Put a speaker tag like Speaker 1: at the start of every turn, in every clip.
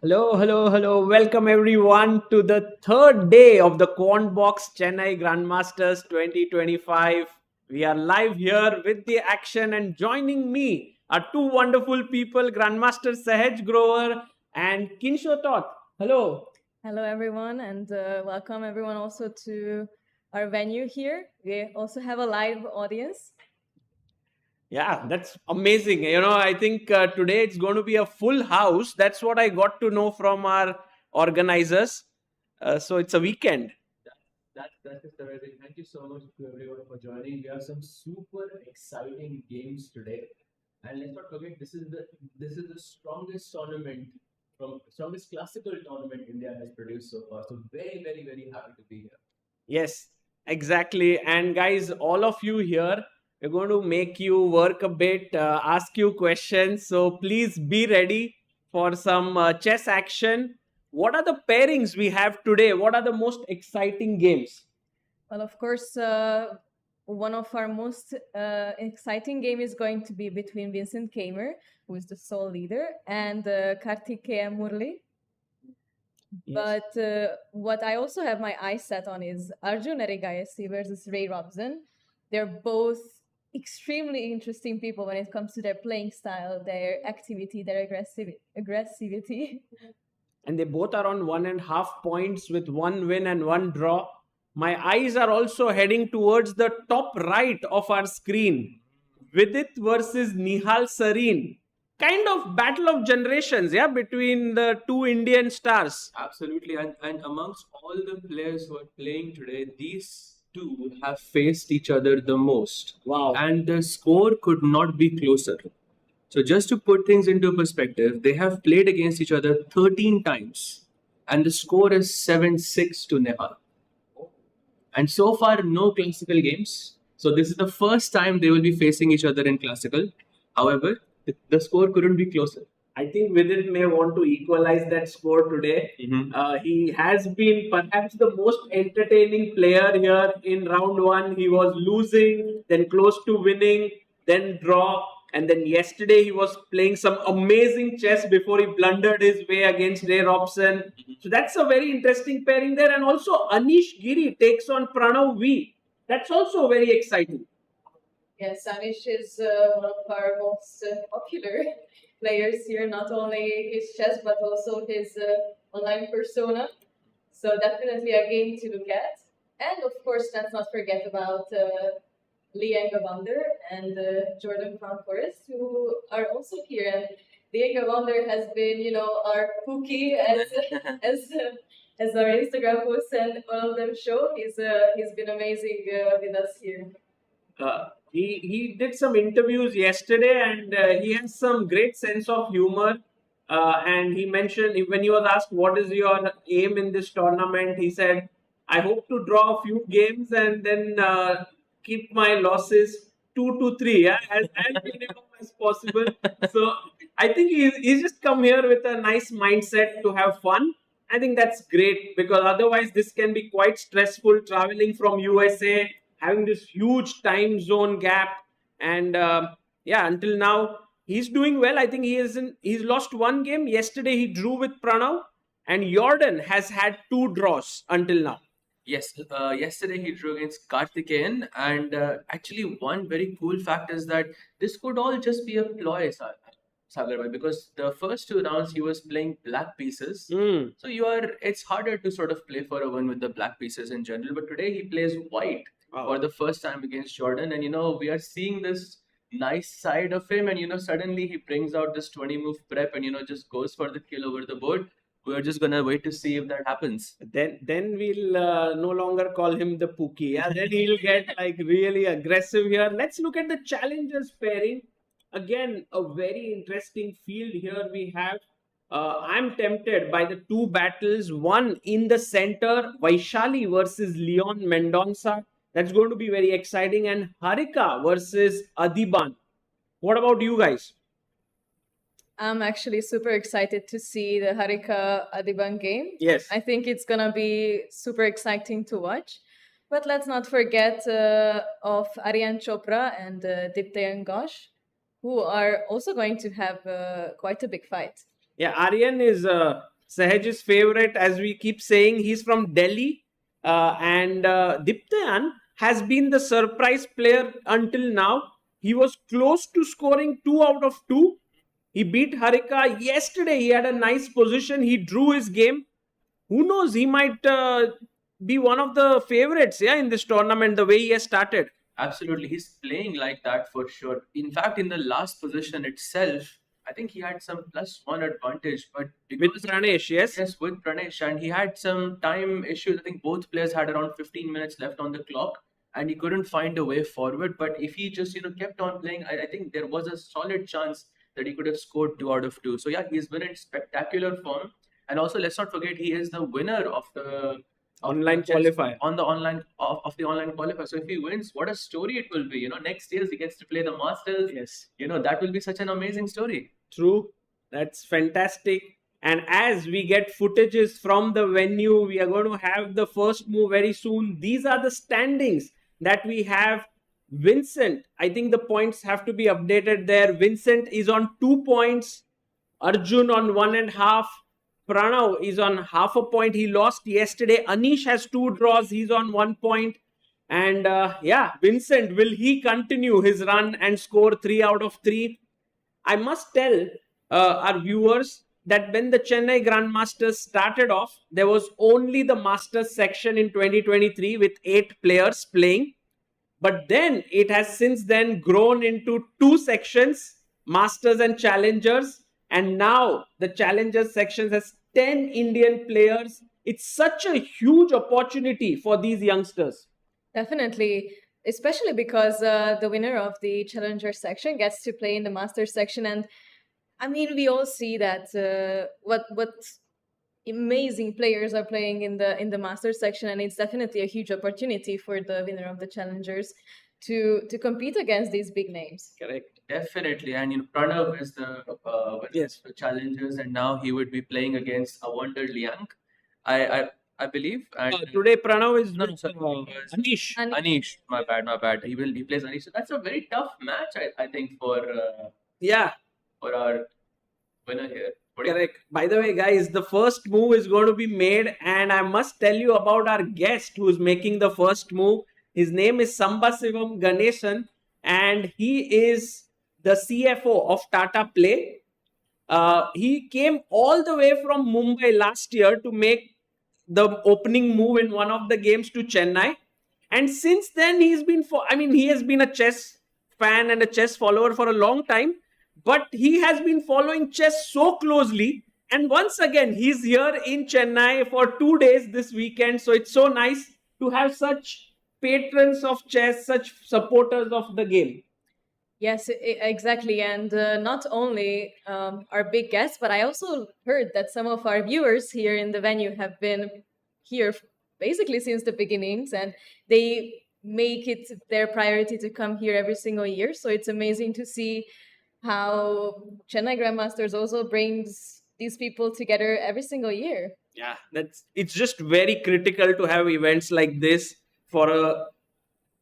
Speaker 1: Hello, hello, hello. Welcome everyone to the third day of the Quantbox Chennai Grand Masters 2025. We are live here with the action, and joining me are two wonderful people, Grandmaster Sahaj Grover and Kinsho Tot. Hello.
Speaker 2: Hello, everyone, and welcome everyone also to our venue here. We also have a live audience.
Speaker 1: Yeah, that's amazing. I think today it's going to be a full house. That's what I got to know from our organizers. So it's a weekend.
Speaker 3: That is terrific. Thank you so much to everyone for joining. We have some super exciting games today, and let's not forget this is the strongest tournament from strongest classical tournament India has produced so far. So very happy to be here.
Speaker 1: Yes, exactly. And guys, all of you here, we're going to make you work a bit, ask you questions. So please be ready for some chess action. What are the pairings we have today? What are the most exciting games?
Speaker 2: Well, of course, one of our most exciting game is going to be between Vincent Keymer, who is the sole leader, and Karthikeyan Murali.
Speaker 1: Yes.
Speaker 2: But what I also have my eyes set on is Arjun Erigaisi versus Ray Robson. They're both extremely interesting people when it comes to their playing style, their activity, their aggressivity.
Speaker 1: And they both are on 1.5 points with one win and one draw. My eyes are also heading towards the top right of our screen. Vidit versus Nihal Sarin. Kind of battle of generations, yeah, between the two Indian stars.
Speaker 3: Absolutely, and amongst all the players who are playing today, these two have faced each other the most.
Speaker 1: Wow.
Speaker 3: And the score could not be closer. So just to put things into perspective, they have played against each other 13 times, and the score is 7-6 to Nehal. And so far, no classical games. So this is the first time they will be facing each other in classical. However, the score couldn't be closer.
Speaker 1: I think Vidit may want to equalize that score today. He has been perhaps the most entertaining player here in round one. He was losing, then close to winning, then draw. And then yesterday he was playing some amazing chess before he blundered his way against Ray Robson. So that's a very interesting pairing there. And also Anish Giri takes on Pranav V. That's also very exciting.
Speaker 2: Yes, Anish is one of our most popular players here, not only his chess, but also his online persona. So definitely a game to look at. And of course, let's not forget about Liang Awonder and Jorden van Foreest, who are also here. And Liang Awonder has been, our cookie as our Instagram posts and all of them show. He's been amazing with us here.
Speaker 1: He did some interviews yesterday, and he has some great sense of humor. And he mentioned, when he was asked what is your aim in this tournament, he said, "I hope to draw a few games and then keep my losses 2 to 3, yeah, as minimum as possible." So I think he's just come here with a nice mindset to have fun. I think that's great, because otherwise this can be quite stressful, traveling from USA, having this huge time zone gap. And yeah, until now he's doing well. I think he's lost one game. Yesterday he drew with Pranav, and Jordan has had 2 draws until now.
Speaker 3: Yes, yesterday he drew against Karthikeyan, and actually one very cool fact is that this could all just be a ploy, Sagar bhai, because the first 2 rounds he was playing black pieces. So it's harder to sort of play for a win with the black pieces in general. But today he plays white for the first time against Jordan, and we are seeing this nice side of him, and suddenly he brings out this 20-move prep and just goes for the kill over the board. We're just gonna wait to see if that happens.
Speaker 1: Then we'll no longer call him the Pookie. Yeah, then he'll get like really aggressive here. Let's look at the challengers pairing. Again, a very interesting field here we have. I'm tempted by the 2 battles. One in the center, Vaishali versus Leon Mendonca. That's going to be very exciting. And Harika versus Adhiban. What about you guys?
Speaker 2: I'm actually super excited to see the Harika Adhiban game.
Speaker 1: Yes.
Speaker 2: I think it's gonna be super exciting to watch. But let's not forget of Aryan Chopra and Diptayan Ghosh, who are also going to have quite a big fight.
Speaker 1: Yeah, Aryan is Sahaj's favorite, as we keep saying. He's from Delhi. And Diptayan has been the surprise player until now. He was close to scoring 2 out of 2. He beat Harika. Yesterday, he had a nice position. He drew his game. Who knows? He might be one of the favorites, in this tournament, the way he has started.
Speaker 3: Absolutely, he's playing like that for sure. In fact, in the last position itself, I think he had some +1 advantage, but
Speaker 1: With
Speaker 3: because
Speaker 1: Pranesh, yes?
Speaker 3: yes, with Pranesh, and he had some time issues. I think both players had around 15 minutes left on the clock, and he couldn't find a way forward. But if he just kept on playing, I think there was a solid chance that he could have scored 2 out of 2. So yeah, he's been in spectacular form, and also let's not forget he is the winner of the
Speaker 1: Online
Speaker 3: chess
Speaker 1: qualifier.
Speaker 3: on the online of the online qualifier. So if he wins, what a story it will be. Next year he gets to play the Masters.
Speaker 1: Yes.
Speaker 3: That will be such an amazing story.
Speaker 1: True. That's fantastic. And as we get footages from the venue, we are going to have the first move very soon. These are the standings that we have. Vincent, I think the points have to be updated there. Vincent is on 2 points. Arjun on 1.5. Pranav is on half a point. He lost yesterday. Anish has 2 draws. He's on 1 point. And Vincent, will he continue his run and score 3 out of 3? I must tell our viewers that when the Chennai Grand Masters started off, there was only the Masters section in 2023 with 8 players playing. But then it has since then grown into 2 sections, Masters and Challengers. And now the Challengers section has 10 Indian players. It's such a huge opportunity for these youngsters.
Speaker 2: Definitely, especially because the winner of the Challenger section gets to play in the Masters section. And I mean, we all see that what amazing players are playing in the Masters section, and it's definitely a huge opportunity for the winner of the Challengers to compete against these big names.
Speaker 1: Correct.
Speaker 3: Definitely, and Pranav is the winner
Speaker 1: Yes.
Speaker 3: of the Challengers, and now he would be playing against Awonder Liang, I believe. And
Speaker 1: Today Pranav is
Speaker 3: No,
Speaker 1: with,
Speaker 3: sorry, it was
Speaker 1: Anish.
Speaker 3: Anish, my bad. He plays Anish. So that's a very tough match, I think, for our winner here. What do you
Speaker 1: Correct. By the way, guys, the first move is going to be made, and I must tell you about our guest who is making the first move. His name is Sambasivam Ganesan, and he is the CFO of Tata Play. He came all the way from Mumbai last year to make the opening move in one of the games to Chennai. And since then, he has been a chess fan and a chess follower for a long time. But he has been following chess so closely. And once again, he's here in Chennai for 2 days this weekend. So it's so nice to have such patrons of chess, such supporters of the game.
Speaker 2: Yes, exactly. And not only our big guests, but I also heard that some of our viewers here in the venue have been here basically since the beginnings, and they make it their priority to come here every single year. So it's amazing to see how Chennai Grand Masters also brings these people together every single year.
Speaker 1: Yeah, it's just very critical to have events like this for a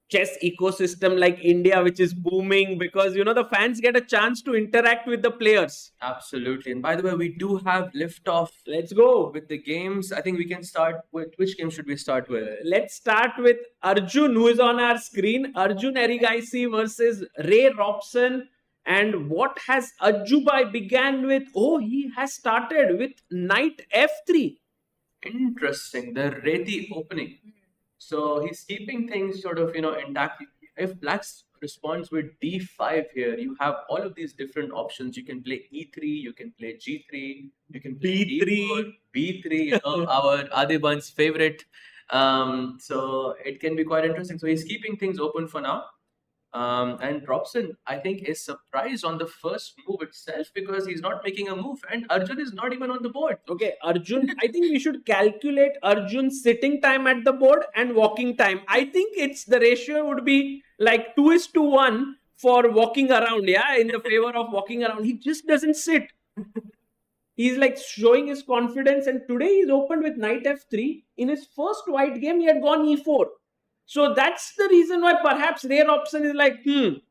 Speaker 1: chess ecosystem like India, which is booming, because the fans get a chance to interact with the players.
Speaker 3: Absolutely. And by the way, we do have liftoff.
Speaker 1: Let's go
Speaker 3: with the games. I think we can start with which game should we start with?
Speaker 1: Let's start with Arjun, who is on our screen. Arjun Erigaisi versus Ray Robson. And what has Ajubai began with? Oh, he has started with knight f3.
Speaker 3: Interesting. The Reti opening. So he's keeping things sort of, intact. If Black's responds with d5 here, you have all of these different options. You can play e3, you can play g3, you can play
Speaker 1: B3.
Speaker 3: b3, our Adhiban's favorite. So it can be quite interesting. So he's keeping things open for now. And Robson, I think, is surprised on the first move itself because he's not making a move, and Arjun is not even on the board.
Speaker 1: Okay, Arjun, I think we should calculate Arjun's sitting time at the board and walking time. I think the ratio would be like 2:1 for walking around, in the favor of walking around. He just doesn't sit. He's like showing his confidence, and today he's opened with knight f3. In his first white game, he had gone e4. So that's the reason why perhaps Ray Robson is like,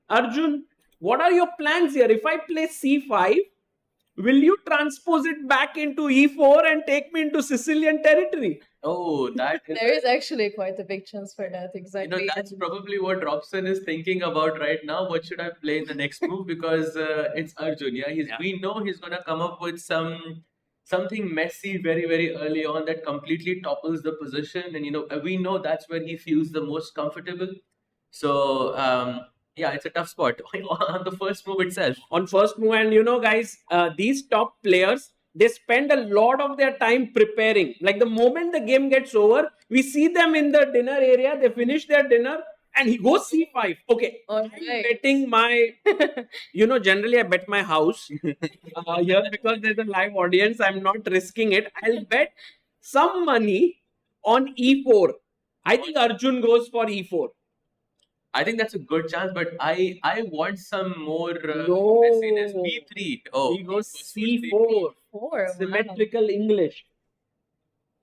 Speaker 1: Arjun, what are your plans here? If I play c5, will you transpose it back into e4 and take me into Sicilian territory?
Speaker 3: Oh, that is.
Speaker 2: There is actually quite a big chance for that, exactly.
Speaker 3: That's probably what Robson is thinking about right now. What should I play in the next move? Because it's Arjun. Yeah, we know he's gonna come up with something messy very very early on that completely topples the position, and we know that's where he feels the most comfortable. So yeah, it's a tough spot on the first move itself.
Speaker 1: On first move, and guys, these top players, they spend a lot of their time preparing. Like the moment the game gets over, we see them in the dinner area, they finish their dinner and he goes c5. Okay, I'm betting my, generally I bet my house here because there's a live audience. I'm not risking it. I'll bet some money on e4. I think Arjun goes for e4.
Speaker 3: I think that's a good chance, but I want some more
Speaker 1: No.
Speaker 3: messiness. B3. Oh,
Speaker 1: He goes c4. Symmetrical English.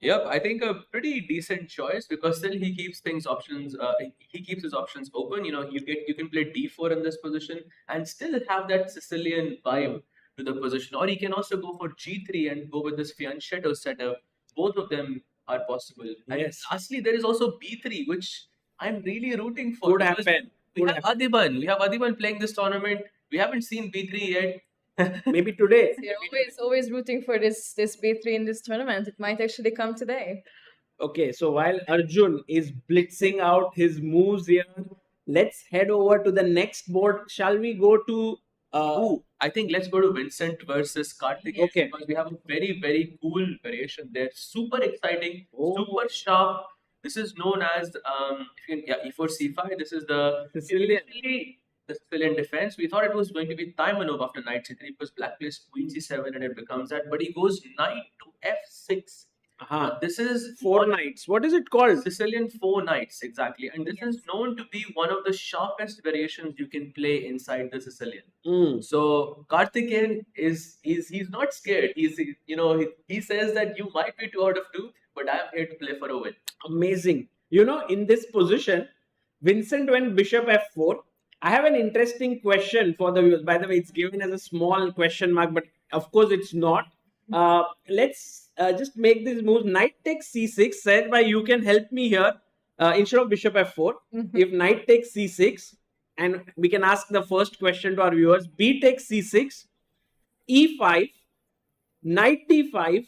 Speaker 3: Yep, I think a pretty decent choice because still he keeps things options. He keeps his options open. You can play d4 in this position and still have that Sicilian vibe to the position, or he can also go for g3 and go with this fianchetto setup. Both of them are possible. And
Speaker 1: Yes.
Speaker 3: lastly, there is also b3, which I'm really rooting for.
Speaker 1: Could
Speaker 3: because
Speaker 1: happen.
Speaker 3: We have Adhiban. We have Adhiban playing this tournament. We haven't seen b3 yet.
Speaker 1: Maybe today.
Speaker 2: You're always rooting for this B3 in this tournament. It might actually come today.
Speaker 1: Okay, so while Arjun is blitzing out his moves here, let's head over to the next board. Shall we go to
Speaker 3: I think let's go to Vincent versus Karthikeyan.
Speaker 1: Okay.
Speaker 3: Because we have a very, very cool variation there. Super exciting,
Speaker 1: Oh.
Speaker 3: super sharp. This is known as e4 c5. This is the
Speaker 1: Sicilian.
Speaker 3: the Sicilian defense. We thought it was going to be Taimanov after knight c3 because black plays queen c7 and it becomes that. But he goes knight to f6. This is
Speaker 1: Four knights. What is it called?
Speaker 3: Sicilian 4 knights, exactly. And this is known to be one of the sharpest variations you can play inside the Sicilian. So Karthikeyan he's not scared. He says that you might be 2 out of 2, but I'm here to play for a win.
Speaker 1: Amazing. In this position, Vincent went bishop f4. I have an interesting question for the viewers. By the way, it's given as a small question mark, but of course it's not. Let's just make these moves. Knight takes c6. Said by you can help me here instead of bishop f4. If knight takes c6, and we can ask the first question to our viewers. B takes c6, e5, knight d5,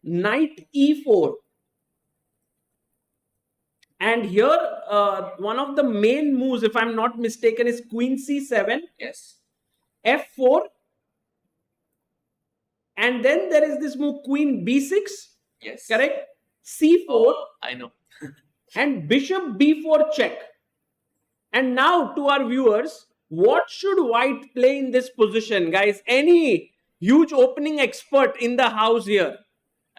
Speaker 1: knight e4. And here, one of the main moves, if I'm not mistaken, is queen c7.
Speaker 3: Yes.
Speaker 1: F4. And then there is this move queen b6.
Speaker 3: Yes.
Speaker 1: Correct? C4.
Speaker 3: Oh, I know.
Speaker 1: And bishop b4 check. And now to our viewers, what should white play in this position? Guys, any huge opening expert in the house here?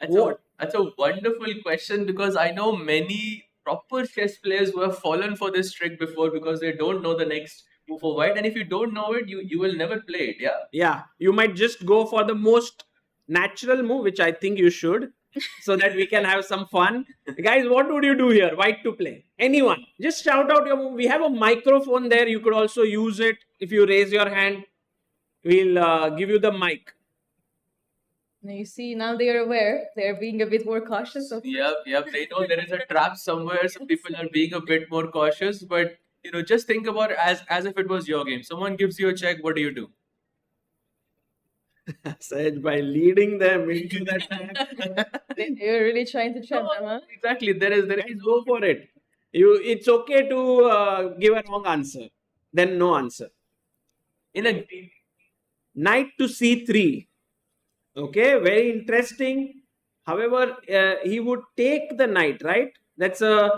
Speaker 3: That's a wonderful question because I know many proper chess players who have fallen for this trick before because they don't know the next move for white. And if you don't know it, you will never play it. Yeah.
Speaker 1: Yeah. You might just go for the most natural move, which I think you should, so that we can have some fun. Guys, what would you do here? White to play. Anyone. Just shout out your move. We have a microphone there. You could also use it. If you raise your hand, we'll give you the mic.
Speaker 2: Now you see, now they are aware. They're being a bit more cautious.
Speaker 3: Yep. They know there is a trap somewhere. Some people are being a bit more cautious, but just think about it as if it was your game. Someone gives you a check. What do?
Speaker 1: Said by leading them into that trap.
Speaker 2: You're really trying to trap them, huh?
Speaker 1: Exactly. There is go for it. It's okay to give a wrong answer. Then no answer. Knight to c3. Okay, very interesting. However, he would take the knight, right? That's a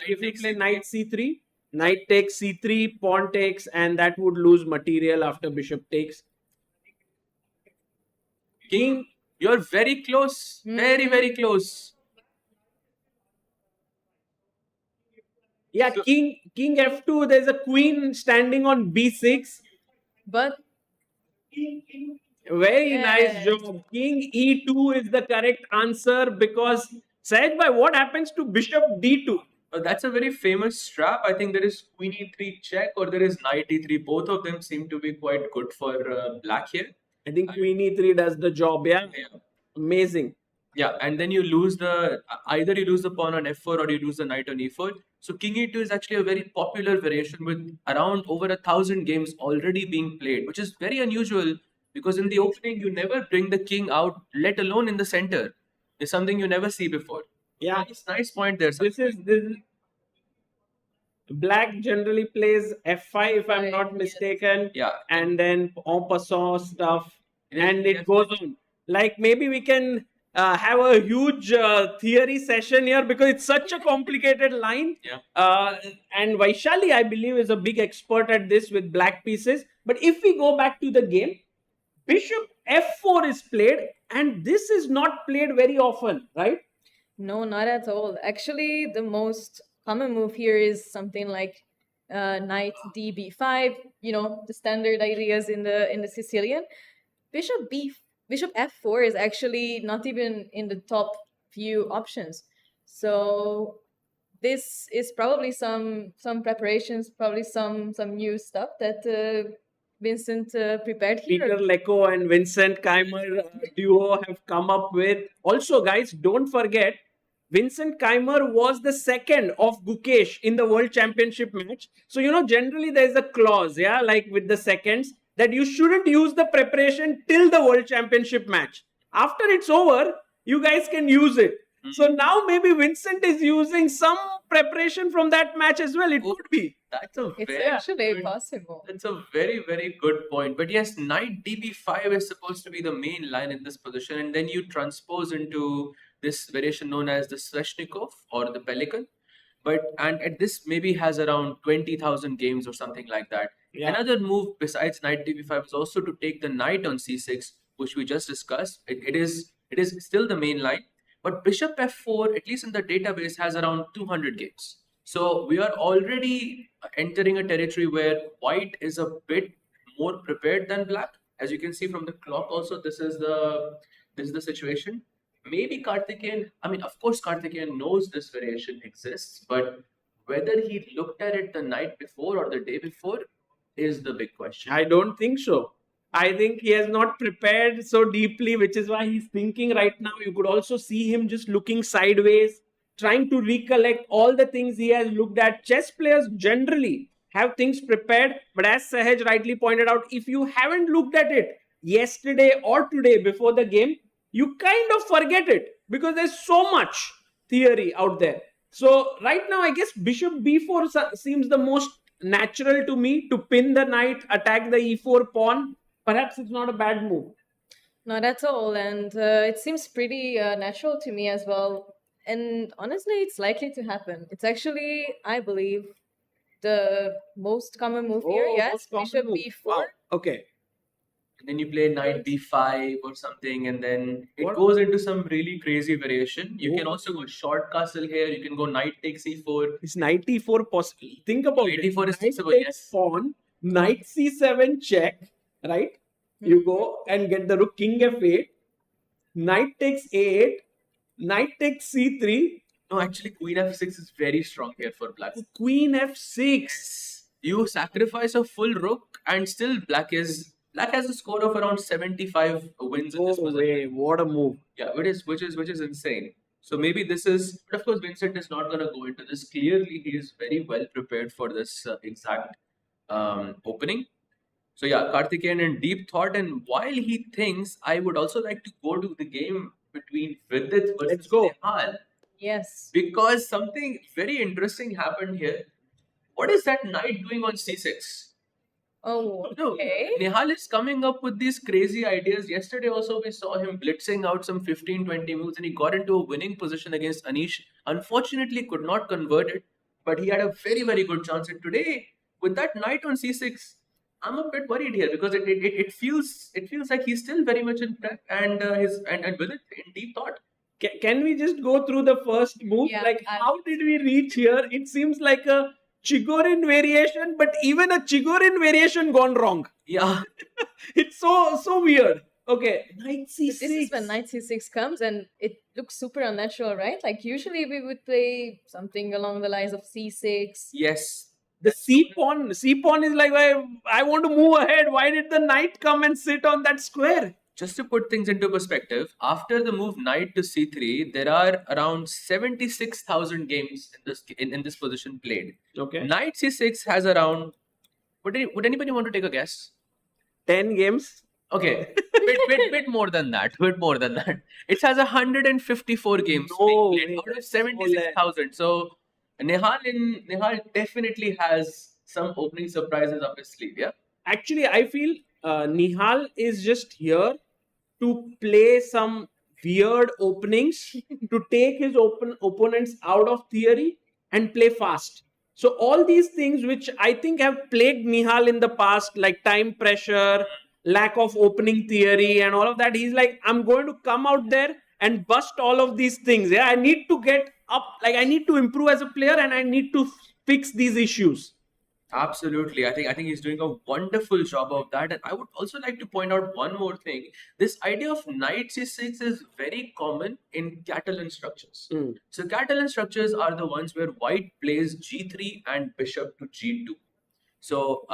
Speaker 1: if we play knight c3, knight takes c3, pawn takes, and that would lose material after bishop takes.
Speaker 3: King, you're very close. Very, very close.
Speaker 1: Yeah, king f2. There's a queen standing on b6.
Speaker 2: But
Speaker 1: very nice job. King e2 is the correct answer because said by what happens to bishop d2?
Speaker 3: That's a very famous trap. I think there is queen e3 check or there is knight e3. Both of them seem to be quite good for black here.
Speaker 1: I think Queen E3 does the job. Yeah,
Speaker 3: Yeah.
Speaker 1: amazing.
Speaker 3: Yeah, and then you lose either you lose the pawn on f4 or you lose the knight on e4. So king e2 is actually a very popular variation with around over 1,000 games already being played, which is very unusual because in the opening you never bring the king out, let alone in the center. It's something you never see before.
Speaker 1: Yeah,
Speaker 3: Nice point there.
Speaker 1: this is Black generally plays f5 if I'm not
Speaker 2: Yes.
Speaker 1: mistaken.
Speaker 3: Yeah.
Speaker 1: And then en passant stuff,
Speaker 3: Then
Speaker 1: and it goes on. Like maybe we can have a huge theory session here because it's such a complicated line.
Speaker 3: Yeah.
Speaker 1: And Vaishali, I believe, is a big expert at this with black pieces. But if we go back to the game, Bishop f4 is played, and this is not played very often, right?
Speaker 2: No, not at all. Actually, the most common move here is something like knight db5. You know, the standard ideas in the Sicilian. Bishop f4 is actually not even in the top few options. So this is probably some preparations, probably some new stuff that Vincent prepared here.
Speaker 1: Peter Lecco and Vincent Keymer duo have come up with. Also, guys, don't forget, Vincent Keymer was the second of Gukesh in the World Championship match. So, generally there's a clause, yeah, like with the seconds, that you shouldn't use the preparation till the World Championship match. After it's over, you guys can use it. So now maybe Vincent is using some preparation from that match as well. It could be.
Speaker 2: It's actually possible.
Speaker 3: That's a very, very good point. But yes, knight db5 is supposed to be the main line in this position, and then you transpose into this variation known as the Sveshnikov or the Pelican. And at this maybe has around 20,000 games or something like that.
Speaker 1: Yeah.
Speaker 3: Another move besides knight db5 is also to take the knight on c6, which we just discussed. It is still the main line, but bishop f4, at least in the database, has around 200 games. So we are already entering a territory where white is a bit more prepared than black. As you can see from the clock also, this is the situation. Maybe Karthikeyan, of course Karthikeyan knows this variation exists, but whether he looked at it the night before or the day before is the big question.
Speaker 1: I don't think so. I think he has not prepared so deeply, which is why he's thinking right now. You could also see him just looking sideways, trying to recollect all the things he has looked at. Chess players generally have things prepared, but as Sahaj rightly pointed out, if you haven't looked at it yesterday or today before the game, you kind of forget it because there's so much theory out there. So right now, I guess bishop b4 seems the most natural to me, to pin the knight, attack the e4 pawn. Perhaps it's not a bad move.
Speaker 2: Not at all, and it seems pretty natural to me as well. And honestly, it's likely to happen. It's actually, I believe, the most common move here. Yes, bishop b4.
Speaker 1: Wow. Okay.
Speaker 3: And then you play knight b5 or something, and then it goes into some really crazy variation. You can also go short castle here. You can go knight takes e4.
Speaker 1: It's knight e4 possible. Think about it.
Speaker 3: e4 is
Speaker 1: Knight
Speaker 3: possible,
Speaker 1: takes
Speaker 3: yes.
Speaker 1: pawn, knight c7 check, right? You go and get the rook, king f8, knight takes a8, knight takes c3.
Speaker 3: No, actually, queen f6 is very strong here for black.
Speaker 1: Queen f6.
Speaker 3: You sacrifice a full rook, and still black has a score of around 75 wins in this
Speaker 1: Oh,
Speaker 3: position.
Speaker 1: way, what a move.
Speaker 3: Yeah, which is insane. So maybe this is, but of course, Vincent is not going to go into this. Clearly, he is very well prepared for this exact opening. So yeah, Karthikeyan in deep thought, and while he thinks, I would also like to go to the game between Vidit versus
Speaker 1: Let's go.
Speaker 3: Nihal,
Speaker 2: Yes.
Speaker 3: because something very interesting happened here. What is that knight doing on c6?
Speaker 2: Oh,
Speaker 3: No,
Speaker 2: okay.
Speaker 3: Nihal is coming up with these crazy ideas. Yesterday also we saw him blitzing out some 15-20 moves, and he got into a winning position against Anish. Unfortunately could not convert it, but he had a very, very good chance. And today, with that knight on c6, I'm a bit worried here because it feels like he's still very much in prep and with it in deep thought.
Speaker 1: Can we just go through the first move?
Speaker 2: Yeah,
Speaker 1: Like, how did we reach here? It seems like a Chigorin variation, but even a Chigorin variation gone wrong.
Speaker 3: Yeah.
Speaker 1: It's so weird. Okay, knight c6.
Speaker 2: This is when knight c6 comes, and it looks super unnatural, right? Like usually we would play something along the lines of c6.
Speaker 3: Yes.
Speaker 1: The C pawn is like, I want to move ahead. Why did the knight come and sit on that square?
Speaker 3: Just to put things into perspective, after the move knight to c3, there are around 76,000 games in this position played.
Speaker 1: Okay.
Speaker 3: Knight c6 has around. Would anybody want to take a guess?
Speaker 1: 10 games.
Speaker 3: Okay, bit more than that. Bit more than that. It has 154 games
Speaker 1: No
Speaker 3: being played
Speaker 1: way,
Speaker 3: out of
Speaker 1: that's so
Speaker 3: 76,000. So Nihal definitely has some opening surprises up his sleeve. Yeah.
Speaker 1: Actually, I feel Nihal is just here to play some weird openings to take his opponents out of theory and play fast. So all these things which I think have plagued Nihal in the past, like time pressure, lack of opening theory and all of that, he's like, I'm going to come out there and bust all of these things. Yeah, I need to get up, like I need to improve as a player and I need to fix these issues.
Speaker 3: Absolutely. I think he's doing a wonderful job of that. And I would also like to point out one more thing. This idea of knight c6 is very common in Catalan structures. So Catalan structures are the ones where white plays g3 and bishop to g2. So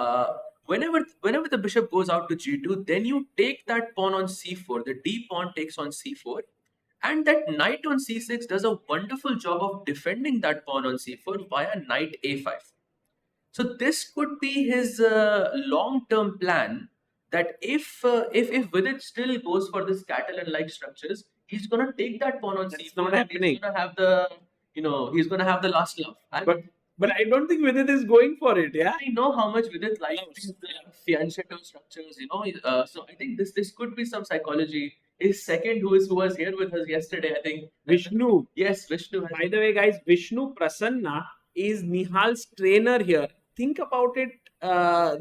Speaker 3: whenever the bishop goes out to g2, then you take that pawn on c4. The d pawn takes on c4. And that knight on c6 does a wonderful job of defending that pawn on c4 via knight a5. So this could be his long-term plan. That if Vidit still goes for this Catalan-like structures, he's gonna take that pawn on
Speaker 1: That's
Speaker 3: c4.
Speaker 1: not happening.
Speaker 3: He's gonna have he's gonna have the last laugh.
Speaker 1: But I don't think Vidit is going for it. Yeah.
Speaker 3: I know how much Vidit likes these fianchetto structures. So I think this could be some psychology. His second, who was here with us yesterday, I think
Speaker 1: Vishnu.
Speaker 3: Yes, Vishnu.
Speaker 1: By the way, guys, Vishnu Prasanna is Nihal's trainer here. Think about it,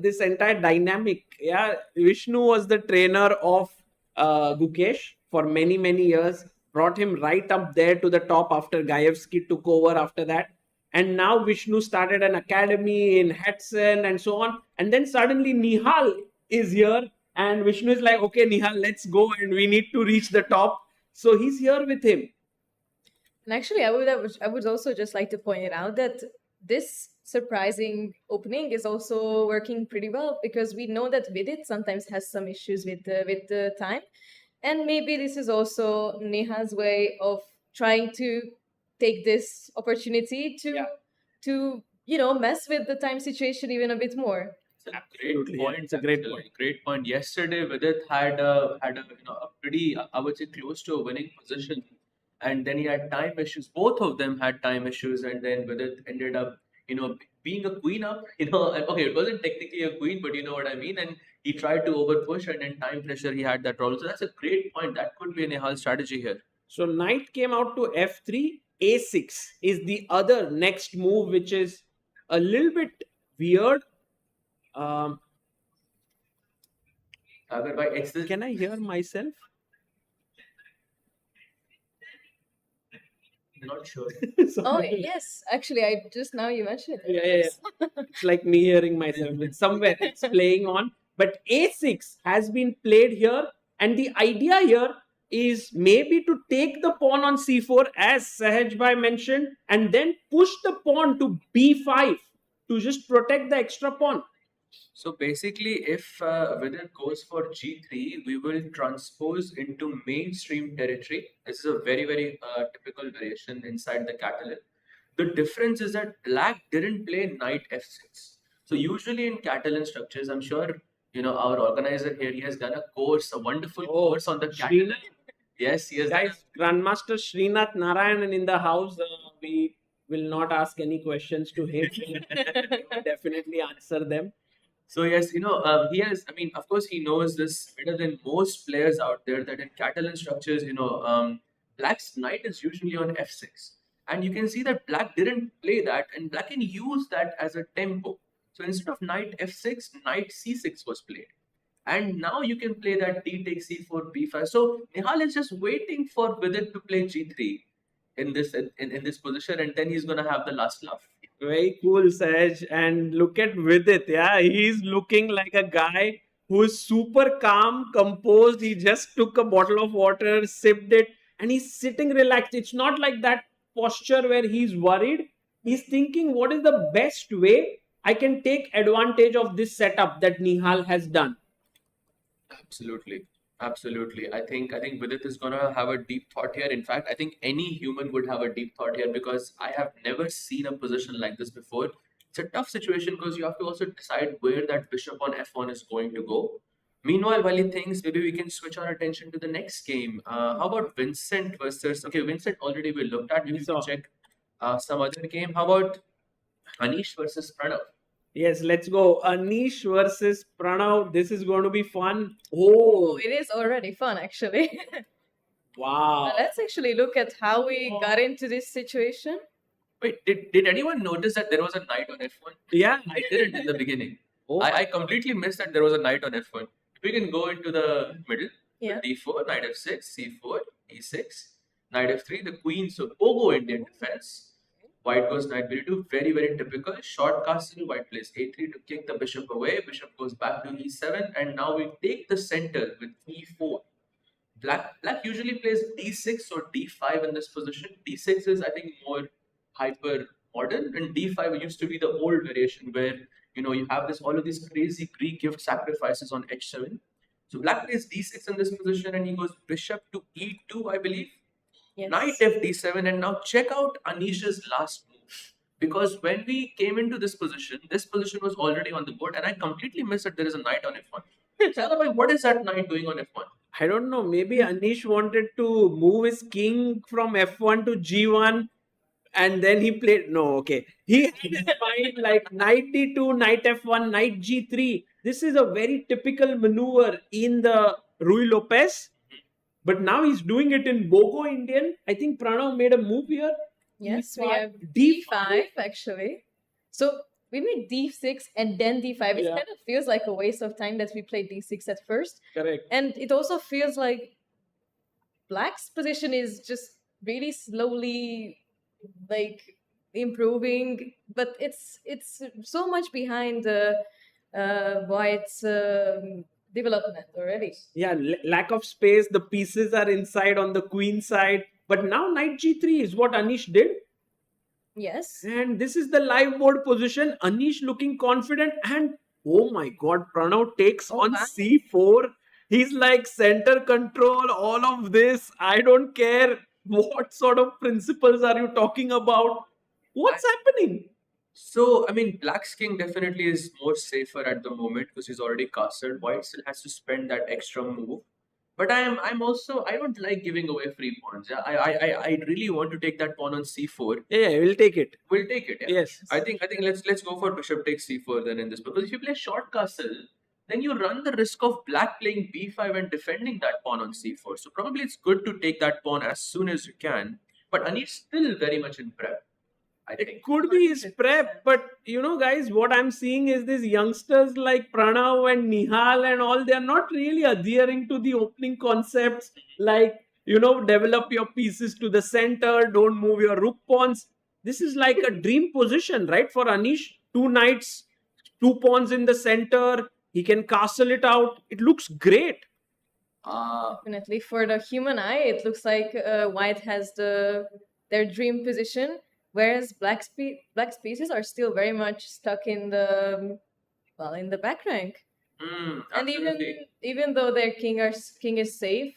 Speaker 1: this entire dynamic. Yeah, Vishnu was the trainer of Gukesh for many, many years, brought him right up there to the top after Gaevsky took over after that. And now Vishnu started an academy in Hetson and so on. And then suddenly Nihal is here and Vishnu is like, okay, Nihal, let's go and we need to reach the top. So he's here with him.
Speaker 2: And actually, I would also just like to point it out that this surprising opening is also working pretty well because we know that Vidit sometimes has some issues with the time, and maybe this is also Neha's way of trying to take this opportunity to mess with the time situation even a bit more.
Speaker 3: It's a great point. Great point. Yesterday, Vidit had a pretty, I would say, close to a winning position, and then he had time issues. Both of them had time issues, and then Vidit ended up, being a queen up. Okay, it wasn't technically a queen, but you know what I mean. And he tried to overpush, and then time pressure, he had that problem. So that's a great point. That could be a Nihal strategy here.
Speaker 1: So knight came out to f3. a6 is the other next move, which is a little bit weird. Can I hear myself?
Speaker 3: Not sure.
Speaker 2: Oh yes, actually, I just now you mentioned it.
Speaker 1: Yeah. It's like me hearing myself. It's somewhere it's playing on. But a6 has been played here, and the idea here is maybe to take the pawn on c4, as Sahaj Bhai mentioned, and then push the pawn to b5 to just protect the extra pawn.
Speaker 3: So basically, if Vidit goes for g3, we will transpose into mainstream territory. This is a very, very typical variation inside the Catalan. The difference is that black didn't play knight f6. So usually in Catalan structures, I'm sure our organizer here, he has done a wonderful course on the Catalan. Yes,
Speaker 1: Guys, Grandmaster Srinath Narayanan in the house. We will not ask any questions to him. He will definitely answer them.
Speaker 3: So yes, he has. I mean, of course, he knows this better than most players out there. That in Catalan structures, black's knight is usually on f6, and you can see that black didn't play that, and black can use that as a tempo. So instead of knight f6, knight c6 was played, and now you can play that d takes c4, b5. So Nihal is just waiting for Vidit to play g3 in this position, and then he's gonna have the last laugh.
Speaker 1: Very cool, Saj. And look at Vidit. Yeah, he's looking like a guy who is super calm, composed. He just took a bottle of water, sipped it, and he's sitting relaxed. It's not like that posture where he's worried. He's thinking, what is the best way I can take advantage of this setup that Nihal has done.
Speaker 3: Absolutely. Absolutely. I think Vidit is gonna have a deep thought here. In fact, I think any human would have a deep thought here because I have never seen a position like this before. It's a tough situation because you have to also decide where that bishop on f1 is going to go. Meanwhile, while he thinks, maybe we can switch our attention to the next game. How about Vincent versus? Okay, Vincent already we looked at. Maybe we can check some other game. How about Anish versus Pranav?
Speaker 1: Yes, let's go. Anish versus Pranav. This is going to be fun.
Speaker 2: Oh,
Speaker 1: Oh,
Speaker 2: it is already fun, actually.
Speaker 1: wow.
Speaker 2: Let's actually look at how we got into this situation.
Speaker 3: Wait, did anyone notice that there was a knight on f1?
Speaker 1: Yeah.
Speaker 3: I didn't in the beginning.
Speaker 1: Oh,
Speaker 3: I completely missed that there was a knight on f1. We can go into the middle.
Speaker 2: Yeah.
Speaker 3: d4, knight f6, c4, e6, knight f3, the queen. So Pogo Indian defense. White goes knight b2, very, very typical. Short castle, white plays a3 to kick the bishop away. Bishop goes back to e7, and now we take the center with e4. Black usually plays d6 or d5 in this position. d6 is, I think, more hyper modern, and d5 used to be the old variation where you have all of these crazy Greek gift sacrifices on h7. So black plays d6 in this position, and he goes bishop to e2, I believe.
Speaker 2: Yes.
Speaker 3: Knight fd7, and now check out Anish's last move. Because when we came into this position was already on the board, and I completely missed that there is a knight on f1. Tell what is that knight doing on f1?
Speaker 1: I don't know. Maybe Anish wanted to move his king from f1 to g1, and then he played. No, okay. He had his mind like knight d2, knight f1, knight g3. This is a very typical maneuver in the Rui Lopez. But now he's doing it in Bogo Indian. I think Pranav made a move here.
Speaker 2: Yes, we have
Speaker 1: D5.
Speaker 2: d5 actually. So we made d6 and then d5. It
Speaker 1: Yeah.
Speaker 2: kind of feels like a waste of time that we played d6 at first.
Speaker 1: Correct.
Speaker 2: And it also feels like black's position is just really slowly like improving, but it's so much behind white's development already.
Speaker 1: Yeah, lack of space. The pieces are inside on the queen side. But now knight g3 is what Anish did.
Speaker 2: Yes.
Speaker 1: And this is the live board position. Anish looking confident. And oh my god, Pranav takes
Speaker 2: Oh,
Speaker 1: on
Speaker 2: wow.
Speaker 1: c4. He's like center control, all of this. I don't care. What sort of principles are you talking about? What's happening?
Speaker 3: So, I mean, Black's king definitely is more safer at the moment because he's already castled. White still has to spend that extra move. But I'm also, I don't like giving away free pawns. Yeah, I really want to take that pawn on c4.
Speaker 1: Yeah, we'll take it.
Speaker 3: We'll take it. Yeah.
Speaker 1: Yes.
Speaker 3: I think let's go for bishop takes c4 then in this, because if you play short castle, then you run the risk of black playing b5 and defending that pawn on c4. So probably it's good to take that pawn as soon as you can. But Anish still very much in prep, I think.
Speaker 1: It could be his prep, but guys, what I'm seeing is these youngsters like Pranav and Nihal and all, they're not really adhering to the opening concepts like, develop your pieces to the center, don't move your rook pawns. This is like a dream position, right? For Anish, 2 knights, 2 pawns in the center. He can castle it out. It looks great.
Speaker 2: Definitely. For the human eye, it looks like white has their dream position, whereas black's pieces are still very much stuck in the back rank. And even though their king is safe,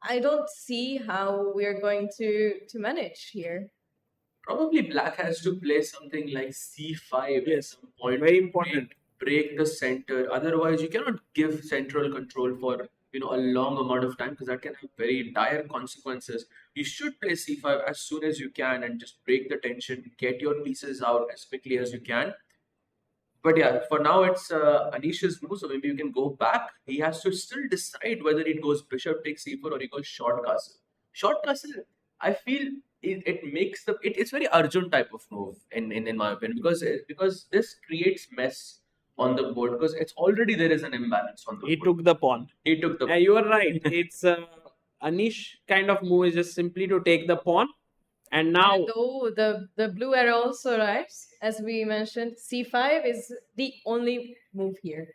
Speaker 2: I don't see how we're going to manage here.
Speaker 3: Probably black has to play something like c5 at some point.
Speaker 1: Very important.
Speaker 3: Break the center. Otherwise, you cannot give central control for a long amount of time, because that can have very dire consequences. You should play c5 as soon as you can and just break the tension, get your pieces out as quickly as you can. But yeah, for now it's Anish's move, so maybe you can go back. He has to still decide whether it goes bishop takes c4 or he goes short castle. Short castle, I feel it makes it's very Arjun type of move in my opinion, because this creates mess on the board, because it's already there is an imbalance on the board.
Speaker 1: He took the pawn. Yeah, you are right. It's Anish kind of move is just simply to take the pawn. And now,
Speaker 2: though the blue arrow also arrives, as we mentioned, c5 is the only move here.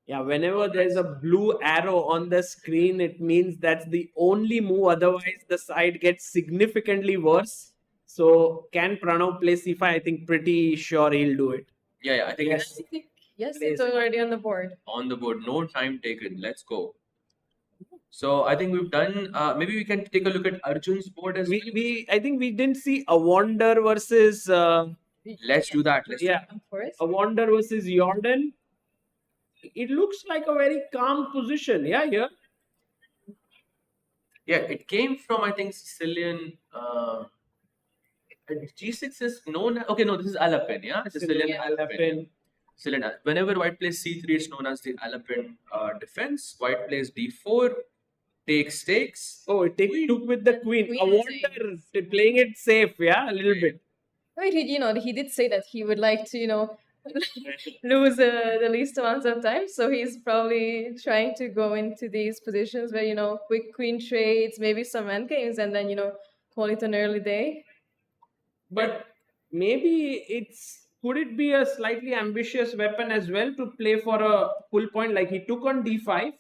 Speaker 1: yeah, whenever there's a blue arrow on the screen, it means that's the only move. Otherwise, the side gets significantly worse. So, can Pranav play c5? I think pretty sure he'll do it.
Speaker 3: Yeah, I think
Speaker 1: Yes.
Speaker 3: it's
Speaker 2: I think, yes, it's
Speaker 1: Plays.
Speaker 2: already on the board.
Speaker 3: on the board. No time taken. Let's go. So I think we've done. Maybe we can take a look at Arjun's board as well.
Speaker 1: I think we didn't see Awonder versus
Speaker 3: Let's do that. Let's
Speaker 1: yeah,
Speaker 2: Forest.
Speaker 1: Awonder versus Jordan. It looks like a very calm position. Yeah, here.
Speaker 3: Yeah, it came from, I think, Sicilian. G6 is known. Okay, no, this is Alapin. Yeah, Sicilian
Speaker 2: Yeah.
Speaker 3: Alapin. Sicilian. Whenever white plays C3, it's known as the Alapin defense. White plays D4, takes.
Speaker 1: Oh, it took with the queen.
Speaker 2: Queen
Speaker 1: Awonder playing it safe. Yeah, a little bit.
Speaker 2: Wait, he did say that he would like to, lose the least amount of time. So he's probably trying to go into these positions where, quick queen trades, maybe some endgames, and then, call it an early day.
Speaker 1: But maybe could it be a slightly ambitious weapon as well to play for a full point? Like he took on D5,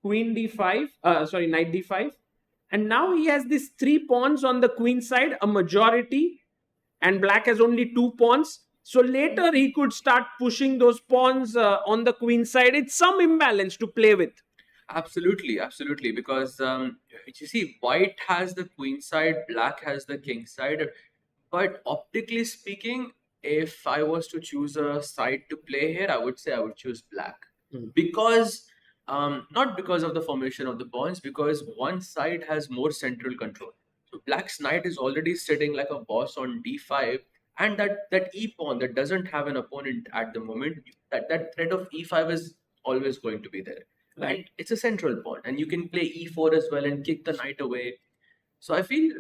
Speaker 1: Queen D5, Knight D5, and now he has these 3 pawns on the queen side, a majority, and black has only 2 pawns. So later he could start pushing those pawns on the queen side. It's some imbalance to play with.
Speaker 3: Absolutely, because you see, white has the queen side, black has the king side. But optically speaking, if I was to choose a side to play here, I would say I would choose black. Because not because of the formation of the pawns, because one side has more central control. So black's knight is already sitting like a boss on d5, and that e pawn that doesn't have an opponent at the moment, that threat of e5 is always going to be there.
Speaker 1: Right.
Speaker 3: And it's a central pawn, and you can play e4 as well and kick the knight away. So I feel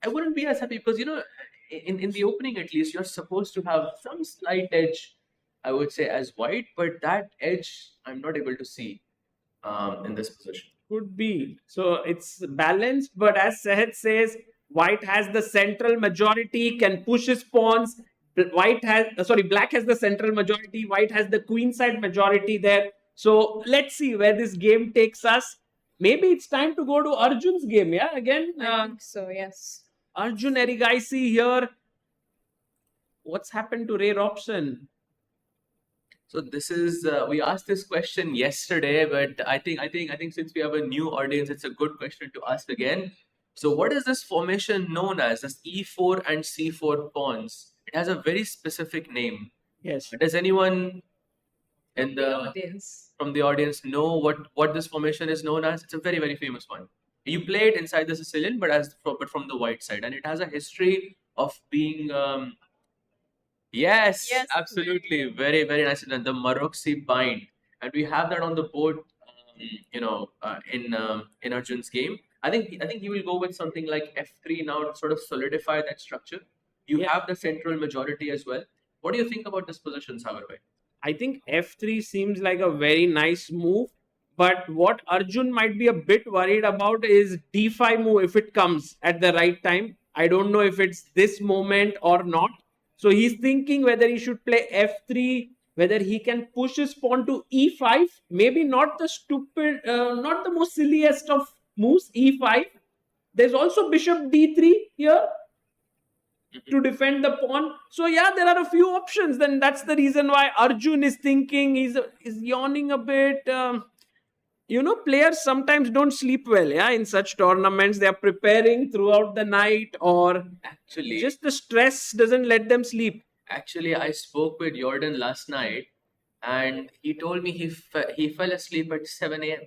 Speaker 3: I wouldn't be as happy because in the opening at least you're supposed to have some slight edge, I would say, as white, but that edge I'm not able to see in this position.
Speaker 1: Could be. So it's balanced, but as Sehed says, white has the central majority, can push his pawns. Black has the central majority. White has the queen side majority there. So let's see where this game takes us. Maybe it's time to go to Arjun's game. Yeah, again.
Speaker 2: I think so, yes.
Speaker 1: Arjun Erigaisi here. What's happened to Ray Robson?
Speaker 3: So this is we asked this question yesterday, but I think since we have a new audience, it's a good question to ask again. So what is this formation known as? This E4 and C4 pawns. It has a very specific name.
Speaker 1: Yes.
Speaker 3: Does anyone in
Speaker 2: Audience.
Speaker 3: from the audience know what this formation is known as? It's a very, very famous one. You play it inside the Sicilian, but from the white side, and it has a history of being. Yes, absolutely, very, very nice. And the Maroxi bind, and we have that on the board. In Arjun's game, I think he will go with something like f3 now to sort of solidify that structure. You have the central majority as well. What do you think about this position, Sagarbai?
Speaker 1: I think f3 seems like a very nice move. But what Arjun might be a bit worried about is d5 move if it comes at the right time. I don't know if it's this moment or not. So he's thinking whether he should play f3, whether he can push his pawn to e5. Maybe not not the most silliest of moves, e5. There's also bishop d3 here to defend the pawn. So yeah, there are a few options. Then that's the reason why Arjun is thinking, he's yawning a bit. Players sometimes don't sleep well, in such tournaments. They are preparing throughout the night, or
Speaker 3: Actually,
Speaker 1: just the stress doesn't let them sleep.
Speaker 3: Actually, I spoke with Jordan last night, and he told me he fell asleep at 7 a.m.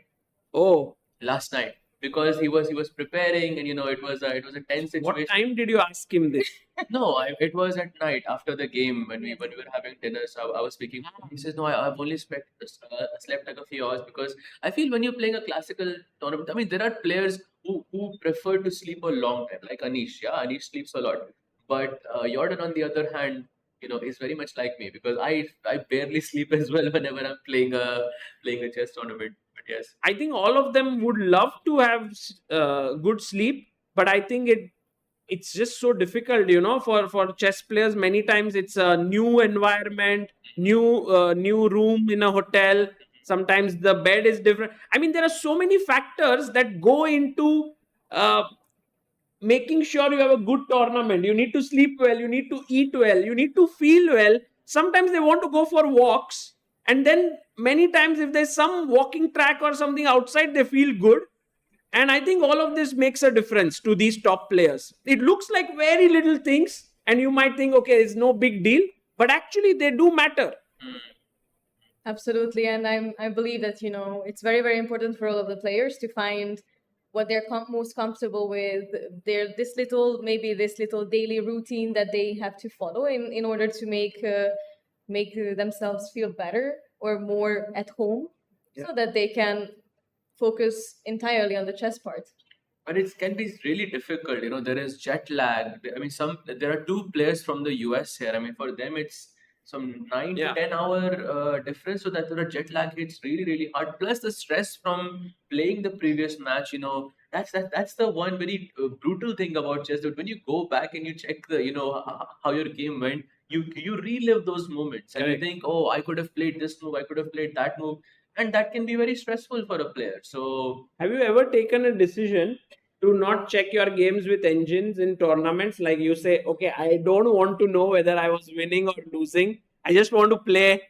Speaker 1: Oh,
Speaker 3: last night because he was preparing, and it was a tense situation.
Speaker 1: what time did you ask him this?
Speaker 3: No, it was at night after the game when we were having dinner. So I was speaking. He says, "No, I've only slept like a few hours because I feel when you're playing a classical tournament, I mean, there are players who prefer to sleep a long time, like Anish. Yeah, Anish sleeps a lot, but Jordan, on the other hand, is very much like me because I barely sleep as well whenever I'm playing a chess tournament. But yes,
Speaker 1: I think all of them would love to have good sleep, but I think it's just so difficult, for chess players. Many times it's a new environment, new room in a hotel. Sometimes the bed is different. I mean, there are so many factors that go into making sure you have a good tournament. You need to sleep well, you need to eat well, you need to feel well. Sometimes they want to go for walks, and then many times if there's some walking track or something outside, they feel good. And I think all of this makes a difference to these top players. It looks like very little things, and you might think, okay, it's no big deal, but actually they do matter.
Speaker 2: Absolutely, and I believe that it's very very important for all of the players to find what they're most comfortable with. This little daily routine that they have to follow in order to make themselves feel better or more at home, so that they can focus entirely on the chess part.
Speaker 3: But it can be really difficult. There is jet lag. I mean, there are two players from the US here. I mean, for them, it's some 9 to 10 hour difference. So that the jet lag hits really, really hard. Plus the stress from playing the previous match. That's the one very brutal thing about chess. That when you go back and you check how your game went, you relive those moments and you think, oh, I could have played this move, I could have played that move. And that can be very stressful for a player. So,
Speaker 1: have you ever taken a decision to not check your games with engines in tournaments? Like you say, okay, I don't want to know whether I was winning or losing. I just want to play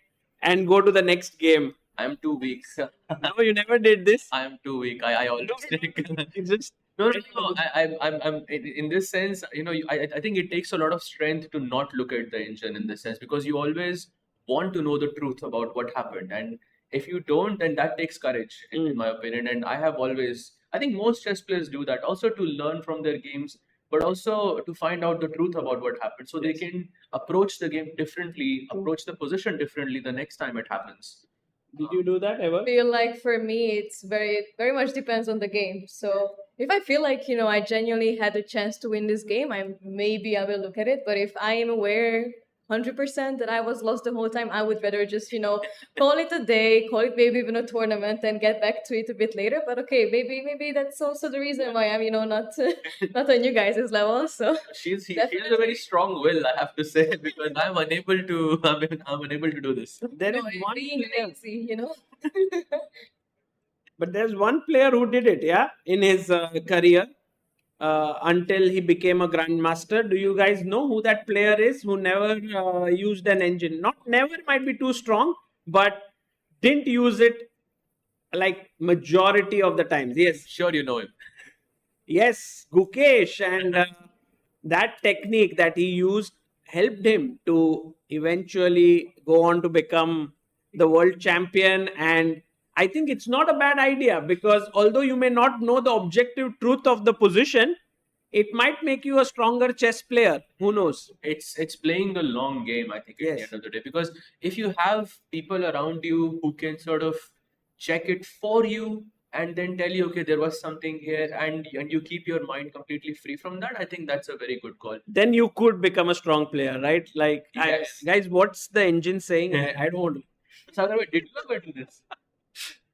Speaker 1: and go to the next game.
Speaker 3: I'm too weak.
Speaker 1: No, you never did this.
Speaker 3: I'm too weak. I always take.
Speaker 1: It's just
Speaker 3: No. I'm in this sense. I think it takes a lot of strength to not look at the engine in this sense, because you always want to know the truth about what happened, and if you don't, then that takes courage, in my opinion. And I think most chess players do that also to learn from their games, but also to find out the truth about what happened, so they can approach the game differently, approach the position differently the next time it happens.
Speaker 1: Did you do that ever?
Speaker 2: I feel like for me, it's very, very much depends on the game. So if I feel like, I genuinely had a chance to win this game, I will look at it. But if I am aware 100% that I was lost the whole time, I would rather just, call it a day, call it maybe even a tournament and get back to it a bit later. But okay, maybe that's also the reason why I'm, not on you guys' level. So
Speaker 3: she has a very strong will, I have to say, because I'm unable to do this.
Speaker 1: There is one
Speaker 2: being
Speaker 1: player,
Speaker 2: lazy,
Speaker 1: but there's one player who did it, in his career. Until he became a grandmaster. Do you guys know who that player is who never used an engine? Not never might be too strong, but didn't use it like majority of the times. Yes,
Speaker 3: Sure, you know him.
Speaker 1: yes, Gukesh, and that technique that he used helped him to eventually go on to become the world champion. And I think it's not a bad idea, because although you may not know the objective truth of the position, it might make you a stronger chess player. Who knows?
Speaker 3: It's playing the long game, I think, at the
Speaker 1: Yes.
Speaker 3: end of the day. Because if you have people around you who can sort of check it for you and then tell you, okay, there was something here, and you keep your mind completely free from that, I think that's a very good call.
Speaker 1: Then you could become a strong player, right? Like,
Speaker 3: Yes.
Speaker 1: guys, what's the engine saying? I don't want to.
Speaker 3: Sagar, did you ever do this?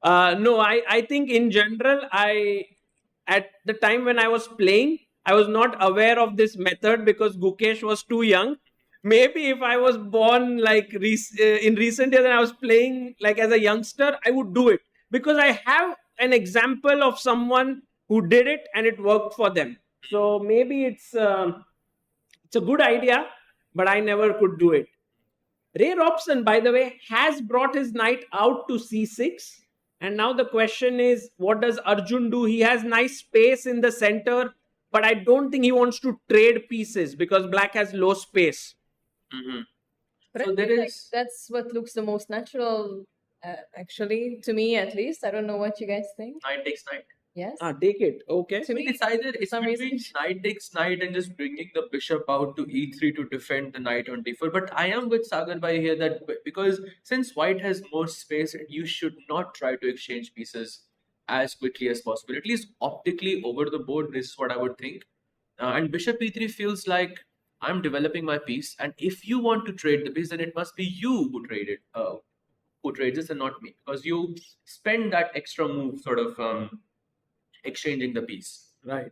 Speaker 1: No, I think in general, at the time when I was playing, I was not aware of this method because Gukesh was too young. Maybe if I was born like in recent years and I was playing like as a youngster, I would do it, because I have an example of someone who did it and it worked for them. So maybe it's a good idea, but I never could do it. Ray Robson, by the way, has brought his knight out to c6. And now the question is, what does Arjun do? He has nice space in the center, but I don't think he wants to trade pieces because black has low space.
Speaker 3: Mm-hmm.
Speaker 2: But
Speaker 3: So
Speaker 2: I
Speaker 3: there
Speaker 2: feel like
Speaker 3: is-
Speaker 2: that's what looks the most natural, actually, to me at least. I don't know what you guys think.
Speaker 3: Knight takes knight.
Speaker 2: Yes.
Speaker 1: Take it. Okay.
Speaker 2: To me,
Speaker 3: It's
Speaker 2: some
Speaker 3: between
Speaker 2: reason-
Speaker 3: knight takes knight and just bringing the bishop out to e3 to defend the knight on d4. But I am with Sagar Bhai here that because since white has more space, you should not try to exchange pieces as quickly as possible. At least optically over the board, this is what I would think. And bishop e3 feels like I'm developing my piece, and if you want to trade the piece, then it must be you who trades this and not me, because you spend that extra move sort of exchanging the piece.
Speaker 1: Right.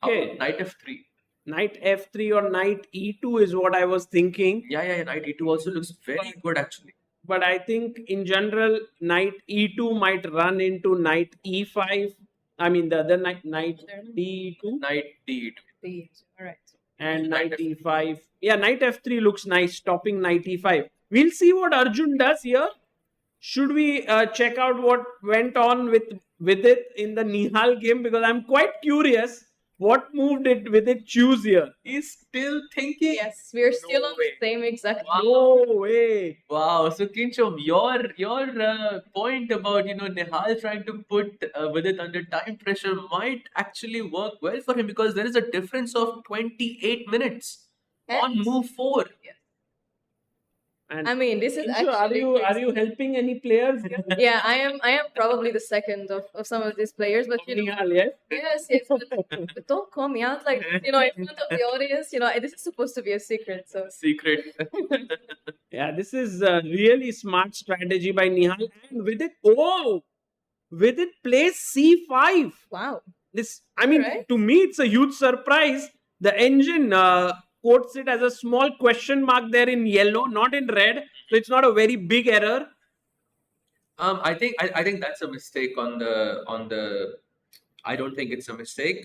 Speaker 3: Okay.
Speaker 1: Okay.
Speaker 3: Knight f3.
Speaker 1: Knight f3 or knight e2 is what I was thinking.
Speaker 3: Yeah. Knight e2 also looks very good actually.
Speaker 1: But I think in general, knight e2 might run into knight e5. I mean, the other knight d2
Speaker 3: Knight D2.
Speaker 2: All right.
Speaker 1: and
Speaker 3: Knight
Speaker 1: knight e5. Yeah, knight f3 looks nice, stopping knight e5. We'll see what Arjun does here. Should we check out what went on with it in the Nihal game? Because I'm quite curious what move did Vidit choose here.
Speaker 3: He's still thinking.
Speaker 2: Yes, we are still
Speaker 3: No
Speaker 2: on
Speaker 3: way.
Speaker 2: the same exact.
Speaker 3: Wow.
Speaker 1: No way.
Speaker 3: Wow. So Kinchom, your point about Nihal trying to put Vidit under time pressure might actually work well for him, because there is a difference of 28 minutes on
Speaker 2: And-
Speaker 3: move 4.
Speaker 1: And
Speaker 2: I mean, this is
Speaker 1: Kincho,
Speaker 2: actually.
Speaker 1: are you helping any players?
Speaker 2: Yeah, I am probably the second of some of these players, but
Speaker 1: Nihal, yes.
Speaker 2: yes, but don't call me out like in front of the audience. This is supposed to be a secret. So
Speaker 3: Secret.
Speaker 1: Yeah, this is a really smart strategy by Nihal. And Vidit plays c5.
Speaker 2: wow.
Speaker 1: This, I mean,
Speaker 2: Right.
Speaker 1: to me, it's a huge surprise. The engine quotes it as a small question mark there in yellow, not in red. So it's not a very big error.
Speaker 3: I think that's a mistake on the. I don't think it's a mistake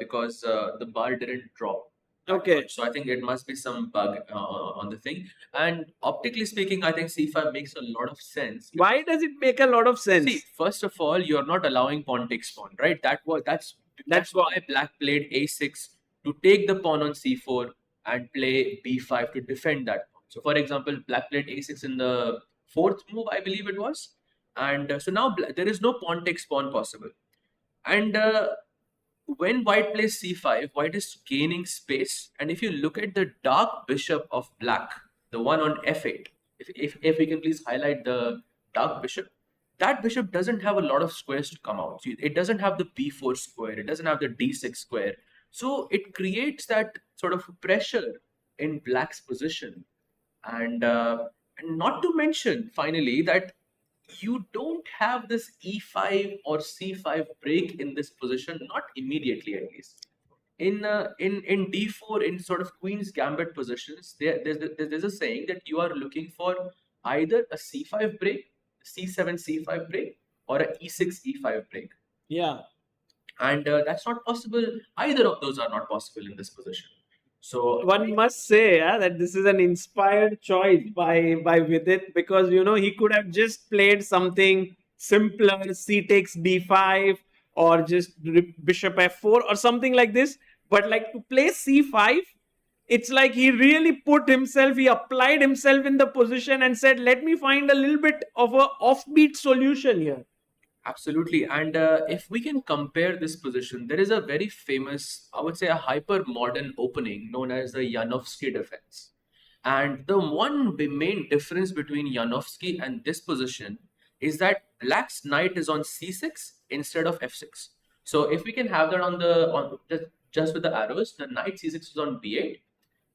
Speaker 3: because the bar didn't drop. that
Speaker 1: Okay.
Speaker 3: much. So I think it must be some bug on the thing. And optically speaking, I think C5 makes a lot of sense.
Speaker 1: Why does it make a lot of sense?
Speaker 3: See, first of all, you're not allowing pawn takes pawn, right? That's why Black played A6 to take the pawn on C4 and play B5 to defend that pawn. So, for example, Black played A6 in the fourth move, I believe it was, and so now there is no pawn takes pawn possible. And when White plays C5, White is gaining space. And if you look at the dark bishop of Black, the one on F8, if we can please highlight the dark bishop, that bishop doesn't have a lot of squares to come out. It doesn't have the B4 square, it doesn't have the D6 square. So it creates that sort of pressure in Black's position. And not to mention, finally, that you don't have this E5 or C5 break in this position, not immediately at least. In D4, in sort of Queen's Gambit positions, there's a saying that you are looking for either a C5 break, C7 C5 break, or a E6 E5 break.
Speaker 1: Yeah.
Speaker 3: And that's not possible. Either of those are not possible in this position. So
Speaker 1: one must say that this is an inspired choice by Vidit, because he could have just played something simpler, C takes D5, or just bishop F4 or something like this. But like to play C5, it's like he really he applied himself in the position and said, let me find a little bit of a offbeat solution here.
Speaker 3: Absolutely. And if we can compare this position, there is a very famous, I would say a hyper modern opening known as the Yanovsky defense. And the one main difference between Yanovsky and this position is that Black's knight is on C6 instead of F6. So if we can have that on just with the arrows, the knight C6 is on B8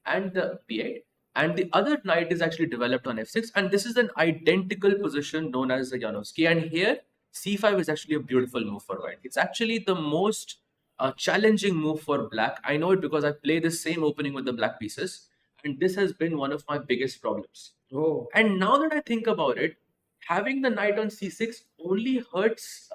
Speaker 3: and the B8. And the other knight is actually developed on F6. And this is an identical position known as the Yanovsky. And here, C5 is actually a beautiful move for White. It's actually the most challenging move for Black. I know it because I play the same opening with the Black pieces. And this has been one of my biggest problems.
Speaker 1: Oh.
Speaker 3: And now that I think about it, having the knight on C6 only hurts,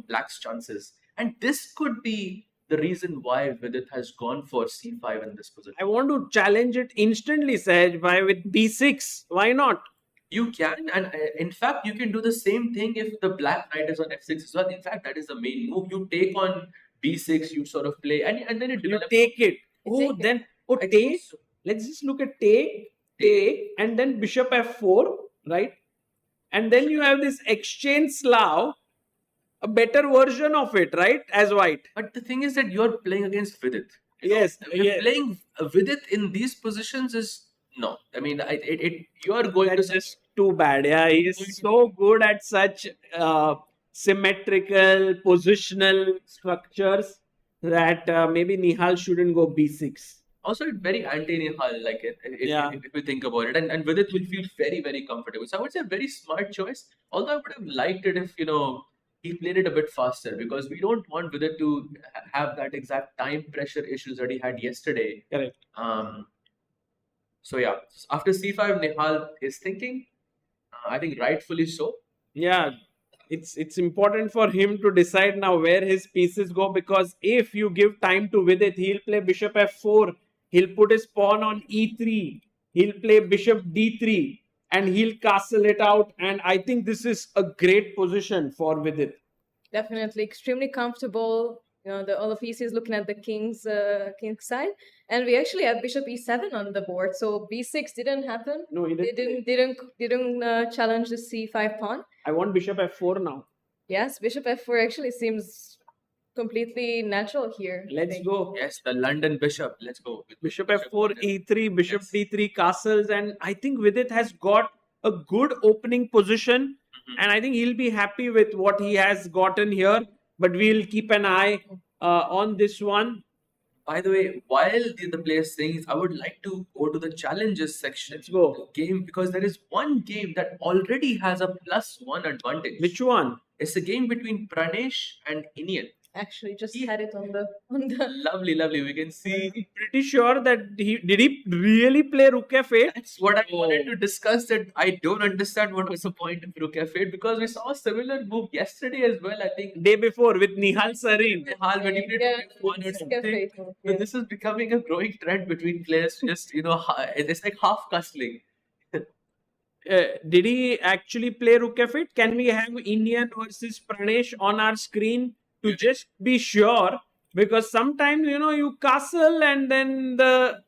Speaker 3: Black's chances. And this could be the reason why Vidit has gone for C5 in this position.
Speaker 1: I want to challenge it instantly, Sahaj, with B6. Why not?
Speaker 3: You can, and in fact, you can do the same thing if the Black knight is on F6 as well. In fact, that is the main move. You take on B6, you sort of play, and then it
Speaker 1: You
Speaker 3: develops.
Speaker 1: take it.
Speaker 3: I think
Speaker 1: Take.
Speaker 3: so.
Speaker 1: Let's just look at take, and then bishop F4, right? And then you have this exchange Slav, a better version of it, right? As White.
Speaker 3: But the thing is that you're playing against Vidit.
Speaker 1: Yes.
Speaker 3: Playing Vidit in these positions is no. I mean, you are going
Speaker 1: That's
Speaker 3: to
Speaker 1: just too bad. Yeah, he's so good at such symmetrical, positional structures that maybe Nihal shouldn't go B6.
Speaker 3: Also very anti-Nihal, like if we think about it, and Vidit will feel very, very comfortable. So I would say a very smart choice. Although I would have liked it if he played it a bit faster, because we don't want Vidit to have that exact time pressure issues that he had yesterday.
Speaker 1: Correct.
Speaker 3: So yeah, after C5, Nihal is thinking, I think rightfully so.
Speaker 1: Yeah. it's important for him to decide now where his pieces go, because if you give time to Vidit, he'll play bishop f4, he'll put his pawn on e3, he'll play bishop d3, and he'll castle it out. And I think this is a great position for Vidit.
Speaker 2: Definitely extremely comfortable. All the pieces looking at the king's side, and we actually had bishop e7 on the board. So b6 didn't happen.
Speaker 1: No, he
Speaker 2: They didn't challenge the c5 pawn.
Speaker 1: I want bishop f4 now.
Speaker 2: Yes, bishop f4 actually seems completely natural here. I
Speaker 1: Let's
Speaker 2: think.
Speaker 1: go.
Speaker 3: Yes, the London bishop. Let's go. With
Speaker 1: Bishop f4, e3, bishop
Speaker 3: Yes.
Speaker 1: d3, castles, and I think Vidit has got a good opening position, and I think he'll be happy with what he has gotten here. But we'll keep an eye on this one.
Speaker 3: By the way, while the players saying, I would like to go to the challenges section.
Speaker 1: Let's go.
Speaker 3: of the game, because there is one game that already has a +1 advantage.
Speaker 1: Which one?
Speaker 3: It's a game between Pranesh and Iniyan.
Speaker 2: Actually, just
Speaker 3: Yeah.
Speaker 2: had it on the
Speaker 3: Lovely, lovely. We can see.
Speaker 1: Pretty sure that he really play rook f8.
Speaker 3: That's what I wanted
Speaker 1: Oh.
Speaker 3: to discuss. That I don't understand what was the point of rook f8, because we saw a similar move yesterday as well. I think
Speaker 1: Day before with Nihal Sarin.
Speaker 3: Nihal when he played
Speaker 2: Yeah,
Speaker 3: rook f1 or
Speaker 2: it's
Speaker 3: something.
Speaker 2: cafe move,
Speaker 3: So
Speaker 2: yeah.
Speaker 3: this is becoming a growing trend between players. Just it's like half castling.
Speaker 1: Did he actually play rook f8? Can we have Iniyan versus Pranesh on our screen to just be sure? Because sometimes you castle and then the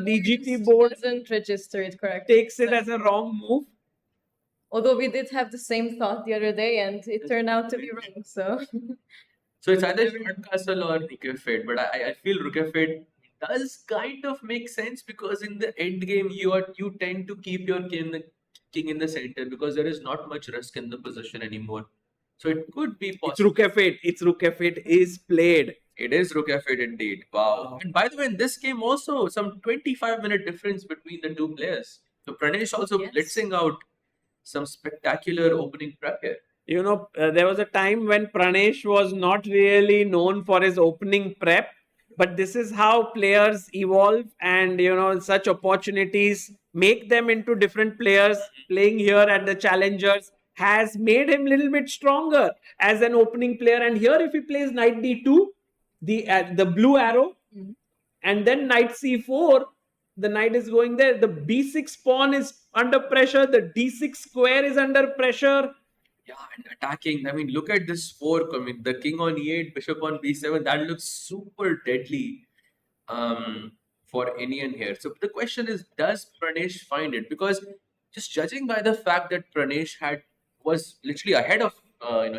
Speaker 1: DGT board
Speaker 2: doesn't register it correctly.
Speaker 1: takes it as a wrong move.
Speaker 2: Although we did have the same thought the other day, and it turned out to be wrong. So
Speaker 3: So it's either short castle or rook f8. But I feel rook f8 does kind of make sense, because in the end game you tend to keep your king in the center, because there is not much risk in the position anymore. So it could be
Speaker 1: It's
Speaker 3: possible.
Speaker 1: rook f8. It's rook f8 is played.
Speaker 3: It is rook f8 indeed. Wow. And by the way, in this game also, some 25-minute difference between the two players. So Pranesh also
Speaker 2: Yes.
Speaker 3: blitzing out some spectacular opening prep here.
Speaker 1: There was a time when Pranesh was not really known for his opening prep, but this is how players evolve, and such opportunities make them into different players. Playing here at the challengers has made him a little bit stronger as an opening player. And here, if he plays knight d2, the blue arrow,
Speaker 2: Mhm.
Speaker 1: and then knight c4, the knight is going there. The b6 pawn is under pressure. The d6 square is under pressure.
Speaker 3: Yeah, and attacking. I mean, look at this fork. I mean, the king on e8, bishop on b7. That looks super deadly for Iniyan here. So the question is, does Pranesh find it? Because just judging by the fact that Pranesh was literally ahead of,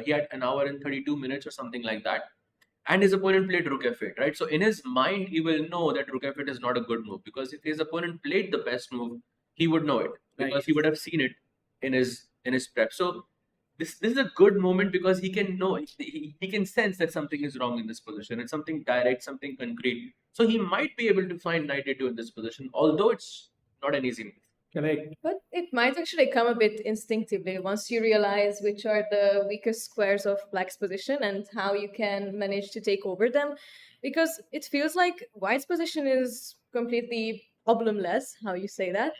Speaker 3: he had an hour and 32 minutes or something like that, and his opponent played rook f8, right? So in his mind, he will know that rook f8 is not a good move, because if his opponent played the best move, he would know it, because
Speaker 1: Right.
Speaker 3: he would have seen it in his prep. So this is a good moment, because he can know, he can sense that something is wrong in this position. It's something direct, something concrete. So he might be able to find knight a2 in this position, although it's not an easy move.
Speaker 1: Correct.
Speaker 2: But it might actually come a bit instinctively once you realize which are the weakest squares of Black's position and how you can manage to take over them. Because it feels like White's position is completely problemless, how you say that.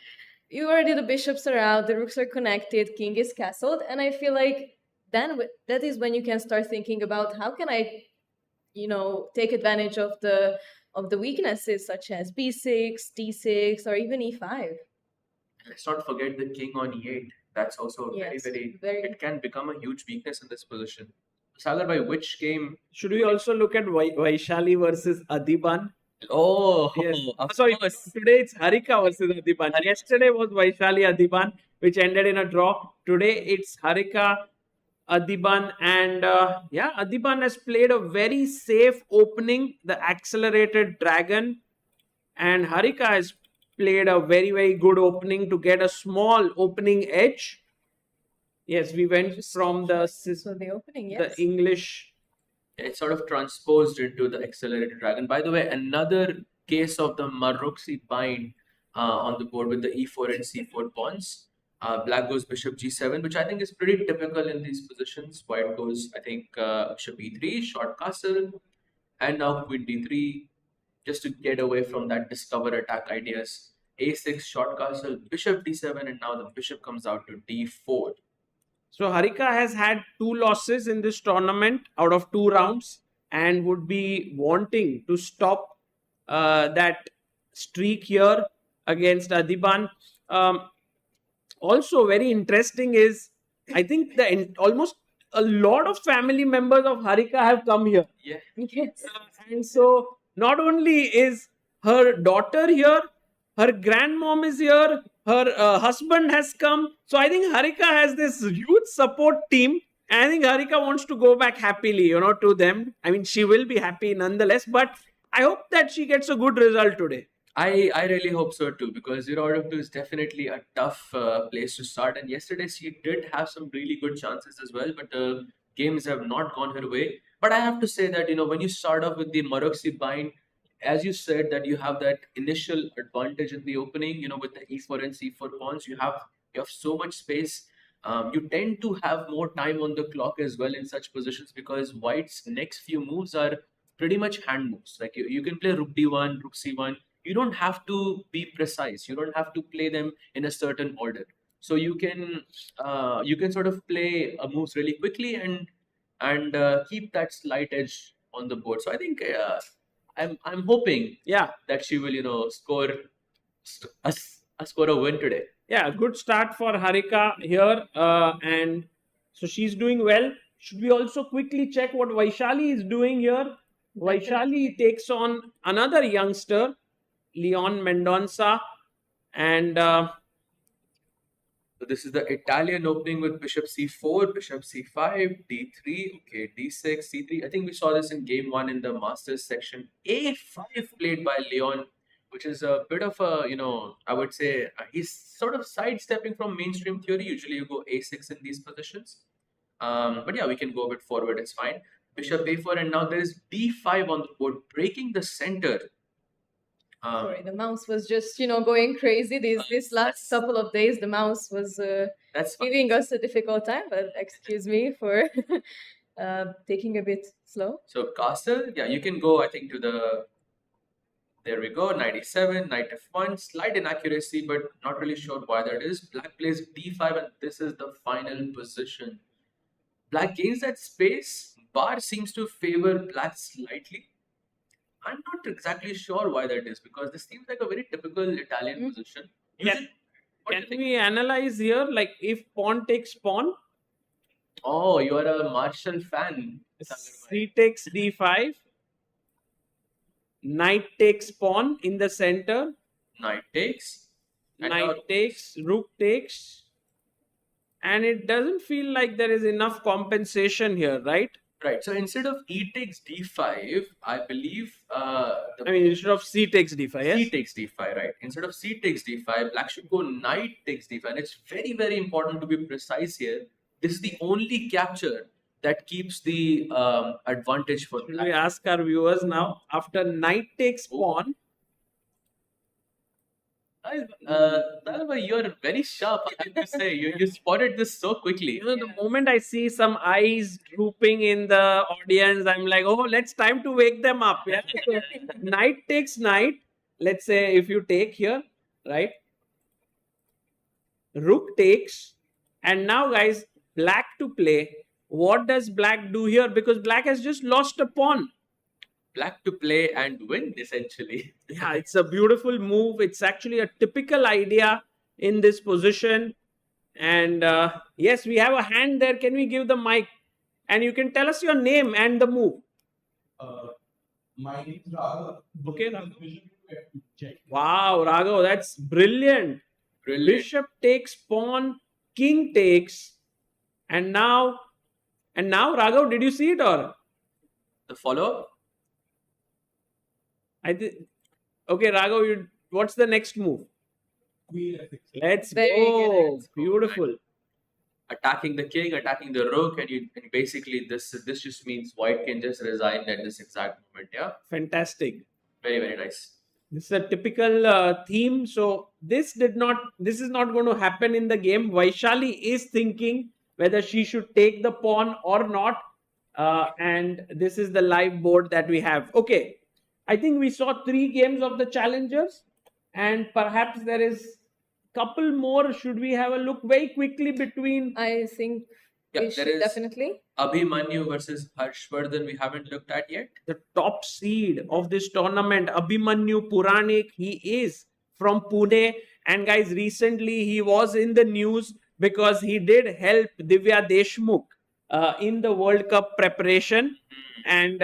Speaker 2: You already, the bishops are out, the rooks are connected, king is castled, and I feel like then that is when you can start thinking about how can I, take advantage of the weaknesses such as b6, d6, or even e5.
Speaker 3: Let's not forget the king on e8. That's also
Speaker 2: Yes,
Speaker 3: very,
Speaker 2: very.
Speaker 3: it can become a huge weakness in this position. Sagar, by which game?
Speaker 1: Should we also look at Vaishali versus Adhiban?
Speaker 3: Oh,
Speaker 1: Yes.
Speaker 3: of
Speaker 1: Sorry,
Speaker 3: course.
Speaker 1: today it's Harika versus Adhiban. Yesterday was Vaishali Adhiban, which ended in a draw. Today it's Harika Adhiban, and Adhiban has played a very safe opening, the accelerated dragon, and Harika has played a very, very good opening to get a small opening edge. Yes, we went from the
Speaker 2: So the opening, yes.
Speaker 1: the English.
Speaker 3: It's sort of transposed into the accelerated dragon. By the way, another case of the Maruxi bind on the board with the e4 and c4 pawns. Black goes bishop g7, which I think is pretty typical in these positions. White goes, I think, bishop e3, short castle, and now queen d3, just to get away from that discover attack ideas. a6, short castle, bishop d7, and now the bishop comes out to d4.
Speaker 1: So Harika has had 2 losses in this tournament out of 2 rounds and would be wanting to stop that streak here against Adhiban. Also, very interesting is I think almost a lot of family members of Harika have come here.
Speaker 3: Yeah.
Speaker 2: Yes.
Speaker 1: And so not only is her daughter here, her grandmom is here, her husband has come. So I think Harika has this huge support team. And I think Harika wants to go back happily, to them. I mean, she will be happy nonetheless, but I hope that she gets a good result today.
Speaker 3: I really hope so too, because out of 2 is definitely a tough place to start. And yesterday she did have some really good chances as well, but games have not gone her way. But I have to say that when you start off with the Maroksi bind, as you said that you have that initial advantage in the opening, with the e4 and c4 pawns, you have so much space. You tend to have more time on the clock as well in such positions, because White's next few moves are pretty much hand moves. Like you can play rook d1, rook c1. You don't have to be precise. You don't have to play them in a certain order. So you can sort of play moves really quickly and keep that slight edge on the board. So I think I'm hoping
Speaker 1: Yeah.
Speaker 3: that she will score a win today.
Speaker 1: Yeah, good start for Harika here. And so she's doing well. Should we also quickly check what Vaishali is doing here? Vaishali takes on another youngster, Leon Mendonca. And
Speaker 3: So this is the Italian opening with bishop c4, bishop c5, d3, okay, d6, c3. I think we saw this in game 1 in the Masters section. a5 played by Leon, which is a bit of a, I would say he's sort of sidestepping from mainstream theory. Usually you go a6 in these positions. But yeah, we can go a bit forward, it's fine. Bishop a4, and now there is d5 on the board, breaking the center.
Speaker 2: Sorry, the mouse was just going crazy this last couple of days. The mouse was
Speaker 3: That's fine.
Speaker 2: giving us a difficult time, but excuse me for taking a bit slow.
Speaker 3: So castle, yeah, you can go, I think, to the. There we go, knight e7, knight f1, slight inaccuracy, but not really sure why that is. Black plays d5, and this is the final position. Black gains that space. Bar seems to favor black slightly. I'm not exactly sure why that is, because this seems like a very typical Italian position.
Speaker 1: Can-
Speaker 3: What do
Speaker 1: can
Speaker 3: you think?
Speaker 1: we analyze here, like if pawn takes pawn,
Speaker 3: Oh, you are a Marshall fan.
Speaker 1: c takes d5, knight takes pawn in the center,
Speaker 3: Knight takes. And now-
Speaker 1: knight takes, rook takes, and it doesn't feel like there is enough compensation here, right?
Speaker 3: Right. So instead of e takes d5, I believe the
Speaker 1: I mean, instead of c takes d5, yes?
Speaker 3: c takes d5, right? Instead of c takes d5, black should go knight takes d5. And it's very, very important to be precise here. This is the only capture that keeps the advantage for
Speaker 1: Should we
Speaker 3: black.
Speaker 1: ask our viewers now? After knight takes pawn,
Speaker 3: Dalva, you're very sharp, I have to say. You spotted this so quickly.
Speaker 1: the moment I see some eyes drooping in the audience, I'm like, oh, time to wake them up. Yeah? So, knight takes knight. Let's say if you take here, right? Rook takes. And now, guys, black to play. What does black do here? Because black has just lost a pawn.
Speaker 3: Black to play and win, essentially.
Speaker 1: Yeah, it's a beautiful move. It's actually a typical idea in this position. And yes, we have a hand there. Can we give the mic? And you can tell us your name and the move.
Speaker 4: My name is Raghav.
Speaker 1: Okay, Raghav. Wow, Raghav, that's brilliant.
Speaker 3: Brilliant.
Speaker 1: Bishop takes pawn, king takes. And now, Raghav, did you see it or?
Speaker 3: The follow?
Speaker 1: Okay, Raghav, what's the next move?
Speaker 4: Queen F6.
Speaker 1: Let's
Speaker 2: Very
Speaker 1: go.
Speaker 3: good.
Speaker 1: Beautiful.
Speaker 3: Attacking the king, attacking the rook, and basically this just means white can just resign at this exact moment. Yeah,
Speaker 1: Fantastic.
Speaker 3: very, very nice.
Speaker 1: This is a typical theme. So this is not going to happen in the game. Vaishali is thinking whether she should take the pawn or not. And this is the live board that we have. Okay. I think we saw 3 games of the challengers, and perhaps there is a couple more. Should we have a look very quickly between?
Speaker 2: I think
Speaker 3: Yeah,
Speaker 2: we
Speaker 3: there
Speaker 2: should
Speaker 3: is
Speaker 2: definitely.
Speaker 3: Abhimanyu versus Harshvardhan. We haven't looked at yet.
Speaker 1: The top seed of this tournament, Abhimanyu Puranik. He is from Pune. And guys, recently he was in the news because he did help Divya Deshmukh in the World Cup preparation. And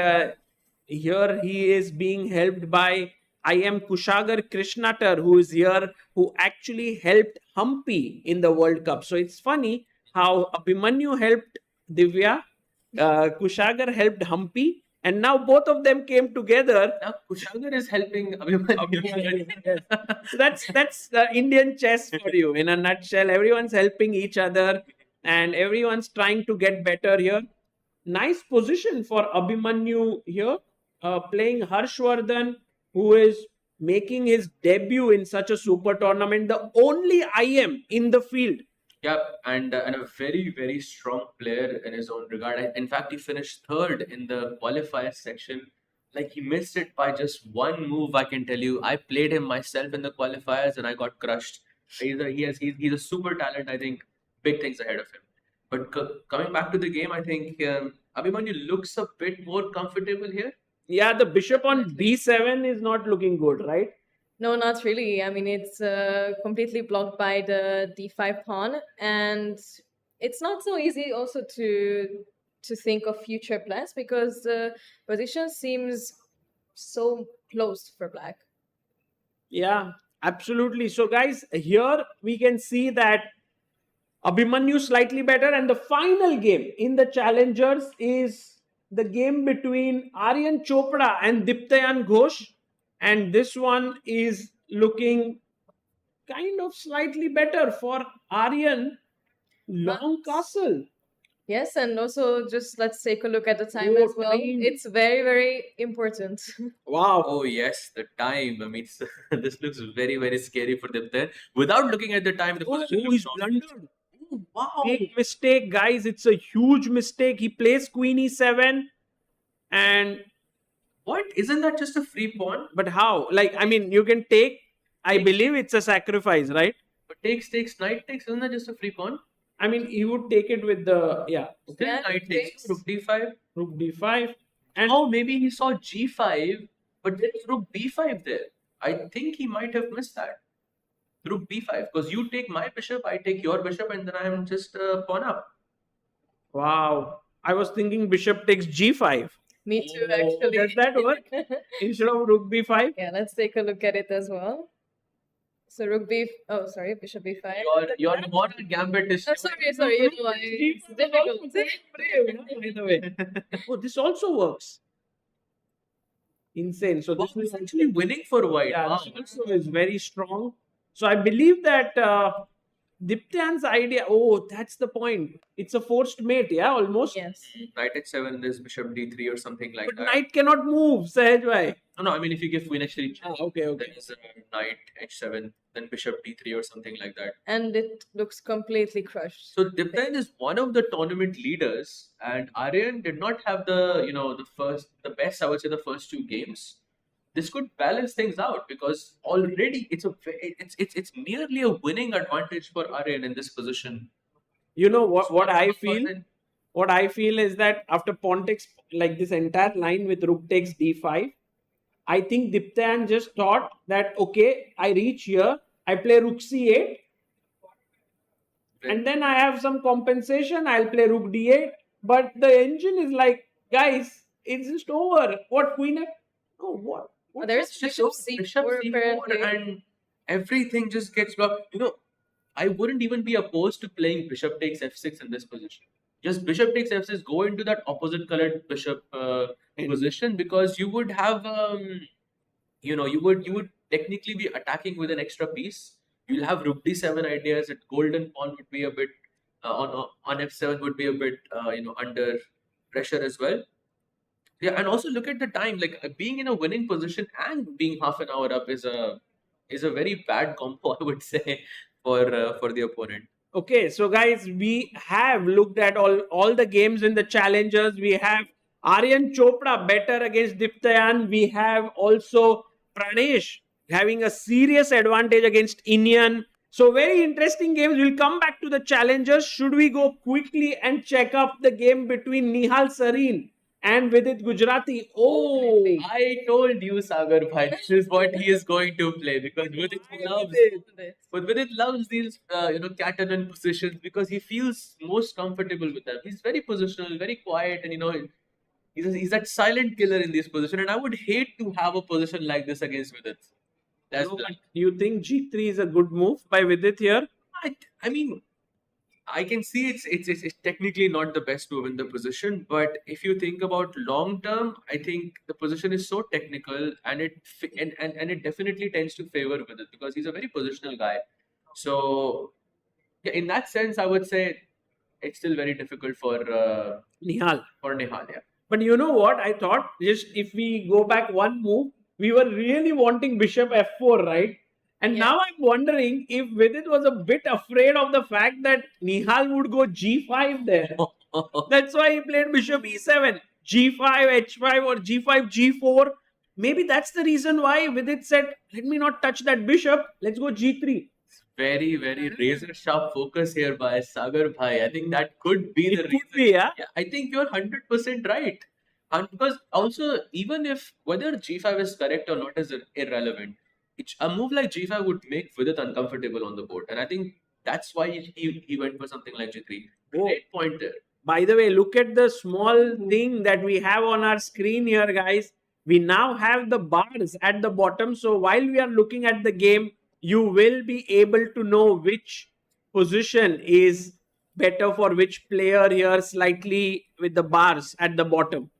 Speaker 1: here he is being helped by I.M. Kushagar Krishnatar, who is here, who actually helped Humpy in the World Cup. So it's funny how Abhimanyu helped Divya, Kushagar helped Humpy, and now both of them came together.
Speaker 3: Now Kushagar is helping Abhimanyu.
Speaker 1: So that's Indian chess for you in a nutshell. Everyone's helping each other, and everyone's trying to get better here. Nice position for Abhimanyu here, playing Harshvardhan, who is making his debut in such a super tournament. The only IM in the field.
Speaker 3: Yeah, and a very, very strong player in his own regard. In fact, he finished third in the qualifier section. Like, he missed it by just one move, I can tell you. I played him myself in the qualifiers and I got crushed. He's a super talent. I think big things ahead of him. But coming back to the game, I think Abhimanyu looks a bit more comfortable here.
Speaker 1: Yeah, the bishop on d7 is not looking good, right?
Speaker 2: No, not really. I mean, it's completely blocked by the d5 pawn, and it's not so easy also to think of future plans because the position seems so close for black.
Speaker 1: Yeah, absolutely. So, guys, here we can see that Abhimanyu slightly better, and the final game in the challengers is the game between Aryan Chopra and Diptayan Ghosh, and this one is looking kind of slightly better for Aryan. Long castle.
Speaker 2: Yes, and also just let's take a look at the time
Speaker 1: Oh,
Speaker 2: as well.
Speaker 1: time.
Speaker 2: It's very, very important.
Speaker 1: Wow.
Speaker 3: Oh yes, the time. I mean, this looks very, very scary for Diptayan. Without looking at the time, the
Speaker 1: Oh,
Speaker 3: position
Speaker 1: he's
Speaker 3: looks
Speaker 1: blundered.
Speaker 3: Oh, wow.
Speaker 1: Big mistake, guys. It's a huge mistake. He plays Queen E7, and
Speaker 3: What? Isn't that just a free pawn?
Speaker 1: but how? Like, I mean, you can take. I believe it's a sacrifice, right?
Speaker 3: But takes, knight takes. Isn't that just a free pawn?
Speaker 1: I mean, he would take it with the
Speaker 3: Still
Speaker 2: Yeah,
Speaker 3: knight takes.
Speaker 2: takes.
Speaker 3: Rook d5.
Speaker 1: rook d5, and
Speaker 3: Oh, maybe he saw g5, but there's rook b5 there. I think he might have missed that. Rook b5, because you take my bishop, I take your bishop, and then I am just pawn up.
Speaker 1: wow. I was thinking bishop takes g5.
Speaker 2: Me too,
Speaker 1: Oh,
Speaker 2: actually.
Speaker 1: does that work? Instead of rook b5.
Speaker 2: Yeah, let's take a look at it as well. So bishop b5.
Speaker 3: Your model gambit is.
Speaker 2: Oh, sorry, you know, it's difficult.
Speaker 1: By the way. Oh, this also works. Insane. So
Speaker 3: This
Speaker 1: this
Speaker 3: is actually winning for white.
Speaker 1: yeah,
Speaker 3: Wow.
Speaker 1: this also is very strong. So I believe that Diptayan's idea. Oh, that's the point. It's a forced mate, yeah, almost.
Speaker 2: Yes.
Speaker 3: Knight h7, there's bishop d3 or something like
Speaker 1: But
Speaker 3: that.
Speaker 1: knight cannot move, Sahaj.
Speaker 3: No, I mean, if you give queen h3,
Speaker 1: Okay.
Speaker 3: then it's knight h7, then bishop d3 or something like that.
Speaker 2: And it looks completely crushed.
Speaker 3: So Diptayan is one of the tournament leaders, and Aryan did not have the best, I would say, the first two games. This could balance things out because already it's nearly a winning advantage for Aryan in this position.
Speaker 1: You know what?
Speaker 3: So
Speaker 1: What I
Speaker 3: of course,
Speaker 1: feel.
Speaker 3: then-
Speaker 1: What I feel is that after pawn takes, like this entire line with rook takes d5, I think Diptayan just thought that okay, I reach here, I play rook c8, and then I have some compensation. I'll play rook d8, but the engine is like, guys, it's just over. What queen? No, what?
Speaker 2: Oh, there's
Speaker 3: It's just
Speaker 2: bishop
Speaker 3: so
Speaker 2: c4 apparently.
Speaker 3: and everything just gets blocked. I wouldn't even be opposed to playing bishop takes f6 in this position. Just bishop takes f6, go into that opposite colored bishop position because you would have, you would technically be attacking with an extra piece. You'll have rook d7 ideas. That golden pawn would be a bit on f7 would be a bit under pressure as well. Yeah, and also look at the time. Like being in a winning position and being half an hour up is a very bad combo, I would say, for the opponent.
Speaker 1: Okay, so guys, we have looked at all the games in the challengers. We have Aryan Chopra better against Diptayan. We have also Pranesh having a serious advantage against Iniyan. So very interesting games. We'll come back to the challengers. Should we go quickly and check up the game between Nihal Sarin and Vidit Gujrathi? Oh,
Speaker 3: I told you, Sagar bhai, this is what he is going to play because Vidit loves. But Vidit loves these, cat and run positions because he feels most comfortable with them. He's very positional, very quiet, and he's that silent killer in this position. And I would hate to have a position like this against Vidit. That's
Speaker 1: no,
Speaker 3: the-
Speaker 1: but do you think G3 is a good move by Vidit here?
Speaker 3: I mean, I can see it's technically not the best move in the position, but if you think about long term, I think the position is so technical and it definitely tends to favor with it because he's a very positional guy. So yeah, in that sense, I would say it's still very difficult for
Speaker 1: Nihal.
Speaker 3: Nihal. Yeah.
Speaker 1: But you know what? I thought just if we go back one move, we were really wanting Bishop F4, right? And
Speaker 2: Yeah.
Speaker 1: now I'm wondering if Vidit was a bit afraid of the fact that Nihal would go G5 there. That's why he played Bishop E7, G5, H5 or G5, G4. Maybe that's the reason why Vidit said, let me not touch that Bishop. Let's go G3.
Speaker 3: Very, very razor sharp focus here by Sagar Bhai. I think that could be the
Speaker 1: It
Speaker 3: reason.
Speaker 1: could be, yeah.
Speaker 3: Yeah, I think you're 100% right. And because also, even if whether G5 is correct or not is irrelevant, a move like G5 would make Vidit uncomfortable on the board. And I think that's why he went for something like G3. Great point there.
Speaker 1: By the way, look at the small thing that we have on our screen here, guys. We now have the bars at the bottom. So while we are looking at the game, you will be able to know which position is better for which player here, slightly with the bars at the bottom.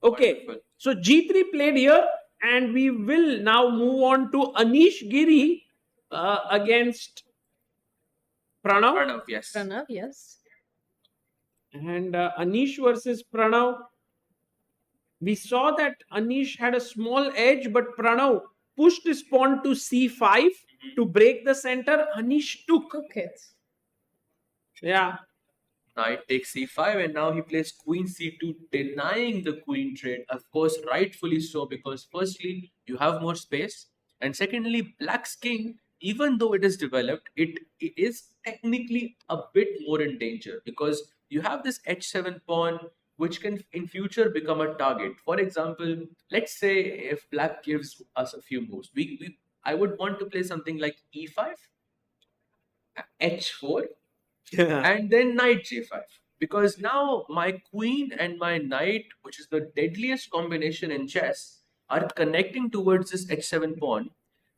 Speaker 1: Okay,
Speaker 3: Wonderful.
Speaker 1: so G3 played here, and we will now move on to Anish Giri against Pranav.
Speaker 3: Pranav, yes.
Speaker 2: Pranav, yes.
Speaker 1: And Anish versus Pranav. We saw that Anish had a small edge, but Pranav pushed his pawn to C5 to break the center. Anish took.
Speaker 2: Cook it.
Speaker 1: Yeah.
Speaker 3: Knight takes c5 and now he plays queen c2, denying the queen trade. Of course, rightfully so, because firstly, you have more space. And secondly, black's king, even though it is developed, it is technically a bit more in danger because you have this h7 pawn, which can in future become a target. For example, let's say if black gives us a few moves, I would want to play something like e5, h4, and then knight j5, because now my queen and my knight, which is the deadliest combination in chess, are connecting towards this h7 pawn.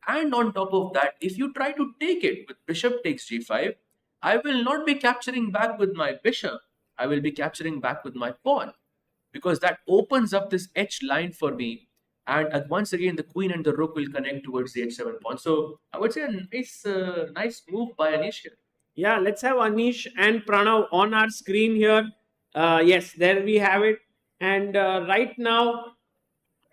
Speaker 3: And on top of that, if you try to take it with bishop takes g5, I will not be capturing back with my bishop, I will be capturing back with my pawn, because that opens up this h line for me. And once again, the queen and the rook will connect towards the h7 pawn. So I would say a nice move by Anish here.
Speaker 1: Yeah, let's have Anish and Pranav on our screen here. Yes, there we have it. And right now,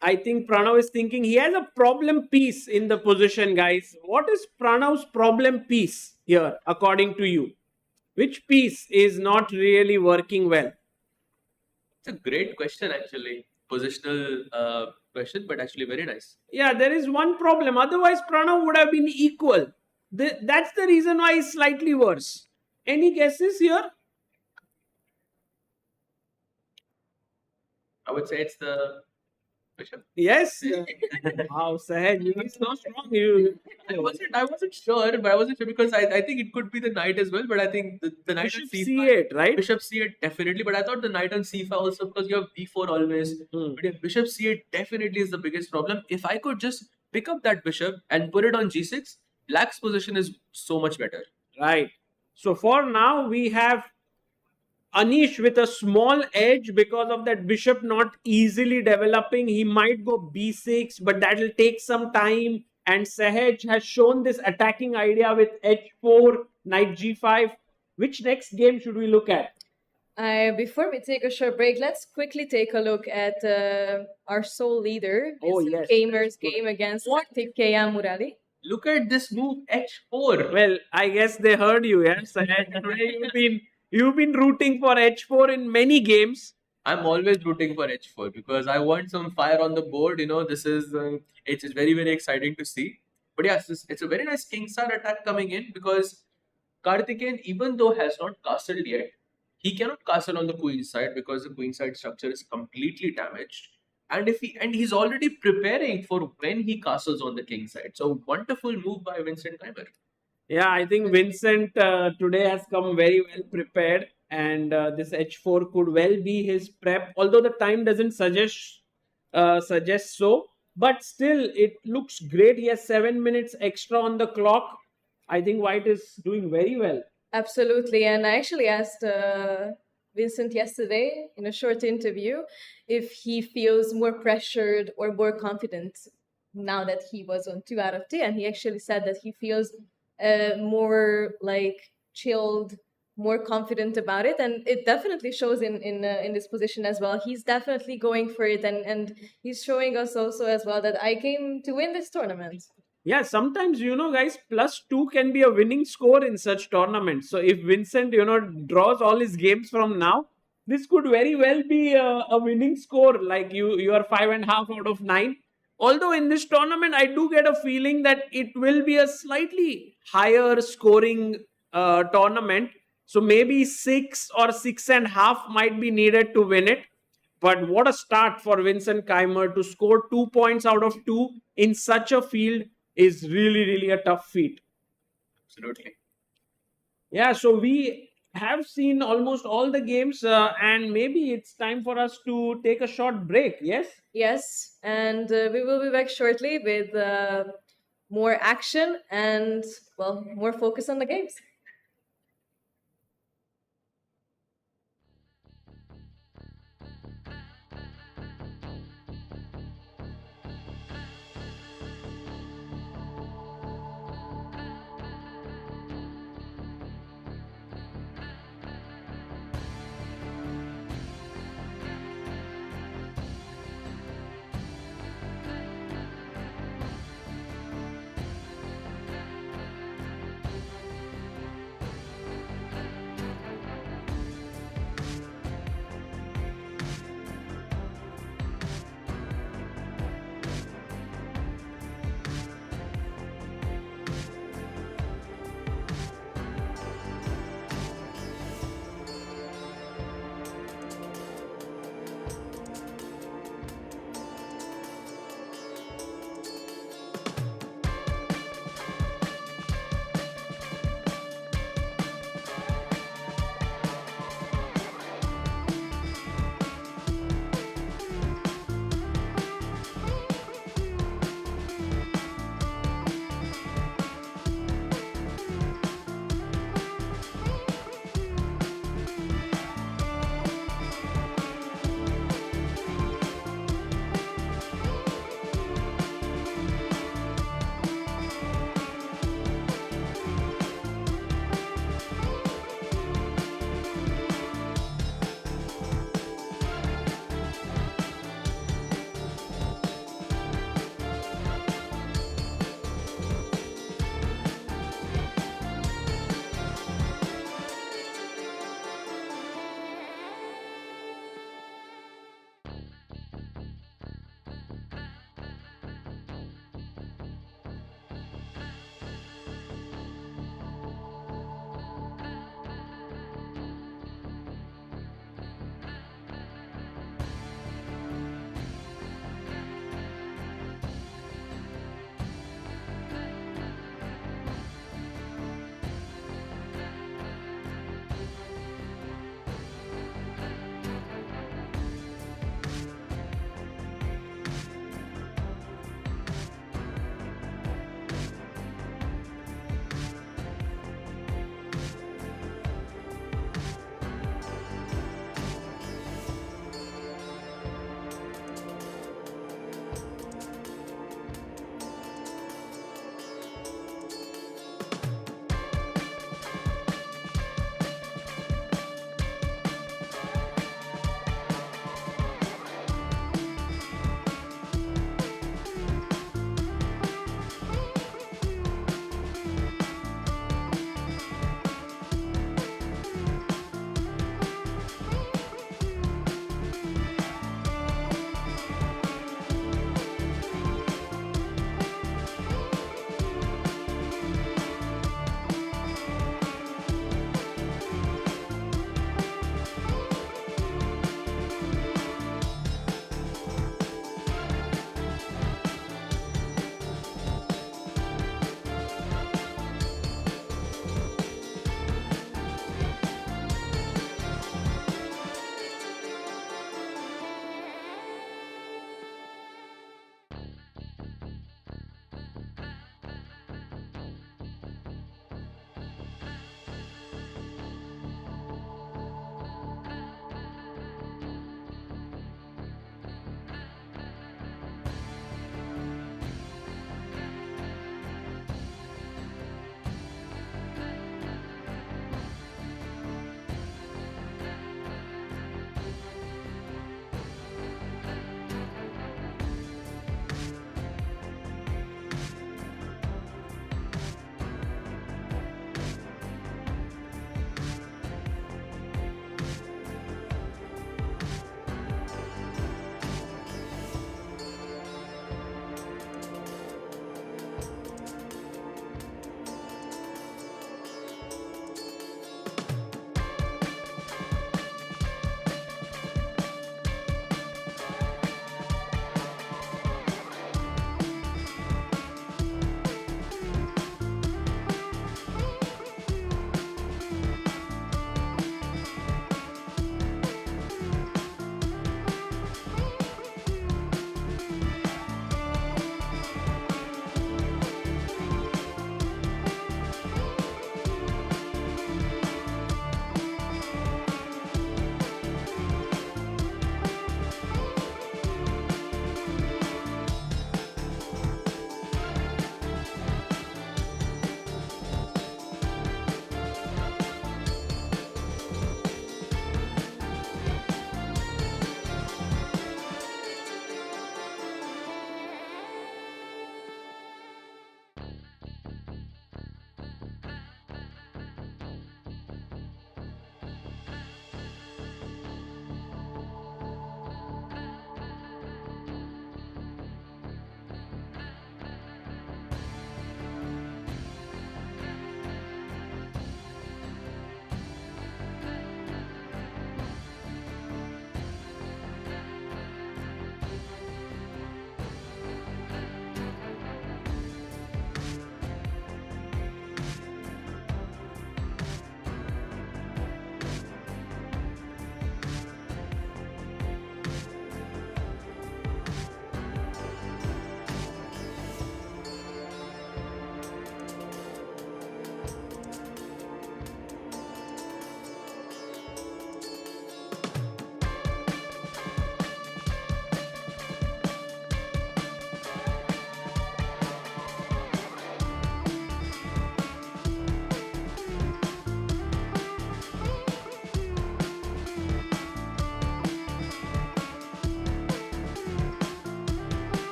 Speaker 1: I think Pranav is thinking he has a problem piece in the position, guys. What is Pranav's problem piece here, according to you? Which piece is not really working well?
Speaker 3: It's a great question, actually. Positional question, but actually very nice.
Speaker 1: Yeah, there is one problem. Otherwise, Pranav would have been equal. That's the reason why it's slightly worse. Any guesses here?
Speaker 3: I would say it's the bishop.
Speaker 1: Yes. Wow, Sahaj, you are so strong.
Speaker 3: I wasn't sure, but I wasn't sure because I think it could be the knight as well. But I think the knight
Speaker 1: Bishop
Speaker 3: on c5,
Speaker 1: C8, right?
Speaker 3: bishop c8 definitely. But I thought the knight on c5 also, because you have b4 always. But yeah, bishop c8 definitely is the biggest problem. If I could just pick up that bishop and put it on g6, black's position is so much better.
Speaker 1: Right. So for now, we have Anish with a small edge because of that bishop not easily developing. He might go b6, but that will take some time. And Sahaj has shown this attacking idea with h4, knight g5. Which next game should we look at?
Speaker 2: Before we take a short break, let's quickly take a look at our sole leader,
Speaker 1: Oh,
Speaker 2: Vincent
Speaker 1: yes.
Speaker 2: Keymer's game against Karthikeyan Murali.
Speaker 3: Look at this move, h4.
Speaker 1: Well, I guess they heard you, yeah, Sahaj. Today you've been rooting for h4 in many games.
Speaker 3: I'm always rooting for h4 because I want some fire on the board. This is it's very, very exciting to see. But yes, it's a very nice Kingside attack coming in because Karthikeyan, even though has not castled yet, he cannot castle on the queen side because the queen side structure is completely damaged. And he's already preparing for when he castles on the king side. So wonderful move by Vincent Keymer.
Speaker 1: Yeah, I think Vincent today has come very well prepared, and this H4 could well be his prep. Although the time doesn't suggest so, but still it looks great. He has 7 minutes extra on the clock. I think White is doing very well.
Speaker 2: Absolutely. And I actually asked Vincent yesterday in a short interview if he feels more pressured or more confident now that he was on 2 out of 10. And he actually said that he feels more like chilled, more confident about it. And it definitely shows in this position as well. He's definitely going for it. And he's showing us also as well that I came to win this tournament.
Speaker 1: Yeah, sometimes, guys, +2 can be a winning score in such tournaments. So if Vincent, draws all his games from now, this could very well be a winning score. Like you are 5.5 out of 9. Although in this tournament, I do get a feeling that it will be a slightly higher scoring tournament. So maybe 6 or 6.5 might be needed to win it. But what a start for Vincent Keymer to score 2 points out of 2 in such a field is really, really a tough feat.
Speaker 3: Absolutely.
Speaker 1: Yeah, so we have seen almost all the games, and maybe it's time for us to take a short break. Yes?
Speaker 2: Yes, and we will be back shortly with more action and, well, more focus on the games.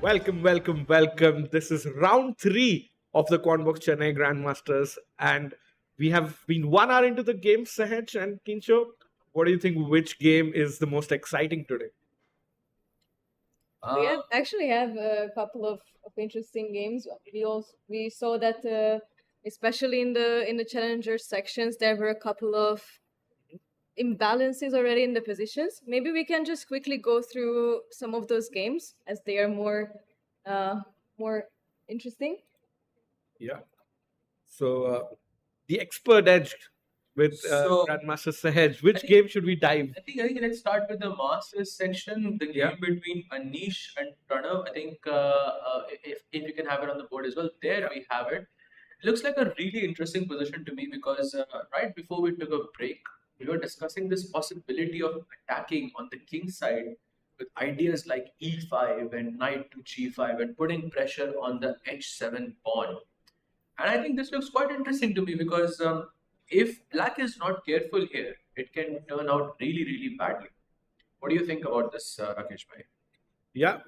Speaker 5: Welcome, welcome, welcome. This is round 3 of the Quantbox Chennai Grand Masters, and we have been 1 hour into the game. Sahaj and Kincho, what do you think? Which game is the most exciting today?
Speaker 2: We actually have a couple of interesting games. We saw that especially in the challenger sections, there were a couple of imbalances already in the positions. Maybe we can just quickly go through some of those games as they are more interesting.
Speaker 5: Yeah. So, the expert edge with
Speaker 3: So-
Speaker 5: Grandmaster Sahaj. Which
Speaker 3: I think-
Speaker 5: game should we dive?
Speaker 3: I think let's start with the Masters section, the game
Speaker 5: Yeah.
Speaker 3: between Anish and Pranav. I think if you can have it on the board as well, there we have it. It looks like a really interesting position to me because right before we took a break, we were discussing this possibility of attacking on the king side with ideas like e5 and knight to g5 and putting pressure on the h7 pawn. And I think this looks quite interesting to me because if black is not careful here, it can turn out really, really badly. What do you think about this, Rakesh bhai?
Speaker 5: Yeah.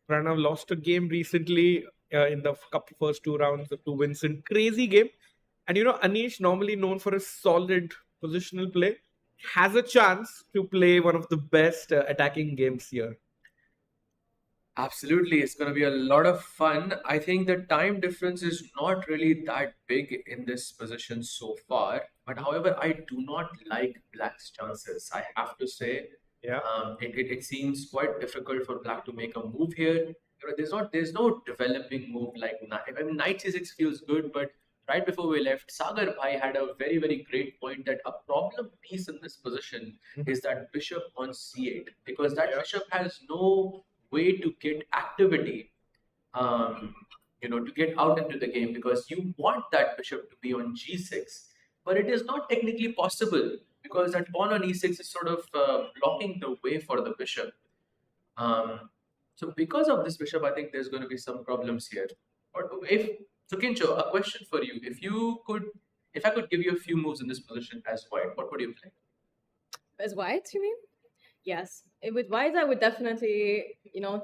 Speaker 5: Pranav lost a game recently in the first 2 rounds to Vincent. Crazy game. And Anish, normally known for his solid positional play, has a chance to play one of the best attacking games here.
Speaker 3: Absolutely, it's going to be a lot of fun. I think the time difference is not really that big in this position so far. But however, I do not like black's chances. I have to say,
Speaker 5: Yeah.
Speaker 3: it seems quite difficult for black to make a move here. There's no developing move like knight. I mean, knight c6 feels good, but right before we left, Sagar Bhai had a very, very great point that a problem piece in this position is that bishop on c8 because that
Speaker 5: Yeah.
Speaker 3: bishop has no way to get activity, to get out into the game because you want that bishop to be on g6, but it is not technically possible because that pawn on e6 is sort of blocking the way for the bishop. So because of this bishop, I think there's going to be some problems here. Or if so, Kincho, a question for you: if I could give you a few moves in this position as white, what would you play?
Speaker 2: As white, you mean? Yes. With white, I would definitely,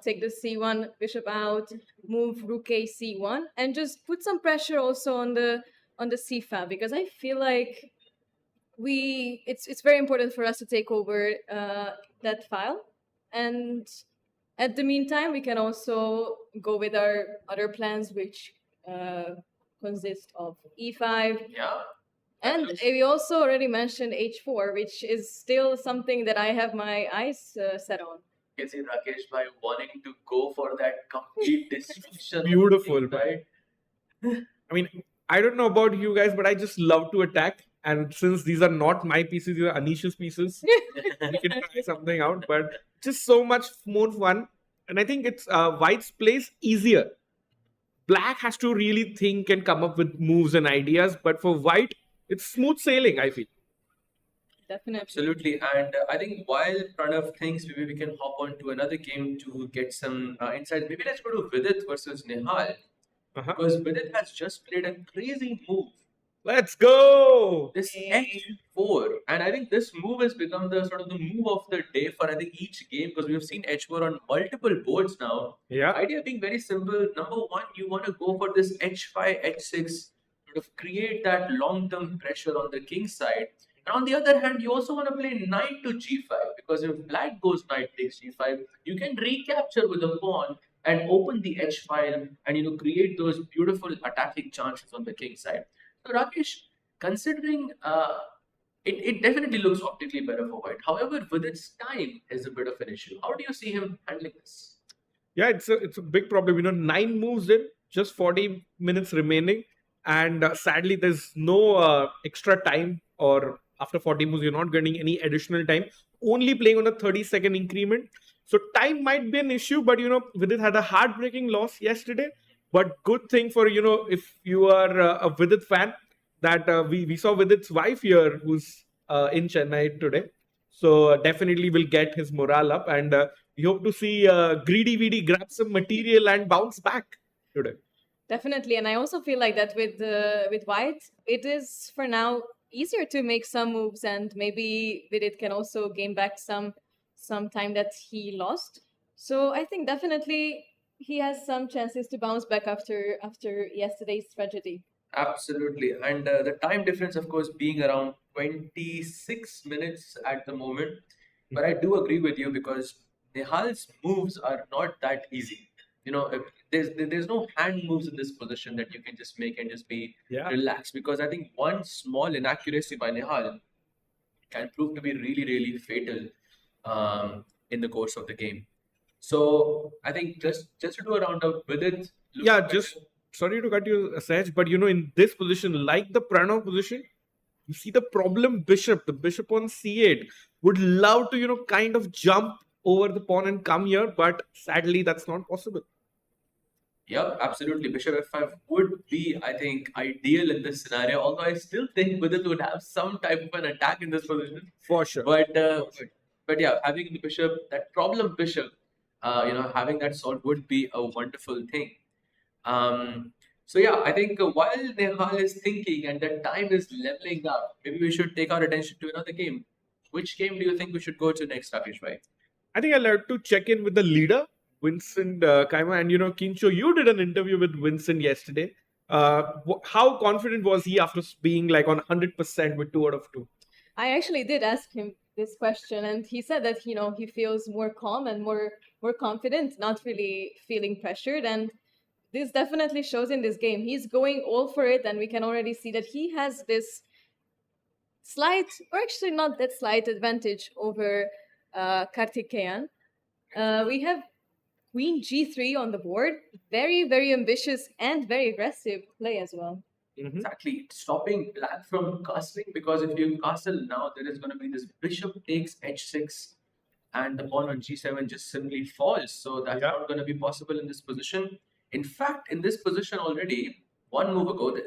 Speaker 2: take the c1 bishop out, move rook a c1, and just put some pressure also on the c5 because I feel like it's very important for us to take over that file, and at the meantime, we can also go with our other plans, which consist of e5.
Speaker 3: Yeah.
Speaker 2: And we also already mentioned h4, which is still something that I have my eyes set on.
Speaker 3: You can see Rakesh Bhai wanting to go for that complete destruction.
Speaker 5: Beautiful,
Speaker 3: right?
Speaker 5: I mean, I don't know about you guys, but I just love to attack. And since these are not my pieces, these are Anish's pieces, we can try something out. But just so much more fun. And I think it's White's plays easier. Black has to really think and come up with moves and ideas. But for White, it's smooth sailing, I feel.
Speaker 2: Definitely.
Speaker 3: Absolutely, and I think while Pranav thinks maybe we can hop on to another game to get some insights, maybe let's go to Vidit versus Nihal because Vidit has just played a crazy move.
Speaker 5: Let's go!
Speaker 3: This h4, and I think this move has become the sort of the move of the day for I think each game because we've seen h4 on multiple boards now.
Speaker 5: Yeah.
Speaker 3: Idea being very simple. Number one, you want to go for this h5, h6, sort of create that long-term pressure on the king side. And on the other hand, you also want to play knight to g5 because if black goes knight takes g5, you can recapture with a pawn and open the h file and create those beautiful attacking chances on the king side. So Rakesh, considering it definitely looks optically better for white. However, with its time is a bit of an issue. How do you see him handling this?
Speaker 5: Yeah, it's a big problem. 9 moves in, just 40 minutes remaining, and sadly, there's no extra time. Or after 40 moves, you're not getting any additional time. Only playing on a 30-second increment. So time might be an issue, but Vidit had a heartbreaking loss yesterday. But good thing for if you are a Vidit fan, that we saw Vidit's wife here, who's in Chennai today. So definitely will get his morale up, and we hope to see Greedy Vidi grab some material and bounce back today.
Speaker 2: Definitely, and I also feel like that with white, it is for now easier to make some moves, and maybe Vidit can also gain back some time that he lost. So I think definitely he has some chances to bounce back after yesterday's tragedy.
Speaker 3: Absolutely. And the time difference, of course, being around 26 minutes at the moment. But I do agree with you because Nihal's moves are not that easy. There's no hand moves in this position that you can just make and just be
Speaker 5: Yeah.
Speaker 3: relaxed, because I think one small inaccuracy by Nihal can prove to be really, really fatal in the course of the game. So I think just to do a roundup with it.
Speaker 5: Yeah, just sorry to cut you, Sahaj, but in this position, like the Pranav position, you see the problem bishop, the bishop on c8 would love to, kind of jump over the pawn and come here, but sadly that's not possible.
Speaker 3: Yep, absolutely. Bishop f5 would be, I think, ideal in this scenario. Although I still think Vidit would have some type of an attack in this position.
Speaker 5: For sure.
Speaker 3: But yeah, having the bishop, that problem bishop, having that solved would be a wonderful thing. So yeah, I think while Nihal is thinking and the time is leveling up, maybe we should take our attention to another game. Which game do you think we should go to next, Rakesh bhai?
Speaker 5: I think I'll have to check in with the leader, Vincent Keymer. And Kincho, you did an interview with Vincent yesterday. How confident was he after being like on 100% with 2 out of 2?
Speaker 2: I actually did ask him this question, and he said that he feels more calm and more confident, not really feeling pressured. And this definitely shows in this game. He's going all for it, and we can already see that he has this slight, or actually not that slight, advantage over Karthikeyan. We have Queen G3 on the board. Very, very ambitious and very aggressive play as well.
Speaker 3: Exactly, stopping black from castling, because if you castle now, there is going to be this bishop takes h6 and the pawn on g7 just simply falls. So that's not going to be possible in this position. In fact, in this position already, one move ago,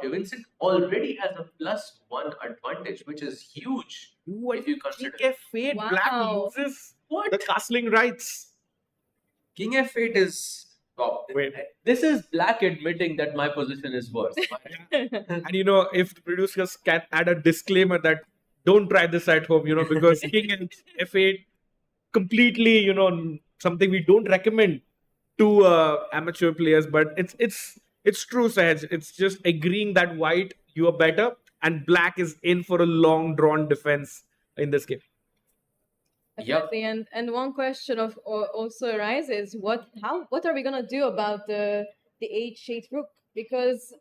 Speaker 3: Vincent already has a +1 advantage, which is huge. If you consider
Speaker 5: King f8, black loses the castling rights.
Speaker 3: King f8 is... Wow.
Speaker 5: Wait.
Speaker 3: This is black admitting that my position is worse.
Speaker 5: And if the producers can add a disclaimer that don't try this at home, because King and f8 completely, something we don't recommend to amateur players. But it's true, Sahaj. It's just agreeing that white, you are better, and black is in for a long drawn defense in this game.
Speaker 2: Definitely. And one question also arises: what are we gonna do about the h8 rook? Because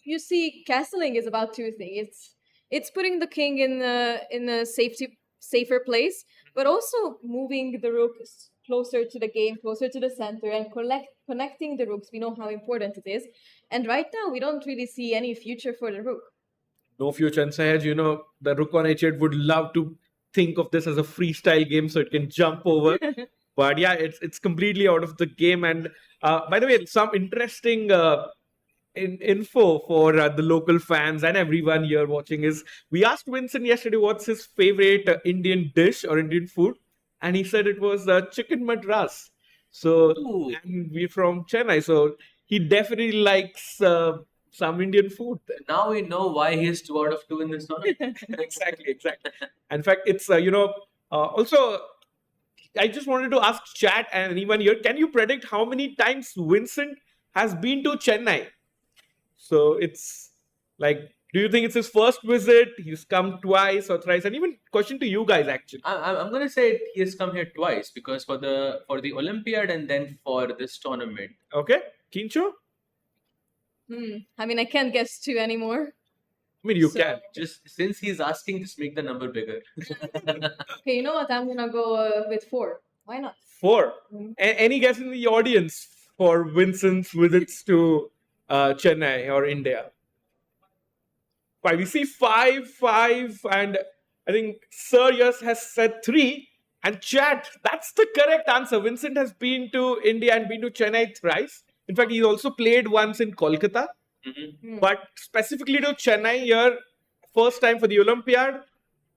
Speaker 2: you see, castling is about two things. It's putting the king in a safer place, but also moving the rook closer to the game, closer to the center, and connecting the rooks. We know how important it is, and right now we don't really see any future for the rook.
Speaker 5: No future. And Sahaj, the rook on h8 would love to think of this as a freestyle game so it can jump over. But yeah, it's completely out of the game. And by the way, some interesting info for the local fans and everyone here watching is, we asked Vincent yesterday what's his favorite Indian dish or Indian food, and he said it was chicken madras. So, and we're from Chennai, so he definitely likes some Indian food.
Speaker 3: Now we know why he's 2 out of 2 in this tournament.
Speaker 5: Exactly. In fact, it's also, I just wanted to ask chat and anyone here, can you predict how many times Vincent has been to Chennai? So it's like, do you think it's his first visit? He's come twice or thrice? And even question to you guys, actually.
Speaker 3: I'm going to say he has come here twice, because for the Olympiad and then for this tournament.
Speaker 5: Okay, Kincho?
Speaker 2: I mean, I can't guess 2 anymore.
Speaker 5: I mean, you can.
Speaker 3: Just since he's asking, just make the number bigger.
Speaker 2: Okay, you know what? I'm gonna go with 4. Why not?
Speaker 5: 4. Any guess in the audience for Vincent's visits to Chennai or India? 5. We see 5, and I think Sir Yes has said 3. And chat, that's the correct answer. Vincent has been to India and been to Chennai thrice. In fact, he's also played once in Kolkata. But specifically to Chennai here, first time for the Olympiad.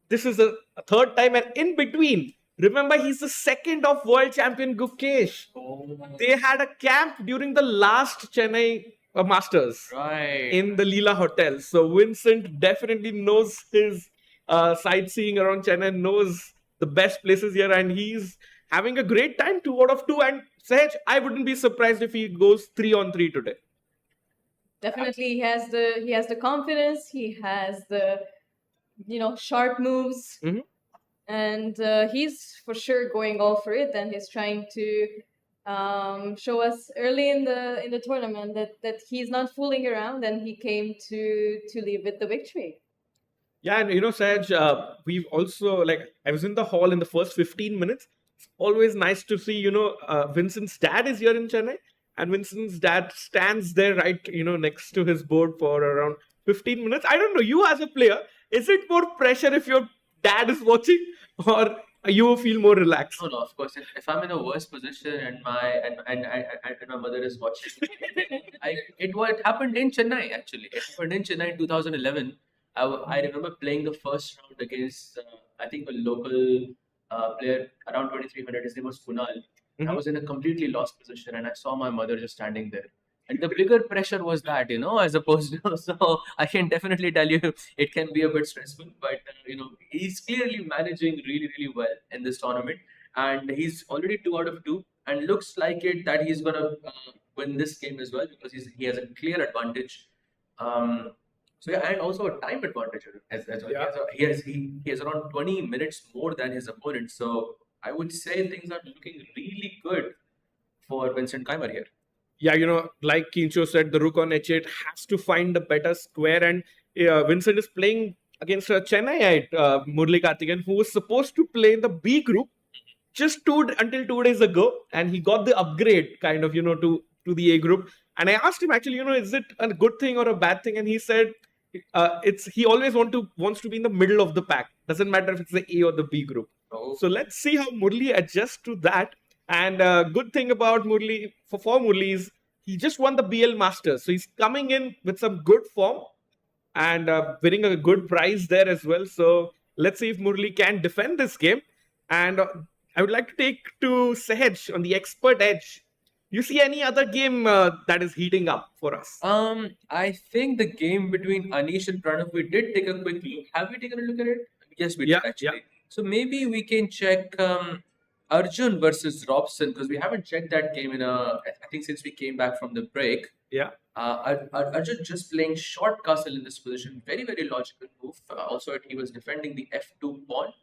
Speaker 5: This is a third time, and in between, remember, he's the second of world champion Gukesh. They had a camp during the last Chennai Masters in the Leela Hotel. So Vincent definitely knows his sightseeing around Chennai, knows the best places here, and he's having a great time, 2 out of 2. And Sahaj, I wouldn't be surprised if he goes 3-on-3 today.
Speaker 2: Definitely, he has the confidence. He has the sharp moves,
Speaker 5: Mhm.
Speaker 2: and he's for sure going all for it. And he's trying to show us early in the tournament that he's not fooling around, and he came to leave with the victory.
Speaker 5: Yeah, and Sahaj, we've also, I was in the hall in the first 15 minutes. It's always nice to see, Vincent's dad is here in Chennai, and Vincent's dad stands there right, next to his board for around 15 minutes. I don't know, you as a player, is it more pressure if your dad is watching, or you feel more relaxed?
Speaker 3: No, of course. If I'm in a worse position and my mother is watching, it happened in Chennai actually. It happened in Chennai in 2011. I remember playing the first round against I think a local player around 2300. His name was Kunal. I was in a completely lost position, and I saw my mother just standing there. And the bigger pressure was that, as opposed to, so I can definitely tell you it can be a bit stressful, but, he's clearly managing really, really well in this tournament. And he's already 2 out of 2, and looks like it that he's going to win this game as well, because he has a clear advantage. So yeah, and also a time advantage as well.
Speaker 5: Yeah.
Speaker 3: He has around 20 minutes more than his opponent. So I would say things are looking really good for Vincent Keymer here.
Speaker 5: Yeah, like Kincho said, the rook on h8 has to find a better square, and Vincent is playing against a Chennaiite, Murali Karthikeyan, who was supposed to play in the B group just until 2 days ago, and he got the upgrade kind of, to the A group. And I asked him actually, is it a good thing or a bad thing? And he said he always wants to be in the middle of the pack. Doesn't matter if it's the A or the B group.
Speaker 3: Oh.
Speaker 5: So let's see how Murali adjusts to that. And good thing about Murali, for Murali, is he just won the BL Masters. So he's coming in with some good form and winning a good prize there as well. So let's see if Murali can defend this game. And I would like to take to Sahaj on the expert edge. You see any other game that is heating up for us?
Speaker 3: I think the game between Anish and Pranav, we did take a quick look. Have we taken a look at it? Yes, we did actually.
Speaker 5: Yeah.
Speaker 3: So maybe we can check Arjun versus Robson, because we haven't checked that game I think since we came back from the break.
Speaker 5: Yeah.
Speaker 3: Arjun just playing short castle in this position. Very, very logical move. Also, he was defending the F2 pawn.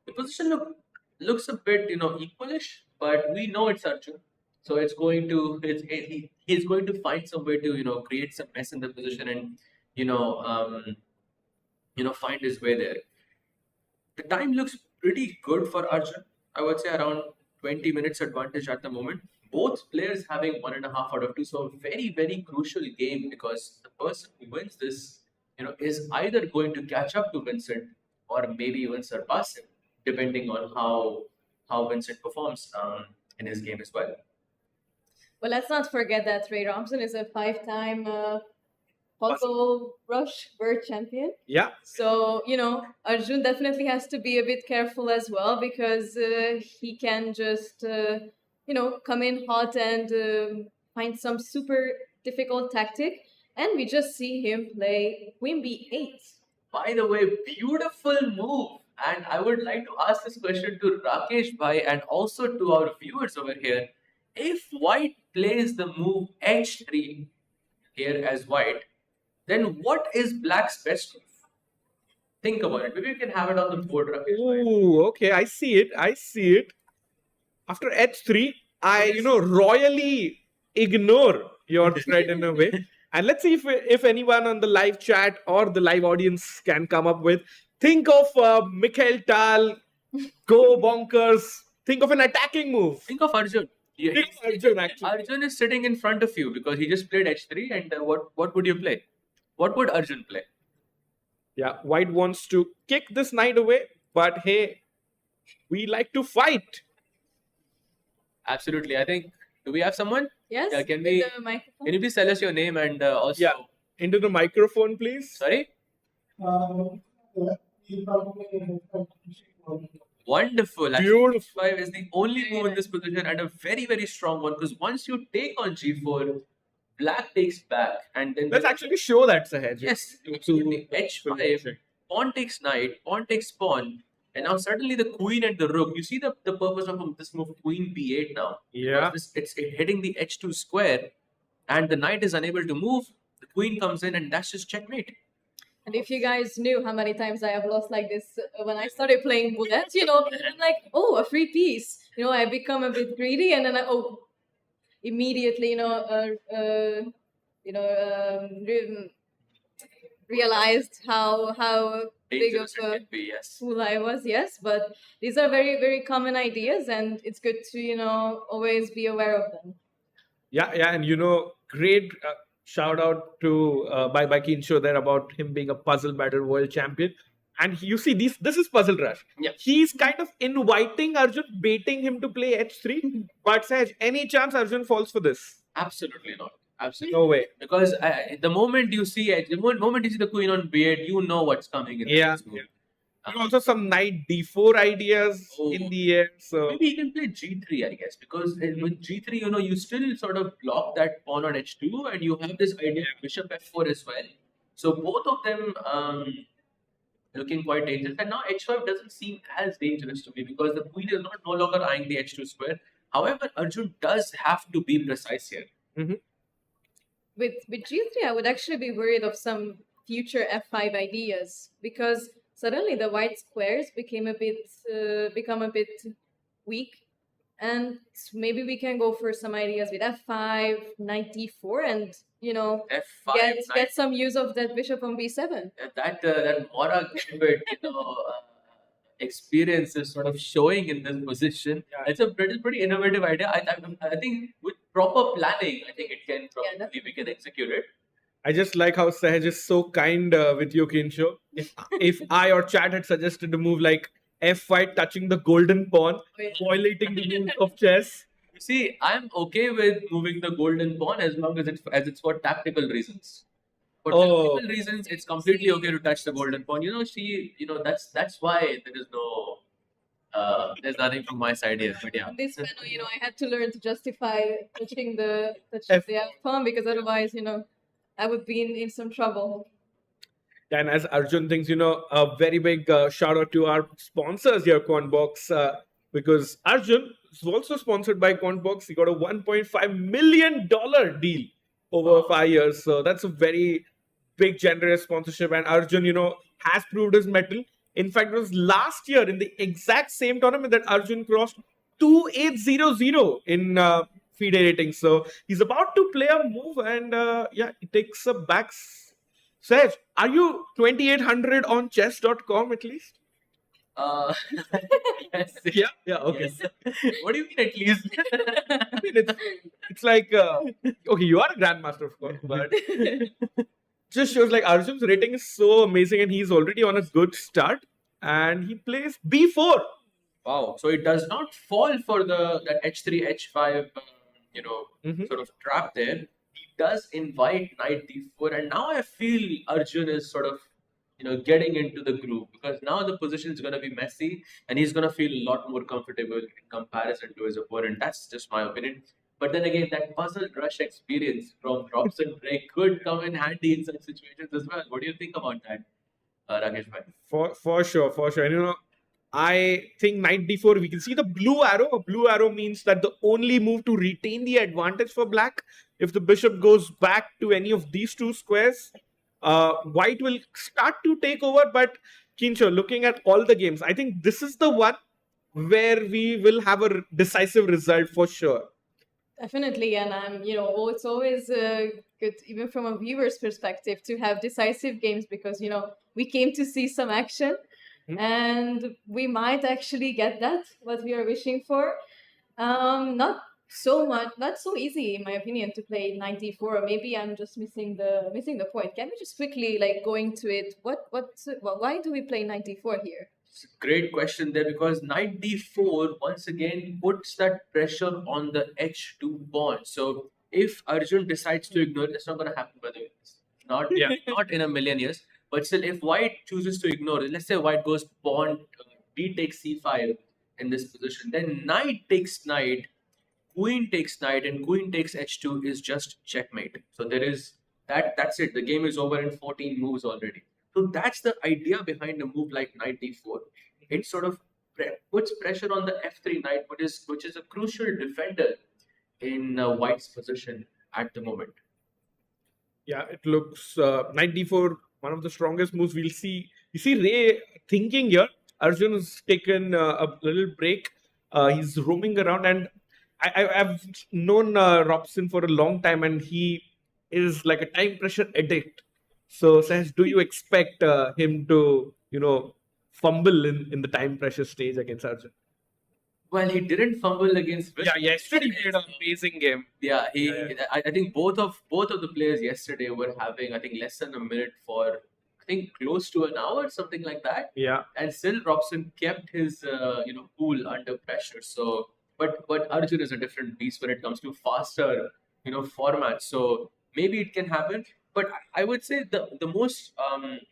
Speaker 3: The position looks a bit, equalish, but we know it's Arjun. So he's going to find some way to, create some mess in the position and, find his way there. The time looks pretty good for Arjun. I would say around 20 minutes advantage at the moment. Both players having 1.5 out of 2. So very, very crucial game, because the person who wins this, is either going to catch up to Vincent or maybe even surpass him, depending on how Vincent performs in his game as well.
Speaker 2: Well, let's not forget that Ray Robson is a 5-time Puzzle Rush World Champion.
Speaker 5: Yeah.
Speaker 2: So, Arjun definitely has to be a bit careful as well, because he can just, come in hot and find some super difficult tactic. And we just see him play Queen B8.
Speaker 3: By the way, beautiful move. And I would like to ask this question to Rakesh Bhai and also to our viewers over here. If white plays the move H3 here as white, then what is black's best move? Think about it. Maybe you can have it on the board, Rakesh Bhai.
Speaker 5: Ooh, okay. I see it. After H3, I, royally ignore your threat in a way. And let's see if anyone on the live chat or the live audience can come up with. Think of Mikhail Tal, go bonkers. Think of an attacking move.
Speaker 3: Think of Arjun. Yeah,
Speaker 5: Think of Arjun, actually.
Speaker 3: Arjun is sitting in front of you because he just played H3. And what would you play? What would Arjun play?
Speaker 5: Yeah, white wants to kick this knight away, but hey, we like to fight.
Speaker 3: Absolutely. I think, do we have someone?
Speaker 2: Yes?
Speaker 3: Yeah, can
Speaker 2: with
Speaker 3: we-
Speaker 2: the microphone?
Speaker 3: Can you please tell us your name and also...
Speaker 5: Yeah. Into the microphone, please.
Speaker 3: Sorry? Wonderful. Actually,
Speaker 5: Beautiful.
Speaker 3: H5 is the only move in this position, and a very, very strong one, because once you take on G4, black takes back, and then...
Speaker 5: Let's actually show that, Sahaj.
Speaker 3: Yes, absolutely. H5, pawn takes knight, pawn takes pawn. And now suddenly the queen and the rook. You see the purpose of this move, queen b8 now.
Speaker 5: Yeah.
Speaker 3: Because it's hitting the h2 square, and the knight is unable to move. The queen comes in, and that's just checkmate.
Speaker 2: And if you guys knew how many times I have lost like this when I started playing bullet, I'm like, oh, a free piece. I become a bit greedy, and then immediately, realized how big of
Speaker 3: Dangerous it
Speaker 2: a
Speaker 3: can be, yes.
Speaker 2: fool I was. Yes, but these are very, very common ideas, and it's good to always be aware of them.
Speaker 5: Yeah, and great shout out to by Kinsho there about him being a puzzle battle world champion. And you see, this is Puzzle Rush.
Speaker 3: Yeah.
Speaker 5: He's kind of inviting Arjun, baiting him to play h3. But Sahaj, any chance Arjun falls for this?
Speaker 3: Absolutely not. Absolutely.
Speaker 5: No way.
Speaker 3: Because the moment you see the queen on b8, you know what's coming in the
Speaker 5: Yeah.
Speaker 3: next move.
Speaker 5: And also some knight d4 ideas in the air. So
Speaker 3: Maybe he can play g3, I guess, because with g3, you still sort of block that pawn on h2, and you have this idea of bishop f4 as well. So both of them looking quite dangerous. And now h5 doesn't seem as dangerous to me because the queen is no longer eyeing the h2 square. However, Arjun does have to be precise here.
Speaker 2: With g3, I would actually be worried of some future f5 ideas because suddenly the white squares become a bit weak, and maybe we can go for some ideas with f5, knight d4, and
Speaker 3: f5,
Speaker 2: get some use of that bishop on b7.
Speaker 3: That Mora Gambit, experience is sort of showing in this position.
Speaker 5: Yeah.
Speaker 3: It's a pretty innovative idea. I think with proper planning, I think it can probably we can execute it.
Speaker 5: I just like how Sahaj is so kind with you, Kinsho. If I or chat had suggested a move like f5 touching the golden pawn, violating the rules of chess.
Speaker 3: You see, I'm okay with moving the golden pawn as long as it's for tactical reasons. For tactical reasons, it's completely okay to touch the golden pawn. That's why there is no there's nothing from my side here. But yeah.
Speaker 2: On this panel, I had to learn to justify touching the f pawn because otherwise, I would be in some trouble.
Speaker 5: And as Arjun thinks, a very big shout out to our sponsors here, Quantbox, because Arjun is also sponsored by Quantbox. He got a $1.5 million deal over 5 years. So that's a very big, generous sponsorship. And Arjun, has proved his mettle. In fact, it was last year in the exact same tournament that Arjun crossed 2800 in FIDE rating. So he's about to play a move, and he takes a back. Saj, are you 2800 on chess.com at least?
Speaker 3: Yes.
Speaker 5: Yeah, okay.
Speaker 3: Yes. What do you mean at least?
Speaker 5: I mean, it's like, okay, you are a grandmaster, of course, but just shows like Arjun's rating is so amazing and he's already on a good start and he plays b4.
Speaker 3: Wow. So it does not fall for that h3, h5, sort of trap there. He does invite knight d4, and now I feel Arjun is sort of, getting into the groove because now the position is going to be messy and he's going to feel a lot more comfortable in comparison to his opponent. That's just my opinion. But then again, that puzzle rush experience from Robson could come in handy in such situations as well. What do you think about that, Rakesh bhai?
Speaker 5: For sure. And I think knight d4, we can see the blue arrow. A blue arrow means that the only move to retain the advantage for black, if the bishop goes back to any of these two squares, white will start to take over. But Kinsho, looking at all the games, I think this is the one where we will have a decisive result for sure.
Speaker 2: Definitely, and it's always good, even from a viewer's perspective, to have decisive games because we came to see some action, and we might actually get what we are wishing for. Not so easy, in my opinion, to play knight d4. Or maybe I'm just missing the point. Can we just quickly go into it? Why do we play knight d4 here?
Speaker 3: It's a great question there because knight d4 once again puts that pressure on the h2 pawn. So if Arjun decides to ignore it, it's not going to happen by the way. Not in a million years. But still, if white chooses to ignore it, let's say white goes pawn, d takes c5 in this position, then knight takes knight, queen takes knight, and queen takes h2 is just checkmate. So there is that's it. The game is over in 14 moves already. So that's the idea behind a move like knight d4. it sort of puts pressure on the F3 knight, which is a crucial defender in White's position at the moment.
Speaker 5: Yeah, it looks knight d4, one of the strongest moves we'll see. You see Ray thinking here. Arjun has taken a little break. He's roaming around, and I've known Robson for a long time, and he is like a time pressure addict. So, Sahaj, do you expect him to, fumble in the time pressure stage against Arjun?
Speaker 3: Well, he didn't fumble against.
Speaker 5: Yeah, yesterday he played an amazing game.
Speaker 3: Yeah, I think both of the players yesterday were having, I think, less than a minute for, I think, close to an hour, something like that.
Speaker 5: Yeah.
Speaker 3: And still Robson kept his cool under pressure. So, but Arjun is a different beast when it comes to faster formats. So maybe it can happen. But I would say the most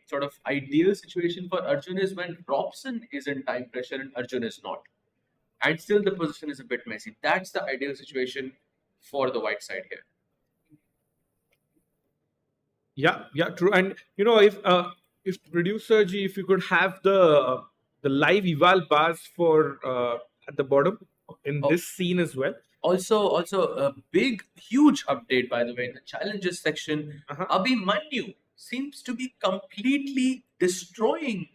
Speaker 3: sort of ideal situation for Arjun is when Robson is in time pressure and Arjun is not. And still the position is a bit messy. That's the ideal situation for the white side here.
Speaker 5: Yeah, true. And if producer G, if you could have the live eval bars for at the bottom in this scene as well.
Speaker 3: Also a big, huge update, by the way, in the challenges section. Abhimanyu seems to be completely destroying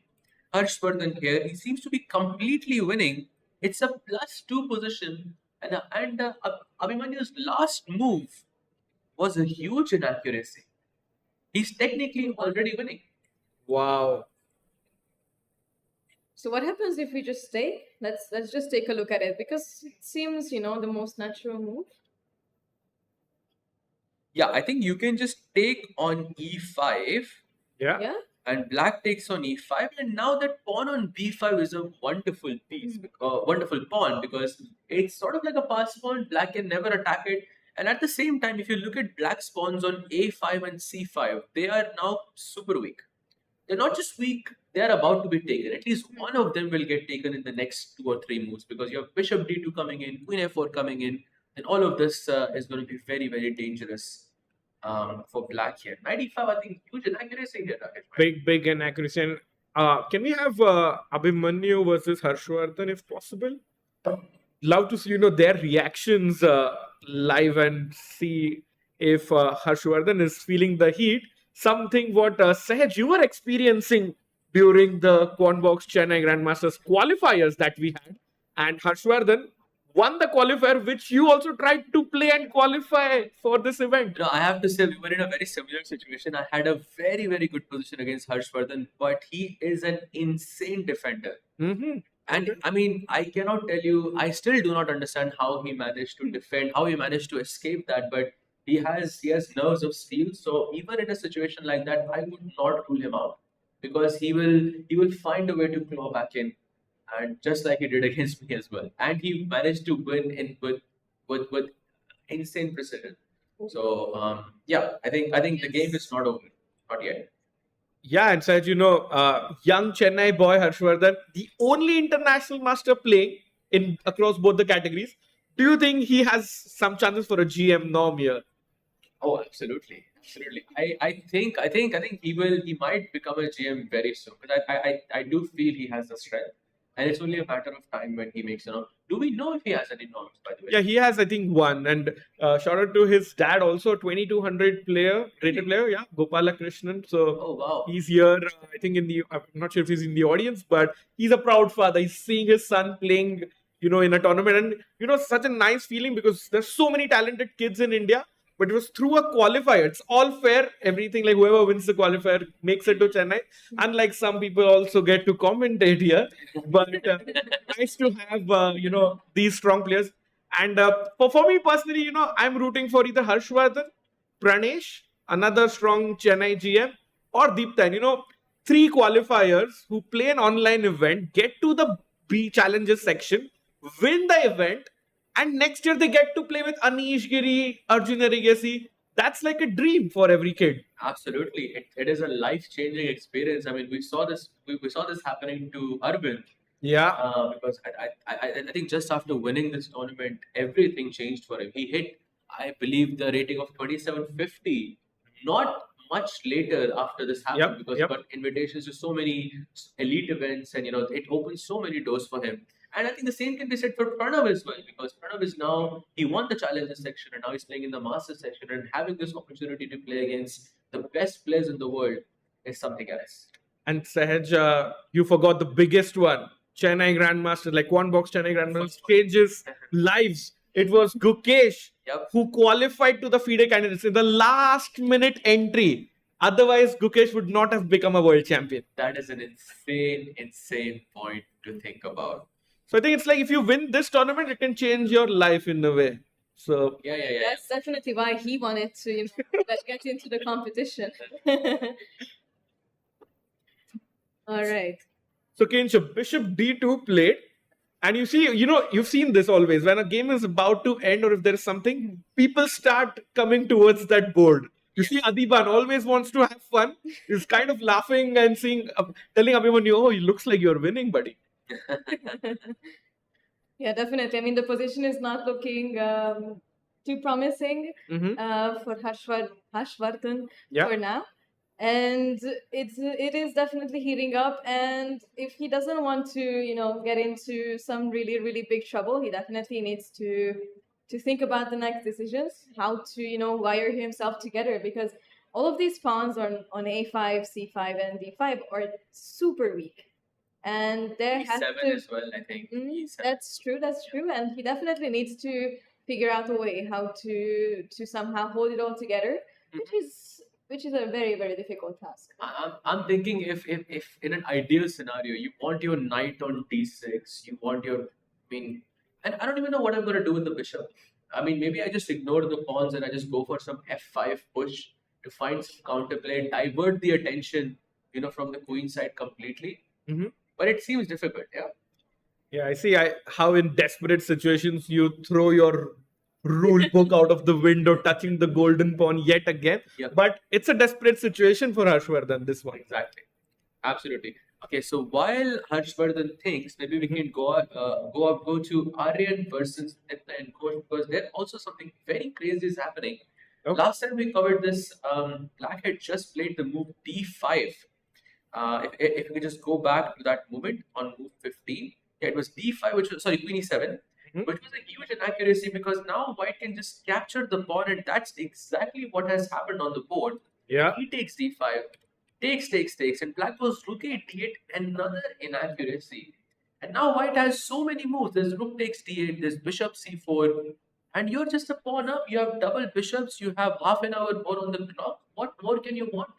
Speaker 3: Harshvardhan here. He seems to be completely winning. It's a +2 position, and Abhimanyu's last move was a huge inaccuracy. He's technically already winning.
Speaker 5: Wow.
Speaker 2: So what happens if we just stay? Let's just take a look at it, because it seems the most natural move.
Speaker 3: Yeah, I think you can just take on e5.
Speaker 2: Yeah.
Speaker 3: And black takes on e5, and now that pawn on b5 is a wonderful piece, wonderful pawn, because it's sort of like a pass pawn. Black can never attack it, and at the same time, if you look at black's pawns on a5 and c5, they are now super weak. They're not just weak; they are about to be taken. At least one of them will get taken in the next 2 or 3 moves, because you have bishop d2 coming in, queen f4 coming in, and all of this is going to be very, very dangerous. For black here. 95, I think, huge inaccuracy here.
Speaker 5: Big inaccuracy. And can we have Abhimanyu versus Harshvardhan if possible? Love to see their reactions live and see if Harshvardhan is feeling the heat. Something what Sahaj, you were experiencing during the Quantbox Chennai Grand Masters qualifiers that we had, and Harshvardhan won the qualifier, which you also tried to play and qualify for this event.
Speaker 3: No, I have to say we were in a very similar situation. I had a very, very good position against Harshvardhan, but he is an insane defender. And I mean, I cannot tell you, I still do not understand how he managed to defend, how he managed to escape that, but he has nerves of steel. So even in a situation like that, I would not rule him out, because he will find a way to claw back in. And just like he did against me as well, and he managed to win with insane precision. So yeah, I think the game is not over, not yet.
Speaker 5: Yeah, and Sahaj, young Chennai boy Harshvardhan, the only international master playing in across both the categories. Do you think he has some chances for a GM norm here?
Speaker 3: Oh, absolutely. I think he might become a GM very soon, but I do feel he has the strength. And it's only a matter of time when he makes Do we know if he has any norms, by the way?
Speaker 5: Yeah, he has, I think, one. And shout out to his dad, also 2200 rated player, yeah, Gopala Krishnan. So
Speaker 3: oh, wow.
Speaker 5: He's here, I think, I'm not sure if he's in the audience, but he's a proud father. He's seeing his son playing, in a tournament. And, such a nice feeling, because there's so many talented kids in India. But it was through a qualifier. It's all fair. Everything, like whoever wins the qualifier makes it to Chennai. Unlike some people also get to commentate here. But nice to have, these strong players. And for me personally, I'm rooting for either Harshvardhan, Pranesh, another strong Chennai GM, or Diptayan. 3 qualifiers who play an online event, get to the B challenges section, win the event, and next year they get to play with Anish Giri, Arjun Erigaisi. That's like a dream for every kid.
Speaker 3: Absolutely, it is a life-changing experience. I mean, we saw this happening to Arvind.
Speaker 5: Yeah.
Speaker 3: Because I think just after winning this tournament, everything changed for him. He hit, I believe, the rating of 2750, not much later after this happened because
Speaker 5: yep.
Speaker 3: he got invitations to so many elite events, and it opens so many doors for him. And I think the same can be said for Pranav as well, because Pranav is now, he won the challenger section and now he's playing in the master section, and having this opportunity to play against the best players in the world is something else.
Speaker 5: And Sahaj, you forgot the biggest one. Chennai Grand Masters, like Quantbox Chennai Grand Masters, changes lives. It was Gukesh
Speaker 3: Yep.
Speaker 5: who qualified to the FIDE candidates in the last minute entry. Otherwise, Gukesh would not have become a world champion.
Speaker 3: That is an insane point to think about.
Speaker 5: So I think it's like if you win this tournament, it can change your life in a way. So
Speaker 3: Yeah.
Speaker 2: That's definitely why he wanted to get into the competition. All right.
Speaker 5: So Kensho, Bishop D2 played, and you see, you've seen this always. When a game is about to end, or if there is something, people start coming towards that board. You see, Adhiban always wants to have fun. He's kind of laughing and telling Abhimanyu, "Oh, it looks like you're winning, buddy."
Speaker 2: Yeah, definitely. I mean, the position is not looking too promising for Harshvardhan
Speaker 5: Yeah.
Speaker 2: for now. And it is definitely heating up. And if he doesn't want to, get into some really, really big trouble, he definitely needs to think about the next decisions, how to, wire himself together, because all of these pawns on A5, C5, and D5 are super weak. And there has
Speaker 3: E7
Speaker 2: to
Speaker 3: as well, I think. E7.
Speaker 2: That's true, and he definitely needs to figure out a way how to somehow hold it all together, which is a very, very difficult task.
Speaker 3: I'm thinking if in an ideal scenario you want your knight on d6, you want and I don't even know what I'm going to do with the bishop. I mean, maybe I just ignore the pawns and I just go for some f5 push to find some counterplay, divert the attention, from the queen side completely. But it seems difficult, yeah.
Speaker 5: Yeah, I see how in desperate situations you throw your rule book out of the window, touching the golden pawn yet again.
Speaker 3: Yep.
Speaker 5: But it's a desperate situation for Harshvardhan, this one.
Speaker 3: Exactly. Absolutely. Okay, so while Harshavardhan thinks, maybe we can go to Aryan versus Diptayan Ghosh, because there also something very crazy is happening.
Speaker 5: Okay.
Speaker 3: Last time we covered this, Black had just played the move d5. If we just go back to that movement on move 15, it was d5, queen e7, which was a huge inaccuracy, because now White can just capture the pawn, and that's exactly what has happened on the board.
Speaker 5: Yeah.
Speaker 3: He takes d5, takes, and Black goes rook a8, another inaccuracy. And now White has so many moves. There's rook takes d8, there's bishop c4, and you're just a pawn up. You have double bishops, you have half an hour more on the clock. What more can you want?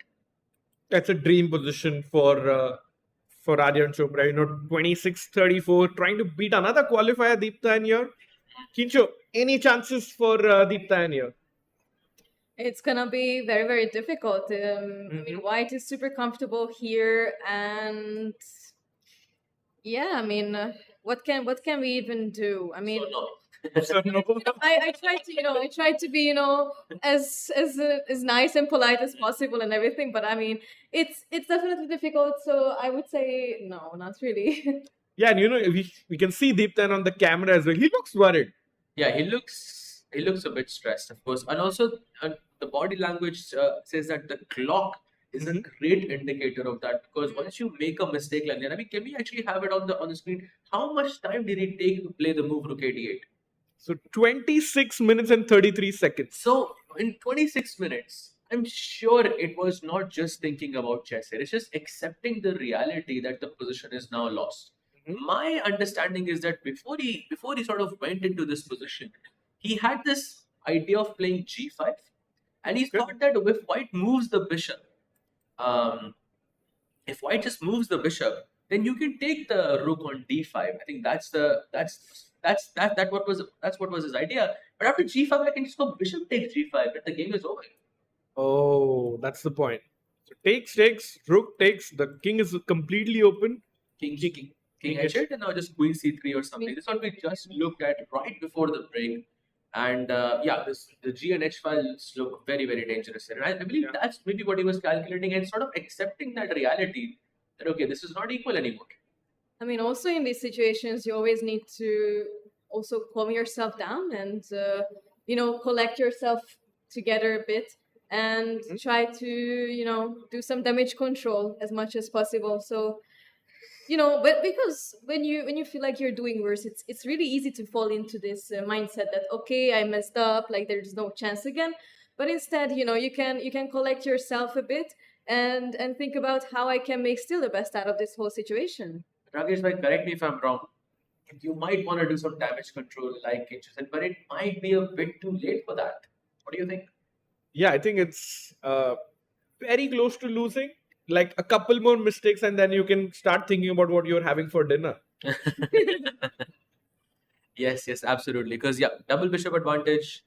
Speaker 5: That's a dream position for Aryan Chopra. 26-34, trying to beat another qualifier, Diptayan here. Kincho, any chances for Diptayan here?
Speaker 2: It's gonna be very, very difficult. I mean, White is super comfortable here, and yeah, I mean, what can we even do? I mean,
Speaker 3: So no.
Speaker 2: I try to be as nice and polite as possible and everything, but I mean, it's definitely difficult. So I would say no, not really.
Speaker 5: Yeah, and we can see Diptayan on the camera as well. He looks worried.
Speaker 3: Yeah, he looks a bit stressed, of course, and also the body language says that the clock is a great indicator of that, because once you make a mistake like that, I mean, can we actually have it on the screen? How much time did it take to play the move rook a8?
Speaker 5: So 26 minutes and 33 seconds.
Speaker 3: So in 26 minutes, I'm sure it was not just thinking about chess here. It's just accepting the reality that the position is now lost. My understanding is that before he sort of went into this position, he had this idea of playing g5, and he thought that if White moves the bishop, if White just moves the bishop, then you can take the rook on d5. I think that's what was his idea. But after g5, I can just go bishop takes g5, and the game is over.
Speaker 5: Oh, that's the point. So takes, rook takes, the king is completely open.
Speaker 3: King h8, and now just queen c3 or something. This is what we just looked at right before the break. And the G and H files look very, very dangerous here. And I believe that's maybe what he was calculating, and sort of accepting that reality that, okay, this is not equal anymore.
Speaker 2: I mean, also in these situations, you always need to also calm yourself down and, collect yourself together a bit. and try to, do some damage control as much as possible. So, but because when you feel like you're doing worse, it's really easy to fall into this mindset that, okay, I messed up, like there's no chance again. But instead, you can collect yourself a bit and think about how I can make still the best out of this whole situation.
Speaker 3: Rakesh, correct me if I'm wrong. You might want to do some damage control, like you said, but it might be a bit too late for that. What do you think?
Speaker 5: Yeah, I think it's very close to losing. Like a couple more mistakes, and then you can start thinking about what you're having for dinner.
Speaker 3: Yes, absolutely. Because double bishop advantage,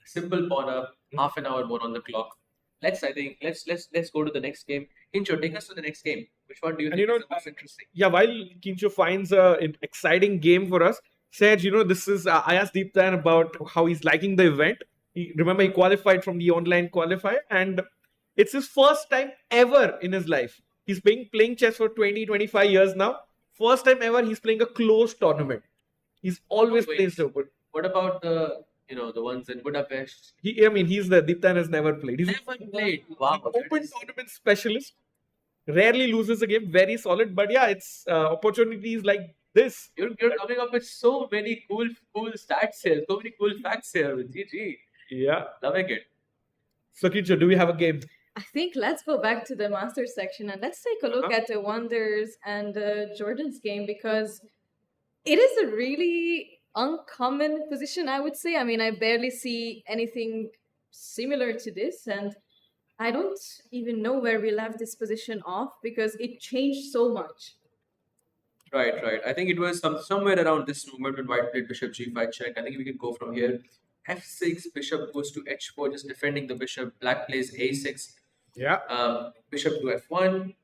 Speaker 3: simple pawn up, half an hour more on the clock. Let's go to the next game. Kincho, take us to the next game. Which one do you think is the most interesting?
Speaker 5: Yeah, while Kincho finds an exciting game for us, Saj, this is I asked Diptayan about how he's liking the event. Remember, he qualified from the online qualifier, and it's his first time ever in his life. He's been playing chess for 20-25 years now. First time ever he's playing a closed tournament. He's always placed open.
Speaker 3: What about the ones in Budapest?
Speaker 5: He's the Diptayan has never played. He's
Speaker 3: Never played. Wow.
Speaker 5: open tournament specialist. Rarely loses a game. Very solid. But yeah, it's opportunities like this.
Speaker 3: You're coming up with so many cool stats here, so many cool facts here. GG.
Speaker 5: Yeah.
Speaker 3: Loving it.
Speaker 5: So Kincho, do we have a game?
Speaker 2: I think let's go back to the Masters section and let's take a look at the Awander's and Jordan's game, because it is a really uncommon position, I would say. I mean, I barely see anything similar to this, and I don't even know where we left this position off because it changed so much.
Speaker 3: Right. I think it was somewhere around this moment when White played bishop g5 check. I think we can go from here. f6, bishop goes to h4, just defending the bishop. Black plays a6.
Speaker 5: Yeah.
Speaker 3: Bishop to f1.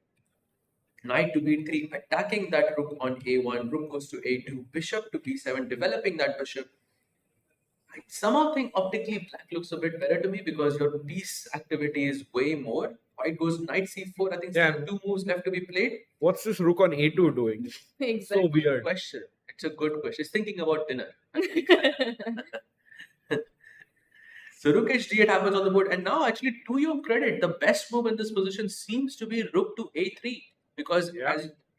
Speaker 3: Knight to b3, attacking that rook on a1. Rook goes to a2. Bishop to b7, developing that bishop. I somehow think optically black looks a bit better to me because your piece activity is way more. White goes knight c4. I think there are 2 moves left to be played.
Speaker 5: What's this rook on a2 doing?
Speaker 2: Exactly.
Speaker 5: So weird.
Speaker 3: Question. It's a good question. It's thinking about dinner. So rook h8 happens on the board, and now actually, to your credit, the best move in this position seems to be rook to a3, because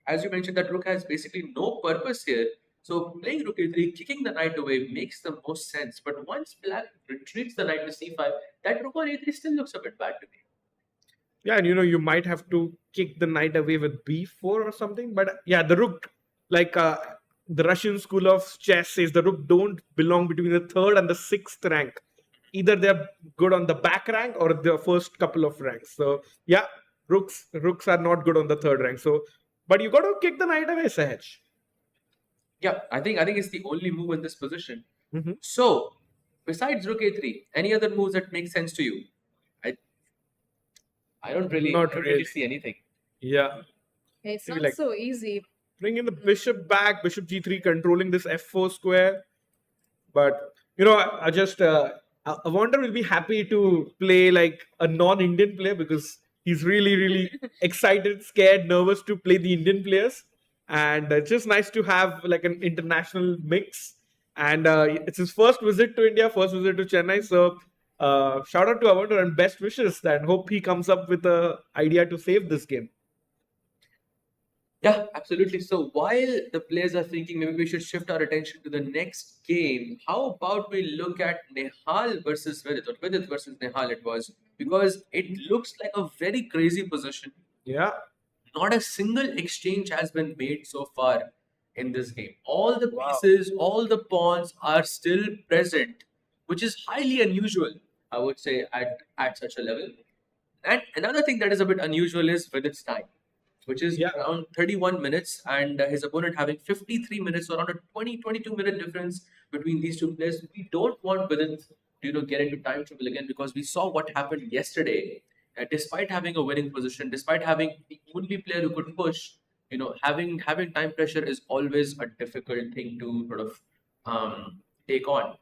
Speaker 3: as you mentioned, that rook has basically no purpose here. So playing rook a3, kicking the knight away makes the most sense. But once black retreats the knight to c5, that rook on a3 still looks a bit bad to me.
Speaker 5: Yeah, and you might have to kick the knight away with b4 or something. But yeah, the rook, like the Russian school of chess says, the rook don't belong between the 3rd and the 6th rank. Either they're good on the back rank or the first couple of ranks. So yeah, rooks are not good on the 3rd rank. So, but you got to kick the knight away, Sahaj.
Speaker 3: Yeah, I think it's the only move in this position.
Speaker 5: Mm-hmm.
Speaker 3: So, besides rook a3, any other moves that make sense to you? I don't really see anything.
Speaker 5: Yeah.
Speaker 2: It's not so easy.
Speaker 5: Bring in the bishop back, bishop g3, controlling this f4 square. But, I just... Awonder will be happy to play like a non-Indian player because he's really, really excited, scared, nervous to play the Indian players. And it's just nice to have like an international mix. And it's his first visit to India, first visit to Chennai. So shout out to Awonder and best wishes, and hope he comes up with an idea to save this game.
Speaker 3: Yeah, absolutely. So while the players are thinking maybe we should shift our attention to the next game, how about we look at Nihal versus Vidit, or Vidit versus Nihal it was, because it looks like a very crazy position.
Speaker 5: Yeah.
Speaker 3: Not a single exchange has been made so far in this game. All the pieces, all the pawns are still present, which is highly unusual, I would say, at such a level. And another thing that is a bit unusual is Vidit's time, which is around 31 minutes, and his opponent having 53 minutes, so around a 20-22 minute difference between these two players. We don't want Vidit to get into time trouble again, because we saw what happened yesterday. Despite having a winning position, despite having the only player who could push, having time pressure is always a difficult thing to sort of take on.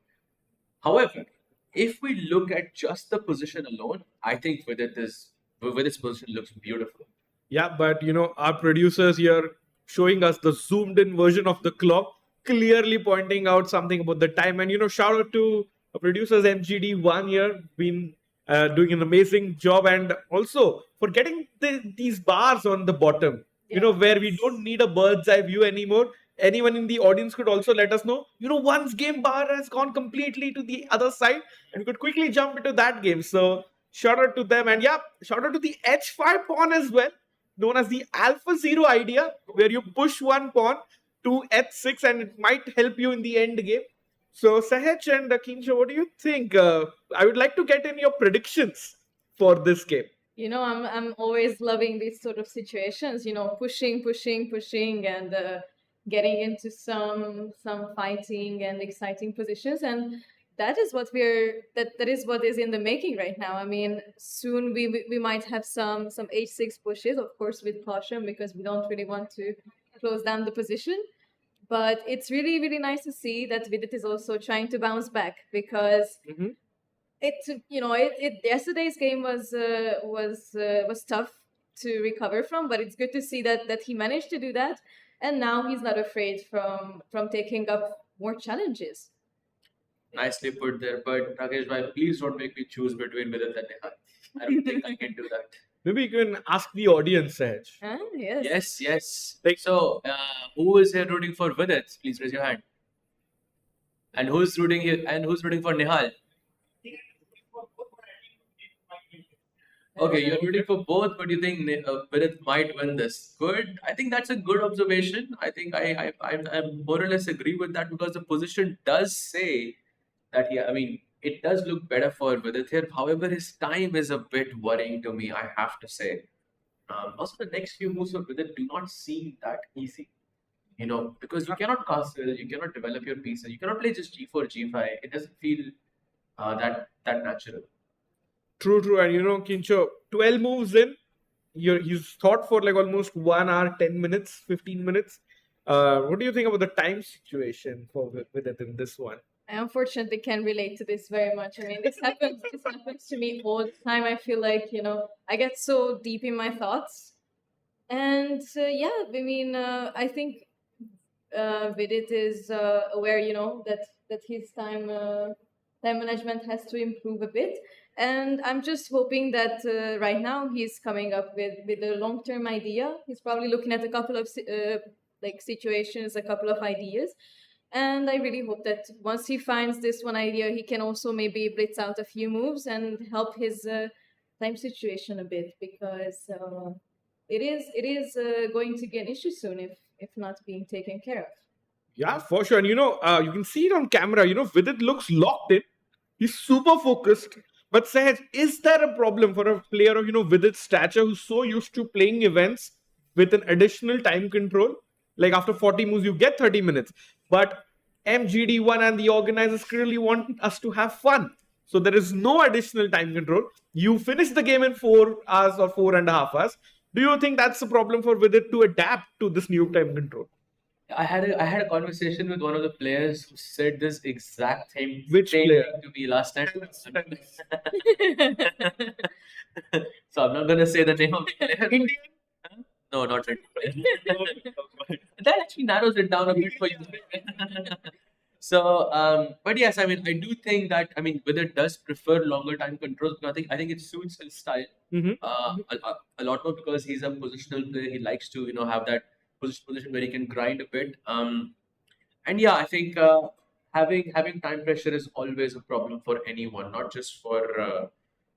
Speaker 3: However, if we look at just the position alone, I think Vidit's position looks beautiful.
Speaker 5: Yeah, but our producers here showing us the zoomed in version of the clock, clearly pointing out something about the time. And shout out to producers MGD1 here, been doing an amazing job, and also for getting these bars on the bottom, where we don't need a bird's eye view anymore. Anyone in the audience could also let us know, one's game bar has gone completely to the other side, and we could quickly jump into that game. So shout out to them, and yeah, shout out to the H5 pawn as well, known as the Alpha Zero idea, where you push one pawn to H6 and it might help you in the end game. So Sahaj and Kinsha, what do you think? I would like to get in your predictions for this game.
Speaker 2: I'm always loving these sort of situations. Pushing, and getting into some fighting and exciting positions, and that is what that is what is in the making right now. I mean, soon we might have some h6 pushes, of course, with caution, because we don't really want to close down the position. But it's really, really nice to see that Vidit is also trying to bounce back, because yesterday's game was tough to recover from, but it's good to see that he managed to do that, and now he's not afraid from taking up more challenges.
Speaker 3: Nicely put there, but Rakesh bhai, please don't make me choose between Vidit and Nihal. I don't think I can do that.
Speaker 5: Maybe you can ask the audience, Sahaj.
Speaker 2: Yes.
Speaker 3: Yes. So, who is here rooting for Vidit? Please raise your hand. And who's rooting for Nihal? Okay, you're rooting for both, but you think Vidit might win this. Good. I think that's a good observation. I think I more or less agree with that, because the position does say that it does look better for Vidit here. However, his time is a bit worrying to me, I have to say. Also, the next few moves of Vidit do not seem that easy. Because you cannot castle, you cannot develop your pieces, you cannot play just G4, G5. It doesn't feel that natural.
Speaker 5: True. And Kincho, 12 moves in, he's thought for like almost 1 hour, 10 minutes, 15 minutes. What do you think about the time situation for Vidit in this one?
Speaker 2: I unfortunately can relate to this very much. I mean, this happens to me all the time. I feel like, I get so deep in my thoughts. And I think Vidit is aware, that his time management has to improve a bit. And I'm just hoping that right now he's coming up with a long-term idea. He's probably looking at a couple of situations, a couple of ideas. And I really hope that once he finds this one idea, he can also maybe blitz out a few moves and help his time situation a bit, because it is going to be an issue soon if not being taken care of.
Speaker 5: Yeah, for sure. And you can see it on camera. Vidit looks locked in. He's super focused. But Sahaj, is there a problem for a player of Vidit's stature, who's so used to playing events with an additional time control? Like after 40 moves, you get 30 minutes. But MGD1 and the organizers clearly want us to have fun. So there is no additional time control. You finish the game in 4 hours or 4.5 hours. Do you think that's a problem for Vidit to adapt to this new time control?
Speaker 3: I had a conversation with one of the players who said this exact thing.
Speaker 5: Which player?
Speaker 3: To me last night. So I'm not going to say the name of the player.
Speaker 5: Indian?
Speaker 3: No, not Indian. That actually narrows it down a bit for you. So, but yes, I do think that Vidit does prefer longer time controls, because I think it suits his style a lot more, because he's a positional player. He likes to have that position where he can grind a bit. And yeah, I think having time pressure is always a problem for anyone, not just for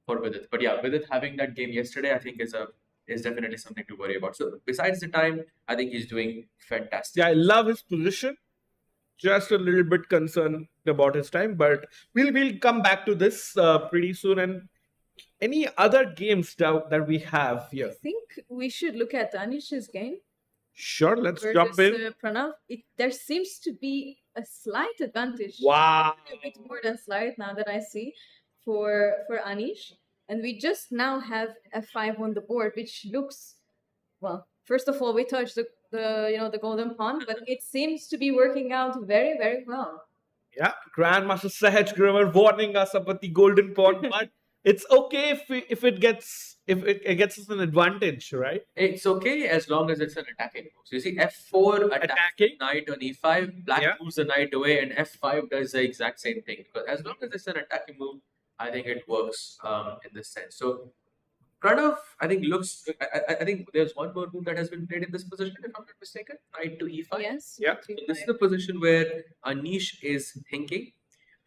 Speaker 3: Vidit. But yeah, Vidit having that game yesterday, I think is definitely something to worry about. So besides the time, I think he's doing fantastic.
Speaker 5: Yeah, I love his position. Just a little bit concerned about his time, but we'll come back to this pretty soon. And any other games that we have here?
Speaker 2: I think we should look at Anish's game.
Speaker 5: Sure, let's jump in.
Speaker 2: Pranav, there seems to be a slight advantage.
Speaker 5: Wow.
Speaker 2: A bit more than slight now that I see for Anish. And we just now have F5 on the board, which looks, well, first of all, we touched the golden pawn, but it seems to be working out very, very well.
Speaker 5: Yeah, Grandmaster Sahaj Grover warning us about the golden pawn, but it's okay if it gets us an advantage, right?
Speaker 3: It's okay as long as it's an attacking move. So you see, F4 attacking knight on E5, black moves the knight away, and F5 does the exact same thing. Because as long as it's an attacking move, I think it works in this sense. So Pranav, I think looks. I think there's one more move that has been played in this position, if I'm not mistaken. Knight to e5.
Speaker 2: Yes.
Speaker 5: Yeah.
Speaker 3: So this is the position where Anish is thinking.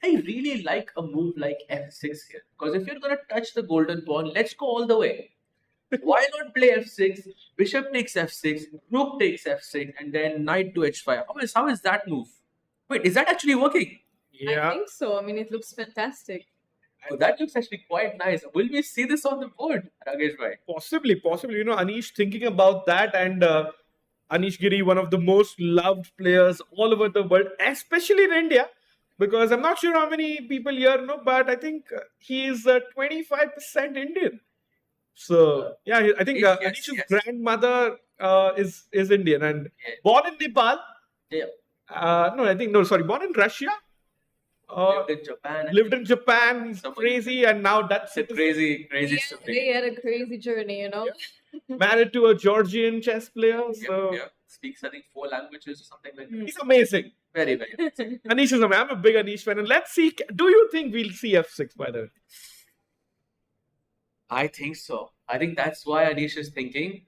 Speaker 3: I really like a move like f6 here, because if you're gonna touch the golden pawn, let's go all the way. Why not play f6? Bishop takes f6, rook takes f6, and then knight to h5. How is that move? Wait, is that actually working?
Speaker 2: I think so. I mean, it looks fantastic.
Speaker 3: Oh, that looks actually quite nice. Will we see this on the board, Ragesh bhai?
Speaker 5: Possibly. You know, Anish thinking about that, and Anish Giri, one of the most loved players all over the world, especially in India, because I'm not sure how many people here know, but I think he is 25% Indian. So yeah, I think
Speaker 3: Yes,
Speaker 5: Anish's
Speaker 3: yes.
Speaker 5: grandmother is Indian and
Speaker 3: Yeah.
Speaker 5: born in Nepal.
Speaker 3: Yeah.
Speaker 5: Born in Russia.
Speaker 3: Lived in Japan.
Speaker 5: Lived in Japan. He's
Speaker 3: Somebody-
Speaker 5: crazy, and now that's
Speaker 3: It's a crazy
Speaker 2: They
Speaker 3: story.
Speaker 2: had a crazy journey, you know.
Speaker 5: married to a Georgian chess player. So
Speaker 3: Yeah. Speaks, I think, 4 languages or something like that.
Speaker 2: Mm.
Speaker 5: he's amazing.
Speaker 3: Very, very. amazing.
Speaker 5: Anish is amazing. I'm a big Anish fan, and let's see. Do you think we'll see f6 by the way?
Speaker 3: I think so. I think that's why Anish is thinking.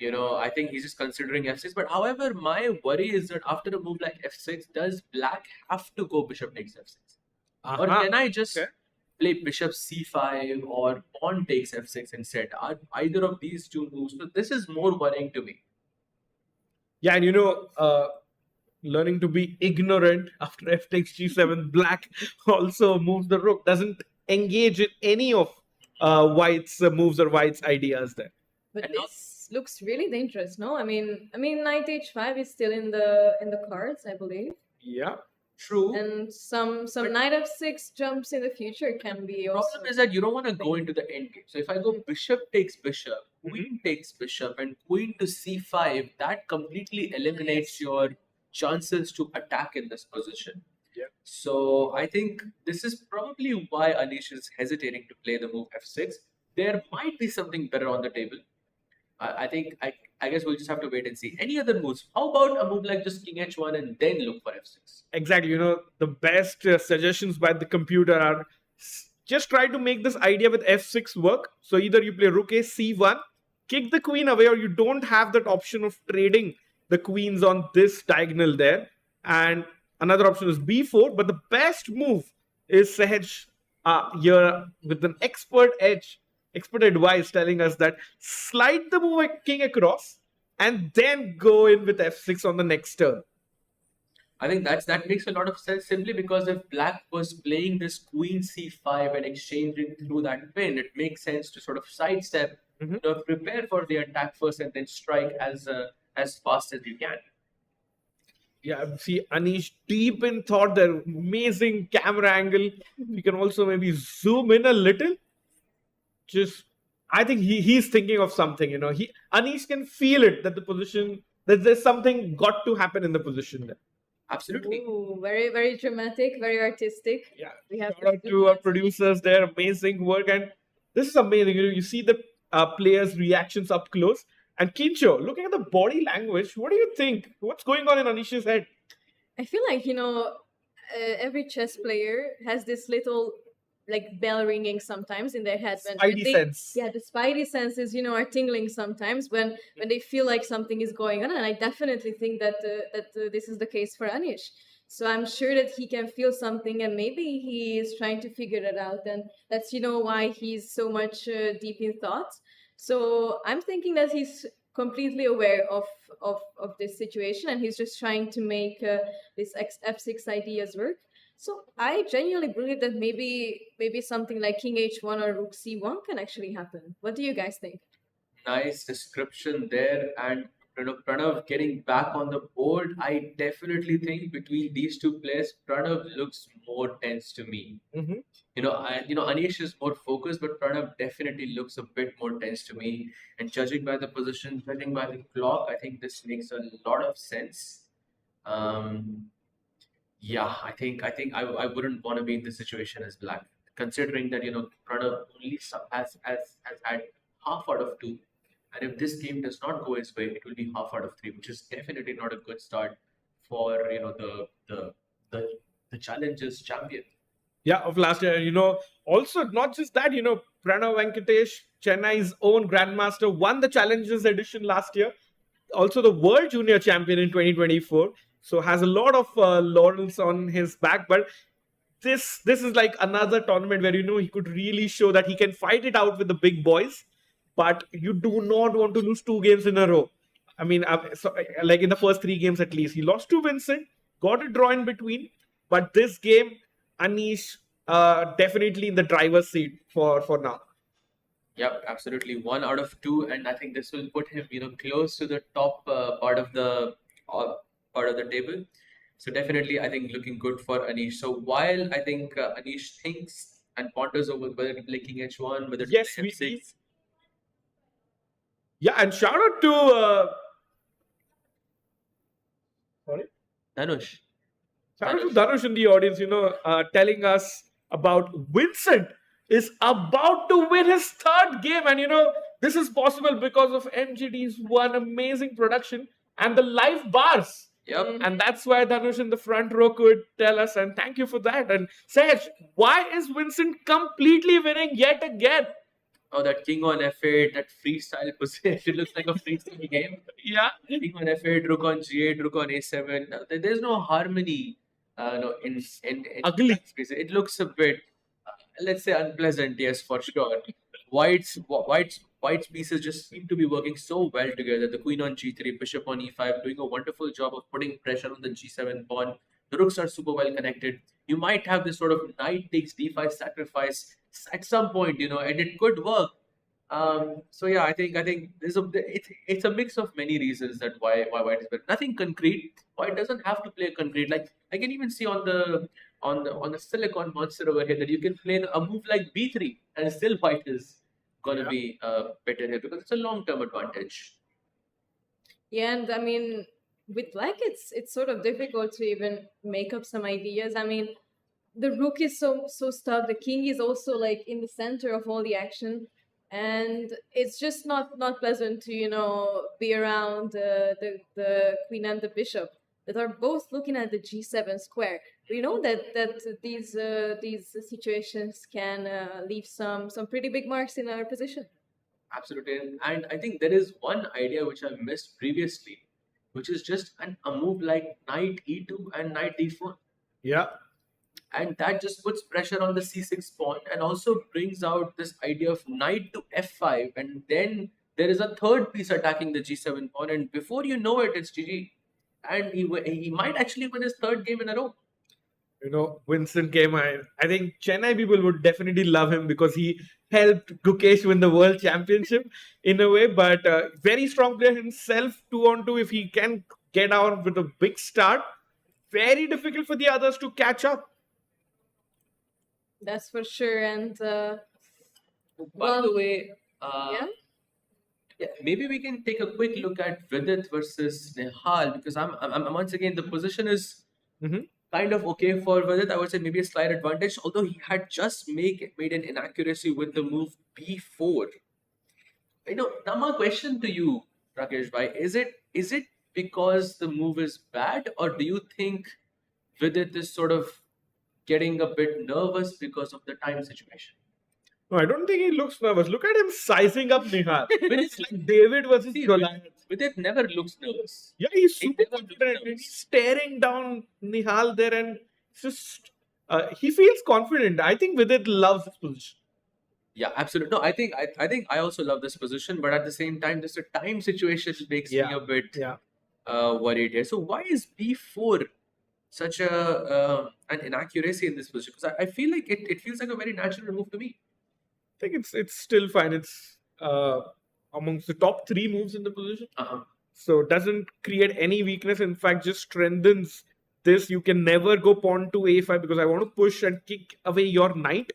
Speaker 3: I think he's just considering f6. But however, my worry is that after a move like f6, does black have to go bishop takes f6? Or can I just
Speaker 5: Okay.
Speaker 3: play bishop c5 or pawn takes f6 instead? Are either of these two moves? So this is more worrying to me.
Speaker 5: Yeah, and learning to be ignorant after f takes g7, black also moves the rook, doesn't engage in any of white's moves or white's ideas there.
Speaker 2: But
Speaker 3: And now-
Speaker 2: this looks really dangerous, no? I mean, knight h5 is still in the cards, I believe.
Speaker 5: Yeah.
Speaker 3: True.
Speaker 2: And some
Speaker 3: But-
Speaker 2: knight f6 jumps in the future can be
Speaker 3: The
Speaker 2: also.
Speaker 3: problem is that you don't want to go into the endgame. So if I go bishop takes bishop, queen takes bishop, and queen to c5, that completely eliminates your chances to attack in this position.
Speaker 5: Yeah.
Speaker 3: So I think this is probably why Anish is hesitating to play the move f6. There might be something better on the table. I guess we'll just have to wait and see. Any other moves? How about a move like just king h1 and then look for f6?
Speaker 5: Exactly. The best suggestions by the computer are just try to make this idea with f6 work. So either you play rook a c1, kick the queen away, or you don't have that option of trading the queens on this diagonal there. And another option is b4. But the best move is Sahaj here with an expert advice telling us that slide the move king across and then go in with f6 on the next turn.
Speaker 3: I think that makes a lot of sense simply because if black was playing this queen c5 and exchanging through that pin, it makes sense to sort of sidestep, prepare for the attack first and then strike as fast as you can.
Speaker 5: Yeah, see Anish deep in thought there. Amazing camera angle. We can also maybe zoom in a little. I think he's thinking of something. Anish can feel it that there's something got to happen in the position there.
Speaker 3: Absolutely.
Speaker 2: Ooh, very, very dramatic, very artistic.
Speaker 5: Yeah.
Speaker 2: We have
Speaker 5: Shout out to our producers there. Amazing work, and this is amazing. You see the players' reactions up close. And Kincho, looking at the body language, what do you think? What's going on in Anish's head?
Speaker 2: I feel like, every chess player has this little bell ringing sometimes in their head. When
Speaker 5: Spidey
Speaker 2: they,
Speaker 5: sense.
Speaker 2: Yeah, the spidey senses, are tingling sometimes when they feel like something is going on. And I definitely think that this is the case for Anish. So I'm sure that he can feel something and maybe he is trying to figure it out. And that's, why he's so much deep in thought. So I'm thinking that he's completely aware of this situation and he's just trying to make this f6 ideas work. So I genuinely believe that maybe something like king h1 or rook c1 can actually happen. What do you guys think?
Speaker 3: Nice description there. And Pranav getting back on the board, I definitely think between these two players, Pranav looks more tense to me. Anish is more focused, but Pranav definitely looks a bit more tense to me. And judging by the position, judging by the clock, I think this makes a lot of sense. Yeah, I think I wouldn't want to be in this situation as black, considering that Pranav only has had half out of 2, and if this game does not go his way, it will be half out of 3, which is definitely not a good start for the challenger's champion.
Speaker 5: Yeah, of last year. Also not just that, Pranav Venkatesh, Chennai's own Grandmaster, won the Challengers edition last year. Also the World Junior Champion in 2024. So has a lot of laurels on his back. But this is like another tournament where he could really show that he can fight it out with the big boys. But you do not want to lose 2 games in a row. I mean, like in the first 3 games at least, he lost to Vincent, got a draw in between. But this game, Anish, definitely in the driver's seat for now.
Speaker 3: Yep, absolutely. 1 out of 2, and I think this will put him, close to the top part of the table. So definitely, I think looking good for Anish. So while I think Anish thinks and ponders over whether to play King H1, whether to
Speaker 5: Yes,
Speaker 3: play F6.
Speaker 5: Yeah, and shout out to sorry,
Speaker 3: Dhanush.
Speaker 5: shout out to Dhanush in the audience. Telling us about Vincent is about to win his 3rd game, and this is possible because of MGD's one amazing production and the live bars.
Speaker 3: Yep.
Speaker 5: And that's why Dhanush in the front row could tell us, and thank you for that. And Saj, why is Vincent completely winning yet again?
Speaker 3: Oh, that King on F8, that freestyle position. It looks like a freestyle game.
Speaker 5: Yeah.
Speaker 3: King on F8, Rook on G8, Rook on A7. No, there's no harmony. No, in
Speaker 5: Ugly.
Speaker 3: space. It looks a bit, let's say, unpleasant. Yes, for sure. White's pieces just seem to be working so well together. The Queen on G3, Bishop on E5, doing a wonderful job of putting pressure on the G7 pawn. The rooks are super well connected. You might have this sort of knight takes D5 sacrifice at some point, and it could work. So yeah, I think it's a mix of many reasons that why White is better. Nothing concrete. White doesn't have to play concrete. Like I can even see on the silicon monster over here that you can play a move like B3 and still White is gonna be better here because it's a long-term advantage.
Speaker 2: Yeah, and I mean, with black, it's sort of difficult to even make up some ideas. I mean, the rook is so stuck. The king is also like in the center of all the action, and it's just not pleasant to be around the queen and the bishop that are both looking at the G7 square. We know that these situations can leave some pretty big marks in our position.
Speaker 3: Absolutely, and I think there is one idea which I missed previously, which is just a move like knight E2 and knight D4.
Speaker 5: Yeah.
Speaker 3: And that just puts pressure on the C6 pawn and also brings out this idea of knight to F5. And then there is a third piece attacking the G7 pawn. And before you know it, it's GG. And he might actually win his 3rd game in a row.
Speaker 5: Vincent Keymer, I think Chennai people would definitely love him because he helped Gukesh win the World Championship in a way. But very strong player himself, 2-on-2. If he can get out with a big start, very difficult for the others to catch up.
Speaker 2: That's for sure. And
Speaker 3: By the way,
Speaker 2: yeah,
Speaker 3: maybe we can take a quick look at Vidit versus Nihal because I'm once again the position is kind of okay for Vidit. I would say maybe a slight advantage, although he had just made an inaccuracy with the move B4. Now my question to you, Rakesh bhai, is it because the move is bad, or do you think Vidit is sort of getting a bit nervous because of the time situation?
Speaker 5: No, I don't think he looks nervous. Look at him sizing up Nihal. It's like David versus Goliath.
Speaker 3: Vidit never looks nervous.
Speaker 5: Yeah, he's
Speaker 3: He
Speaker 5: super
Speaker 3: never looks
Speaker 5: confident.
Speaker 3: nervous.
Speaker 5: He's staring down Nihal there, and it's just he feels confident. I think Vidit loves this position.
Speaker 3: Yeah, absolutely. No, I think I also love this position, but at the same time, just the time situation makes me a bit worried here. So why is B4 such an inaccuracy in this position? Because I feel like it feels like a very natural move to me.
Speaker 5: I think it's still fine. It's amongst the top 3 moves in the position. So it doesn't create any weakness. In fact, just strengthens this. You can never go pawn to A5 because I want to push and kick away your knight.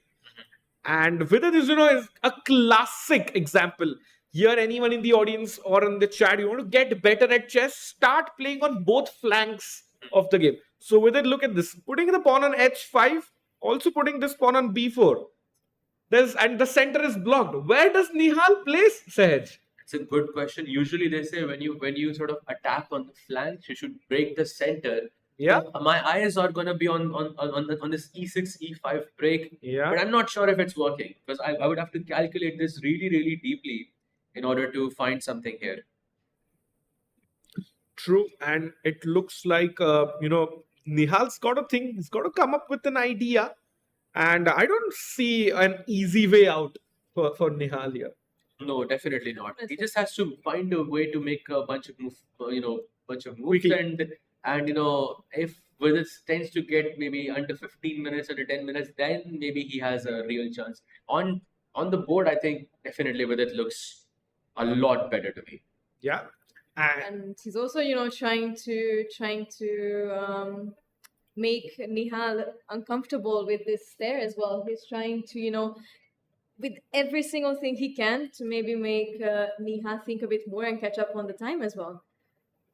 Speaker 5: And Vidit is a classic example. Here, anyone in the audience or in the chat, you want to get better at chess, start playing on both flanks of the game. So Vidit, look at this. Putting the pawn on H5, also putting this pawn on B4. And the center is blocked. Where does Nihal place Sahaj?
Speaker 3: It's a good question. Usually they say when you sort of attack on the flanks, you should break the center.
Speaker 5: Yeah.
Speaker 3: So my eyes are gonna be on this E6 E5 break,
Speaker 5: Yeah.
Speaker 3: but I'm not sure if it's working because I would have to calculate this really really deeply in order to find something here.
Speaker 5: True, and it looks like Nihal's got a thing. He's got to come up with an idea, and I don't see an easy way out for Nihal here.
Speaker 3: No, definitely not. He just has to find a way to make a bunch of moves, bunch of moves,
Speaker 5: Quickly.
Speaker 3: and if Vidit tends to get maybe under 15 minutes, under 10 minutes, then maybe he has a real chance. On the board, I think definitely Vidit looks a lot better to me.
Speaker 5: Yeah, and
Speaker 2: And he's also, trying to make Nihal uncomfortable with this stare as well. He's trying to, with every single thing he can to maybe make Nihal think a bit more and catch up on the time as well.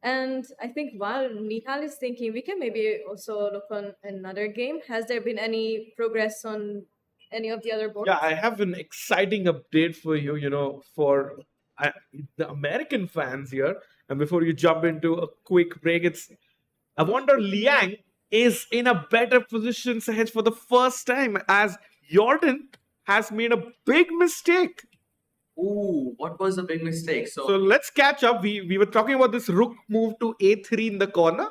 Speaker 2: And I think while Nihal is thinking, we can maybe also look on another game. Has there been any progress on any of the other boards?
Speaker 5: yeah, I have an exciting update for you. For the American fans here, and before you jump into a quick break, it's Awonder Liang is in a better position ahead for the first time as Jordan has made a big mistake.
Speaker 3: Ooh, what was the big mistake?
Speaker 5: So let's catch up. We were talking about this rook move to a3 in the corner.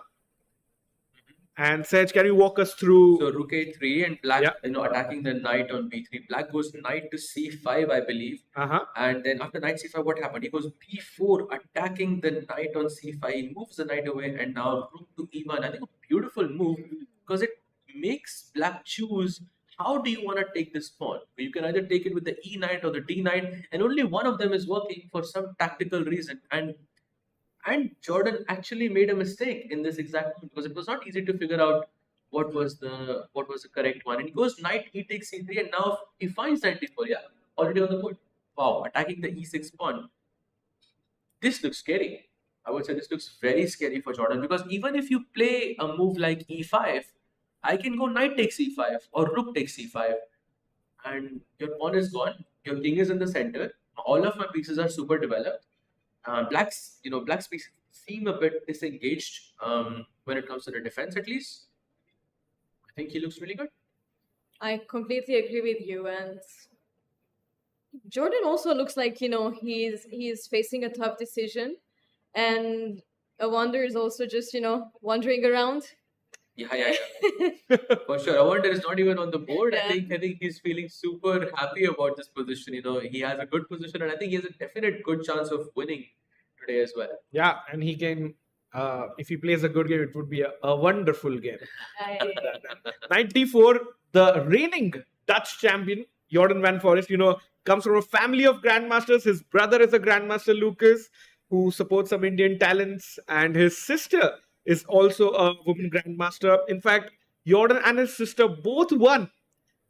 Speaker 5: And Sej, can you walk us through?
Speaker 3: So rook a3 and black,
Speaker 5: Yeah.
Speaker 3: attacking the knight on b3. Black goes knight to c5, I believe.
Speaker 5: Uh-huh.
Speaker 3: And then after knight c5, what happened? He goes b4, attacking the knight on c5. He moves the knight away, and now rook to e1. I think a beautiful move because it makes black choose how do you want to take this pawn. You can either take it with the e knight or the d knight, and only one of them is working for some tactical reason. And Jordan actually made a mistake in this exact moment because it was not easy to figure out what was the correct one. And he goes knight, he takes c3, and now he finds knight d4. Yeah, already on the board. Wow, attacking the e6 pawn. This looks scary. I would say this looks very scary for Jordan because even if you play a move like e5, I can go knight takes e5 or rook takes c5, and your pawn is gone. Your king is in the center. All of my pieces are super developed. Black's pieces seem a bit disengaged when it comes to the defense. At least, I think he looks really good.
Speaker 2: I completely agree with you. And Jordan also looks like, he's facing a tough decision. And Awonder is also just, wandering around.
Speaker 3: Yeah. For sure. Awonder is not even on the board.
Speaker 2: Yeah.
Speaker 3: I think he's feeling super happy about this position. He has a good position, and I think he has a definite good chance of winning today as well.
Speaker 5: Yeah, and he can, if he plays a good game, it would be a wonderful game. Knight d4, the reigning Dutch champion, Jorden van Foreest, comes from a family of grandmasters. His brother is a grandmaster, Lucas, who supports some Indian talents, and his sister is also a woman grandmaster. In fact, Jordan and his sister both won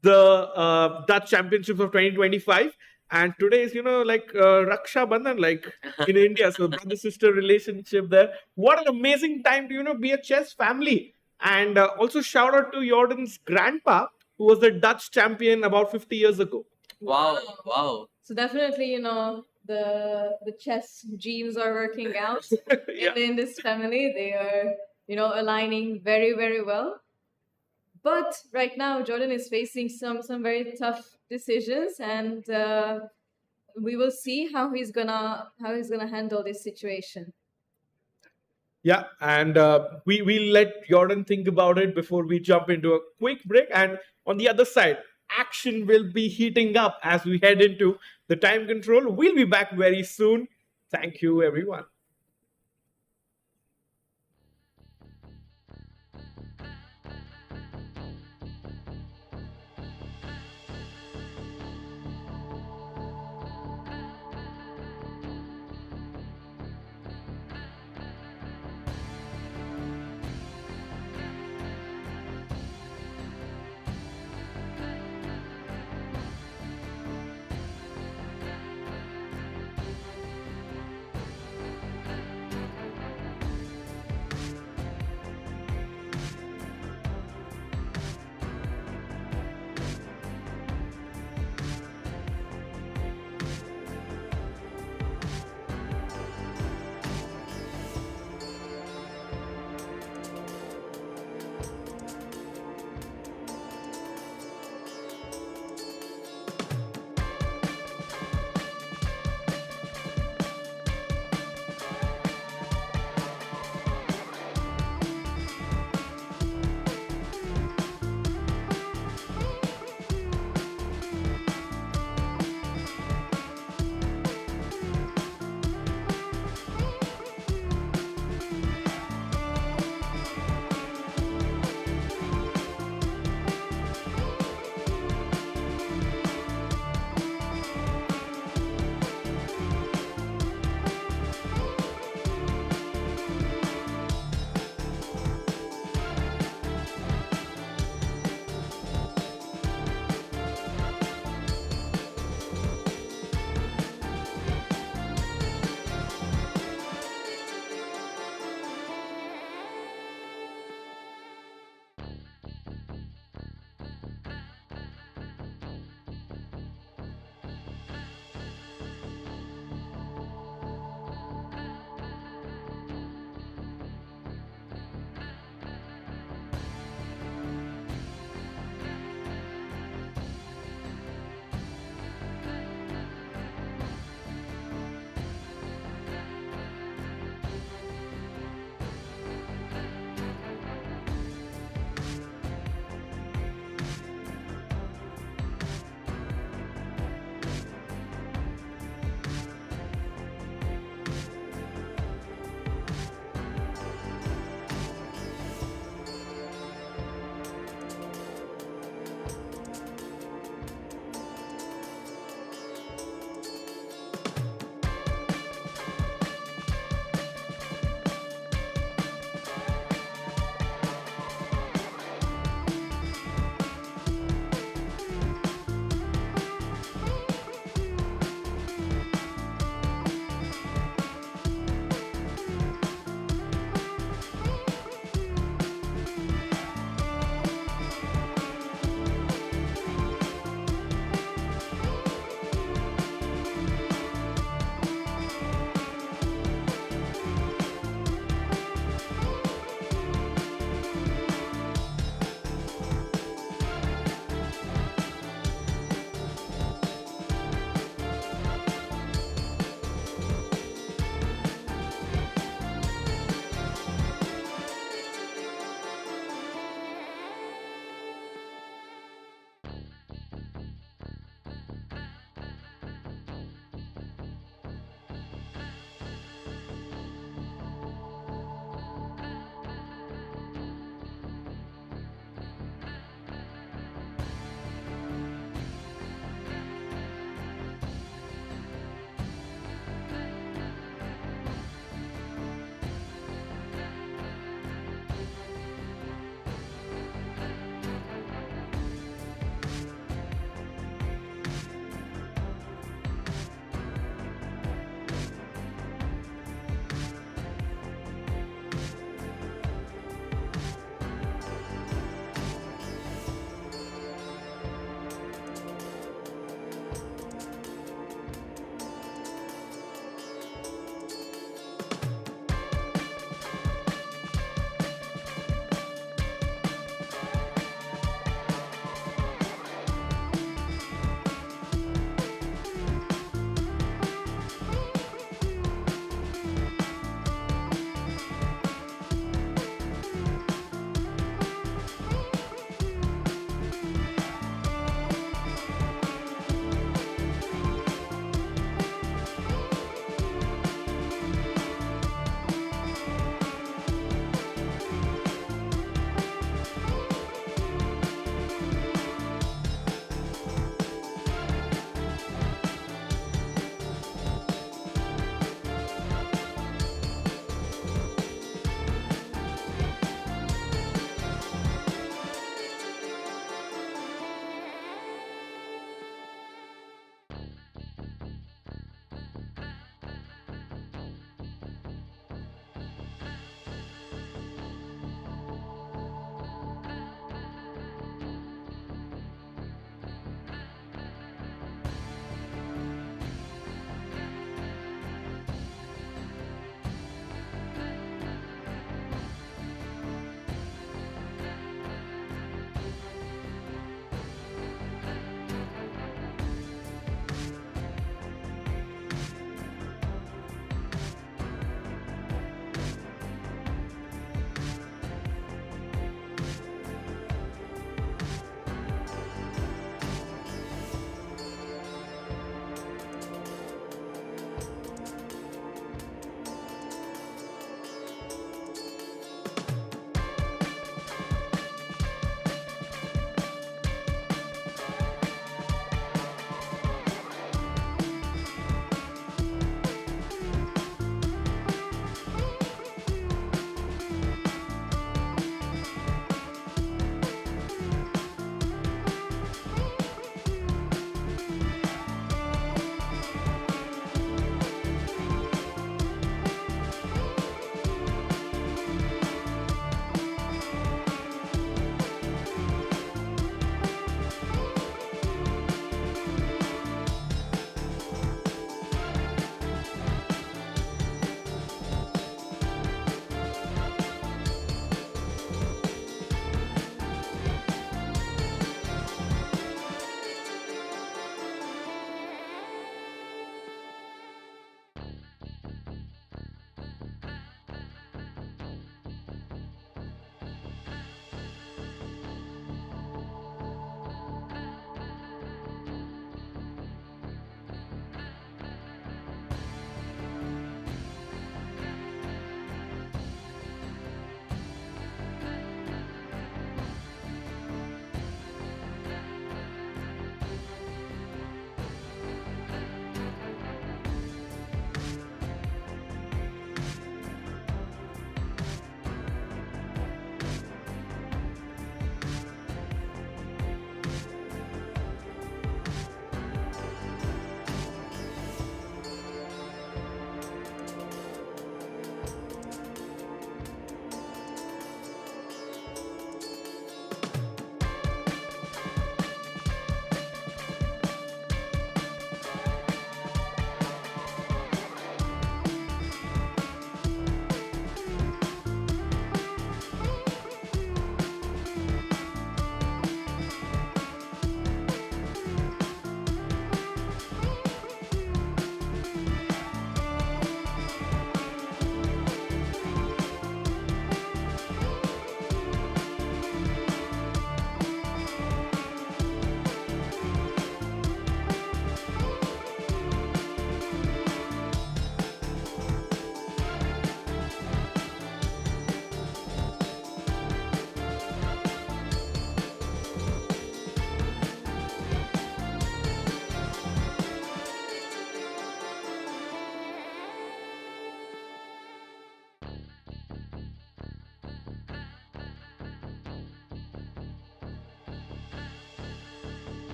Speaker 5: the Dutch Championships of 2025. And today is, Raksha Bandhan, like in India. So brother-sister relationship there. What an amazing time to, be a chess family. And also shout out to Jordan's grandpa, who was the Dutch champion about 50 years ago.
Speaker 3: Wow.
Speaker 2: So definitely, the chess genes are working out
Speaker 5: Yeah.
Speaker 2: in this family. They are, aligning very, very well. But right now, Jordan is facing some very tough decisions, and we will see how he's gonna handle this situation.
Speaker 5: Yeah, and we'll let Jordan think about it before we jump into a quick break. And on the other side, action will be heating up as we head into the time control. We'll be back very soon. Thank you, everyone.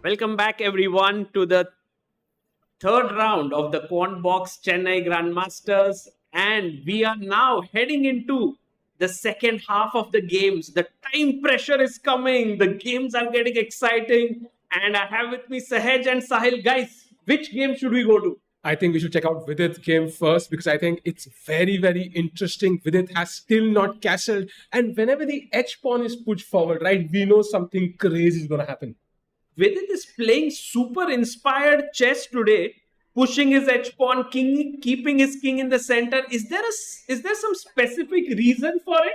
Speaker 1: Welcome back, everyone, to the third round of the Quantbox Chennai Grand Masters. And we are now heading into the second half of the games. The time pressure is coming. The games are getting exciting. And I have with me Sahaj and Sahil. Guys, which game should we go to?
Speaker 6: I think we should check out Vidit's game first because I think it's very, very interesting. Vidit has still not castled. And whenever the H pawn is pushed forward, right, we know something crazy is going to happen.
Speaker 1: Vidit is playing super inspired chess today, pushing his H pawn, king, keeping his king in the center. Is there some specific reason for it?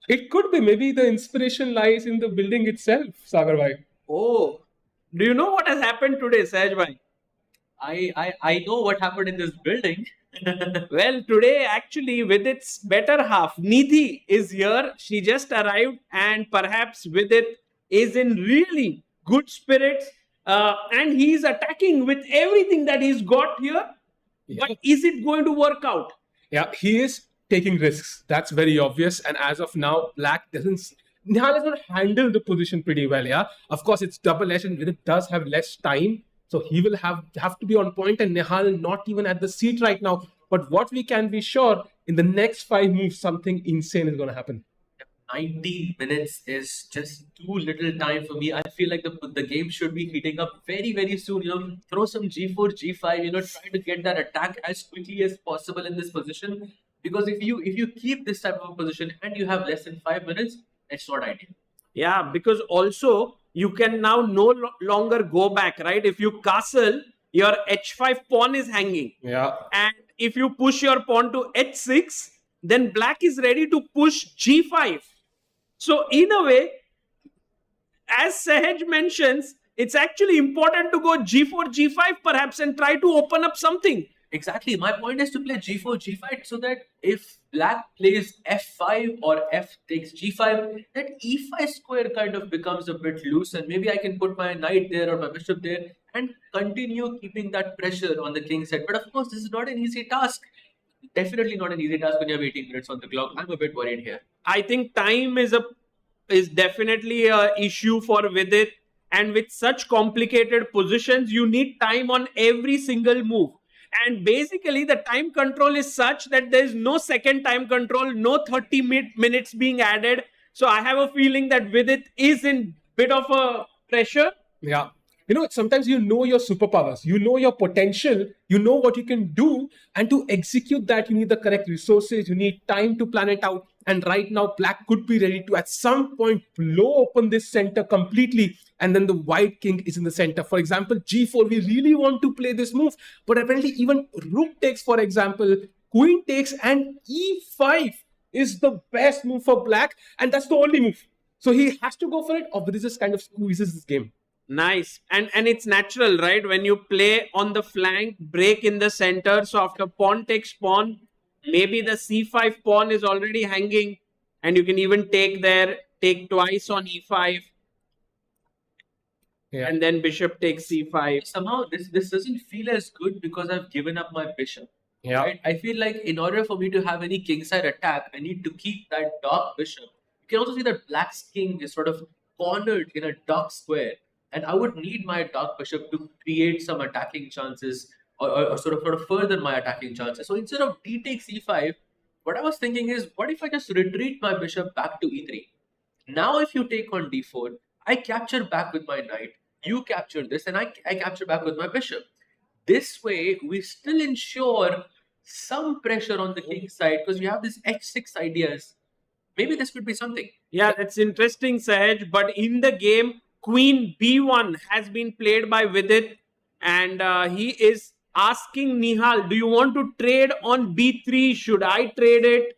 Speaker 6: It could be. Maybe the inspiration lies in the building itself, Sagar bhai.
Speaker 1: Oh, do you know what has happened today, Sahaj bhai?
Speaker 3: I know what happened in this building.
Speaker 1: Well, today actually with its better half, Nidhi is here. She just arrived and perhaps Vidit is in really good spirits and he's attacking with everything that he's got here.
Speaker 6: Yeah.
Speaker 1: But is it going to work out?
Speaker 6: Yeah, he is taking risks. That's very obvious. And as of now, Black doesn't. Nihal is going to handle the position pretty well. Yeah, of course, it's double-edged and Vidit does have less time. So he will have to be on point, and Nihal not even at the seat right now. But what we can be sure, in the next 5 moves, something insane is going to happen.
Speaker 3: 90 minutes is just too little time for me. I feel like the game should be heating up very, very soon. Throw some G4, G5, try to get that attack as quickly as possible in this position. Because if you keep this type of a position and you have less than 5 minutes, it's not ideal.
Speaker 1: Yeah, because also you can now longer go back, right? If you castle, your H5 pawn is hanging.
Speaker 6: Yeah.
Speaker 1: And if you push your pawn to H6, then Black is ready to push G5. So in a way, as Sahaj mentions, it's actually important to go G4, G5 perhaps and try to open up something.
Speaker 3: Exactly. My point is to play G4, G5 so that if Black plays F5 or F takes G5, that E5 square kind of becomes a bit loose and maybe I can put my knight there or my bishop there and continue keeping that pressure on the king side. But of course, this is not an easy task. Definitely not an easy task when you have 18 minutes on the clock. I'm a bit worried here.
Speaker 1: I think time is definitely a issue for Vidit. And with such complicated positions, you need time on every single move. And basically, the time control is such that there is no second time control, no 30 minutes being added. So I have a feeling that Vidit is in bit of a pressure.
Speaker 6: Yeah. Sometimes you know your superpowers, you know your potential, you know what you can do. And to execute that, you need the correct resources, you need time to plan it out. And right now, Black could be ready to, at some point, blow open this center completely. And then the white king is in the center. For example, G4, we really want to play this move. But apparently, even Rook takes, for example, Queen takes, and E5 is the best move for Black. And that's the only move. So he has to go for it, or this just kind of squeezes this game.
Speaker 1: Nice. And it's natural, right? When you play on the flank, break in the center. So after pawn takes pawn, maybe the C5 pawn is already hanging. And you can even take twice on E5.
Speaker 6: Yeah.
Speaker 1: And then bishop takes C5.
Speaker 3: Somehow, this doesn't feel as good because I've given up my bishop.
Speaker 6: Yeah.
Speaker 3: Right? I feel like in order for me to have any kingside attack, I need to keep that dark bishop. You can also see that Black's king is sort of cornered in a dark square. And I would need my dark bishop to create some attacking chances or sort of further my attacking chances. So instead of d takes e5, what I was thinking is, what if I just retreat my bishop back to e3? Now if you take on d4, I capture back with my knight, you capture this, and I capture back with my bishop. This way, we still ensure some pressure on the king side because we have this h6 ideas. Maybe this could be something.
Speaker 1: Yeah, that's interesting, Sahaj. But in the game, Queen B1 has been played by Vidit, and he is asking Nihal, do you want to trade on B3? Should I trade it?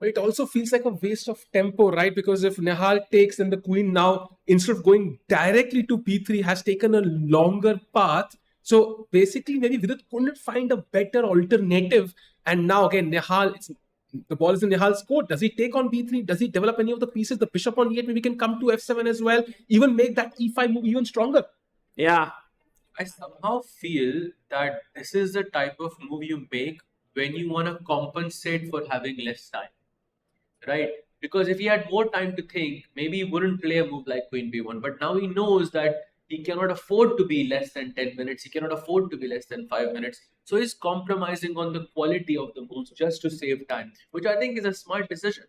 Speaker 6: But it also feels like a waste of tempo, right? Because if Nihal takes, then the queen now, instead of going directly to B3, has taken a longer path. So basically, maybe Vidit couldn't find a better alternative. And now again, Nihal, the ball is in Nihal's court. Does he take on B3? Does he develop any of the pieces? The bishop on E8, maybe we can come to F7 as well. Even make that E5 move even stronger.
Speaker 1: Yeah.
Speaker 3: I somehow feel that this is the type of move you make when you want to compensate for having less time. Right? Because if he had more time to think, maybe he wouldn't play a move like Queen B1. But now he knows that He cannot afford to be less than 10 minutes. He cannot afford to be less than 5 minutes. So he's compromising on the quality of the moves just to save time, which I think is a smart decision.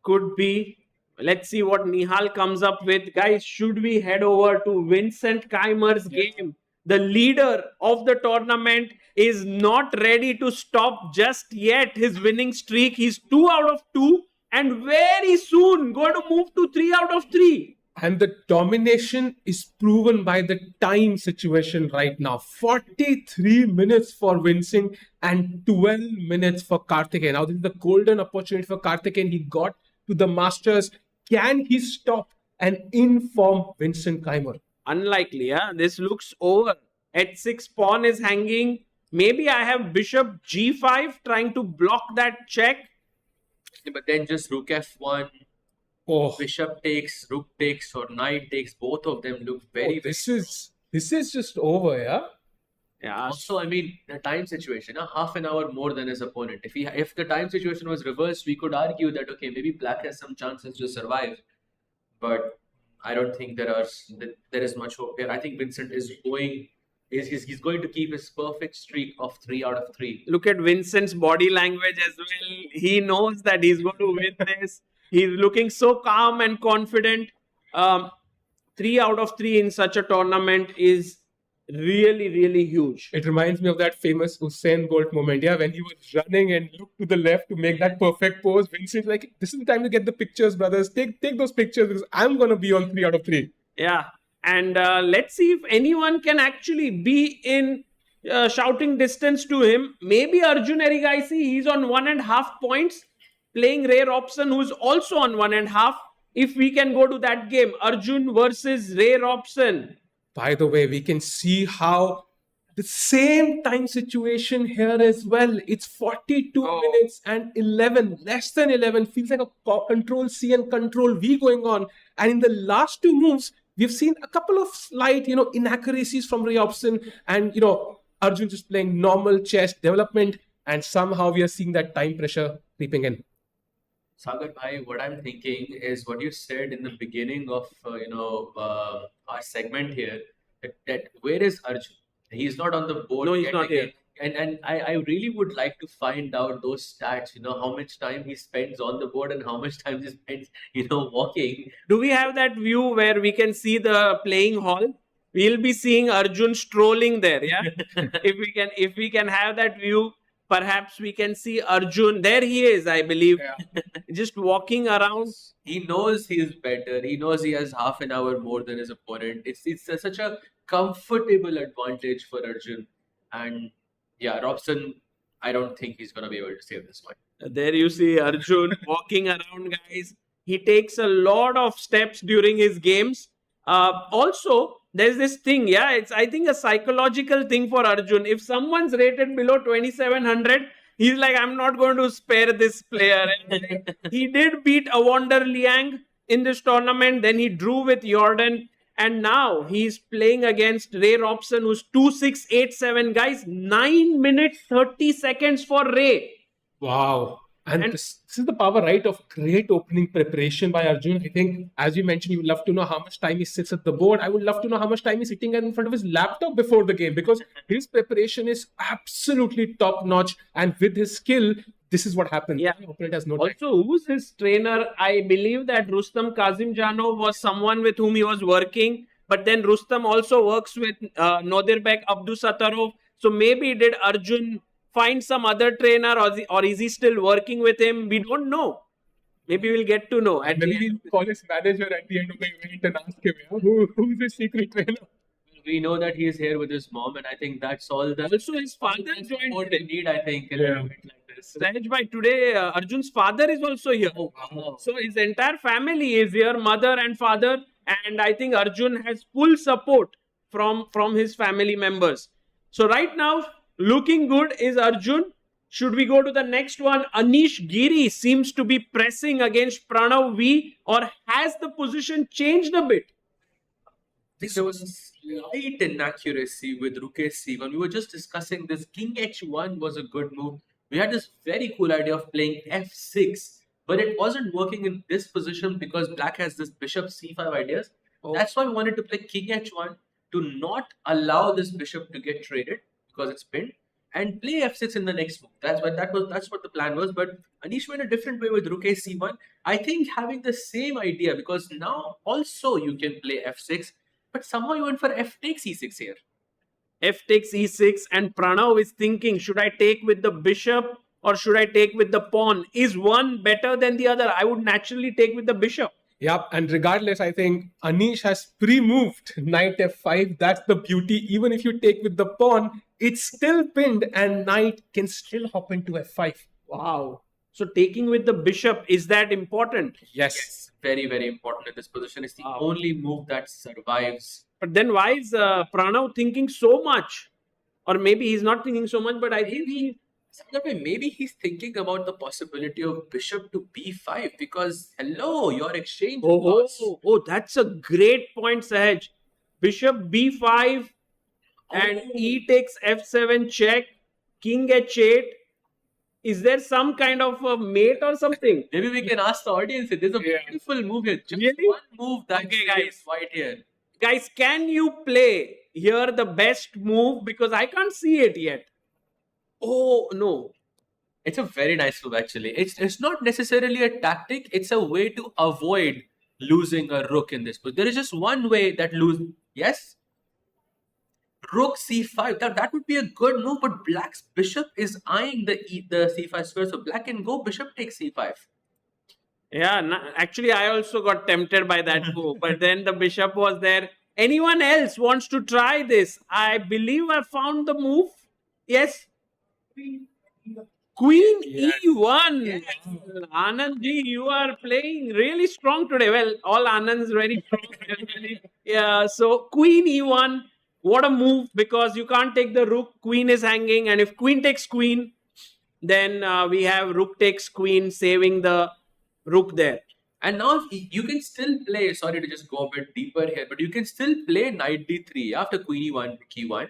Speaker 1: Could be. Let's see what Nihal comes up with. Guys, should we head over to Vincent Keymer's game? The leader of the tournament is not ready to stop just yet his winning streak. He's 2 out of 2 and very soon going to move to 3 out of 3.
Speaker 6: And the domination is proven by the time situation right now. 43 minutes for Vincent and 12 minutes for Karthikeyan. Now, this is the golden opportunity for Karthikeyan. He got to the Masters. Can he stop and inform Vincent Keymer?
Speaker 1: Unlikely, yeah. This looks over. H6 pawn is hanging. Maybe I have bishop g5 trying to block that check.
Speaker 3: But then just rook f1,
Speaker 6: Oh,
Speaker 3: bishop takes, rook takes, or knight takes. Both of them look very.
Speaker 6: this is just over, yeah.
Speaker 1: Yeah.
Speaker 3: Also, I mean, the time situation, half an hour more than his opponent. If the time situation was reversed, we could argue that, okay, maybe Black has some chances to survive. But I don't think there is much hope here. I think Vincent is going to keep his perfect streak of 3 out of 3.
Speaker 1: Look at Vincent's body language as well. He knows that he's going to win this. He's looking so calm and confident. 3 out of 3 in such a tournament is really, really huge.
Speaker 6: It reminds me of that famous Usain Bolt moment, yeah, when he was running and looked to the left to make that perfect pose. Vincent, like, this is the time to get the pictures, brothers. Take those pictures because I'm going to be on 3 out of 3.
Speaker 1: Yeah. And let's see if anyone can actually be in shouting distance to him. Maybe Arjun Erigaisi, he's on 1.5 points, playing Ray Robson, who's also on 1.5. If we can go to that game, Arjun versus Ray Robson.
Speaker 6: By the way, we can see how the same time situation here as well. It's 42 minutes and 11, less than 11. Feels like a control C and control V going on. And in the last 2 moves, we've seen a couple of slight, inaccuracies from Ray Robson. And, Arjun just playing normal chess development. And somehow we are seeing that time pressure creeping in.
Speaker 3: Sagar Bhai, what I'm thinking is what you said in the beginning of our segment here. That where is Arjun? He's not on the board.
Speaker 1: No, he's
Speaker 3: yet
Speaker 1: not
Speaker 3: again.
Speaker 1: here.
Speaker 3: And I really would like to find out those stats. How much time he spends on the board and how much time he spends walking.
Speaker 1: Do we have that view where we can see the playing hall? We'll be seeing Arjun strolling there. Yeah. if we can have that view. Perhaps we can see Arjun. There he is, I believe.
Speaker 6: Yeah.
Speaker 1: Just walking around.
Speaker 3: He knows he is better. He knows he has half an hour more than his opponent. It's such a comfortable advantage for Arjun. And yeah, Robson, I don't think he's going to be able to save this one.
Speaker 1: There you see Arjun walking around, guys. He takes a lot of steps during his games. Also, there's this thing, yeah, it's I think a psychological thing for Arjun. If someone's rated below 2700, he's like, I'm not going to spare this player. He did beat Awonder Liang in this tournament. Then he drew with Jorden. And now he's playing against Ray Robson, who's 2.687. Guys, 9 minutes 30 seconds for Ray.
Speaker 6: Wow. And this is the power, right, of great opening preparation by Arjun. I think, as you mentioned, you would love to know how much time he sits at the board. I would love to know how much time he's sitting in front of his laptop before the game, because his preparation is absolutely top-notch. And with his skill, this is what happens.
Speaker 1: Yeah.
Speaker 6: The opponent has no time.
Speaker 1: Also, who's his trainer? I believe that Rustam Kazimjanov was someone with whom he was working. But then Rustam also works with Nodirbek Abdusattarov. So maybe did Arjun find some other trainer, or is he still working with him? We don't know. Maybe we'll get to know.
Speaker 6: And maybe we'll call his manager at the end of the event and ask him, who's his secret trainer?
Speaker 3: We know that he is here with his mom, and I think that's all the
Speaker 1: Also, his father joined
Speaker 3: support
Speaker 1: today.
Speaker 3: they need, I think, in an event like this.
Speaker 1: Sahaj bhai, today Arjun's father is also here.
Speaker 3: Wow.
Speaker 1: So his entire family is here, mother and father. And I think Arjun has full support from his family members. So right now, looking good is Arjun. Should we go to the next one? Anish Giri seems to be pressing against Pranav V, or has the position changed a bit?
Speaker 3: There was a slight inaccuracy with Rook C1. We were just discussing this. King H1 was a good move. We had this very cool idea of playing F6, but it wasn't working in this position because Black has this Bishop C5 ideas.
Speaker 1: Oh.
Speaker 3: That's why we wanted to play King H1 to not allow this bishop to get traded because it's pinned and play f6 in the next move. That's what the plan was. But Anish went a different way with rook a c1. I think having the same idea, because now also you can play f6, but somehow you went for f takes e6 here.
Speaker 1: F takes e6, and Pranav is thinking, should I take with the bishop or should I take with the pawn? Is one better than the other? I would naturally take with the bishop.
Speaker 6: Yep, and regardless, I think Anish has pre-moved knight f5. That's the beauty. Even if you take with the pawn, it's still pinned and knight can still hop into f5.
Speaker 1: Wow. So taking with the bishop, is that important?
Speaker 6: Yes.
Speaker 3: Very, very important in this position. It's the
Speaker 1: Wow.
Speaker 3: only move that survives.
Speaker 1: But then why is Pranav thinking so much? Or maybe he's not thinking so much, but I think he...
Speaker 3: Maybe he's thinking about the possibility of bishop to b5 because, hello, your exchange was...
Speaker 1: That's a great point, Sahaj. Bishop b5 and e takes f7 check, king h8. Is there some kind of a mate or something?
Speaker 3: Maybe we can ask the audience. There's a beautiful move here. Just
Speaker 1: Really?
Speaker 3: one move that
Speaker 1: Okay,
Speaker 3: saves
Speaker 1: guys.
Speaker 3: white here.
Speaker 1: Guys, can you play here the best move? Because I can't see it yet. Oh, no.
Speaker 3: It's a very nice move, actually. It's not necessarily a tactic. It's a way to avoid losing a rook in this. But there is just one way that Yes? Rook c5. That would be a good move, but black's bishop is eyeing the c5 square. So black can go bishop takes c5.
Speaker 1: Yeah, actually, I also got tempted by that move. But then the bishop was there. Anyone else wants to try this? I believe I found the move. Yes? Queen E1. Yes. Anand ji, you are playing really strong today. Well, all Anand's very strong. Yeah, so Queen E1. What a move, because you can't take the rook. Queen is hanging. And if queen takes queen, then we have rook takes queen, saving the rook there.
Speaker 3: And now you can still play, sorry to just go a bit deeper here, but you can still play knight d3 after queen e1, rook e1.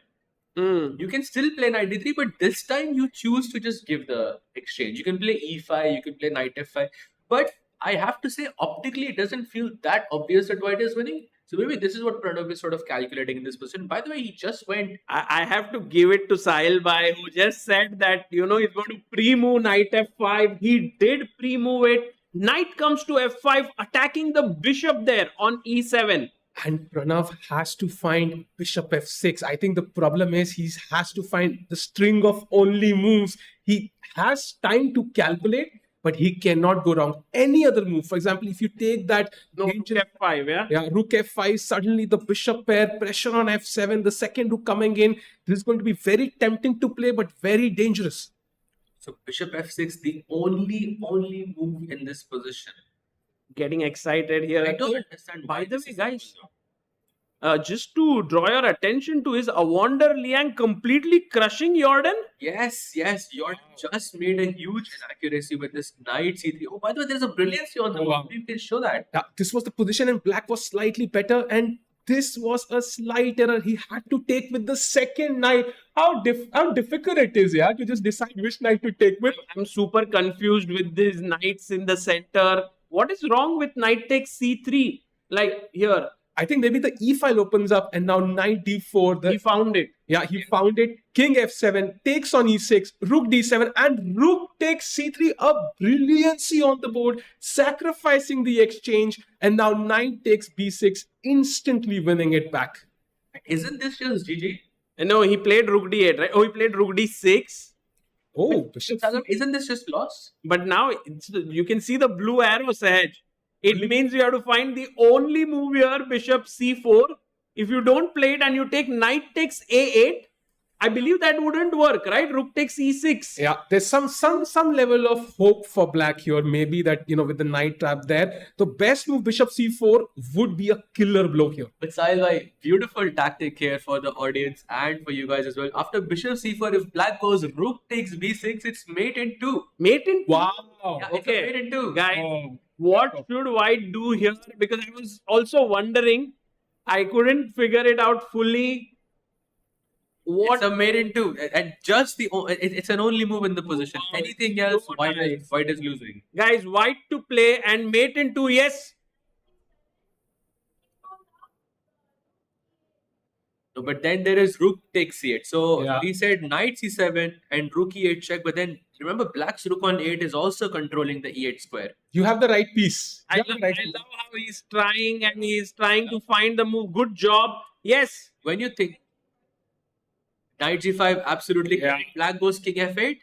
Speaker 3: You can still play knight d3, but this time you choose to just give the exchange. You can play e5, you can play knight f5. But I have to say, optically, it doesn't feel that obvious that white is winning. So maybe this is what Pranav is sort of calculating in this position. By the way, he just went...
Speaker 1: I have to give it to Sahil Bhai, who just said that, he's going to pre-move knight f5. He did pre-move it. Knight comes to f5, attacking the bishop there on e7.
Speaker 6: And Pranav has to find bishop f6. I think the problem is he has to find the string of only moves. He has time to calculate, but he cannot go wrong. Any other move, for example, if you take that
Speaker 1: Rook f5,
Speaker 6: yeah, rook f5, suddenly the bishop pair, pressure on f7, the second rook coming in. This is going to be very tempting to play, but very dangerous.
Speaker 3: So bishop f6, the only move in this position.
Speaker 1: Getting excited here.
Speaker 3: I don't understand.
Speaker 1: By the way, guys, just to draw your attention to, is Awonder Liang completely crushing Jorden?
Speaker 3: Yes, Jorden just made a huge inaccuracy with this knight c3. Oh, by the way, there's a brilliancy on the board. You can show that.
Speaker 6: Yeah, this was the position and black was slightly better, and this was a slight error. He had to take with the second knight. How difficult it is, yeah, to just decide which knight to take with.
Speaker 1: I'm super confused with these knights in the center. What is wrong with knight takes c3? Like here.
Speaker 6: I think maybe the e file opens up and now knight d4.
Speaker 1: He found it.
Speaker 6: Yeah, he found it. King f7, takes on e6, rook d7, and rook takes c3. A brilliancy on the board, sacrificing the exchange. And now knight takes b6, instantly winning it back.
Speaker 3: Isn't this just GG?
Speaker 1: No, he played rook d8, right? Oh, he played rook d6.
Speaker 6: Oh, bishop.
Speaker 3: Isn't this just loss?
Speaker 1: But now you can see the blue arrow, Sahaj. It means you have to find the only move here, bishop c4. If you don't play it and you take knight takes a8, I believe that wouldn't work, right? Rook takes e6.
Speaker 6: Yeah, there's some level of hope for black here. Maybe that, with the knight trap there. The best move, bishop c4, would be a killer blow here.
Speaker 3: But Sahil bhai, beautiful tactic here for the audience and for you guys as well. After bishop c4, if black goes rook takes b6, it's mate in 2.
Speaker 1: Mate in 2?
Speaker 6: Wow.
Speaker 3: Yeah, it's a mate in 2.
Speaker 1: Guys, what should white do here? Because I was also wondering. I couldn't figure it out fully. What?
Speaker 3: It's a mate in 2. And just it's an only move in the position. Anything else, white is losing.
Speaker 1: Guys, white to play and mate in 2, yes.
Speaker 3: No, but then there is rook takes c8. So
Speaker 6: Yeah.
Speaker 3: we said knight c7 and rook e8 check. But then remember, black's rook on 8 is also controlling the e8 square.
Speaker 6: You have the right piece.
Speaker 1: I
Speaker 6: You have
Speaker 1: love,
Speaker 6: the right
Speaker 1: I
Speaker 6: piece.
Speaker 1: love how he's trying and he's trying to find the move. Good job. Yes.
Speaker 3: When you think knight g5, absolutely
Speaker 6: Yeah.
Speaker 3: correct. Black goes king f8.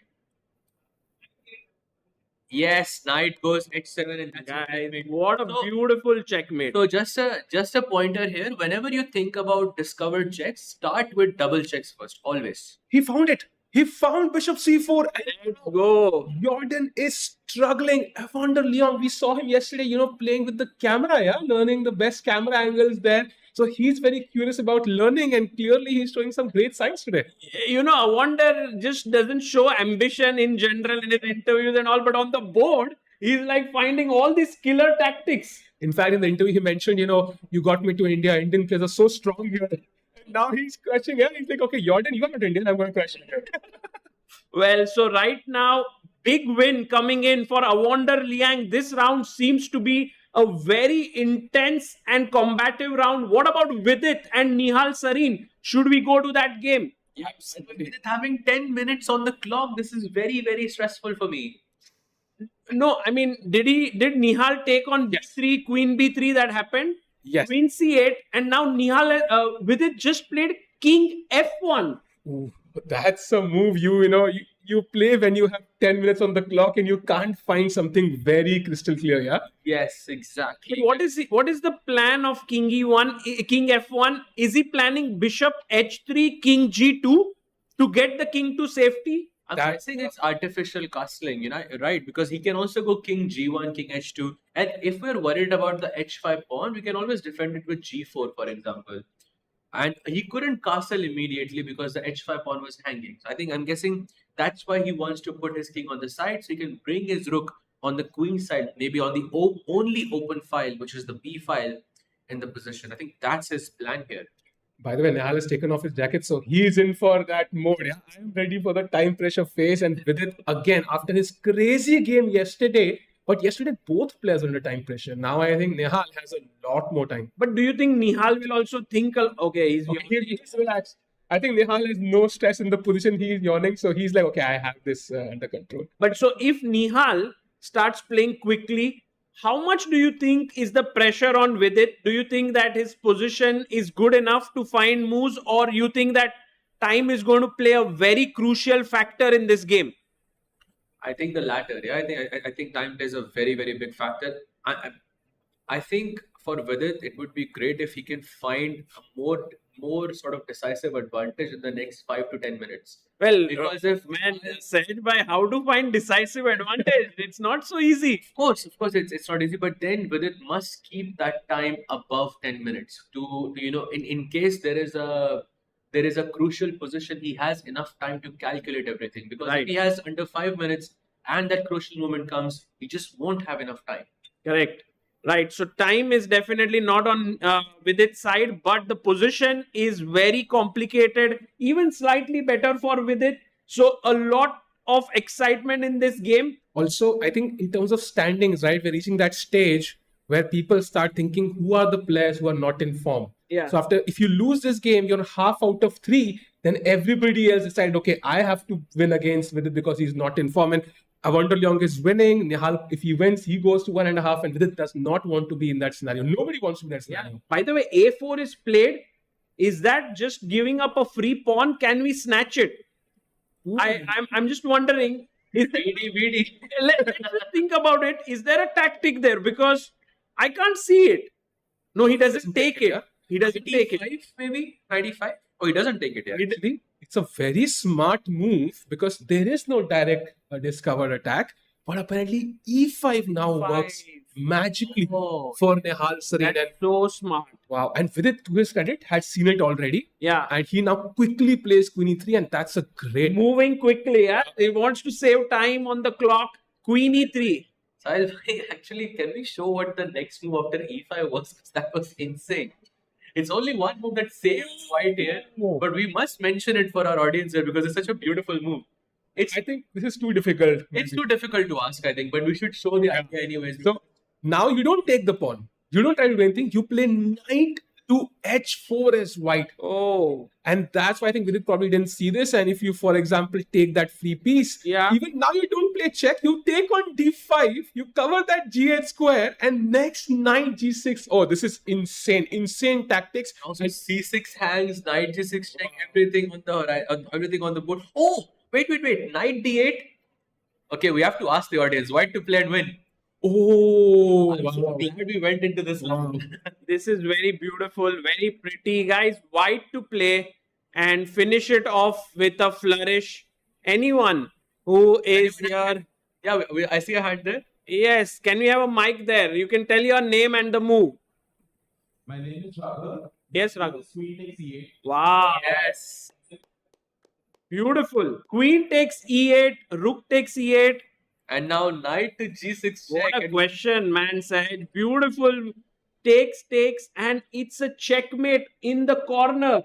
Speaker 3: Yes, knight goes h7 and that's
Speaker 1: Guys,
Speaker 3: checkmate.
Speaker 1: what a
Speaker 3: So-
Speaker 1: beautiful checkmate.
Speaker 3: So just a pointer here. Whenever you think about discovered checks, start with double checks first, always.
Speaker 6: He found it. He found bishop c4. And
Speaker 1: Let's go.
Speaker 6: Jordan is struggling. Awonder Liang, we saw him yesterday, playing with the camera, learning the best camera angles there. So he's very curious about learning, and clearly he's showing some great signs today.
Speaker 1: Awonder just doesn't show ambition in general in his interviews and all, but on the board, he's like finding all these killer tactics.
Speaker 6: In fact, in the interview, he mentioned, you got me to India. Indian players are so strong here. And now he's crushing here. He's like, okay, Jordan, you are not Indian. I'm going to crush you here.
Speaker 1: Well, so right now, big win coming in for Awonder Liang. This round seems to be a very intense and combative round. What about Vidit and Nihal Sarin? Should we go to that game?
Speaker 3: With having 10 minutes on the clock, this is very, very stressful for me.
Speaker 1: No, I mean, did Nihal take on b3, queen b3 that happened?
Speaker 6: Yes.
Speaker 1: Queen c8, and now Nihal Vidit just played king f1.
Speaker 6: Ooh, that's a move you play when you have 10 minutes on the clock and you can't find something very crystal clear, yeah?
Speaker 3: Yes, exactly.
Speaker 1: What is the plan of king e1, king f1? Is he planning bishop h3, king g2 to get the king to safety?
Speaker 3: I'm guessing it's artificial castling, right? Because he can also go king g1, king h2. And if we're worried about the h5 pawn, we can always defend it with g4, for example. And he couldn't castle immediately because the h5 pawn was hanging. So I'm guessing that's why he wants to put his king on the side so he can bring his rook on the queen side, maybe on the only open file, which is the b file in the position. I think that's his plan here.
Speaker 6: By the way, Nihal has taken off his jacket, so he's in for that mode. Yeah? I am ready for the time pressure phase. And with it, again, after his crazy game yesterday, but yesterday both players were under time pressure. Now I think Nihal has a lot more time.
Speaker 1: But do you think Nihal will also think, okay, he's
Speaker 6: He's relaxed. I think Nihal has no stress in the position he's yawning, so he's like, okay, I have this under control.
Speaker 1: But so if Nihal starts playing quickly, how much do you think is the pressure on Vidit? Do you think that his position is good enough to find moves, or you think that time is going to play a very crucial factor in this game?
Speaker 3: I think the latter. Yeah, I think time plays a very, very big factor. I think for Vidit, it would be great if he can find a more sort of decisive advantage in the next 5 to 10 minutes.
Speaker 1: Well,
Speaker 3: Because if
Speaker 1: said by how to find decisive advantage, it's not so easy.
Speaker 3: Of course, it's not easy. But then Vidit must keep that time above 10 minutes to in case there is a crucial position, he has enough time to calculate everything. Because
Speaker 1: Right.
Speaker 3: if he has under 5 minutes and that crucial moment comes, he just won't have enough time.
Speaker 1: Correct. Right. So time is definitely not on Vidit's side, but the position is very complicated, even slightly better for Vidit. So a lot of excitement in this game.
Speaker 6: Also, I think in terms of standings, right, we're reaching that stage where people start thinking who are the players who are not in form.
Speaker 1: Yeah.
Speaker 6: So if you lose this game, you're half out of 3, then everybody else decide, okay, I have to win against Vidit because he's not in form. And Awonder Liang is winning. Nihal, if he wins, he goes to 1.5, and Vidit does not want to be in that scenario. Nobody wants to be in that scenario.
Speaker 1: By the way, A4 is played. Is that just giving up a free pawn? Can we snatch it? I'm just wondering. Let's think about it. Is there a tactic there? Because I can't see it. No, he doesn't take it. He doesn't take it.
Speaker 3: 95 maybe? 95? Oh, he doesn't take it yet.
Speaker 6: Actually, it's a very smart move because there is no direct discovered attack. But apparently, E5 now works magically
Speaker 1: Oh,
Speaker 6: for Nihal Sarin.
Speaker 1: that's so smart.
Speaker 6: Wow. And Vidit, to his credit, had seen it already.
Speaker 1: Yeah.
Speaker 6: And he now quickly plays Queen E3, and that's a great move.
Speaker 1: Moving quickly. Yeah. He wants to save time on the clock. Queen E3.
Speaker 3: Sahil, actually, can we show what the next move after E5 was? 'Cause that was insane. It's only one move that saves white here, but we must mention it for our audience here because it's such a beautiful move.
Speaker 6: I think this is too difficult.
Speaker 3: It's too difficult to ask, I think, but we should show the idea anyways.
Speaker 6: So now you don't take the pawn. You don't try to do anything. You play knight to h4 as white.
Speaker 1: Oh,
Speaker 6: And that's why I think Vidit probably didn't see this. And if you, for example, take that free piece,
Speaker 1: Yeah.
Speaker 6: even now you don't play check, you take on d5, you cover that g8 square, and next knight g6. Oh, this is insane, insane tactics.
Speaker 3: Also, c6 hangs, knight g6 check, everything on the everything on the board. Oh, wait, knight d8. Okay, we have to ask the audience white to play and win.
Speaker 6: Oh,
Speaker 3: I'm so glad we went into this round.
Speaker 1: this is very beautiful, very pretty. Guys, white to play and finish it off with a flourish. Anyone who is here,
Speaker 3: Yeah, I see a hand there.
Speaker 1: yes, can we have a mic there? You can tell your name and the move.
Speaker 4: My name is Raghav.
Speaker 1: Yes, Raghu.
Speaker 4: Queen takes e8.
Speaker 1: Wow,
Speaker 3: Yes.
Speaker 1: beautiful. Queen takes e8, rook takes e8.
Speaker 3: And now knight to g6 check.
Speaker 1: What a
Speaker 3: and-
Speaker 1: question, man said. Beautiful. Takes, and it's a checkmate in the corner.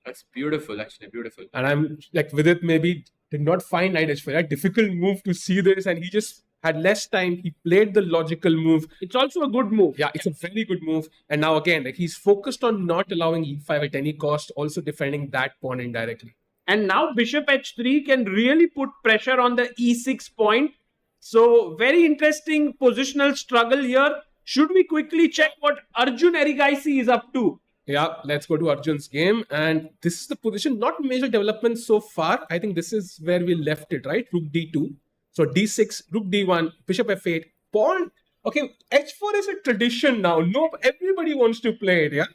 Speaker 3: That's beautiful, actually, beautiful.
Speaker 6: and I'm like Vidit maybe did not find knight h4. A difficult move to see this, and he just had less time. He played the logical move.
Speaker 1: It's also a good move.
Speaker 6: Yeah, it's a very good move. And now again, like he's focused on not allowing e5 at any cost, also defending that pawn indirectly.
Speaker 1: And now bishop h3 can really put pressure on the e6 point. So very interesting positional struggle here. Should we quickly check what Arjun Erigaisi is up to?
Speaker 6: Yeah, let's go to Arjun's game. And this is the position, not major development so far. I think this is where we left it, right? Rook d2. So d6, rook d1, bishop f8, pawn. Okay, h4 is a tradition now. No, everybody wants to play it, yeah?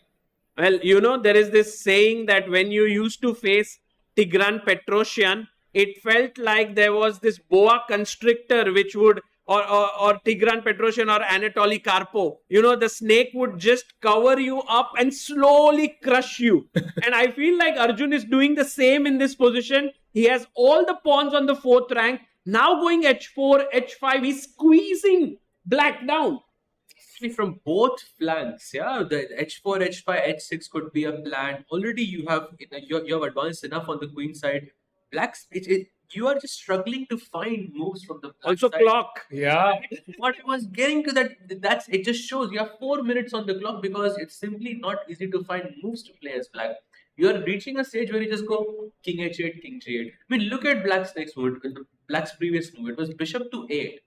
Speaker 1: Well, you know, there is this saying that when you used to face Tigran Petrosyan, it felt like there was this boa constrictor which would, or Tigran Petrosyan or Anatoly Karpov, you know, the snake would just cover you up and slowly crush you. And I feel like Arjun is doing the same in this position. He has all the pawns on the fourth rank. Now going h4, h5, he's squeezing black down.
Speaker 3: Actually, from both flanks, yeah, the h4, h5, h6 could be a plan. Already you have advanced enough on the queen side. Blacks, you are just struggling to find moves from the black
Speaker 1: Also
Speaker 3: side.
Speaker 1: clock.
Speaker 6: Yeah.
Speaker 3: What I was getting to that's it just shows you have 4 minutes on the clock because it's simply not easy to find moves to play as black. You are reaching a stage where you just go king h8, king g8. I mean, look at black's next move, black's previous move. It was bishop to 8.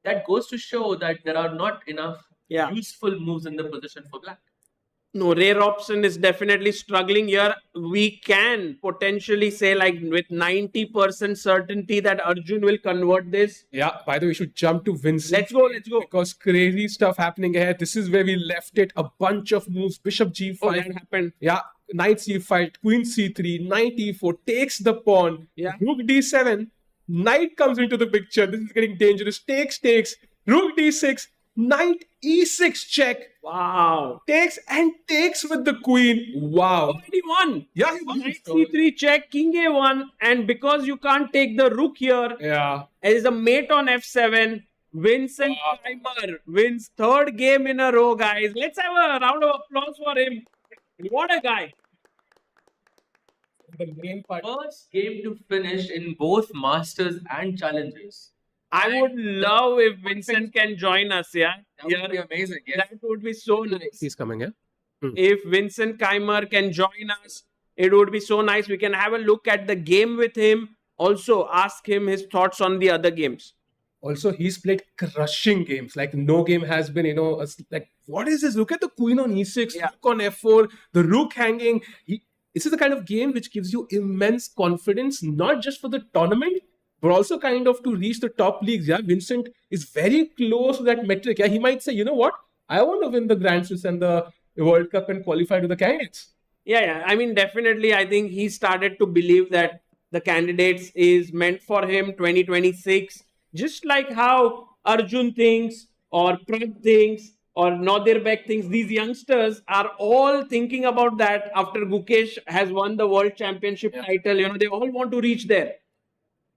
Speaker 3: That goes to show that there are not enough useful moves in the position for black.
Speaker 1: No, Ray Robson is definitely struggling here. We can potentially say, like, with 90% certainty that Arjun will convert this.
Speaker 6: Yeah, by the way, we should jump to Vincent.
Speaker 1: Let's go.
Speaker 6: Because crazy stuff happening ahead. This is where we left it. A bunch of moves. Bishop g5.
Speaker 1: Oh, that happened.
Speaker 6: Yeah, knight c5, queen c3, knight e4, takes the pawn.
Speaker 1: Yeah.
Speaker 6: Rook d7, knight comes into the picture. This is getting dangerous. Takes, rook d6, knight e6 check.
Speaker 1: Wow.
Speaker 6: Takes with the queen. Wow.
Speaker 1: Already won.
Speaker 6: Yeah, he won.
Speaker 1: Knight c3 check, king a1. And because you can't take the rook here,
Speaker 6: Yeah.
Speaker 1: there is a mate on f7. Vincent Keymer wins third game in a row, guys. Let's have a round of applause for him. What a guy.
Speaker 6: The main part.
Speaker 3: First game to finish in both Masters and Challengers.
Speaker 1: I would love if Vincent can join us, yeah?
Speaker 3: That would be amazing. Yes.
Speaker 1: That would be so nice.
Speaker 6: He's coming, yeah?
Speaker 1: If Vincent Keymer can join us, it would be so nice. We can have a look at the game with him. Also, ask him his thoughts on the other games.
Speaker 6: Also, he's played crushing games. Like, no game has been, like, what is this? Look at the queen on e6,
Speaker 1: Yeah.
Speaker 6: rook on f4, the rook hanging. This is the kind of game which gives you immense confidence, not just for the tournament, but also kind of to reach the top leagues. Yeah, Vincent is very close to that metric. Yeah, he might say, you know what? I want to win the Grand Swiss and the World Cup and qualify to the candidates.
Speaker 1: Yeah. I mean, definitely, I think he started to believe that the candidates is meant for him 2026. Just like how Arjun thinks, or Pranav thinks, or Nodirbek thinks, these youngsters are all thinking about that after Gukesh has won the World Championship title. You know, they all want to reach there.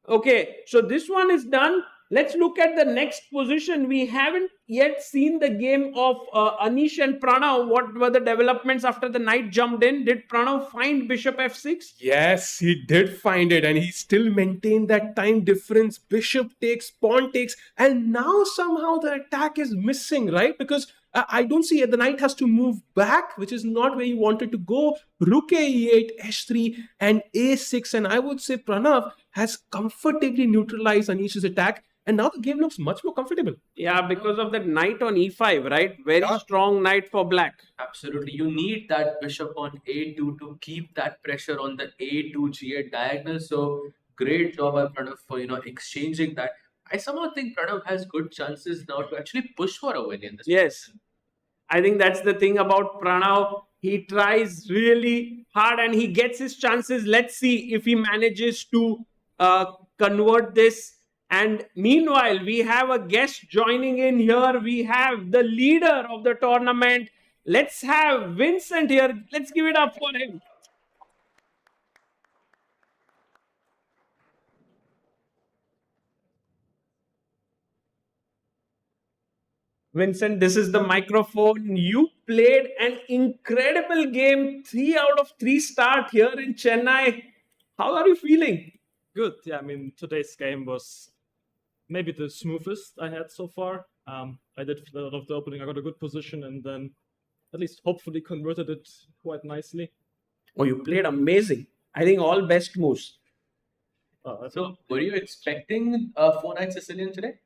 Speaker 1: Okay, so this one is done. Let's look at the next position. We haven't yet seen the game of Anish and Pranav. What were the developments after the knight jumped in? Did Pranav find bishop f6?
Speaker 6: Yes, he did find it, and he still maintained that time difference. Bishop takes, pawn takes, and now somehow the attack is missing, right? Because I don't see it. The knight has to move back, which is not where you wanted to go. Rook a8, h3, and a6. And I would say Pranav has comfortably neutralized Anish's attack. And now the game looks much more comfortable.
Speaker 1: Yeah, because of that knight on e5, right? Very
Speaker 3: Yeah.
Speaker 1: strong knight for black.
Speaker 3: Absolutely. You need that bishop on a2 to keep that pressure on the a2 g8 diagonal. So great job by Pranav for exchanging that. I somehow think Pranav has good chances now to actually push for a win in this.
Speaker 1: Yes. I think that's the thing about Pranav. He tries really hard and he gets his chances. Let's see if he manages to convert this. And meanwhile, we have a guest joining in here. We have the leader of the tournament. Let's have Vincent here. Let's give it up for him. Vincent, this is the microphone. You played an incredible game. 3 out of 3 start here in Chennai. How are you feeling?
Speaker 7: Good. Yeah, I mean, today's game was maybe the smoothest I had so far. I did a lot of the opening. I got a good position and then at least hopefully converted it quite nicely.
Speaker 1: Oh, you played amazing. I think all best moves.
Speaker 3: So were you expecting 4-9 Sicilian today?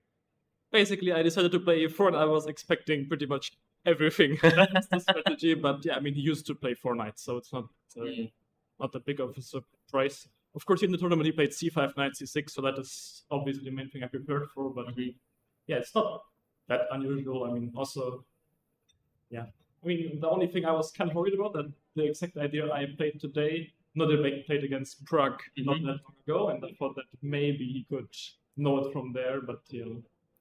Speaker 7: Basically, I decided to play e4 and I was expecting pretty much everything. That's the strategy. But yeah, I mean, he used to play 4 knights, so it's not that big of a surprise. Of course, in the tournament, he played c5, knight c6, so that is obviously the main thing I prepared for. But yeah, it's not that unusual. I mean, also, yeah. I mean, the only thing I was kind of worried about that the exact idea I played today, played against Prague not that long ago, and I thought that maybe he could know it from there, but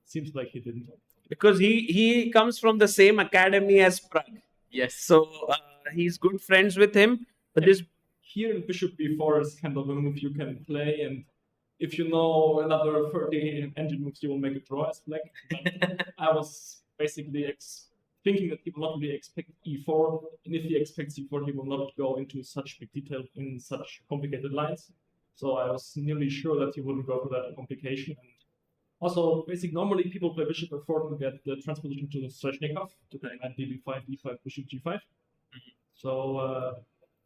Speaker 7: seems like he didn't.
Speaker 1: Because he comes from the same academy as Prague.
Speaker 3: Yes.
Speaker 1: So he's good friends with him. But this
Speaker 7: Here in Bishop b4 is kind of a move you can play, and if you know another 30 engine moves, you will make a draw as black. But I was basically thinking that he will not really expect e4, and if he expects e4, he will not go into such big detail in such complicated lines. So I was nearly sure that he wouldn't go for that complication. And also, basically, normally people play bishop f4 to get the transposition to the Sveshnikov, to play knight d5, d5, bishop g5. So,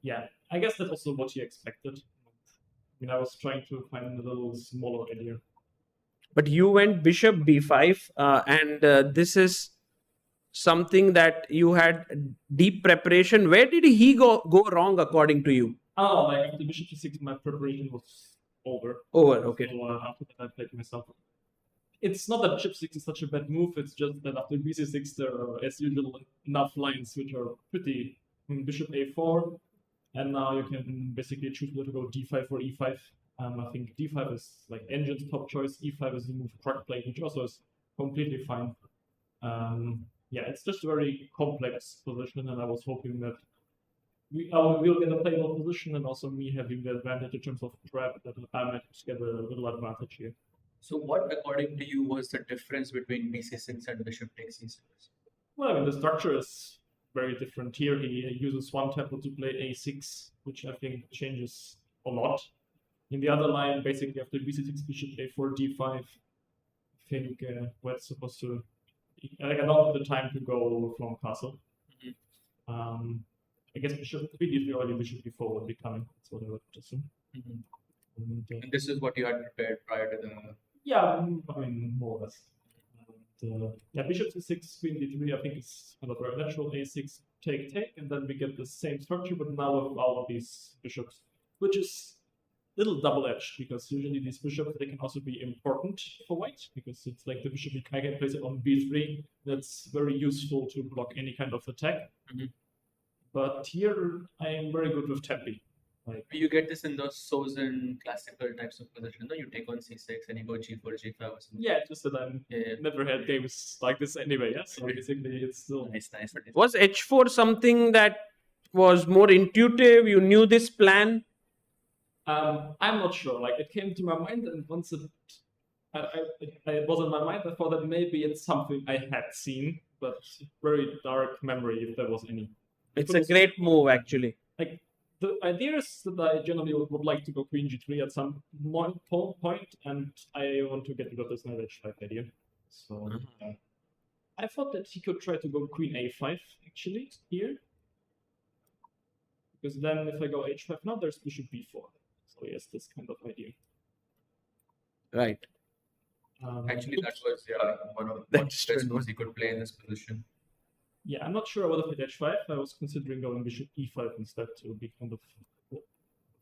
Speaker 7: yeah, I guess that's also what he expected. I mean, I was trying to find a little smaller idea.
Speaker 1: But you went bishop b5, and this is something that you had deep preparation. Where did he go wrong according to you?
Speaker 7: Oh, like after bishop c6, my preparation was over.
Speaker 1: Over, okay.
Speaker 7: So after that, I played myself. It's not that bishop 6 is such a bad move. It's just that after bc6, there are, as usual, enough lines which are pretty. Bishop a4, and now you can basically choose whether to go d5 or e5. I think d5 is like Engine's top choice. e5 is the move Prague played, which also is completely fine. Yeah, it's just a very complex position, and I was hoping that we'll get a playable position, and also me having the advantage in terms of prep, that I might get a little advantage here.
Speaker 3: So what, according to you, was the difference between bc6 and bishop takes e6?
Speaker 7: Well, I mean, the structure is very different here. He uses one tempo to play a6, which I think changes a lot. In the other line, basically after bc6, bishop a4, d5, I think we're supposed to. I don't have the time to go from castle. I guess bishop d3 or bishop d4 would be coming. That's what I would assume.
Speaker 3: And this is what you had prepared prior to the.
Speaker 7: Yeah, I mean, more or less. Yeah, bishop c6, queen d3, I think it's kind of very natural. a6, take, and then we get the same structure, but now with all of these bishops, which is a little double-edged, because usually these bishops, they can also be important for white, because it's like the bishop, you can place it on b3, that's very useful to block any kind of attack. But here, I am very good with tempi. Like,
Speaker 3: you get this in those Sozin classical types of position. No, you take on c6 and you go g4, g5 or something.
Speaker 7: yeah, just that I'm never had games like this anyway. Yeah, so basically it's still
Speaker 3: Nice.
Speaker 1: Was h4 something that was more intuitive? You knew this plan?
Speaker 7: I'm not sure. Like, it came to my mind, and once it was in my mind, I thought that maybe it's something I had seen, but very dark memory if there was any.
Speaker 1: It's a great move, actually.
Speaker 7: Like, the idea is that I generally would like to go queen g3 at some point, and I want to get rid of this knight h5 idea. So I thought that he could try to go queen a5 actually here. Because then if I go h5 now, there's bishop b4. So yes, this kind of idea.
Speaker 5: Right.
Speaker 3: Actually, that was one of the
Speaker 5: That's
Speaker 3: best
Speaker 5: true.
Speaker 3: moves he could play in this position.
Speaker 7: Yeah, I'm not sure I would have played h5. I was considering going bishop e5 instead to be kind of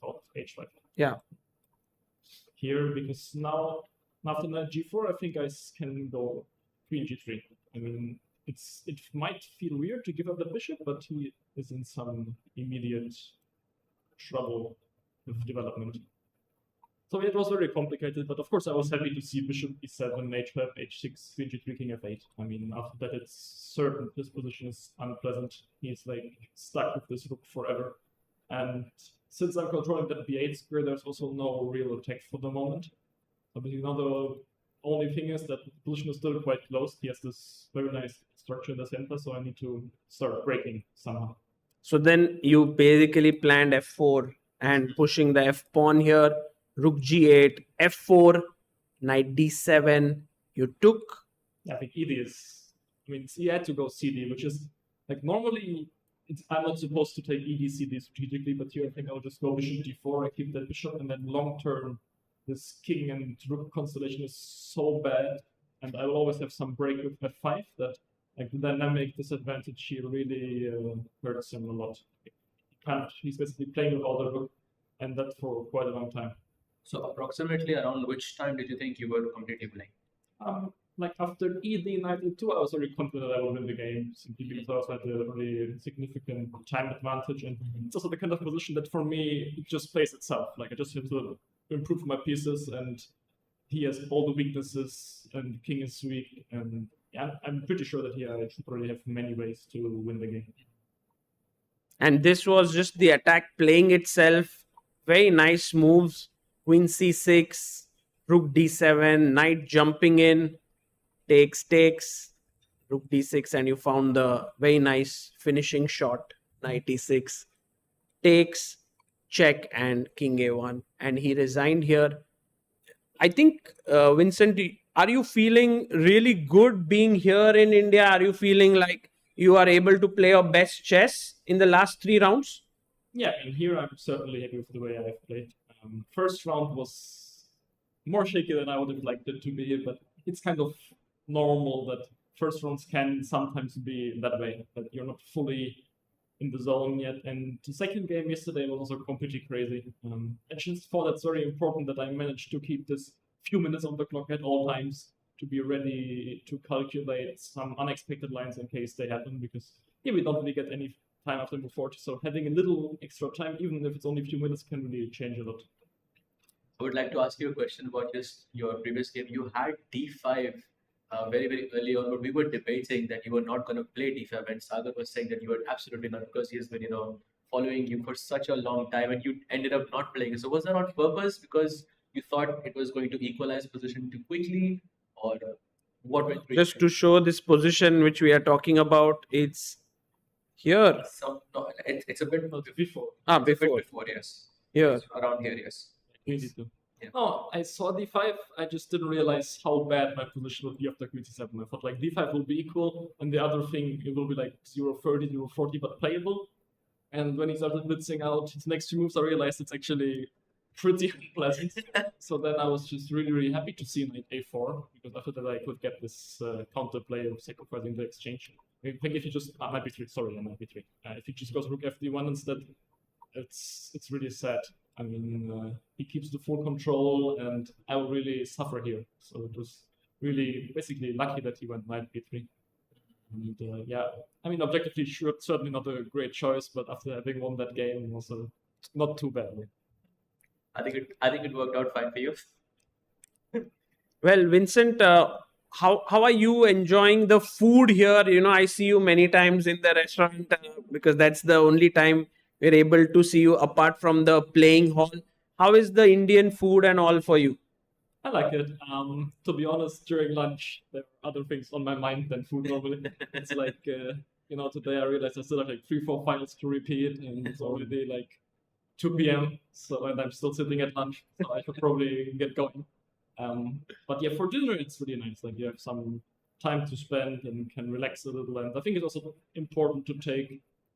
Speaker 7: thought h5.
Speaker 5: Yeah.
Speaker 7: Here, because now after knight g4, I think I can go queen g3. I mean, it might feel weird to give up the bishop, but he is in some immediate trouble with development. So it was very complicated, but of course I was happy to see bishop e7, h5, h6, queen g3, king f8. I mean, after that it's certain this position is unpleasant. He's like stuck with this rook forever. And since I'm controlling that b8 square, there's also no real attack for the moment. So basically now the only thing is that the position is still quite close. He has this very nice structure in the center, so I need to start breaking somehow.
Speaker 1: So then you basically planned f4 and pushing the f pawn here, rook g8, f4, knight d7. You took.
Speaker 7: I think it is. I mean, he had to go CD, which is like normally I'm not supposed to take ED CD strategically, but here I think I'll just go bishop d4. I keep that bishop, and then long term, this king and rook constellation is so bad, and I will always have some break with f5 that like the dynamic disadvantage here really hurts him a lot. He's basically playing with all the rook, and that for quite a long time.
Speaker 3: So approximately around which time did you think you were completely playing?
Speaker 7: Like after ED knight e2, I was very confident I would win the game, simply because I also had a really significant time advantage, and it's also the kind of position that for me it just plays itself. Like I just have to improve my pieces, and he has all the weaknesses, and the king is weak, and yeah, I'm pretty sure that I should probably have many ways to win the game.
Speaker 1: And this was just the attack playing itself. Very nice moves. Queen c6, rook d7, knight jumping in, takes, rook d6, and you found the very nice finishing shot. Knight e6, takes, check, and king a1. And he resigned here. I think, Vincent, are you feeling really good being here in India? Are you feeling like you are able to play your best chess in the last 3 rounds?
Speaker 7: Yeah, I mean, here I'm certainly happy with the way I've played. First round was more shaky than I would have liked it to be, but it's kind of normal that first rounds can sometimes be that way, that you're not fully in the zone yet. And the second game yesterday was also completely crazy. I just thought that's very important that I managed to keep this few minutes on the clock at all times to be ready to calculate some unexpected lines in case they happen, because we don't really get any time after move 40, so having a little extra time, even if it's only a few minutes, can really change a lot.
Speaker 3: I would like to ask you a question about just your previous game. You had d5 very, very early on, but we were debating that you were not going to play d5, and Sagar was saying that you were absolutely not, because he has been, following you for such a long time, and you ended up not playing. So was that on purpose because you thought it was going to equalize position too quickly, or what went through?
Speaker 1: Just to show this position which we are talking about, it's here.
Speaker 3: No, it's a bit
Speaker 7: Before.
Speaker 1: Ah,
Speaker 3: it's a bit
Speaker 1: before.
Speaker 3: before, yes.
Speaker 1: Here.
Speaker 3: Around here, yes.
Speaker 7: Easy to.
Speaker 3: Yeah.
Speaker 7: No, I saw d5. I just didn't realize how bad my position would be after queen c7. I thought like d5 will be equal, and the other thing it will be like 0-30, 0-40, but playable. And when he started blitzing out his next 2 moves, I realized it's actually pretty unpleasant. So then I was just really, really happy to see knight a4, because after that I could get this counterplay of sacrificing the exchange. I think if you just knight b3, sorry, knight b3. If he just goes rook fd1 instead, it's really sad. I mean, he keeps the full control, and I will really suffer here. So it was really basically lucky that he went knight b3. And yeah, I mean, objectively, certainly not a great choice, but after having won that game, also not too bad.
Speaker 3: I think it worked out fine for you.
Speaker 1: Well, Vincent, how are you enjoying the food here? I see you many times in the restaurant because that's the only time we're able to see you apart from the playing hall. How is the Indian food and all for you?
Speaker 7: I like it. To be honest, during lunch, there are other things on my mind than food normally. It's like, today I realized I still have like 3-4 files to repeat, and it's already like 2 p.m. And I'm still sitting at lunch, so I should probably get going. But yeah, for dinner, it's really nice. Like you have some time to spend and can relax a little. And I think it's also important to take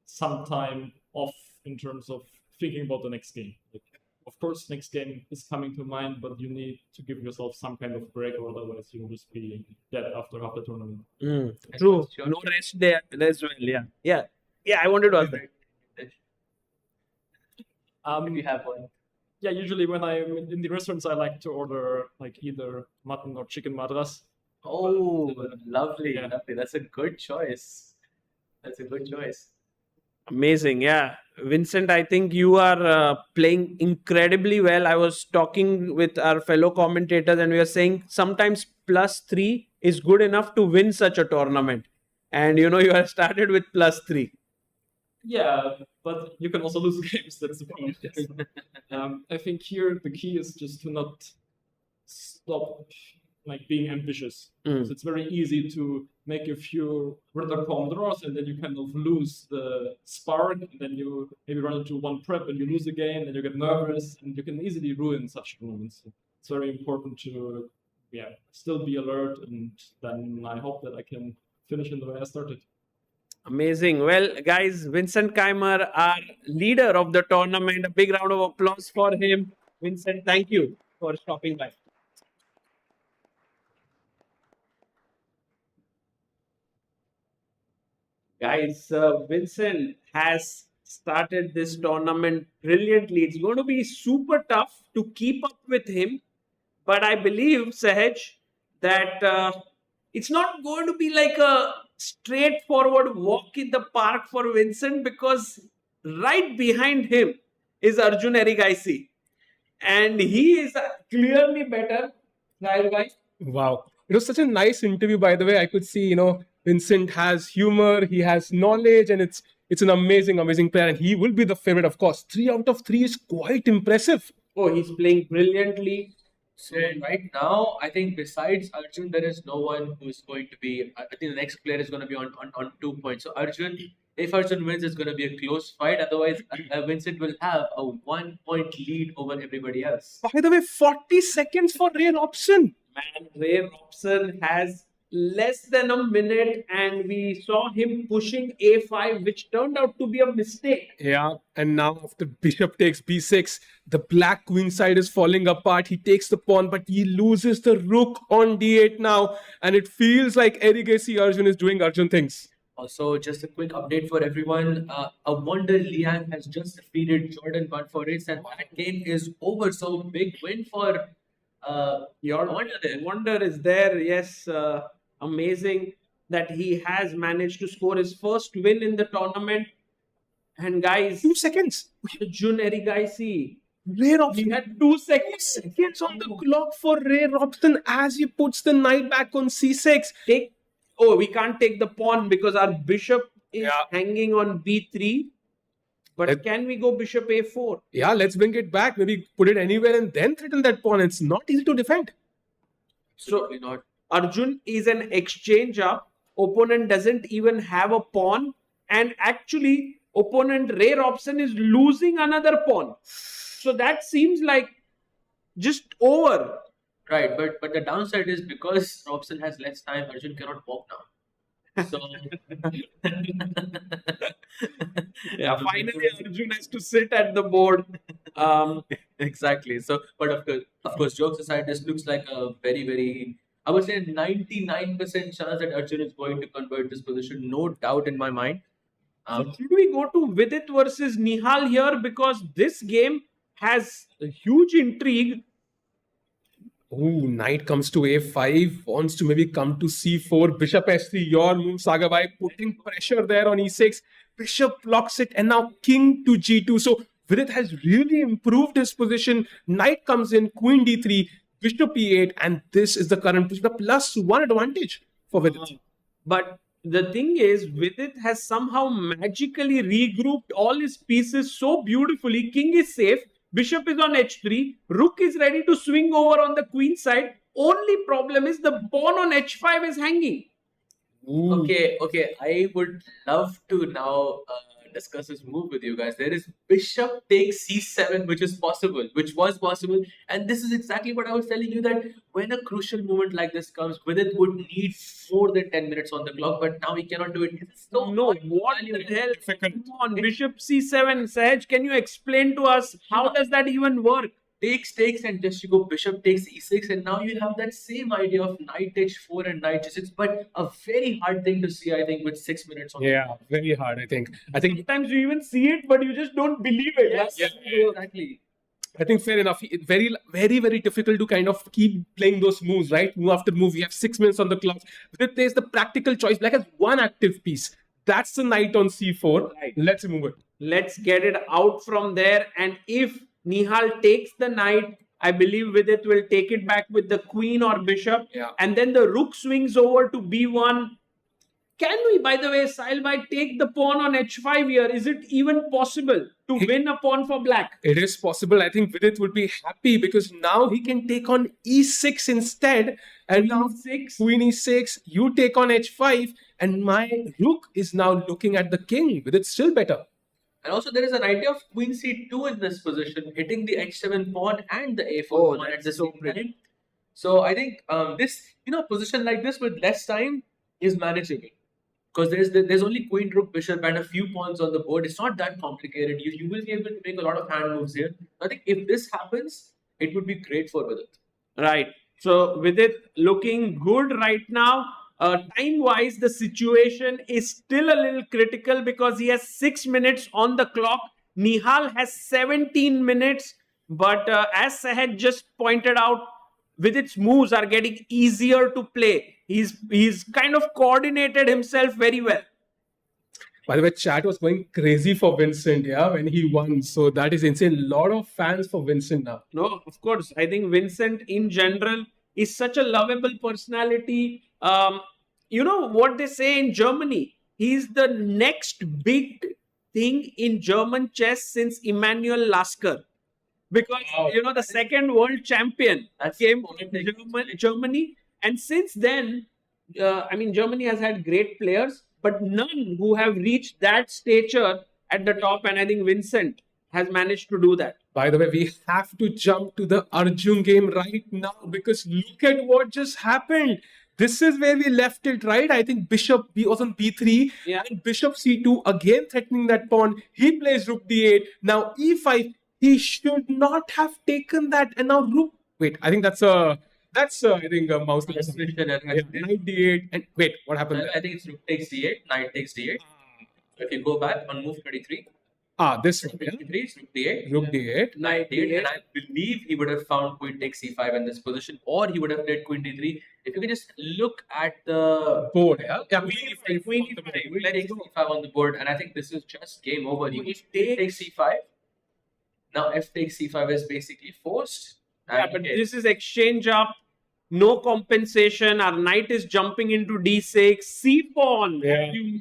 Speaker 7: some time off in terms of thinking about the next game. Like, of course, next game is coming to mind, but you need to give yourself some kind of break, or otherwise you'll just be dead after half the tournament.
Speaker 1: True. No rest there as well. Yeah. I wanted to ask that.
Speaker 3: If you have one.
Speaker 7: Yeah, usually when I'm in the restaurants, I like to order like either mutton or chicken madras.
Speaker 3: Oh, lovely,
Speaker 7: Yeah.
Speaker 3: lovely. That's a good choice. That's a good choice.
Speaker 1: Amazing. Yeah. Vincent, I think you are playing incredibly well. I was talking with our fellow commentators and we were saying sometimes +3 is good enough to win such a tournament. And you have started with +3.
Speaker 7: Yeah, but you can also lose games. That's the problem. I think here the key is just to not stop like being ambitious. So it's very easy to make a few rather calm draws, and then you kind of lose the spark, and then you maybe run into one prep and you lose again, and you get nervous, and you can easily ruin such moments. It's very important to still be alert, and then I hope that I can finish in the way I started.
Speaker 1: Amazing. Well, guys, Vincent Keymer, our leader of the tournament. A big round of applause for him. Vincent, thank you for stopping by. Guys, Vincent has started this tournament brilliantly. It's going to be super tough to keep up with him. But I believe, Sahaj, that it's not going to be like a straightforward walk in the park for Vincent, because right behind him is Arjun Erigaisi. And he is clearly better. Guys.
Speaker 6: Wow. It was such a nice interview, by the way. I could see, Vincent has humor, he has knowledge, and it's an amazing, amazing player. And he will be the favorite, of course. 3 out of 3 is quite impressive.
Speaker 1: Oh, he's playing brilliantly.
Speaker 3: So right now, I think besides Arjun, there is no one who's going to be. I think the next player is going to be on 2 points. So if Arjun wins, it's going to be a close fight. Otherwise, Vincent will have a 1 point lead over everybody else.
Speaker 6: By the way, 40 seconds for Ray Robson.
Speaker 1: Man, Ray Robson has less than a minute, and we saw him pushing A5, which turned out to be a mistake.
Speaker 6: Yeah, and now after Bishop takes B6, the black queen side is falling apart. He takes the pawn, but he loses the rook on D8 now, and it feels like Erigaisi Arjun is doing Arjun things.
Speaker 3: Also, just a quick update for everyone. Awonder Liang has just defeated Jorden van Foreest, and that game is over. So big win for Awonder there.
Speaker 1: Wonder is there, yes. Amazing that he has managed to score his first win in the tournament. And guys,
Speaker 6: 2 seconds.
Speaker 1: Arjun Erigaisi,
Speaker 6: Ray Robson
Speaker 1: he had 2 seconds.
Speaker 6: seconds on the clock for Ray Robson as he puts the knight back on C6.
Speaker 1: We can't take the pawn because our bishop is hanging on B3. But can we go bishop A4?
Speaker 6: Yeah, let's bring it back. Maybe put it anywhere and then threaten that pawn. It's not easy to defend.
Speaker 1: So
Speaker 3: not.
Speaker 1: Arjun is an exchanger. Opponent doesn't even have a pawn. And actually, opponent Ray Robson is losing another pawn. So that seems like just over.
Speaker 3: Right, but the downside is because Robson has less time, Arjun cannot walk now. So
Speaker 1: Finally Arjun has to sit at the board.
Speaker 3: Exactly. So, but of course, jokes aside, this looks like a very, very, I would say 99% chance that Arjun is going to convert this position. No doubt in my mind.
Speaker 1: Should we go to Vidit versus Nihal here? Because this game has a huge intrigue.
Speaker 6: Ooh, knight comes to A5, wants to maybe come to C4, bishop S3, your move, Sagabai, putting pressure there on E6. Bishop blocks it, and now king to G2. So Vidit has really improved his position. Knight comes in, queen D3, bishop E8, and this is the current position, a +1 advantage for Vidit.
Speaker 1: But the thing is, Vidit has somehow magically regrouped all his pieces so beautifully. King is safe. Bishop is on H3. Rook is ready to swing over on the queen side. Only problem is the pawn on H5 is hanging.
Speaker 3: Okay. I would love to now discuss this move with you guys. There is bishop takes c7, which is possible, which was possible, and this is exactly what I was telling you, that when a crucial moment like this comes, Vidit would need more than 10 minutes on the clock, but now he cannot do it. It's so
Speaker 1: No, what the hell? Come on, Bishop C7. Sahaj, can you explain to us how does that even work?
Speaker 3: Takes, and just you go bishop takes e6, and now you have that same idea of knight h4 and knight g6, but a very hard thing to see, I think, with 6 minutes on.
Speaker 6: Yeah, very hard. I think
Speaker 1: Sometimes you even see it, but you just don't believe it.
Speaker 3: Yes, exactly.
Speaker 6: I think fair enough. Very, very, very difficult to kind of keep playing those moves, right? Move after move. You have 6 minutes on the clock. But there's the practical choice. Black has one active piece. That's the knight on c4.
Speaker 1: Right.
Speaker 6: Let's move it.
Speaker 1: Let's get it out from there. And if Nihal takes the knight, I believe Vidit will take it back with the queen or bishop.
Speaker 6: Yeah.
Speaker 1: And then the rook swings over to b1. Can we, by the way, Sahil, take the pawn on h5 here? Is it even possible to win a pawn for black?
Speaker 6: It is possible. I think Vidit would be happy because now he can take on e6 instead. And now queen e6, you take on h5, and my rook is now looking at the king. Vidit's still better.
Speaker 3: And also, there is an idea of queen c2 in this position, hitting the h7 pawn and the a4 pawn at the same time. So I think this, position like this with less time is manageable. Because there's only queen, rook, bishop, and a few pawns on the board. It's not that complicated. You will be able to make a lot of hand moves here. I think if this happens, it would be great for Vidit.
Speaker 1: Right. So Vidit looking good right now. Time-wise, the situation is still a little critical because he has 6 minutes on the clock. Nihal has 17 minutes. But as Sahaj just pointed out, Vidit's moves are getting easier to play. He's kind of coordinated himself very well.
Speaker 6: By the way, chat was going crazy for Vincent, when he won. So that is insane. A lot of fans for Vincent now.
Speaker 1: No, of course. I think Vincent in general is such a lovable personality. You know what they say in Germany? He's the next big thing in German chess since Emanuel Lasker. Because, the second world champion came from Germany. And since then, Germany has had great players, but none who have reached that stature at the top. And I think Vincent has managed to do that.
Speaker 6: By the way, we have to jump to the Arjun game right now because look at what just happened. This is where we left it, right? I think bishop was on b3 and bishop c2 again threatening that pawn. He plays rook d8. Now e5. He should not have taken that. And now rook. Wait, I think that's a mouse. Knight d8. And wait, what happened there?
Speaker 3: I think it's rook takes d8, knight takes d8. If you go back on move 33.
Speaker 6: This one.
Speaker 3: 33 is rook d8.
Speaker 6: Rook d8.
Speaker 3: Knight d8. And I believe he would have found queen takes c5 in this position, or he would have played queen d3. If you can just look at the
Speaker 6: board,
Speaker 3: queen takes c5 on the board, and I think this is just game over. He takes c5. Now f takes c5 is basically forced.
Speaker 1: But this is exchange up, no compensation. Our knight is jumping into d6, c pawn.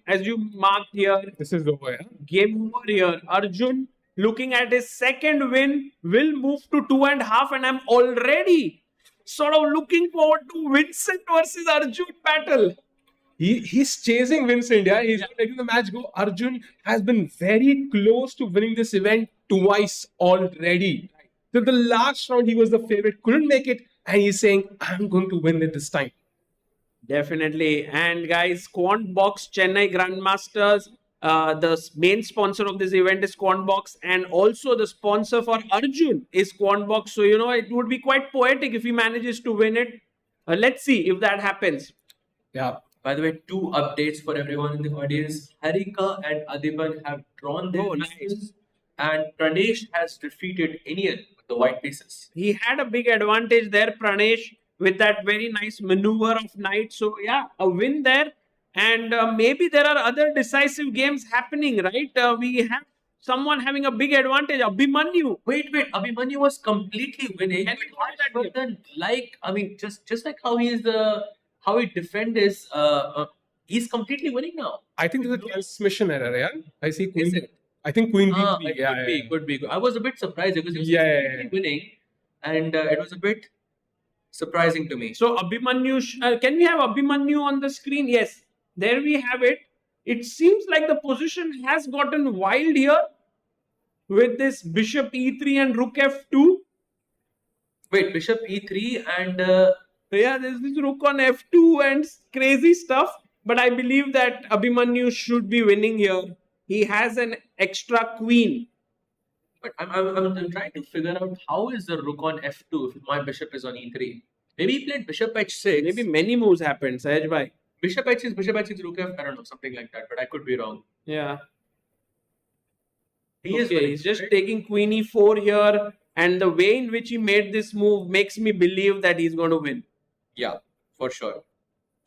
Speaker 1: As you marked here.
Speaker 6: This is over.
Speaker 1: Game over here. Arjun looking at his second win will move to 2.5, and I'm already sort of looking forward to Vincent versus Arjun battle.
Speaker 6: He's chasing Vincent, He's letting the match go. Arjun has been very close to winning this event twice already. So the last round, he was the favorite, couldn't make it, and he's saying, I'm going to win it this time.
Speaker 1: Definitely. And guys, Quantbox Chennai Grand Masters, the main sponsor of this event is Quantbox, and also the sponsor for Arjun is Quantbox. So, it would be quite poetic if he manages to win it. Let's see if that happens.
Speaker 6: Yeah.
Speaker 3: By the way, 2 updates for everyone in the audience. Harika and Adhiban have drawn their pieces, and Pranesh has defeated Iniyan with the white pieces.
Speaker 1: He had a big advantage there, Pranesh, with that very nice maneuver of knight. So, a win there. And maybe there are other decisive games happening, right? We have someone having a big advantage, Abhimanyu.
Speaker 3: Wait, Abhimanyu was completely winning.
Speaker 1: And
Speaker 3: but then, just like how he is how he defends his, he's completely winning now.
Speaker 6: I think there's a transmission error, I see queen. I think queen b3.
Speaker 3: Could be. I was a bit surprised because he was winning, and it was a bit surprising to me.
Speaker 1: So Abhimanyu, can we have Abhimanyu on the screen? Yes, there we have it. It seems like the position has gotten wild here with this bishop e3 and rook f2.
Speaker 3: Wait, bishop e3 and
Speaker 1: Yeah, there's this rook on f2 and crazy stuff. But I believe that Abhimanyu should be winning here. He has an extra queen.
Speaker 3: but I'm trying to figure out how is the rook on f2 if my bishop is on e3. Maybe he played bishop h6.
Speaker 1: Maybe many moves happened, Sahaj bhai.
Speaker 3: Bishop h6, rook f. I don't know, something like that. But I could be wrong.
Speaker 1: Yeah.
Speaker 3: He is
Speaker 1: Okay,
Speaker 3: winning,
Speaker 1: he's just
Speaker 3: right?
Speaker 1: taking queen e4 here. And the way in which he made this move makes me believe that he's going to win.
Speaker 3: Yeah, for sure.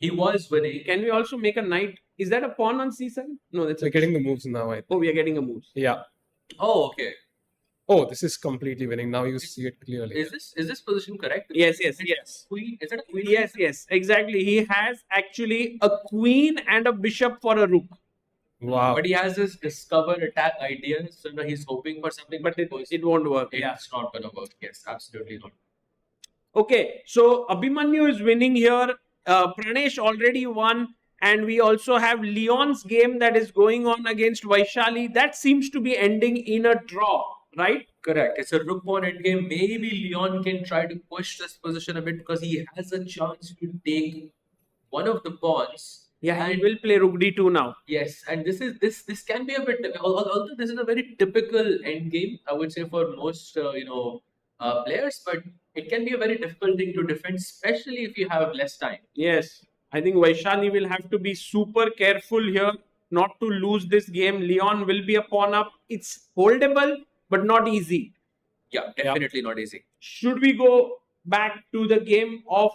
Speaker 3: He was winning.
Speaker 1: Can we also make a knight? Is that a pawn on c7? No, that's
Speaker 6: We're
Speaker 1: a...
Speaker 6: getting the moves now.
Speaker 1: Oh, we are getting a move.
Speaker 6: Yeah.
Speaker 3: Oh, okay.
Speaker 6: Oh, this is completely winning. Now you see it clearly.
Speaker 3: Is this position correct?
Speaker 1: Yes.
Speaker 3: Queen? Is that a queen?
Speaker 1: Yes, exactly. He has actually a queen and a bishop for a rook.
Speaker 6: Wow.
Speaker 3: But he has this discover attack idea, so now he's hoping for something,
Speaker 1: But
Speaker 3: of course,
Speaker 1: it won't work.
Speaker 3: it's not gonna work. Yes, absolutely not.
Speaker 1: Okay, so Abhimanyu is winning here. Pranesh already won. And we also have Leon's game that is going on against Vaishali. That seems to be ending in a draw, right?
Speaker 3: Correct. It's a rook pawn endgame. Maybe Leon can try to push this position a bit because he has a chance to take one of the pawns.
Speaker 1: Yeah, he
Speaker 3: And-
Speaker 1: will play rook d2 now.
Speaker 3: Yes, and this can be a bit. Although this is a very typical endgame, I would say for most players, but it can be a very difficult thing to defend, especially if you have less time.
Speaker 1: Yes, I think Vaishali will have to be super careful here not to lose this game. Leon will be a pawn up. It's holdable, but not easy.
Speaker 3: Yeah, definitely not easy.
Speaker 1: Should we go back to the game of...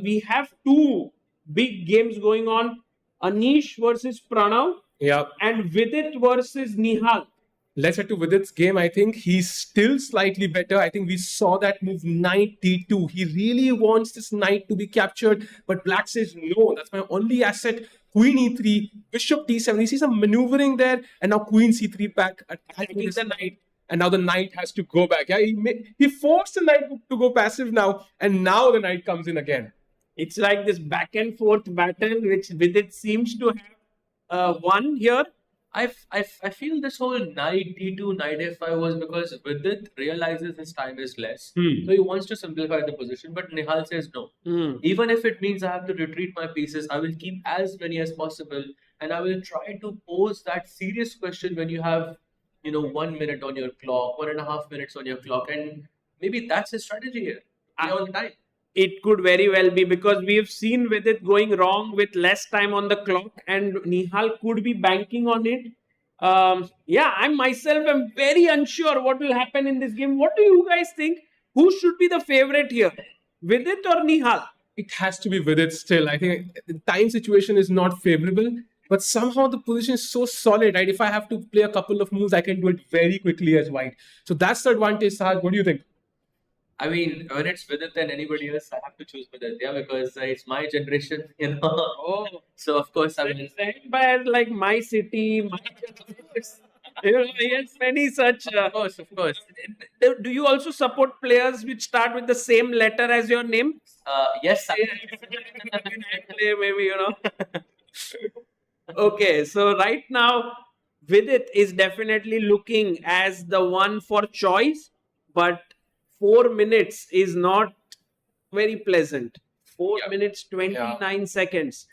Speaker 1: we have two big games going on. Anish versus Pranav
Speaker 6: Yeah.
Speaker 1: and Vidit versus Nihal.
Speaker 6: Let's head to Vidit's game. I think he's still slightly better. I think we saw that move knight d2. He really wants this knight to be captured, but black says no. That's my only asset. Queen e3, bishop d7. He sees some maneuvering there, and now queen c3 back, attacking
Speaker 1: He's
Speaker 6: the
Speaker 1: the
Speaker 6: knight. And now the knight has to go back. Yeah, he forced the knight to go passive now, and now the knight comes in again.
Speaker 1: It's like this back and forth battle which Vidit seems to have won here.
Speaker 3: I feel this whole knight d2, knight f5 was because Vidit realizes his time is less. So he wants to simplify the position, but Nihal says no. Even if it means I have to retreat my pieces, I will keep as many as possible, and I will try to pose that serious question when you have 1 minute on your clock, 1.5 minutes on your clock, and maybe that's his strategy here. On time.
Speaker 1: It could very well be because we've seen with it going wrong with less time on the clock, and Nihal could be banking on it. I myself am very unsure what will happen in this game. What do you guys think? Who should be the favorite here? Vidit or Nihal?
Speaker 6: It has to be Vidit still. I think the time situation is not favorable, but somehow the position is so solid, right? If I have to play a couple of moves, I can do it very quickly as white. So that's the advantage, Sahaj. What do you think?
Speaker 3: I mean, when it's Vidit and anybody else, I have to choose Vidit, because it's my generation,
Speaker 1: Oh,
Speaker 3: So of course, I mean,
Speaker 1: it's said by like my city, my yes, many such.
Speaker 3: of course.
Speaker 1: Do you also support players which start with the same letter as your name?
Speaker 3: Yes,
Speaker 1: Maybe Okay, so right now Vidit is definitely looking as the one for choice, but 4 minutes is not very pleasant. 4 minutes 29 seconds.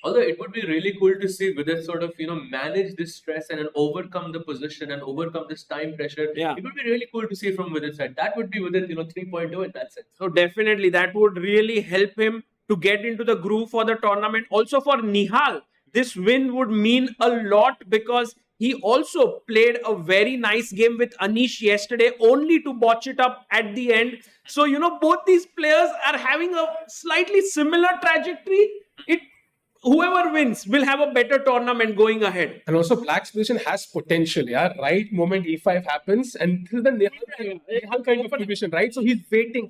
Speaker 3: Although it would be really cool to see Vidit sort of, manage this stress and then overcome the position and overcome this time pressure.
Speaker 1: Yeah.
Speaker 3: It would be really cool to see from Vidit's side. That would be Vidit, 3.0 in that sense.
Speaker 1: So definitely that would really help him to get into the groove for the tournament. Also for Nihal, this win would mean a lot because he also played a very nice game with Anish yesterday, only to botch it up at the end. So, both these players are having a slightly similar trajectory. Whoever wins will have a better tournament going ahead.
Speaker 6: And also, black's position has potential. Yeah, right moment e5 happens, and this is the Nihal kind of position, right? So he's waiting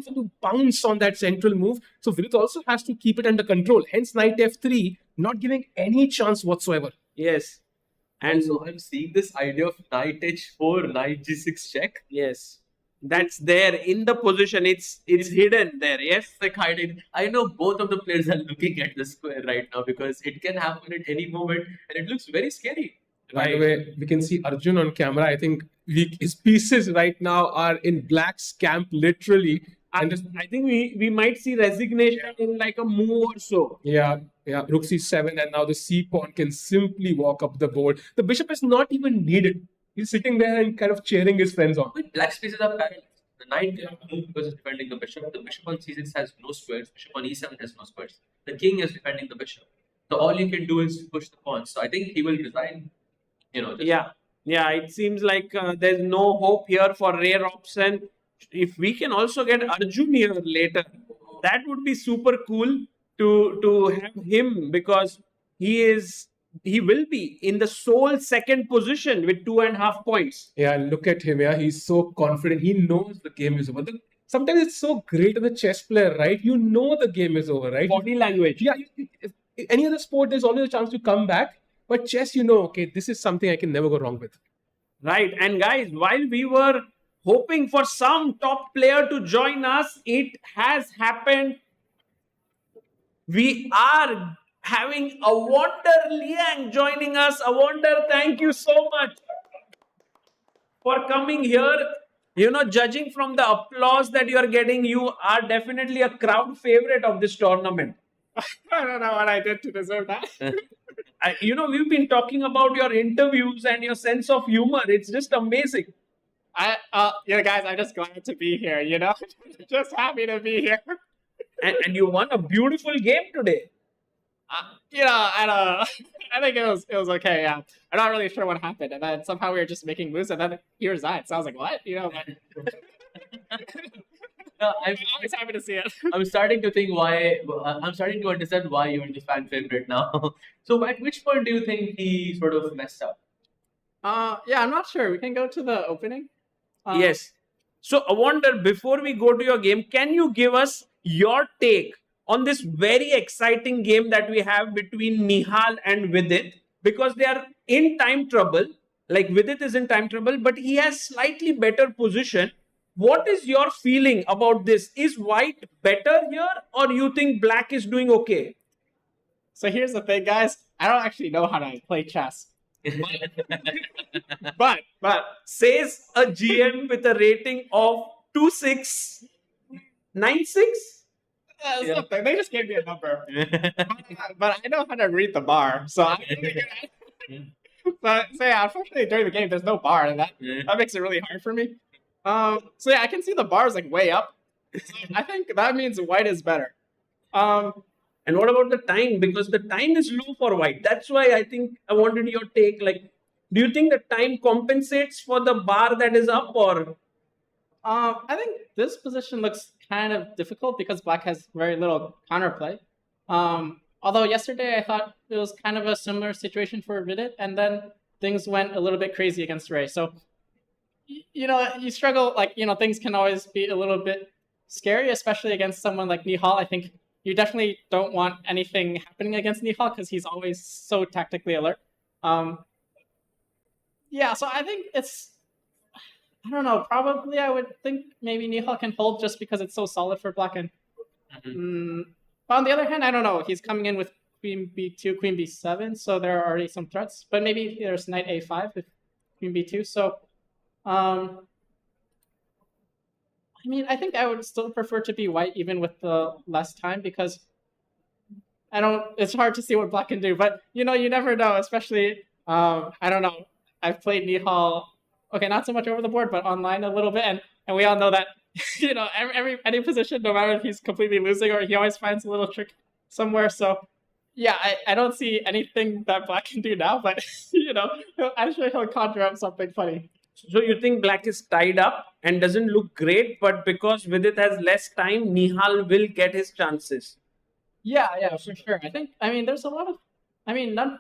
Speaker 6: to bounce on that central move. So Vidit also has to keep it under control. Hence, knight f3, not giving any chance whatsoever.
Speaker 1: Yes.
Speaker 3: And so I'm seeing this idea of knight h4, knight g6 check.
Speaker 1: Yes. That's there in the position. It's hidden there. Yes.
Speaker 3: Like hiding. I know both of the players are looking at the square right now because it can happen at any moment and it looks very scary.
Speaker 6: By the way, we can see Arjun on camera. I think his pieces right now are in Black's camp, literally. And
Speaker 1: I think we might see resignation in like a move or so.
Speaker 6: yeah, Rook C7, and now the C pawn can simply walk up the board. The bishop is not even needed. He's sitting there and kind of cheering his friends on.
Speaker 3: But black spaces are parallel. The knight cannot move because it's defending the bishop. The bishop on C6 has no squares. Bishop on E7 has no squares. The king is defending the bishop. So all you can do is push the pawns. So I think he will resign.
Speaker 1: Yeah. It seems like there's no hope here for Ray Robson. If we can also get Arjun here later, that would be super cool to have him, because he will be in the sole second position with 2.5 points.
Speaker 6: Yeah, look at him. Yeah, he's so confident. He knows the game is over. Sometimes it's so great as a chess player, right? You know the game is over, right?
Speaker 1: Body language.
Speaker 6: Yeah, any other sport, there's always a chance to come back. But chess, you know, okay, this is something I can never go wrong with.
Speaker 1: Right. And guys, while we were hoping for some top player to join us, it has happened. We are having Awonder Liang joining us. Awonder, thank you so much for coming here. You know, judging from the applause that you are getting, you are definitely a crowd favorite of this tournament.
Speaker 8: I don't know what I did to deserve that.
Speaker 1: We've been talking about your interviews and your sense of humor. It's just amazing.
Speaker 8: Guys, I'm just glad to be here, just happy to be here.
Speaker 1: And you won a beautiful game today.
Speaker 8: I think it was okay. Yeah, I'm not really sure what happened, and then somehow we were just making moves, and then he resigned. So I was like, what?
Speaker 3: No,
Speaker 8: I'm always happy to see it.
Speaker 3: I'm starting to think I'm starting to understand why you're the fan favorite now. So at which point do you think he sort of messed up?
Speaker 8: Yeah, I'm not sure. We can go to the opening.
Speaker 1: Yes. So, Awonder, before we go to your game, can you give us your take on this very exciting game that we have between Nihal and Vidit? Because they are in time trouble. Like, Vidit is in time trouble, but he has slightly better position. What is your feeling about this? Is white better here, or you think black is doing okay?
Speaker 8: So here's the thing, guys. I don't actually know how to play chess. But
Speaker 1: Says a GM with a rating of 2696.
Speaker 8: something. They just gave me a number. But I know how to read the bar, so I'm so yeah, unfortunately during the game there's no bar, and that makes it really hard for me. So yeah, I can see the bars like way up. So I think that means white is better.
Speaker 1: And what about the time? Because the time is low for white. That's why I think I wanted your take. Like, do you think the time compensates for the bar that is up, or?
Speaker 8: I think this position looks kind of difficult because black has very little counterplay. Although yesterday I thought it was kind of a similar situation for Vidit, and then things went a little bit crazy against Ray. So, you struggle, things can always be a little bit scary, especially against someone like Nihal. I think you definitely don't want anything happening against Nihal because he's always so tactically alert. Yeah, so I think I don't know, probably I would think maybe Nihal can hold just because it's so solid for black. And but on the other hand, I don't know. He's coming in with queen b2, queen b7, so there are already some threats. But maybe there's knight a5 with queen b2. So, I think I would still prefer to be white even with the less time because it's hard to see what black can do. But, you never know, especially, I don't know. I've played Nihal, okay, not so much over the board, but online a little bit. And we all know that, any position, no matter if he's completely losing or he always finds a little trick somewhere. So, yeah, I don't see anything that black can do now, but, I'm sure he'll conjure up something funny.
Speaker 1: So you think black is tied up and doesn't look great, but because Vidit has less time, Nihal will get his chances.
Speaker 8: Yeah, for sure. There's a lot of,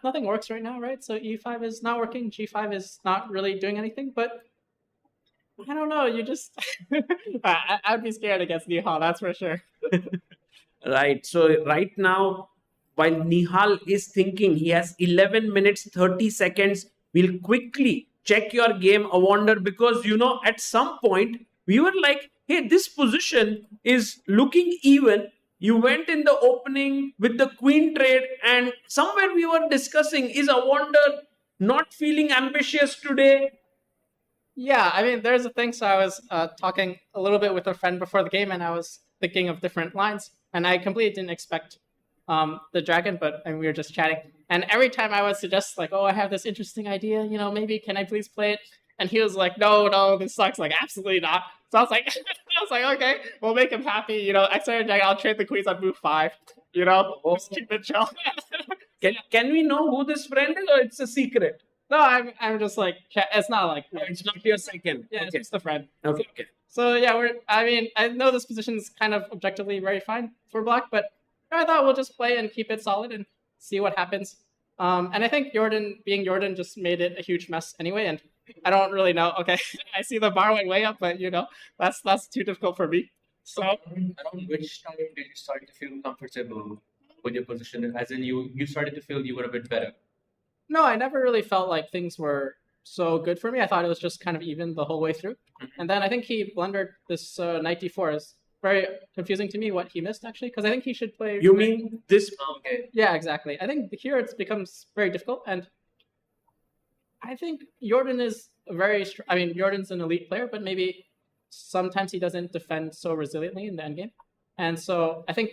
Speaker 8: nothing works right now, right? So E5 is not working, G5 is not really doing anything, but I don't know, you just, I'd be scared against Nihal, that's for sure.
Speaker 1: Right. So right now, while Nihal is thinking, he has 11 minutes, 30 seconds. We'll quickly check your game, Awonder, because, at some point, we were like, hey, this position is looking even. You went in the opening with the queen trade, and somewhere we were discussing, is Awonder not feeling ambitious today?
Speaker 8: Yeah, I mean, there's a thing. So I was talking a little bit with a friend before the game, and I was thinking of different lines, and I completely didn't expect the dragon, but we were just chatting. And every time I would suggest, like, oh, I have this interesting idea, maybe can I please play it? And he was like, no, this sucks. Like, absolutely not. So I was like, okay, we'll make him happy. Extra dragon, I'll trade the queens on move 5. Just keep it chill.
Speaker 1: Can we know who this friend is, or it's a secret?
Speaker 8: No, I'm just like, it's not like,
Speaker 1: It's not your second.
Speaker 8: yeah,
Speaker 1: Okay.
Speaker 8: it's just a friend.
Speaker 1: Okay.
Speaker 8: So yeah, I know this position is kind of objectively very fine for black, but I thought we'll just play and keep it solid and see what happens. And I think being Jorden just made it a huge mess anyway, and I don't really know. Okay, I see the bar went way up, but that's too difficult for me. So
Speaker 3: Around which time did you start to feel comfortable with your position? As in, you started to feel you were a bit better.
Speaker 8: no, I never really felt like things were so good for me. I thought it was just kind of even the whole way through. And then I think he blundered this knight d4. Is very confusing to me what he missed, actually, because I think he should play.
Speaker 1: You mean this?
Speaker 3: Okay.
Speaker 8: Yeah, exactly. I think here it becomes very difficult, and I think Jorden is Jordan's an elite player, but maybe sometimes he doesn't defend so resiliently in the endgame. And so I think,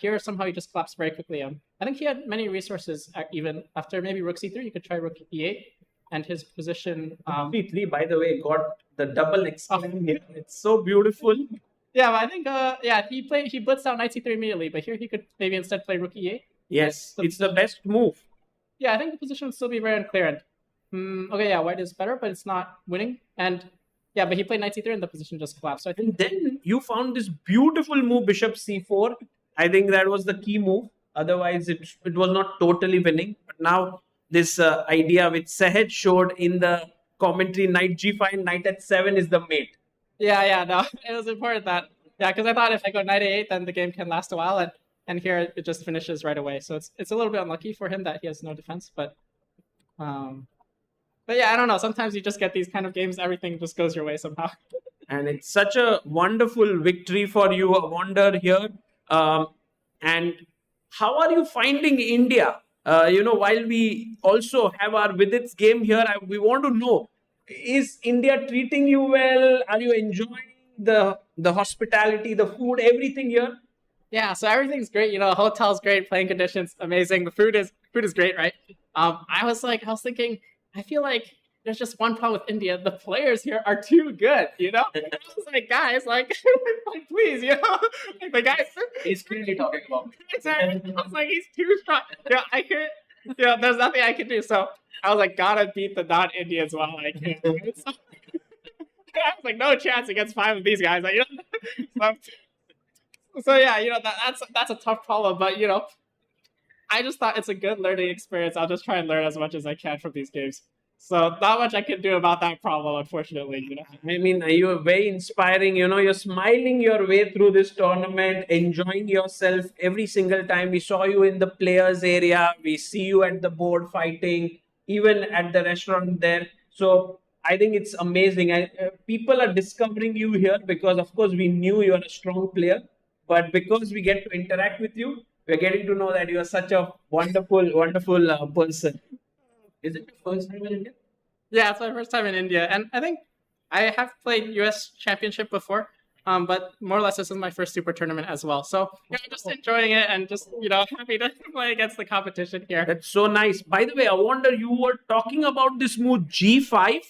Speaker 8: here somehow he just collapsed very quickly. I think he had many resources even after maybe rook c3. You could try rook e8, and his position.
Speaker 1: C3, by the way, got the double exclaim here. It's so beautiful.
Speaker 8: Yeah, but I think he blitzed out knight c3 immediately, but here he could maybe instead play rook e8.
Speaker 1: Yes, it's the best move.
Speaker 8: Yeah, I think the position would still be very unclear. And white is better, but it's not winning. And yeah, but he played knight c3 and the position just collapsed. So I think
Speaker 1: And then you found this beautiful move, bishop c4. I think that was the key move. Otherwise, it was not totally winning. But now this idea which Sahaj showed in the commentary, knight g5, knight h7 is the mate.
Speaker 8: no, it was important that because I thought if I go knight a8, then the game can last a while, and here it just finishes right away. So it's a little bit unlucky for him that he has no defense, but yeah, I don't know. Sometimes you just get these kind of games, everything just goes your way somehow.
Speaker 1: And it's such a wonderful victory for you, Awonder, here. And how are you finding India? While we also have our Vidit's game here, we want to know, is India treating you well? Are you enjoying the hospitality, the food, everything here?
Speaker 8: Yeah, so everything's great. Hotel's great, playing conditions amazing. The food is great, right? I was thinking, I feel like there's just one problem with India. The players here are too good, I was like, guys, like please, like the guys.
Speaker 3: He's clearly talking about me.
Speaker 8: Exactly. I was like, he's too strong. I can't. There's nothing I can do. So I was like, gotta beat the non-Indians while I can. I was like, no chance against 5 of these guys. So yeah, that's a tough problem, but I just thought it's a good learning experience. I'll just try and learn as much as I can from these games. So not much I can do about that problem, unfortunately.
Speaker 1: I mean, you are very inspiring. You're smiling your way through this tournament, enjoying yourself every single time. We saw you in the players area. We see you at the board fighting, even at the restaurant there. So I think it's amazing. People are discovering you here because, of course, we knew you're a strong player. But because we get to interact with you, we're getting to know that you are such a wonderful, wonderful person.
Speaker 3: Is it your first time in India?
Speaker 8: Yeah, it's my first time in India. And I think I have played US Championship before, but more or less this is my first super tournament as well. So I'm just enjoying it and just, happy to play against the competition here.
Speaker 1: That's so nice. By the way, I wonder, you were talking about this move G5.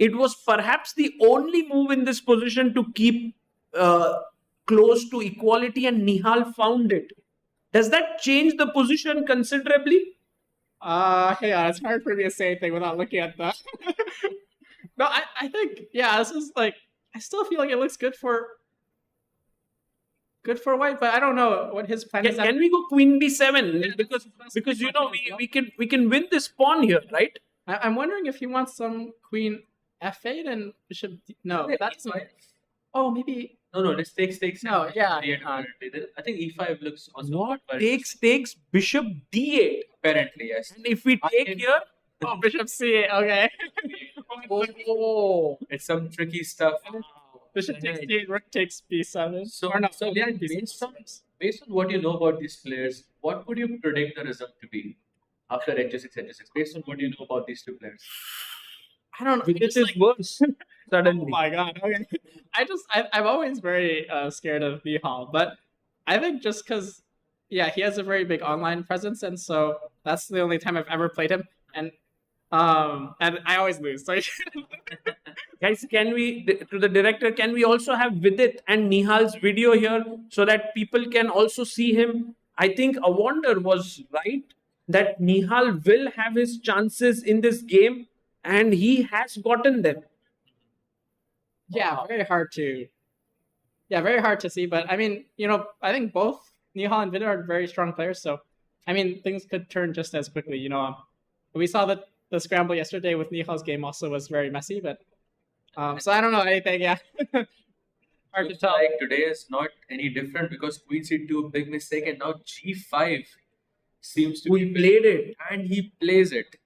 Speaker 1: It was perhaps the only move in this position to keep close to equality, and Nihal found it. Does that change the position considerably?
Speaker 8: It's hard for me to say anything without looking at that. No, I think, this is like, I still feel like it looks good for white, but I don't know what his plan is.
Speaker 1: Can we go queen b7? Because we can win this pawn here, right?
Speaker 8: I'm wondering if he wants some queen f8 and bishop. No, that's not. Oh, maybe.
Speaker 3: No, this takes.
Speaker 8: No, yeah.
Speaker 3: I think e5 looks also.
Speaker 1: What takes bishop d8?
Speaker 3: Apparently, yes.
Speaker 1: And if we take here,
Speaker 8: bishop c8. Okay.
Speaker 1: oh,
Speaker 3: It's some tricky stuff.
Speaker 8: Bishop takes d8, rook takes b7.
Speaker 3: So,
Speaker 8: Or no,
Speaker 3: so yeah, based on what you know about these players, what would you predict the result to be after H6, H6? Based on what you know about these two players.
Speaker 8: I don't know.
Speaker 1: This is worse.
Speaker 8: Oh
Speaker 1: Suddenly.
Speaker 8: my god. Okay. I'm always very scared of Nihal, but I think just because, yeah, he has a very big online presence, and so that's the only time I've ever played him, and I always lose. So
Speaker 1: Guys, can we, to the director, can we also have Vidit and Nihal's video here so that people can also see him? I think Awonder was right that Nihal will have his chances in this game, and he has gotten them.
Speaker 8: yeah, very hard to see. But I mean, I think both Nihal and Vidit are very strong players, so I mean, things could turn just as quickly. We saw that the scramble yesterday with Nihal's game also was very messy, but so I don't know anything. Yeah, hard to
Speaker 3: Looks
Speaker 8: tell.
Speaker 3: like today is not any different because Queen C2, big mistake, and now G5 seems to
Speaker 1: We
Speaker 3: be
Speaker 1: played it.
Speaker 3: and he plays it.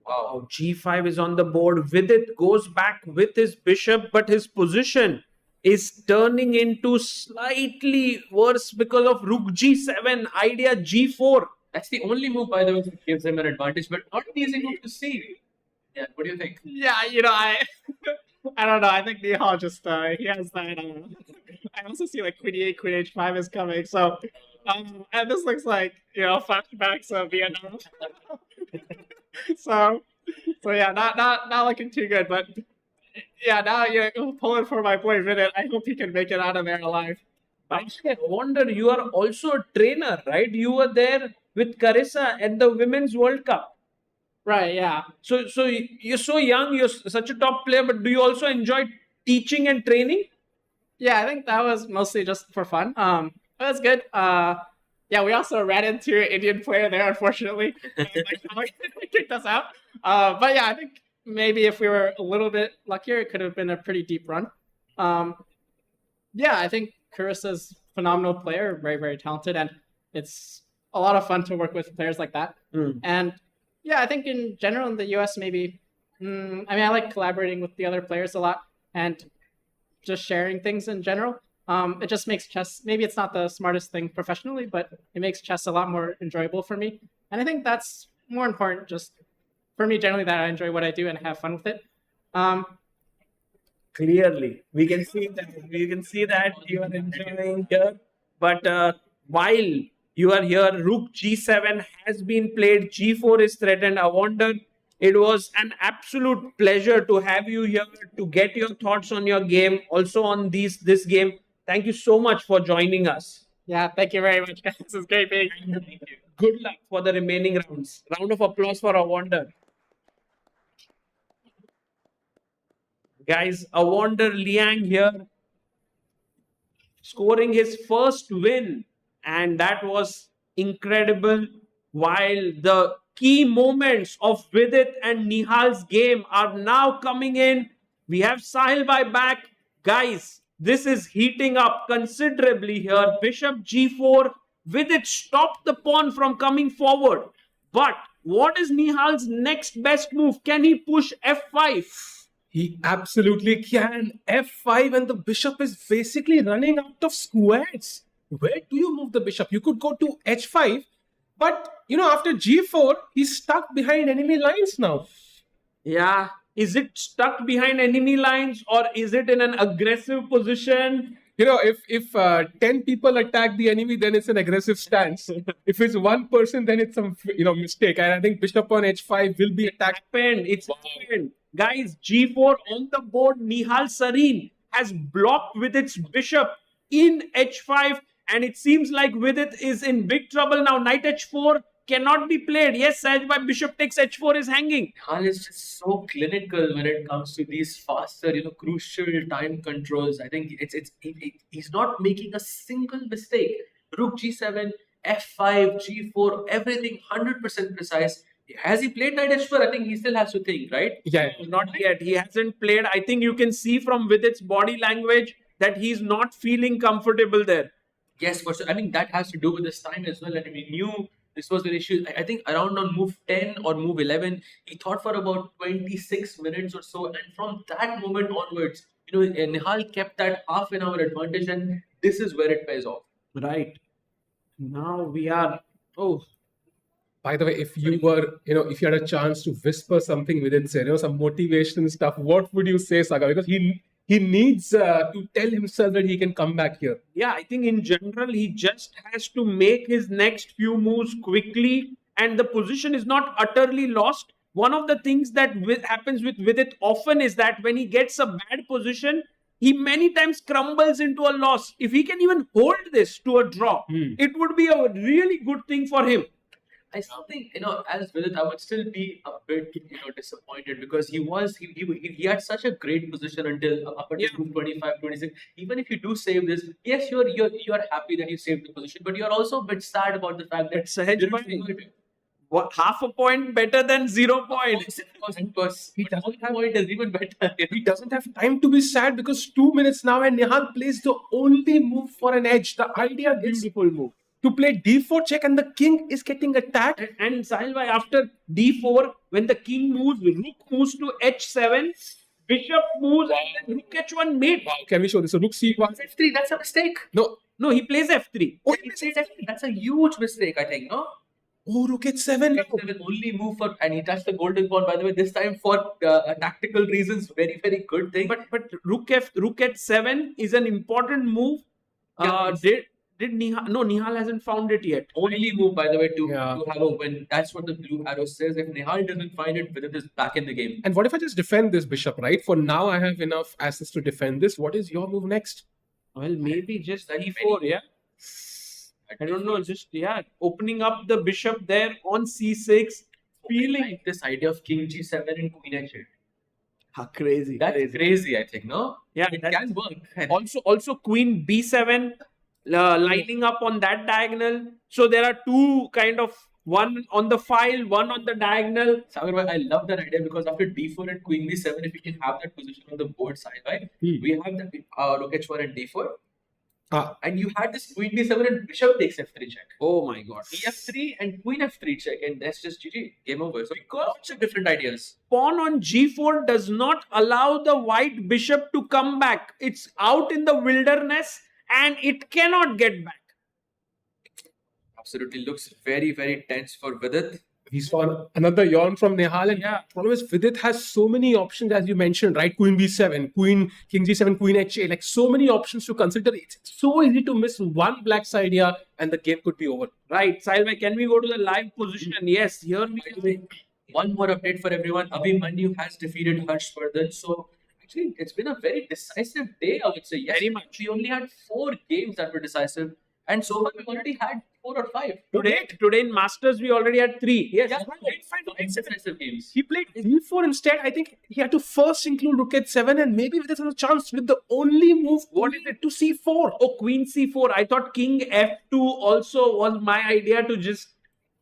Speaker 3: Wow.
Speaker 1: Wow, G5 is on the board. Vidit goes back with his bishop, but his position is turning into slightly worse because of Rook G7, idea G4.
Speaker 3: That's the only move, by the way, that gives him an advantage, but not an easy move to see. Yeah, what do you think?
Speaker 8: Yeah, I don't know. I think Nihal just he has that. I also see like Queen E8, Queen H5 is coming. So, and this looks like flashbacks of Vietnam. so yeah, not looking too good. But yeah, now pulling for my boy Vidit. I hope he can make it out of there alive.
Speaker 1: I wonder, you are also a trainer, right? You were there with Carissa at the Women's World Cup.
Speaker 8: Right? Yeah.
Speaker 1: So you're so young, you're such a top player, but do you also enjoy teaching and training?
Speaker 8: Yeah, I think that was mostly just for fun. It was good. Yeah, we also ran into an Indian player there, unfortunately. He kicked us out. But yeah, I think maybe if we were a little bit luckier, it could have been a pretty deep run. Yeah, I think Carissa's a phenomenal player, very, very talented, and it's a lot of fun to work with players like that. And yeah, I think in general in the US, maybe, I like collaborating with the other players a lot and just sharing things in general. It just makes chess, maybe it's not the smartest thing professionally, but it makes chess a lot more enjoyable for me. And I think that's more important just for me generally, that I enjoy what I do and have fun with it.
Speaker 1: Clearly, we can see that you are enjoying here. But while you are here, Rook G7 has been played, G4 is threatened. I wonder, it was an absolute pleasure to have you here to get your thoughts on your game, also on this game. Thank you so much for joining us.
Speaker 8: Yeah, thank you very much, guys. This is great being here.
Speaker 1: Thank you. Good luck for the remaining rounds. Round of applause for Awonder. Guys, Awonder Liang here, scoring his first win, and that was incredible. While the key moments of Vidit and Nihal's game are now coming in, we have Sahil Bhai back. Guys, this is heating up considerably here. Bishop G4, Vidit stopped the pawn from coming forward. But what is Nihal's next best move? Can he push F5?
Speaker 6: He absolutely can. F5 and the bishop is basically running out of squares. Where do you move the bishop? You could go to H5, but after G4, he's stuck behind enemy lines now.
Speaker 1: Yeah. Is it stuck behind enemy lines or is it in an aggressive position?
Speaker 6: If 10 people attack the enemy, then it's an aggressive stance. If it's one person, then it's some mistake. And I think bishop on H5 will be attacked.
Speaker 1: It's happened. Guys, G4 on the board. Nihal Sarin has blocked Vidit's bishop in H5, and it seems like Vidit is in big trouble now. Knight H4 cannot be played. Yes, Sahaj Bhai, bishop takes H4 is hanging.
Speaker 3: Nihal is just so clinical when it comes to these faster, crucial time controls. I think he's not making a single mistake. Rook G7, F5, G4, everything 100% precise. Has he played Knight H4? I think he still has to think, right?
Speaker 6: Yeah.
Speaker 1: Not yet. He hasn't played. I think you can see from Vidit's body language that he's not feeling comfortable there.
Speaker 3: Yes, for sure. I think that has to do with his time as well. And we knew this was the issue. I think around on move 10 or move 11, he thought for about 26 minutes or so. And from that moment onwards, Nihal kept that half an hour advantage, and this is where it pays off.
Speaker 1: Right. Now we are. Oh,
Speaker 6: By the way, if you were, if you had a chance to whisper something within, say, some motivation stuff, what would you say, Saga? Because he needs to tell himself that he can come back here.
Speaker 1: yeah, I think in general, he just has to make his next few moves quickly, and the position is not utterly lost. One of the things that happens with Vidit often is that when he gets a bad position, he many times crumbles into a loss. If he can even hold this to a draw, it would be a really good thing for him.
Speaker 3: I still think, as Vidit, I would still be a bit, disappointed because he had such a great position until up until 25, 26. Even if you do save this, yes, you're happy that you saved the position, but you're also a bit sad about the fact that
Speaker 1: Sahaj bhai, what, half a point better than 0 points.
Speaker 3: Of course, he doesn't have point is even better.
Speaker 6: He doesn't have time to be sad because 2 minutes now and Nihal plays the only move for an edge. The idea is
Speaker 1: Beautiful move.
Speaker 6: to play d4 check and the king is getting attacked.
Speaker 1: And Sahil bhai, after d4, when the king moves, rook moves to h7, bishop moves, and then rook h1 mate.
Speaker 6: Wow, can we show this? So rook c1.
Speaker 3: F3, that's a mistake.
Speaker 1: No, he plays f3.
Speaker 3: Oh, he plays F3. That's a huge mistake, I think, no?
Speaker 6: Oh, rook h7.
Speaker 3: F7 only move for, and he touched the golden pawn, by the way, this time for tactical reasons. Very, very good thing.
Speaker 1: But rook h7 is an important move. Did Nihal? No, Nihal hasn't found it yet.
Speaker 3: Only move, by the way, to have a win. That's what the blue arrow says. If Nihal doesn't find it, Vidit is back in the game.
Speaker 6: And what if I just defend this bishop, right? For now, I have enough assets to defend this. What is your move next?
Speaker 1: Well, maybe just e4, yeah. I don't know, just opening up the bishop there on c6, feeling
Speaker 3: Like this idea of king g7 and queen h8.
Speaker 1: how crazy.
Speaker 3: That's crazy, I think, no?
Speaker 1: Yeah,
Speaker 3: it
Speaker 1: that's-
Speaker 3: can work.
Speaker 1: Also queen b7 lining up on that diagonal. So there are two kind of, one on the file, one on the diagonal.
Speaker 3: Sagar bhai, I love that idea because after d4 and queen b7, if we can have that position on the board side, right? We have the rook h1 and d4. And you had this queen b7 and bishop takes f3 check.
Speaker 1: Oh my god.
Speaker 3: f3 and queen f3 check, and that's just GG. Game over. So lots of different ideas.
Speaker 1: Pawn on g4 does not allow the white bishop to come back. It's out in the wilderness and it cannot get back.
Speaker 3: Absolutely looks very, very tense for Vidit.
Speaker 6: We saw another yawn from Nihal. And problem is, Vidit has so many options, as you mentioned, right? Queen b7, king g7, queen h8, like so many options to consider. It's so easy to miss one black side here and the game could be over.
Speaker 1: Right, Sahil bhai, can we go to the live position? Yes, here we go.
Speaker 3: One more update for everyone. Abhimanyu has defeated Harshavardhan. So actually, it's been a very decisive day, I would say. Yes,
Speaker 1: Very much.
Speaker 3: We only had 4 games that were decisive. And so far, we've already had 4 or 5.
Speaker 1: Today in Masters, we already had 3. Yes.
Speaker 3: Yeah, 5 decisive games.
Speaker 6: He played d4 instead. I think he had to first include rook h7 and maybe Vidit has a chance with the only move. What is it to c4?
Speaker 1: Oh, queen c4. I thought king f2 also was my idea to just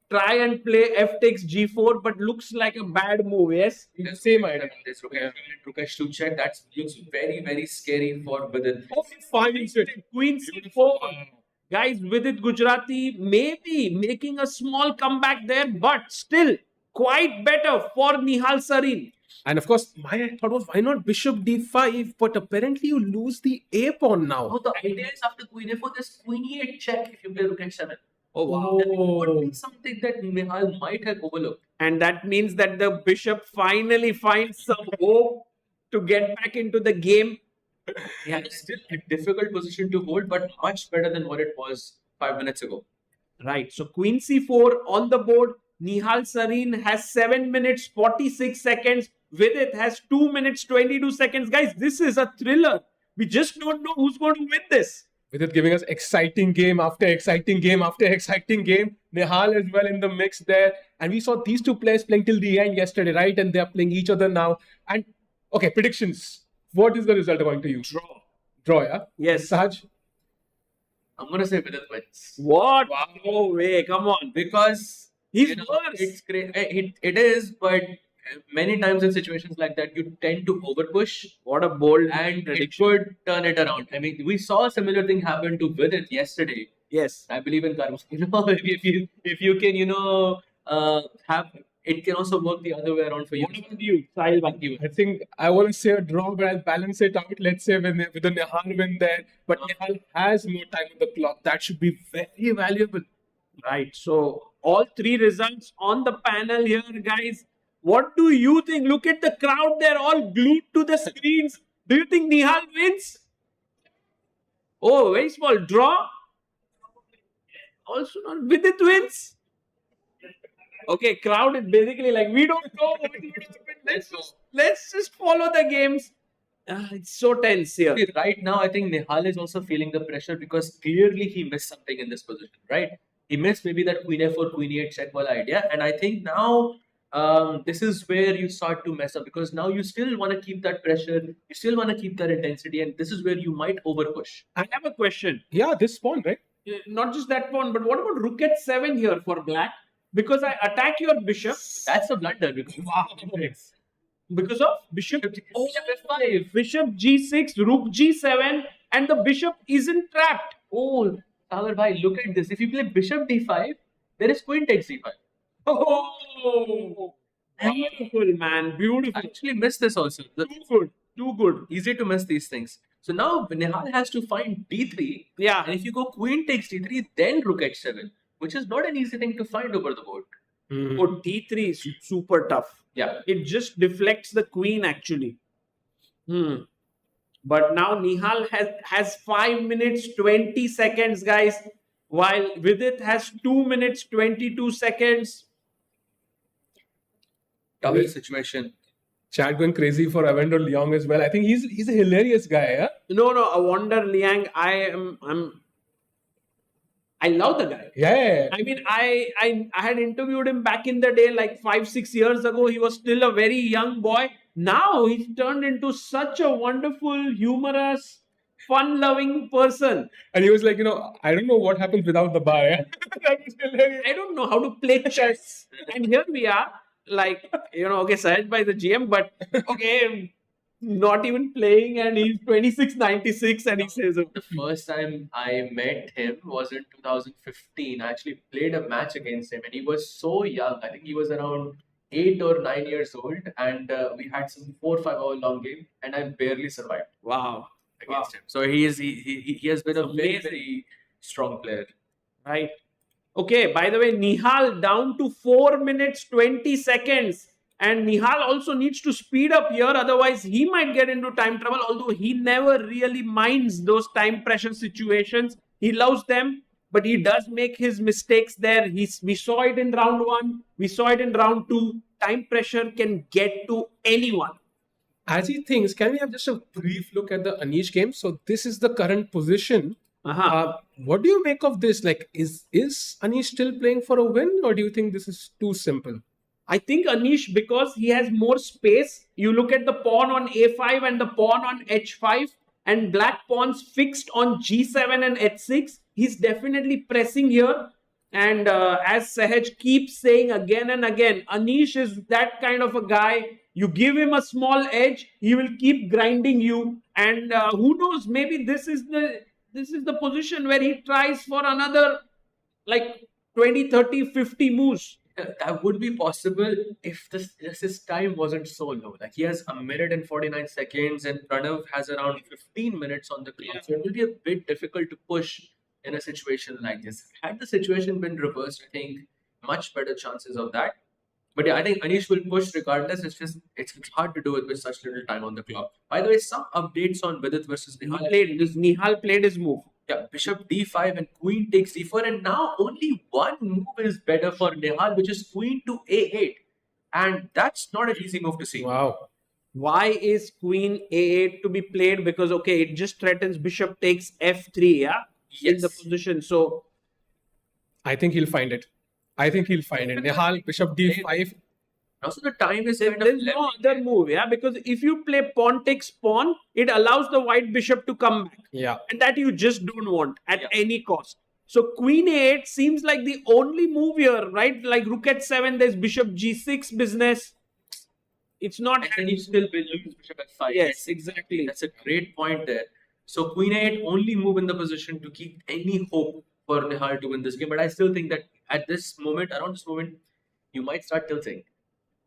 Speaker 1: try and play f takes g4, but looks like a bad move, yes?
Speaker 3: Same idea. This rook h2 check. That looks very, very scary for Vidit.
Speaker 1: Oh, fine. Queen c4. Guys, Vidit Gujrathi maybe making a small comeback there, but still quite better for Nihal Sarin.
Speaker 6: And of course, my thought was, why not bishop d5? But apparently you lose the a pawn now.
Speaker 3: Oh, the idea is after queen f4, there's queen e8 check if you play rook h7.
Speaker 1: Oh, wow.
Speaker 3: That would be something that Nihal might have overlooked.
Speaker 1: And that means that the bishop finally finds some hope to get back into the game.
Speaker 3: Yeah, it's still a difficult position to hold, but much better than what it was 5 minutes ago.
Speaker 1: Right. So queen c4 on the board. Nihal Sarin has 7 minutes 46 seconds. Vidit has 2 minutes 22 seconds. Guys, this is a thriller. We just don't know who's going to win this.
Speaker 6: Vidit giving us exciting game after exciting game after exciting game. Nihal as well in the mix there. And we saw these two players playing till the end yesterday, right? And they're playing each other now. And okay, predictions. What is the result according to you? Draw, yeah?
Speaker 1: Yes.
Speaker 6: Sahaj?
Speaker 3: I'm going to say Vidit wins.
Speaker 1: What? Wow. No way. Come on.
Speaker 3: Because
Speaker 1: He's
Speaker 3: you know,
Speaker 1: worse.
Speaker 3: it's great. It is, but many times in situations like that, you tend to overpush.
Speaker 1: What a bold
Speaker 3: And
Speaker 1: prediction.
Speaker 3: it could turn it around. I mean, we saw a similar thing happen to Vidit yesterday.
Speaker 1: Yes.
Speaker 3: I believe in karma. If you can, have it can also work the other way around for you.
Speaker 1: What about you, Sahil?
Speaker 6: I think I want to say a draw, but I'll balance it out. Let's say with a Nihal win there, but Nihal has more time on the clock. That should be very valuable.
Speaker 1: Right. So all three results on the panel here, guys. What do you think? Look at the crowd; they're all glued to the screens. Do you think Nihal wins? Oh, very small draw. Also not Vidit wins. Okay, crowd is basically like, we don't know what would happen. Let's just follow the games. It's so tense here.
Speaker 3: See, right now, I think Nihal is also feeling the pressure because clearly he missed something in this position, right? He missed maybe that Queen F4, Queen E8 check wala idea. And I think now this is where you start to mess up because now you still want to keep that pressure, you still want to keep that intensity, and this is where you might overpush.
Speaker 1: I have a question.
Speaker 6: Yeah, this pawn, right?
Speaker 1: Not just that pawn, but what about Rook at 7 here for black? Because I attack your bishop.
Speaker 3: That's a blunder because
Speaker 1: Because of bishop.
Speaker 3: Oh, bishop F5.
Speaker 1: Bishop G6, Rook G7, and the bishop isn't trapped.
Speaker 3: Oh, Sagar bhai, look at this. If you play bishop D5, there is queen takes D5.
Speaker 1: Oh, beautiful, man. Beautiful.
Speaker 3: I actually missed this also.
Speaker 1: Too good. Too good.
Speaker 3: Easy to miss these things. So now Nihal has to find D3.
Speaker 1: Yeah.
Speaker 3: And if you go queen takes D3, then Rook H7, which is not an easy thing to find over the board.
Speaker 1: Oh, T3 is super tough.
Speaker 3: Yeah.
Speaker 1: It just deflects the queen actually. But now Nihal has 5 minutes 20 seconds, guys, while Vidit has 2 minutes 22 seconds.
Speaker 3: Tough situation.
Speaker 6: Chat going crazy for Awonder Liang as well. I think he's a hilarious guy, yeah?
Speaker 1: No, Awonder Liang, I love the guy.
Speaker 6: Yeah.
Speaker 1: I mean, I had interviewed him back in the day, like 5-6 years ago. He was still a very young boy. Now he's turned into such a wonderful, humorous, fun-loving person.
Speaker 6: And he was like, I don't know what happens without the bar. Yeah? That was hilarious.
Speaker 1: I don't know how to play chess. And here we are, like, okay, said by the GM, but okay, not even playing, and he's 26.96 and he says,
Speaker 3: The first time I met him was in 2015. I actually played a match against him and he was so young. I think he was around 8 or 9 years old, and we had some 4 or 5 hour long game, and I barely survived
Speaker 1: wow.
Speaker 3: against him. So he has been a very, very strong player.
Speaker 1: Right. Okay, by the way, Nihal down to 4 minutes 20 seconds. And Nihal also needs to speed up here, otherwise he might get into time trouble, although he never really minds those time pressure situations. He loves them, but he does make his mistakes there. We saw it in round 1, we saw it in round 2. Time pressure can get to anyone.
Speaker 6: As he thinks, can we have just a brief look at the Anish game? So this is the current position. What do you make of this? Like, is Anish still playing for a win, or do you think this is too simple?
Speaker 1: I think Anish, because he has more space, you look at the pawn on A5 and the pawn on H5 and black pawns fixed on G7 and H6. He's definitely pressing here. And as Sahaj keeps saying again and again, Anish is that kind of a guy. You give him a small edge, he will keep grinding you. And who knows, maybe this is the position where he tries for another like 20, 30, 50 moves.
Speaker 3: That would be possible if his time wasn't so low. Like, he has 1 minute and 49 seconds and Pranav has around 15 minutes on the clock. So it will be a bit difficult to push in a situation like this. Had the situation been reversed, I think much better chances of that. But yeah, I think Anish will push regardless. It's hard to do it with such little time on the clock. By the way, some updates on Vidit versus Nihal.
Speaker 1: Nihal played his move.
Speaker 3: Yeah, bishop d5 and queen takes d4, and now only one move is better for Nihal, which is queen to a8, and that's not an easy move to see.
Speaker 6: Wow.
Speaker 1: Why is queen a8 to be played? Because it just threatens bishop takes f3, yeah,
Speaker 3: yes.
Speaker 1: In the position. So
Speaker 6: I think he'll find it. Nihal, bishop d5.
Speaker 3: Also, the time is
Speaker 1: there's no other move, yeah, because if you play pawn takes pawn, it allows the white bishop to come back.
Speaker 6: Yeah.
Speaker 1: And that you just don't want at any cost. So queen a8 seems like the only move here, right? Like rook at 7, there's bishop g6 business. It's not.
Speaker 3: And you still will lose bishop f5.
Speaker 1: Yes, exactly.
Speaker 3: That's a great point there. So queen a8 only move in the position to keep any hope for Nihal to win this game. But I still think that at this moment, around this moment, you might start tilting.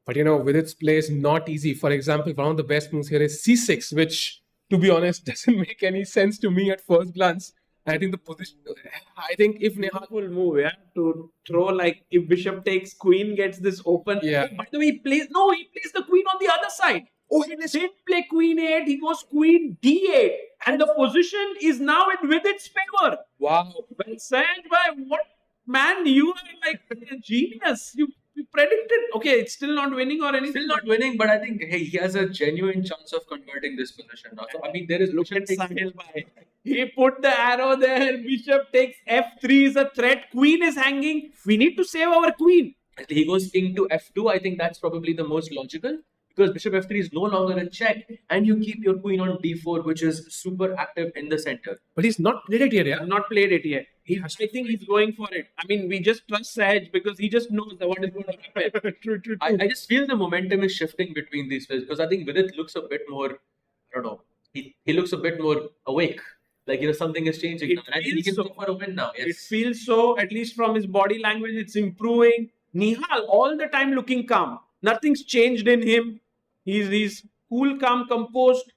Speaker 6: But Vidit's play is not easy. For example, one of the best moves here is c6, which, to be honest, doesn't make any sense to me at first glance. I think the position. I think if Nihal
Speaker 1: Full move, yeah, to throw like if bishop takes queen, gets this open.
Speaker 6: Yeah.
Speaker 1: Oh, by the way, he plays the queen on the other side. Oh, he didn't play queen 8. He goes queen d8, and the position is now in Vidit's favor.
Speaker 6: wow.
Speaker 1: Well said, by what man? You are like a genius. You predicted. Okay, it's still not winning or anything.
Speaker 3: Still not winning, but I think he has a genuine chance of converting this position now. So I mean, there is
Speaker 1: Look at Sahil Bhai. He put the arrow there. Bishop takes f3 is a threat. Queen is hanging. We need to save our queen.
Speaker 3: He goes king to f2. I think that's probably the most logical because bishop f3 is no longer a check, and you keep your queen on d4, which is super active in the center.
Speaker 6: But he's not played it here, yeah?
Speaker 1: I've not played it yet. I think he's going for it. I mean, we just trust Sahaj because he just knows what is going to happen.
Speaker 6: True.
Speaker 3: I just feel the momentum is shifting between these players because I think Vidit looks a bit more, I don't know, he looks a bit more awake. Like, something is changing
Speaker 1: It
Speaker 3: now. And I think he
Speaker 1: feels
Speaker 3: can
Speaker 1: so.
Speaker 3: go for a win now. Yes.
Speaker 1: It feels so, at least from his body language, it's improving. Nihal all the time looking calm. Nothing's changed in him. He's cool, calm, composed.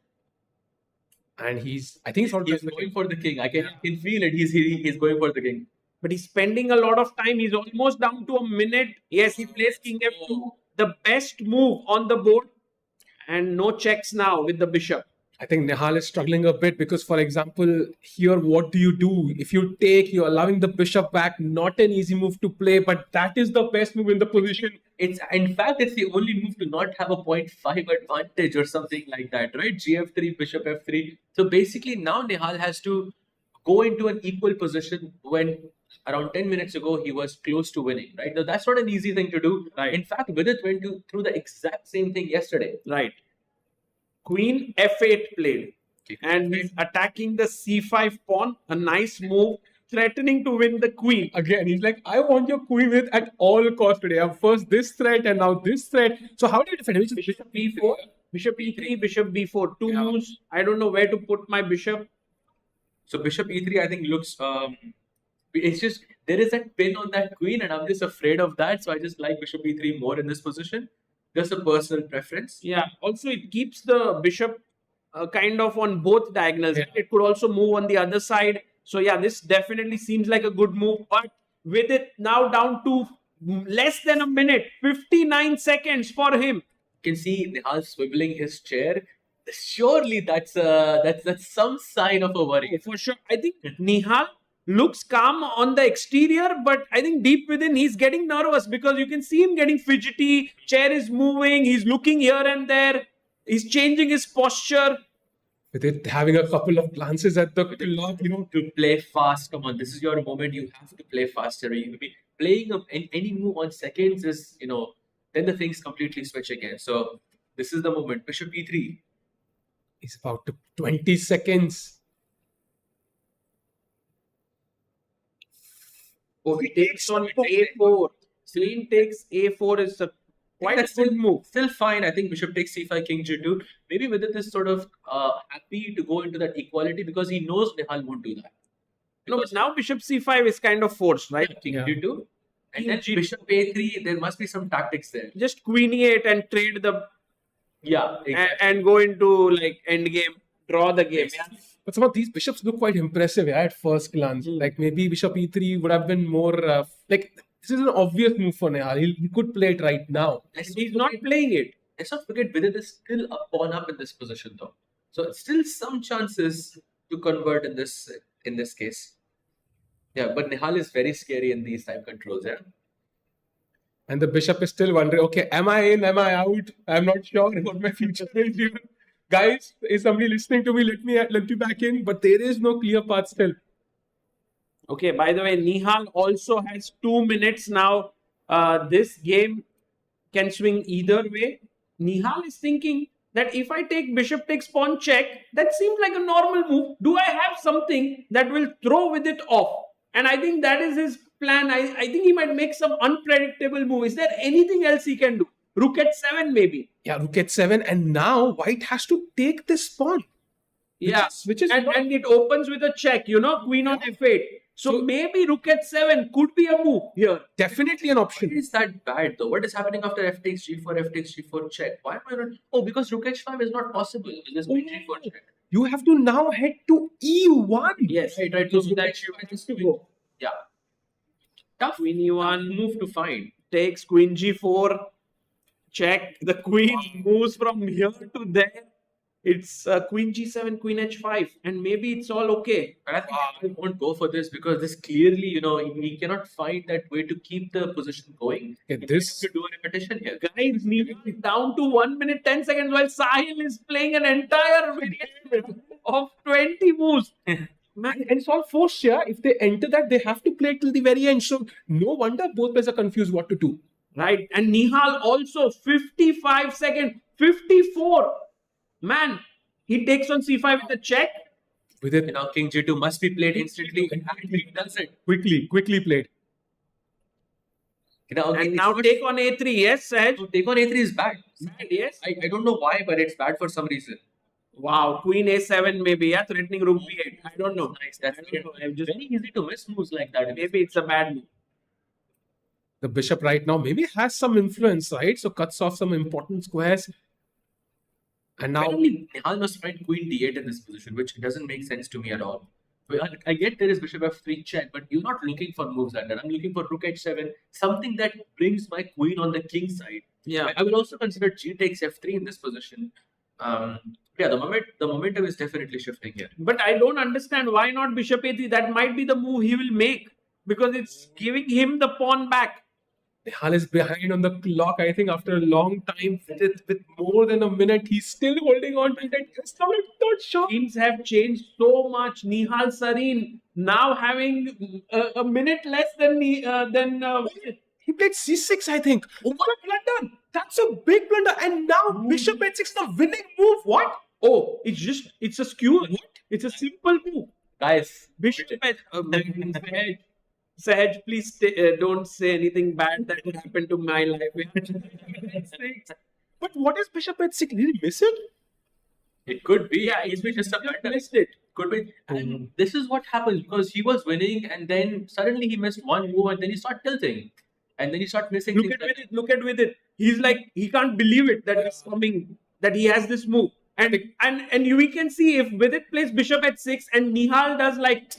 Speaker 6: And I think
Speaker 3: He's going for the king. I can feel it. He's going for the king.
Speaker 1: But he's spending a lot of time. He's almost down to a minute. Yes, he plays king f2. The best move on the board. And no checks now with the bishop.
Speaker 6: I think Nihal is struggling a bit because, for example, here, what do you do? If you take, you're allowing the bishop back, not an easy move to play, but that is the best move in the position.
Speaker 3: In fact, it's the only move to not have a 0.5 advantage or something like that, right? Gf3, bishop f3. So basically now Nihal has to go into an equal position when around 10 minutes ago he was close to winning, right? Now that's not an easy thing to do.
Speaker 1: Right.
Speaker 3: In fact, Vidit went through the exact same thing yesterday.
Speaker 1: Right. Queen f8 played. And he's attacking the c5 pawn. A nice move. Threatening to win the queen.
Speaker 6: Again, he's like, I want your queen with at all costs today. I have first this threat and now this threat. So how do you defend it?
Speaker 1: Bishop e4, bishop e3, bishop b4. Two moves. I don't know where to put my bishop.
Speaker 3: So bishop e3, I think looks. It's just there is that pin on that queen, and I'm just afraid of that. So I just like bishop e3 more in this position. Just a personal preference.
Speaker 1: Yeah. Also, it keeps the bishop kind of on both diagonals.
Speaker 6: Yeah.
Speaker 1: It could also move on the other side. So yeah, this definitely seems like a good move. But with it now down to less than a minute, 59 seconds for him.
Speaker 3: You can see Nihal swiveling his chair. Surely that's some sign of a worry.
Speaker 1: For sure. I think Nihal looks calm on the exterior, but I think deep within he's getting nervous because you can see him getting fidgety. Chair is moving. He's looking here and there. He's changing his posture.
Speaker 6: With it having a couple of glances at the clock,
Speaker 3: To play fast, come on, this is your moment. You have to play faster. You will be playing any move on seconds is, then the things completely switch again. So this is the moment. Bishop e3.
Speaker 6: He's about to 20 seconds.
Speaker 1: Oh, he takes on a4. Queen takes a4 is quite a good move.
Speaker 3: Still fine. I think bishop takes c5, king g2. Maybe Vidit is sort of happy to go into that equality because he knows Nihal won't do that.
Speaker 1: No, but now bishop c5 is kind of forced, right?
Speaker 3: King
Speaker 6: Yeah.
Speaker 3: g2. And then bishop a3, there must be some tactics there.
Speaker 1: Just queen e8 and trade the
Speaker 3: Yeah, exactly.
Speaker 1: and go into like end game, draw the game. Yeah.
Speaker 6: But some of these bishops look quite impressive at first glance. Like maybe bishop e3 would have been more this is an obvious move for Nihal. He could play it right now.
Speaker 1: He's not playing it.
Speaker 3: Let's not forget Vidit is still a pawn up in this position though. So still some chances to convert in this case. Yeah, but Nihal is very scary in these time controls, yeah.
Speaker 6: And the bishop is still wondering, okay, am I in? Am I out? I'm not sure what my future is even. Guys, is somebody listening to me? Let me back in. But there is no clear path still.
Speaker 1: Okay, by the way, Nihal also has 2 minutes now. This game can swing either way. Nihal is thinking that if I take bishop takes pawn check, that seems like a normal move. Do I have something that will throw with it off? And I think that is his plan. I think he might make some unpredictable move. Is there anything else he can do? Rook at 7 maybe.
Speaker 6: Yeah, rook at 7. And now white has to take this pawn.
Speaker 1: Yeah,
Speaker 6: Which is
Speaker 1: and it opens with a check, queen on f8. So maybe rook h7 could be a move here.
Speaker 6: Definitely an
Speaker 3: Why
Speaker 6: option.
Speaker 3: is that bad though? What is happening after f takes g4, f takes g4 check? Why am I not? Oh, because rook h5 is not possible. Just queen g4 check.
Speaker 6: You have to now head to e1.
Speaker 1: Yes.
Speaker 3: Right.
Speaker 1: So
Speaker 3: So that
Speaker 1: that
Speaker 3: just
Speaker 1: to go.
Speaker 3: yeah. Tough
Speaker 1: Queen e1
Speaker 3: move to find.
Speaker 1: takes queen g4. Check. The queen moves from here to there. It's queen g7, queen h5, and maybe it's all okay.
Speaker 3: But I think I won't go for this because this clearly, he cannot find that way to keep the position going.
Speaker 6: Okay,
Speaker 3: He
Speaker 6: this
Speaker 3: has to do a repetition here.
Speaker 1: Guys, Nihal down to 1 minute 10 seconds while Sahil is playing an entire variation of 20 moves.
Speaker 6: and it's all forced here. If they enter that, they have to play till the very end. So no wonder both players are confused what to do.
Speaker 1: Right? And Nihal also 55 seconds, 54. Man, he takes on c5 with a check.
Speaker 6: With it
Speaker 3: King g2 must be played instantly, and he does it.
Speaker 6: quickly played.
Speaker 1: And now take on a3. Yes, Sahaj.
Speaker 3: So take on a3 is bad.
Speaker 1: Yes.
Speaker 3: I don't know why, but it's bad for some reason.
Speaker 1: Wow, queen a7 maybe, yeah, threatening rook b8. I don't know.
Speaker 3: Nice. That's
Speaker 1: I don't know. I'm just
Speaker 3: very easy to miss moves like that.
Speaker 1: maybe it's a bad move.
Speaker 6: The bishop right now maybe has some influence, right? So cuts off some important squares. And now
Speaker 3: Apparently, Nihal must find queen d8 in this position, which doesn't make sense to me at all. I get there is bishop f3 check, but you're not looking for moves like that. I'm looking for rook h7, something that brings my queen on the king side.
Speaker 1: Yeah.
Speaker 3: I will also consider g takes f3 in this position. Yeah, the momentum is definitely shifting here.
Speaker 1: But I don't understand why not bishop a3. That might be the move he will make because it's giving him the pawn back.
Speaker 6: Nihal is behind on the clock. I think after a long time, with more than a minute, he's still holding on to that. It's not sure.
Speaker 1: Teams have changed so much. Nihal Sarin now having a minute less than
Speaker 6: He played c6, I think. Oh, what a blunder! That's a big blunder. And now bishop h6, the winning move. What?
Speaker 1: oh, it's a skewer. It's a simple move.
Speaker 3: Guys,
Speaker 1: Bishop Sahaj, Sahaj, please don't say anything bad that would happen to my life.
Speaker 6: But what is bishop h6? Did he miss it?
Speaker 3: it could be.
Speaker 1: Yeah,
Speaker 3: It's just a blunder.
Speaker 1: missed it.
Speaker 3: Could be. And this is what happens because he was winning and then suddenly he missed one move and then he started tilting. And then he started missing
Speaker 1: Look
Speaker 3: things
Speaker 1: at
Speaker 3: like-
Speaker 1: with it. Look at with it. He's like he can't believe it that it's coming. That he has this move. And we can see if Vidit plays bishop h6 and Nihal does like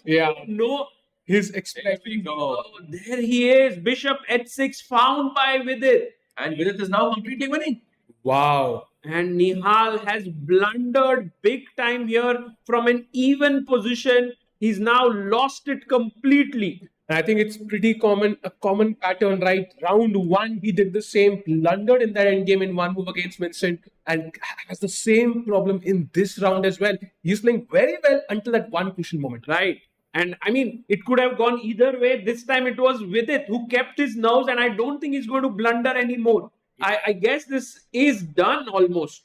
Speaker 1: no.
Speaker 6: His
Speaker 3: There
Speaker 6: expression.
Speaker 3: we go.
Speaker 1: Oh, there he is. Bishop h6 found by Vidit.
Speaker 3: And Vidit is now completely winning.
Speaker 6: Wow.
Speaker 1: And Nihal has blundered big time here from an even position. He's now lost it completely.
Speaker 6: And I think it's pretty a common pattern, right? Round one, he did the same, blundered in that endgame in one move against Vincent, and has the same problem in this round as well. He's playing very well until that one crucial moment.
Speaker 1: Right. And I mean, it could have gone either way. This time it was Vidit who kept his nerves, and I don't think he's going to blunder anymore. I guess this is done almost.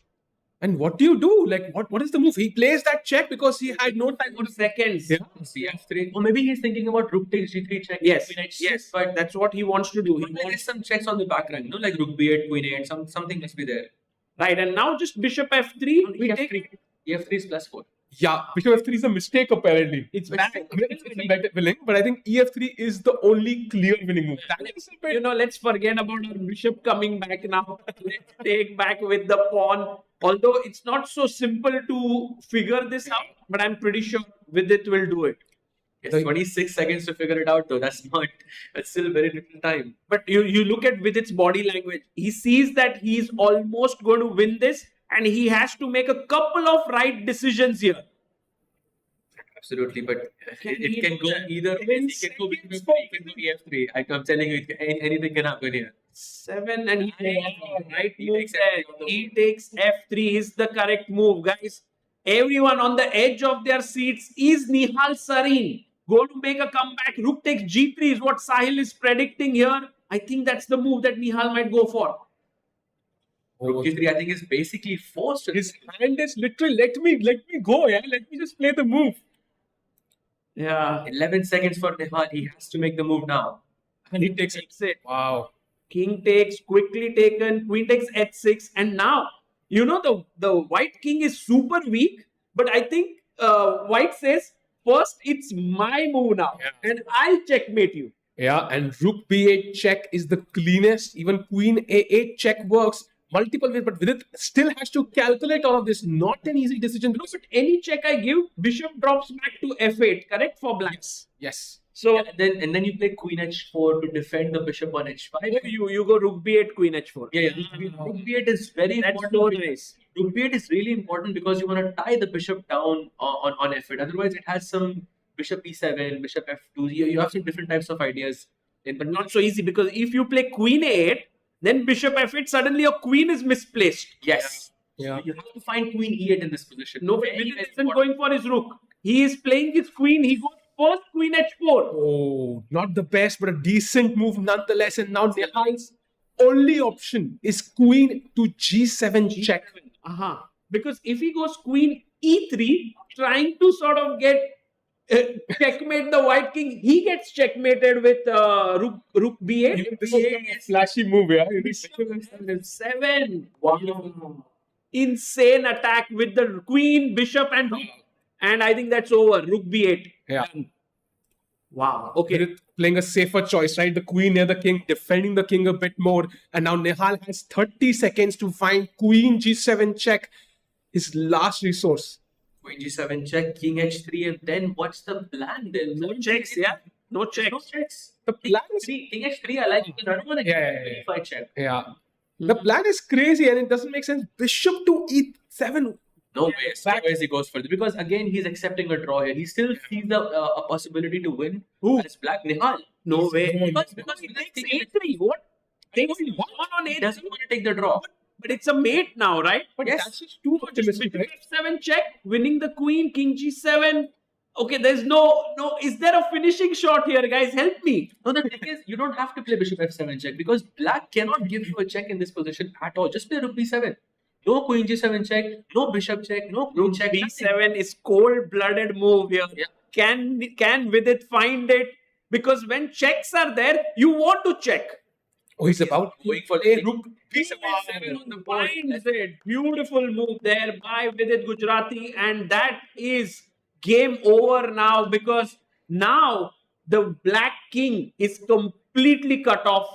Speaker 6: And what do you do? Like, what is the move? He plays that check because he had no time.
Speaker 1: For seconds.
Speaker 6: Yeah.
Speaker 3: CF3. Or maybe he's thinking about rook takes g3 check.
Speaker 1: Yes.
Speaker 3: Queen h6,
Speaker 1: Yes.
Speaker 3: But
Speaker 1: That's what he wants to do. He
Speaker 3: there
Speaker 1: wants
Speaker 3: is some checks on the background, like rook b8, queen 8, something must be there.
Speaker 1: right. And now just bishop f3. We take
Speaker 3: E3 is +4.
Speaker 6: Yeah, bishop f3 is a mistake apparently.
Speaker 1: it's
Speaker 6: I
Speaker 1: back.
Speaker 6: mean, it's a better winning, but I think ef3 is the only clear winning move. That is a bit-
Speaker 1: Let's forget about our bishop coming back now. Let's take back with the pawn. Although it's not so simple to figure this out, but I'm pretty sure Vidit will do it.
Speaker 3: Yes, 26 seconds to figure it out though. That's still very little time.
Speaker 1: But you look at Vidit's body language. He sees that he's almost going to win this, and he has to make a couple of right decisions here.
Speaker 3: Absolutely, but
Speaker 1: Can
Speaker 3: it
Speaker 1: he
Speaker 3: can
Speaker 1: do
Speaker 3: go
Speaker 1: that?
Speaker 3: either way.
Speaker 1: Within
Speaker 3: He can go
Speaker 1: seconds
Speaker 3: e3. I'm telling you, anything can happen here.
Speaker 1: 7 and he takes right
Speaker 3: He
Speaker 1: move
Speaker 3: takes
Speaker 1: there.
Speaker 3: F3 on the
Speaker 1: He takes f3 is the correct move, guys. Everyone on the edge of their seats. Is Nihal Sarin going to make a comeback? Rook takes g3 is what Sahil is predicting here. I think that's the move that Nihal might go for.
Speaker 3: Rook g3, I think, is basically forced.
Speaker 6: His hand is literally, let me go, yeah. Let me just play the move.
Speaker 1: Yeah.
Speaker 3: 11 seconds for Nihal. He has to make the move now.
Speaker 6: And he takes it.
Speaker 1: it.
Speaker 6: Wow.
Speaker 1: King takes, quickly taken, queen takes h6, and now, the white king is super weak, but I think white says, first it's my move now, and I'll checkmate you.
Speaker 6: Yeah, and rook b8 check is the cleanest. Even queen a8 check works multiple ways, but Vidit still has to calculate all of this. Not an easy decision.
Speaker 1: No, but any check I give, bishop drops back to f8, correct, for blacks.
Speaker 6: Yes.
Speaker 1: So
Speaker 3: And then you play queen h4 to defend the bishop on h5.
Speaker 1: you go rook b8, queen h4.
Speaker 3: Yeah, rook b8 is very
Speaker 1: That's
Speaker 3: important.
Speaker 1: so nice.
Speaker 3: Rook b8 is really important because you want to tie the bishop down on f8. Otherwise, it has some bishop e7, bishop f2. You have some different types of ideas.
Speaker 1: But not so easy, because if you play queen a8, then bishop f8, suddenly your queen is misplaced.
Speaker 3: Yes.
Speaker 6: Yeah.
Speaker 3: So you have to find queen e8 in this position.
Speaker 1: No,
Speaker 3: Very,
Speaker 1: Vidit
Speaker 3: very
Speaker 1: isn't
Speaker 3: important.
Speaker 1: going for his rook. He is playing his queen. He goes first queen h4.
Speaker 6: Oh, not the best, but a decent move nonetheless. And now Nihal's only option is queen to g7 check.
Speaker 1: Because if he goes queen e3, trying to sort of get checkmate the white king, he gets checkmated with rook b8.
Speaker 6: This is a flashy move, yeah.
Speaker 1: Bishop f7. Wow. Insane attack with the queen, bishop, and rook. And I think that's over. Rook b8.
Speaker 6: Yeah.
Speaker 1: Wow. Okay.
Speaker 6: Vidit playing a safer choice, right? The queen near the king, defending the king a bit more. And now Nihal has 30 seconds to find queen g7 check, his last resource.
Speaker 3: Queen g7 check, king h3, and then what's the plan then?
Speaker 1: No checks, yeah? No checks.
Speaker 3: No checks.
Speaker 6: The plan is
Speaker 3: King h3, I like because I don't want to
Speaker 6: Yeah.
Speaker 3: if I check.
Speaker 6: Yeah. The plan is crazy and it doesn't make sense. Bishop to e7.
Speaker 3: No ways he goes for it because again he's accepting a draw here. He still sees a possibility to win.
Speaker 1: Who?
Speaker 3: As black Nihal.
Speaker 1: No way.
Speaker 3: Because
Speaker 1: he takes a3. What? Takes one on
Speaker 3: He
Speaker 1: a3.
Speaker 3: doesn't want to take the draw.
Speaker 1: But it's a mate now, right?
Speaker 6: But
Speaker 3: Yes.
Speaker 6: that's just too optimistic, right?
Speaker 1: F7 check, winning the queen, king g7. Okay, there's no. Is there a finishing shot here, guys? Help me.
Speaker 3: No, the thing is, you don't have to play bishop f7 check because black cannot give you a check in this position at all. Just play rook b7. No queen g7 check, no bishop check, no queen check. nothing.
Speaker 1: B7 is cold-blooded move here.
Speaker 3: Yeah.
Speaker 1: Can Vidit find it? Because when checks are there, you want to check.
Speaker 6: Oh, he's about
Speaker 3: Going for
Speaker 6: a
Speaker 3: the
Speaker 6: rook
Speaker 1: B7 on the board. Finds it. Beautiful move there by Vidit Gujrathi, and that is game over now because now the black king is completely cut off.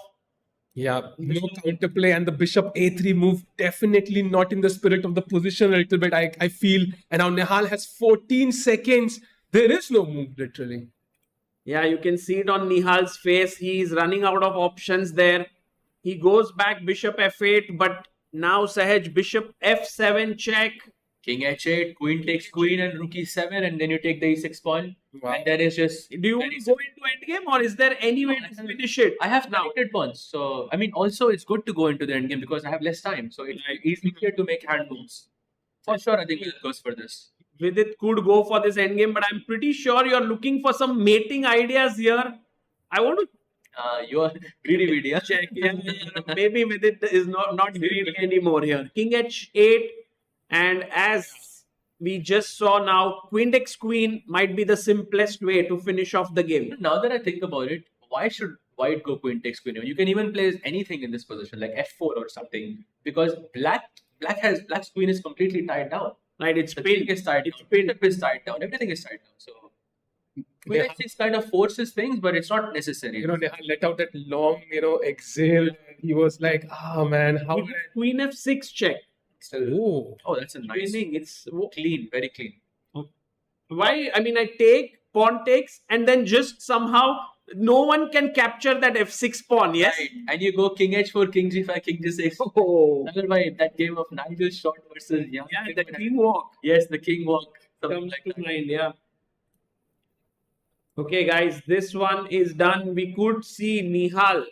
Speaker 6: Yeah, no counterplay, and the bishop a3 move definitely not in the spirit of the position a little bit, I feel. And now Nihal has 14 seconds. There is no move, literally.
Speaker 1: Yeah, you can see it on Nihal's face. He is running out of options there. He goes back bishop f8, but now Sahaj bishop f7 check.
Speaker 3: King h8, queen takes queen, and rook e7, and then you take the e6 pawn.
Speaker 6: Wow.
Speaker 3: And there is just.
Speaker 1: Do you want to go into endgame or is there any way to finish it?
Speaker 3: I have
Speaker 1: now.
Speaker 3: connected pawns, so I mean, also it's good to go into the endgame because I have less time, so it's easier to make hand moves. For sure, I think it goes for this.
Speaker 1: Vidit could go for this endgame, but I'm pretty sure you're looking for some mating ideas here. I want to
Speaker 3: You are greedy video.
Speaker 1: check. Maybe Vidit is not greedy anymore here. King h8, and as we just saw now, queen takes queen might be the simplest way to finish off the game.
Speaker 3: Now that I think about it, why should white go queen takes queen? You can even play anything in this position, like f4 or something, because black's queen is completely tied down.
Speaker 1: Right, it's
Speaker 3: The king
Speaker 1: pinned.
Speaker 3: is tied down, bishop is tied down, everything is tied down. So queen h6 kind of forces things, but it's not necessary.
Speaker 6: You know, Nihal let out that long, exhale. He was like, man, how
Speaker 1: He
Speaker 6: did
Speaker 1: did Queen f6 check.
Speaker 6: Oh,
Speaker 3: Oh, that's a nice,
Speaker 1: Winning. It's
Speaker 3: clean, very clean.
Speaker 1: why? I mean, I take pawn takes, and then just somehow no one can capture that f6 pawn. Yes.
Speaker 3: Right. And you go king h4, king g5, king g6.
Speaker 1: Oh.
Speaker 3: Otherwise, that game of Nigel Short versus Young.
Speaker 1: Yeah, the king walk
Speaker 3: Yes, the king walk. Something
Speaker 1: comes
Speaker 3: like
Speaker 1: to
Speaker 3: that.
Speaker 1: mind. Yeah. Okay, guys, this one is done. We could see Nihal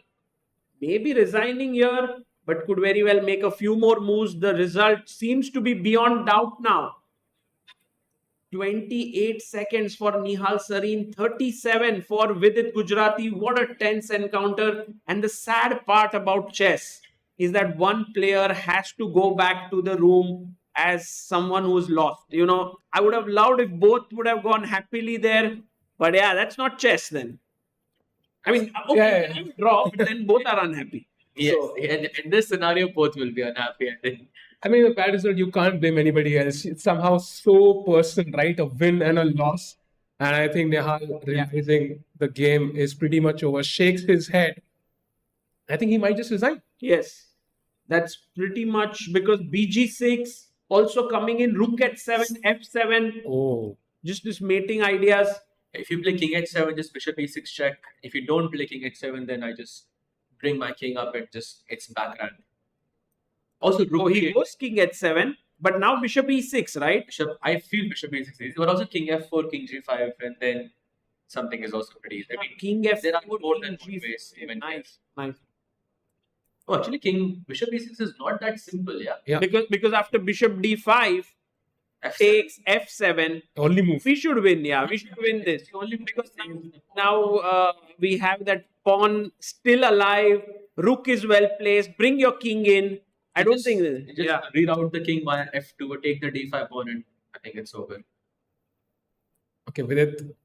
Speaker 1: maybe resigning here, but could very well make a few more moves. The result seems to be beyond doubt now. 28 seconds for Nihal Sarin, 37 for Vidit Gujrathi. What a tense encounter. And the sad part about chess is that one player has to go back to the room as someone who's lost. I would have loved if both would have gone happily there. But yeah, that's not chess then. I mean, okay,
Speaker 6: Yeah.
Speaker 1: you draw, but then both are unhappy.
Speaker 3: Yes,
Speaker 1: So-
Speaker 3: and in this scenario, both will be unhappy. I think.
Speaker 6: I mean, the bad result, you can't blame anybody else. It's somehow so personal, right? A win and a loss. And I think Nihal, realizing the game is pretty much over, shakes his head. I think he might just resign.
Speaker 1: Yes, that's pretty much because BG6 also coming in, rook at 7, F7,
Speaker 6: Oh.
Speaker 1: just this mating ideas.
Speaker 3: If you play king h7, just bishop e6 check. If you don't play king h7, then I just bring my king up and just it's backhand. Also, rook
Speaker 1: Oh, he
Speaker 3: e8,
Speaker 1: goes king h7, but now bishop e6, right?
Speaker 3: bishop. I feel bishop e6, but also king f4, king g5, and then something is also pretty easy. I mean,
Speaker 1: King f4,
Speaker 3: there are more
Speaker 1: king
Speaker 3: than one
Speaker 1: g4.
Speaker 3: ways even.
Speaker 1: Nice, nice.
Speaker 3: Oh, actually, bishop e6 is not that simple, yeah.
Speaker 6: Yeah.
Speaker 1: Because after bishop d5
Speaker 3: F7.
Speaker 1: takes f7,
Speaker 6: Only move.
Speaker 1: we should win. Yeah, we should win this.
Speaker 3: Only
Speaker 1: Because now we have that pawn still alive. Rook is well placed. Bring your king in. I don't think.
Speaker 3: You just reroute the king via f2 or take the d5 pawn, and I think it's over.
Speaker 6: Okay, Vidit.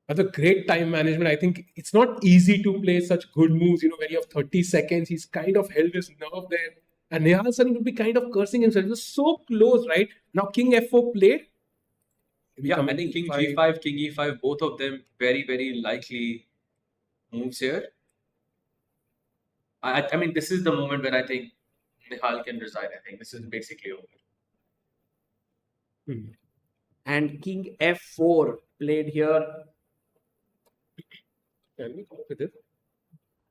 Speaker 6: That's a great time management. I think it's not easy to play such good moves. You know, when you have 30 seconds, he's kind of held his nerve there. And Nihal Sarin would be kind of cursing himself. It was so close, right? Now King F4 played.
Speaker 3: Yeah, I think king g5, king e5, both of them very, very likely moves here. I mean, this is the moment when I think Nihal can resign. I think this is basically over.
Speaker 1: And king f4 played here.
Speaker 6: Can we call with it?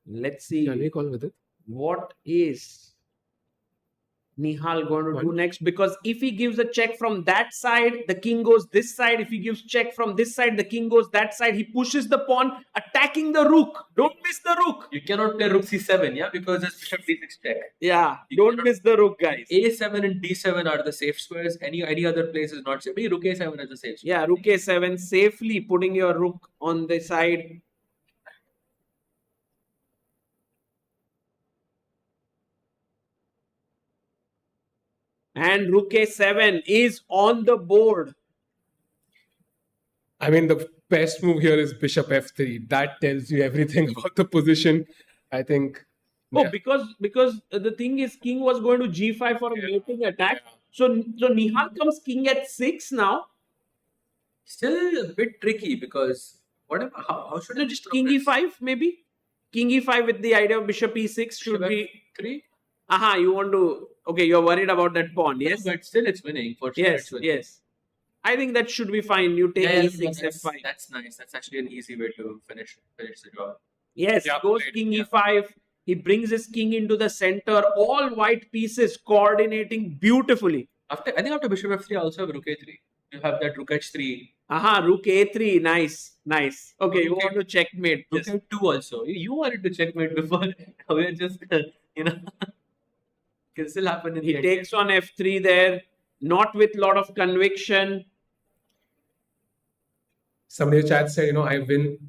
Speaker 1: Let's see.
Speaker 6: Can we call with it?
Speaker 1: What is Nihal going to do next? Because if he gives a check from that side, the king goes this side. If he gives check from this side, the king goes that side. He pushes the pawn, attacking the rook. Don't miss the rook.
Speaker 3: You cannot play rook c7, yeah, because it's bishop d6 check.
Speaker 1: Yeah, don't miss the rook, guys.
Speaker 3: a7 and d7 are the safe squares. Any other place is not safe. Maybe rook a7 is the safe square.
Speaker 1: Yeah, rook a7, safely putting your rook on the side. And rook a7 is on the board.
Speaker 6: I mean, the best move here is bishop f3. That tells you everything about the position. I think.
Speaker 1: Oh, because the thing is, king was going to g5 for a mating attack. So Nihal comes king at 6 now.
Speaker 3: Still a bit tricky because whatever. How should I just
Speaker 1: King e5 maybe? King e5 with the idea of bishop e6 should be.
Speaker 3: 3?
Speaker 1: Aha, you want to. Okay, you're worried about that pawn, yes?
Speaker 3: But still, it's winning for sure.
Speaker 1: Yes,
Speaker 3: it's winning.
Speaker 1: yes. I think that should be fine. You take e6,
Speaker 3: that's,
Speaker 1: f5.
Speaker 3: that's nice. That's actually an easy way to finish the job.
Speaker 1: Yes,
Speaker 6: Yeah,
Speaker 1: goes
Speaker 6: played,
Speaker 1: king
Speaker 6: yeah.
Speaker 1: e5. He brings his king into the center. All white pieces coordinating beautifully.
Speaker 3: I think after bishop f3, I also have rook a3. You have that rook h3.
Speaker 1: Aha, rook a3. Nice, nice. Okay, you
Speaker 3: Okay.
Speaker 1: want to checkmate.
Speaker 3: Rook
Speaker 1: Yes.
Speaker 3: a2 also. You wanted to checkmate before. We're just, can still happen in
Speaker 1: He
Speaker 3: the end.
Speaker 1: takes on f3 there, not with lot of conviction.
Speaker 6: Somebody in the chat said, I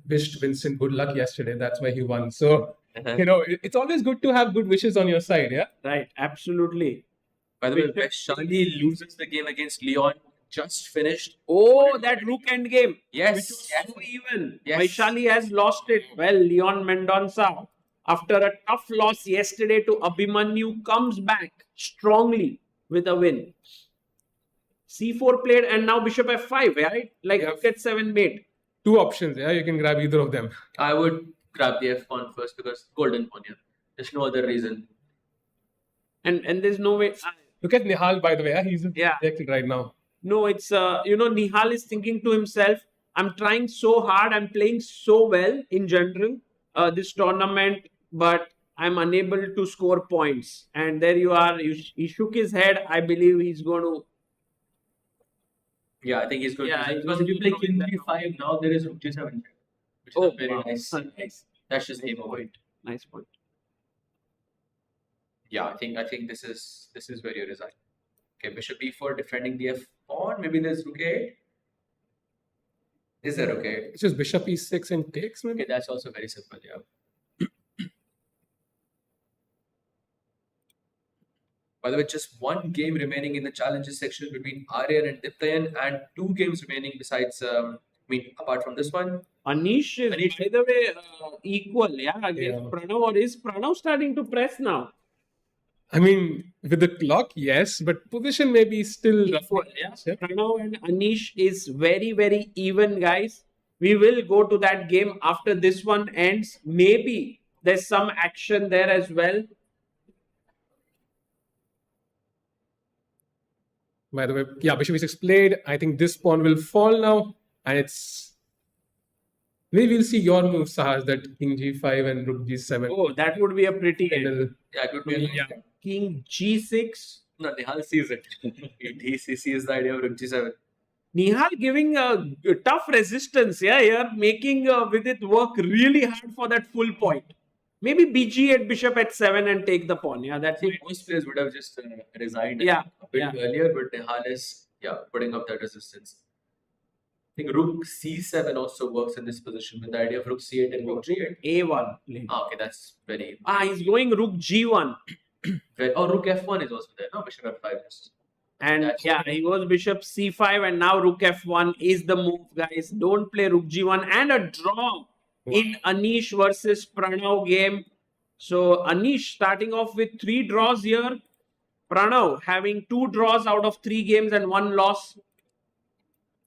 Speaker 6: wished Vincent good luck yesterday. That's why he won. So, it's always good to have good wishes on your side, yeah?
Speaker 1: Right, absolutely.
Speaker 3: By the way, Vaishali loses the game against Leon. Just finished.
Speaker 1: Oh, that rook end game.
Speaker 3: Yes.
Speaker 1: Which was so even.
Speaker 3: Yes.
Speaker 1: Vaishali has lost it. Well, Leon Mendonca, after a tough loss yesterday to Abhimanyu, comes back strongly with a win. C4 played and now bishop f5, right? Like rook at 7 mate.
Speaker 6: Two options, yeah? You can grab either of them.
Speaker 3: I would grab the f pawn first because golden pawn, yeah. There's no other reason.
Speaker 1: And there's no way.
Speaker 6: Look at Nihal, by the way. Yeah? He's
Speaker 1: Yeah.
Speaker 6: rejected right now.
Speaker 1: No, it's, Nihal is thinking to himself, I'm trying so hard. I'm playing so well in general, this tournament, but I'm unable to score points. And there you are. He shook his head. I believe he's going to.
Speaker 3: Yeah, I think he's going
Speaker 1: Yeah,
Speaker 3: to.
Speaker 1: he's
Speaker 3: Because
Speaker 1: going
Speaker 3: if you
Speaker 1: to
Speaker 3: play king
Speaker 1: that
Speaker 3: g5, now there is rook g7 check, which
Speaker 1: Oh,
Speaker 3: is very
Speaker 1: wow.
Speaker 3: nice.
Speaker 1: Nice.
Speaker 3: That's just game over.
Speaker 1: Nice point.
Speaker 3: Yeah, I think this is where you resign. Okay, bishop e4 defending the f pawn. Maybe there's rook a8. Is there rook a8?
Speaker 6: It's just bishop e6 and takes, maybe?
Speaker 3: Okay, that's also very simple. Yeah. By the way, just one game remaining in the challenges section between Aryan and Diptayan, and 2 games remaining besides. Apart from this one.
Speaker 1: Anish is, by the way, equal, against Pranav. Or is Pranav starting to press now?
Speaker 6: I mean, with the clock, yes, but position maybe still.
Speaker 1: Yeah. Pranav and Anish is very, very even, guys. We will go to that game after this one ends. Maybe there's some action there as well.
Speaker 6: By the way, yeah, bishop e6 played. I think this pawn will fall now, and it's. Maybe we'll see your move, Sahas, that king g5 and rook g7.
Speaker 1: Oh, that would be a pretty end.
Speaker 3: Yeah, it would be.
Speaker 6: Yeah.
Speaker 1: King g6.
Speaker 3: No, Nihal sees it. he sees the idea of rook g7.
Speaker 1: Nihal giving a tough resistance, yeah, here, making Vidit work really hard for that full point. Maybe bg8, bishop h7 and take the pawn. Yeah, that's it.
Speaker 3: Most players would have just resigned
Speaker 1: Yeah,
Speaker 3: a bit earlier, but Nihal is putting up that resistance. I think rook c7 also works in this position with the idea of rook c8 and rook g8.
Speaker 1: a1.
Speaker 3: Okay, that's very.
Speaker 1: He's going rook g1.
Speaker 3: Rook f1 is also there. No, bishop f5 is.
Speaker 1: And he goes bishop c5 and now rook f1 is the move, guys. Don't play rook g1 and a draw in Anish versus Pranav game. So Anish starting off with 3 draws here. Pranav having 2 draws out of 3 games and 1 loss.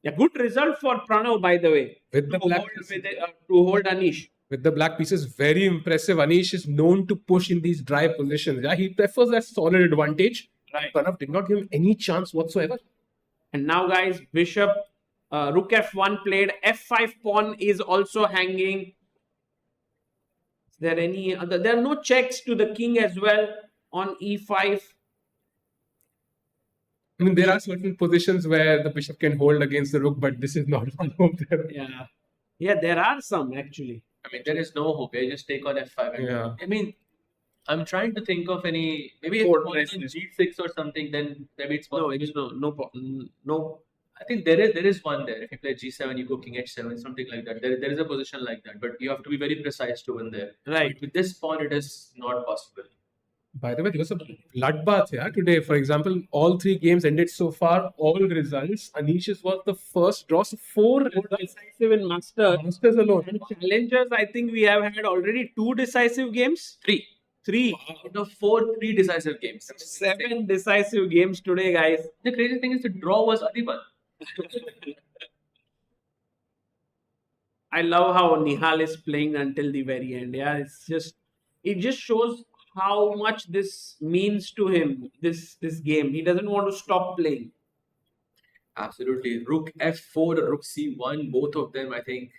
Speaker 1: Yeah, good result for Pranav, by the way.
Speaker 6: With the black
Speaker 1: To hold Anish.
Speaker 6: with the black pieces, very impressive. Anish is known to push in these dry positions. Yeah, he prefers that solid advantage.
Speaker 1: Right.
Speaker 6: Pranav did not give him any chance whatsoever.
Speaker 1: And now, guys, bishop, rook f1 played. f5 pawn is also hanging. Is there any other? There are no checks to the king as well on e5.
Speaker 6: I mean, there are certain positions where the bishop can hold against the rook, but this is not one of them.
Speaker 1: Yeah, there are some actually.
Speaker 3: I mean, there is no hope. They just take on f5.
Speaker 6: Yeah.
Speaker 3: I mean, I'm trying to think of any. Maybe if
Speaker 1: Four
Speaker 3: it's on g6 or something, then maybe it's
Speaker 1: No,
Speaker 3: possible.
Speaker 1: it is no.
Speaker 3: I think there is one there. If you play g7, you go king h7, something like that. There is a position like that, but you have to be very precise to win there.
Speaker 1: Right.
Speaker 3: But with this pawn, it is not possible.
Speaker 6: By the way, there was a bloodbath here today. For example, all 3 games ended so far, all results. Anish's was the first draw. So 4
Speaker 1: Decisive in Masters.
Speaker 6: Masters alone.
Speaker 1: And challengers, I think we have had already 2 decisive games. 3.
Speaker 3: Out of 4, 3 decisive games.
Speaker 1: 7 decisive games today, guys.
Speaker 3: The crazy thing is the draw was Adhiban.
Speaker 1: I love how Nihal is playing until the very end. Yeah, it just shows how much this means to him, this game. He doesn't want to stop playing.
Speaker 3: Absolutely. Rook f4, rook c1, both of them, I think,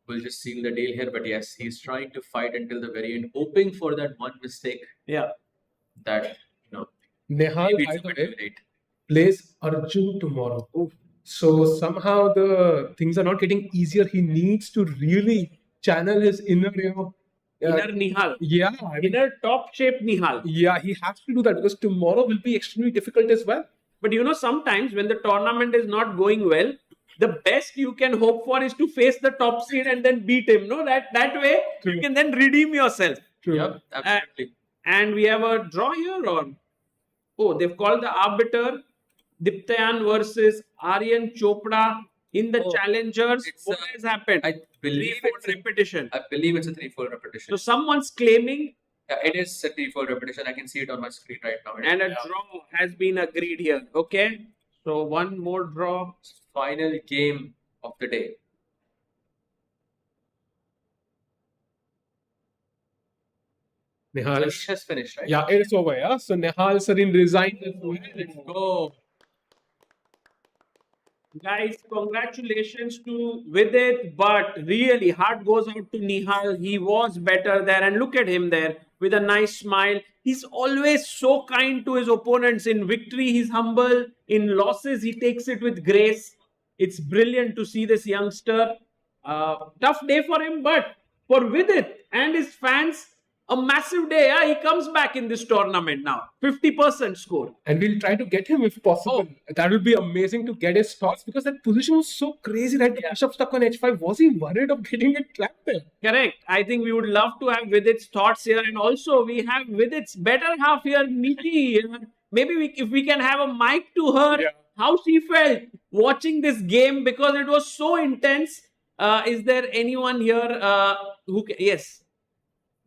Speaker 3: will just seal the deal here. But yes, he's trying to fight until the very end, hoping for that one mistake.
Speaker 1: Yeah.
Speaker 3: That,
Speaker 6: Nihal,
Speaker 3: maybe
Speaker 6: by
Speaker 3: it's a
Speaker 6: the
Speaker 3: bit
Speaker 6: way,
Speaker 3: too late.
Speaker 6: plays Arjun tomorrow. So somehow the things are not getting easier. He needs to really channel his inner,
Speaker 1: Inner Nihal.
Speaker 6: Yeah,
Speaker 1: Inner top shape Nihal.
Speaker 6: Yeah, he has to do that because tomorrow will be extremely difficult as well.
Speaker 1: But sometimes when the tournament is not going well, the best you can hope for is to face the top seed and then beat him. No, that way
Speaker 6: True.
Speaker 1: you can then redeem yourself.
Speaker 6: True.
Speaker 3: Yep, absolutely.
Speaker 1: And we have a draw here, or they've called the arbiter. Diptayan versus Aryan Chopra in the challengers. What has happened?
Speaker 3: I believe it's
Speaker 1: repetition.
Speaker 3: I believe it's a 3-4 repetition.
Speaker 1: So someone's claiming,
Speaker 3: Yeah, it is a 3-4 repetition. I can see it on my screen right now.
Speaker 1: and a draw has been agreed here. Okay, so one more draw.
Speaker 3: Final game of the day.
Speaker 6: Nihal
Speaker 3: Anish has finished, right?
Speaker 6: Yeah, it is over. Yeah, so Nihal Sarin resigned as well.
Speaker 3: Let's go.
Speaker 1: Guys, congratulations to Vidit, but really heart goes out to Nihal. He was better there, and look at him there with a nice smile. He's always so kind to his opponents. In victory, he's humble. In losses, he takes it with grace. It's brilliant to see this youngster. Tough day for him, but for Vidit and his fans, a massive day. Yeah? He comes back in this tournament now. 50% score.
Speaker 6: And we'll try to get him if possible. That would be amazing to get his thoughts because that position was so crazy that the bishop stuck on h5. Was he worried of getting it trapped there?
Speaker 1: Correct. I think we would love to have Vidit's thoughts here. And also, we have Vidit's better half here, Niti. Maybe if we can have a mic to her, how she felt watching this game because it was so intense. Is there anyone here who can? Yes.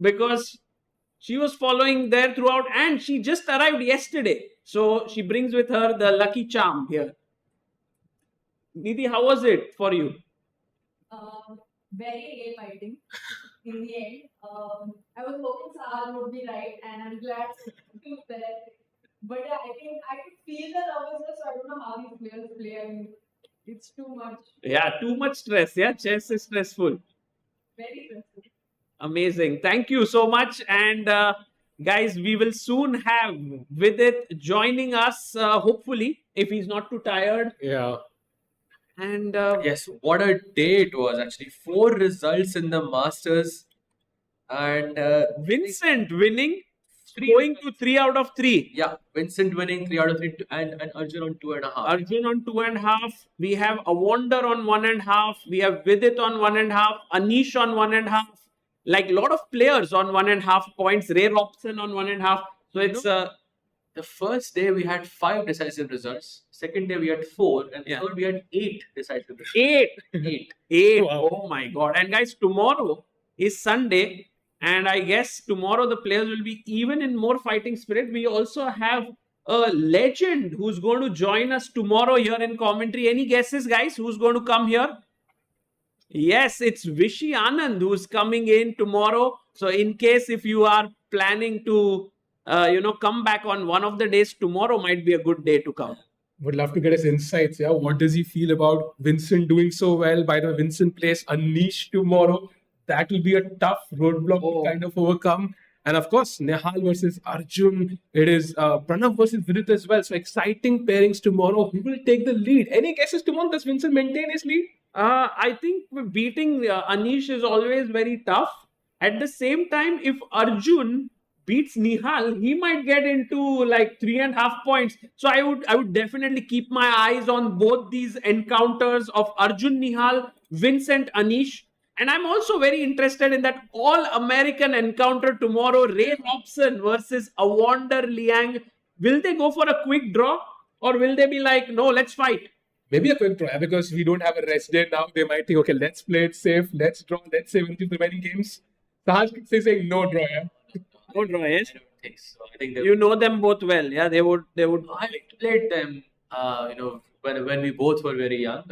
Speaker 1: Because She was following there throughout, and she just arrived yesterday. So she brings with her the lucky charm here. Nidhi, how was it for you?
Speaker 2: Very fighting in the end. I was hoping Sahar would be right, and I'm glad he was there. But yeah, I think I could feel the nervousness. So I don't know how these players play. I mean, it's too much.
Speaker 1: Yeah, too much stress. Yeah, chess is stressful.
Speaker 2: Very stressful.
Speaker 1: Amazing. Thank you so much. And guys, we will soon have Vidit joining us, hopefully, if he's not too tired.
Speaker 6: Yeah.
Speaker 1: And
Speaker 3: Yes, what a day it was actually. 4 results in the Masters, and
Speaker 1: Vincent winning,
Speaker 3: three-
Speaker 1: going to 3 out of 3.
Speaker 3: yeah, Vincent winning 3 out of 3, and Arjun on 2.5.
Speaker 1: Arjun on 2.5. We have Awonder on 1.5. We have Vidit on 1.5. Anish on 1.5. Like a lot of players on 1.5 points. Robson on 1.5. So it's
Speaker 3: The first day we had 5 decisive results. Second day we had 4, and
Speaker 1: Yeah.
Speaker 3: third we had 8 decisive results.
Speaker 1: 8.
Speaker 3: 8.
Speaker 1: 8.
Speaker 6: Wow.
Speaker 1: Oh my God. And guys, tomorrow is Sunday. And I guess tomorrow the players will be even in more fighting spirit. We also have a legend who's going to join us tomorrow here in commentary. Any guesses, guys? Who's going to come here? Yes, it's Vishy Anand who's coming in tomorrow. So in case if you are planning to, come back on one of the days, tomorrow might be a good day to come.
Speaker 6: Would love to get his insights. Yeah, what does he feel about Vincent doing so well? By the way, Vincent plays Anish tomorrow. That will be a tough roadblock to kind of overcome. And of course, Nihal versus Arjun. It is Pranav versus Vidit as well. So exciting pairings tomorrow. Who will take the lead? Any guesses tomorrow? Does Vincent maintain his lead?
Speaker 1: I think beating Anish is always very tough. At the same time, if Arjun beats Nihal, he might get into like 3.5 points. So I would definitely keep my eyes on both these encounters of Arjun Nihal, Vincent Anish. And I'm also very interested in that all-American encounter tomorrow, Robson versus Awonder Liang. Will they go for a quick draw, or will they be like, no, let's fight?
Speaker 6: Maybe a quick draw, because we don't have a rest day now. They might think, okay, let's play it safe, let's draw, let's save into the remaining games. Sahaj is saying no draw, yeah?
Speaker 1: No draw, yes?
Speaker 3: I don't think so. I think they
Speaker 1: You know them both well, yeah? They would.
Speaker 3: I played them, when we both were very young.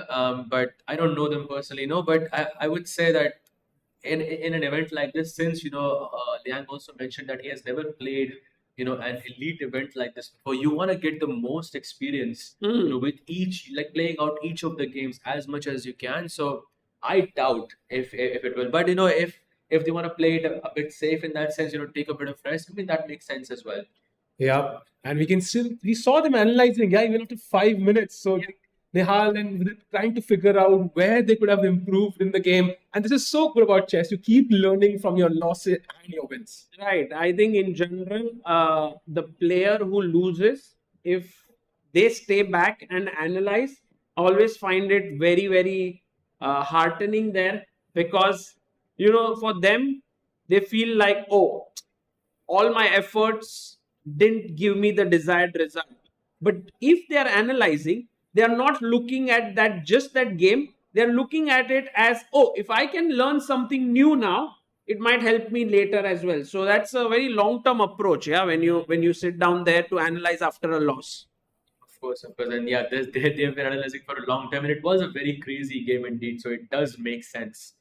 Speaker 3: But I don't know them personally, no. But I would say that in an event like this, since Liang also mentioned that he has never played, an elite event like this before, you want to get the most experience, with each, like playing out each of the games as much as you can. So I doubt if it will. But if they want to play it a bit safe in that sense, take a bit of rest, I mean, that makes sense as well.
Speaker 6: Yeah, and we saw them analyzing, even after 5 minutes. So Nihal and Vidit trying to figure out where they could have improved in the game. And this is so good about chess. You keep learning from your losses and your wins.
Speaker 1: Right. I think in general, the player who loses, if they stay back and analyze, I always find it very, very heartening there, because, for them, they feel like, oh, all my efforts didn't give me the desired result. But if they are analyzing, they are not looking at just that game. They're looking at it as, oh, if I can learn something new now, it might help me later as well. So that's a very long-term approach, yeah, when you sit down there to analyze after a loss.
Speaker 3: Of course. And yeah, they've been analyzing for a long time, and it was a very crazy game indeed. So it does make sense.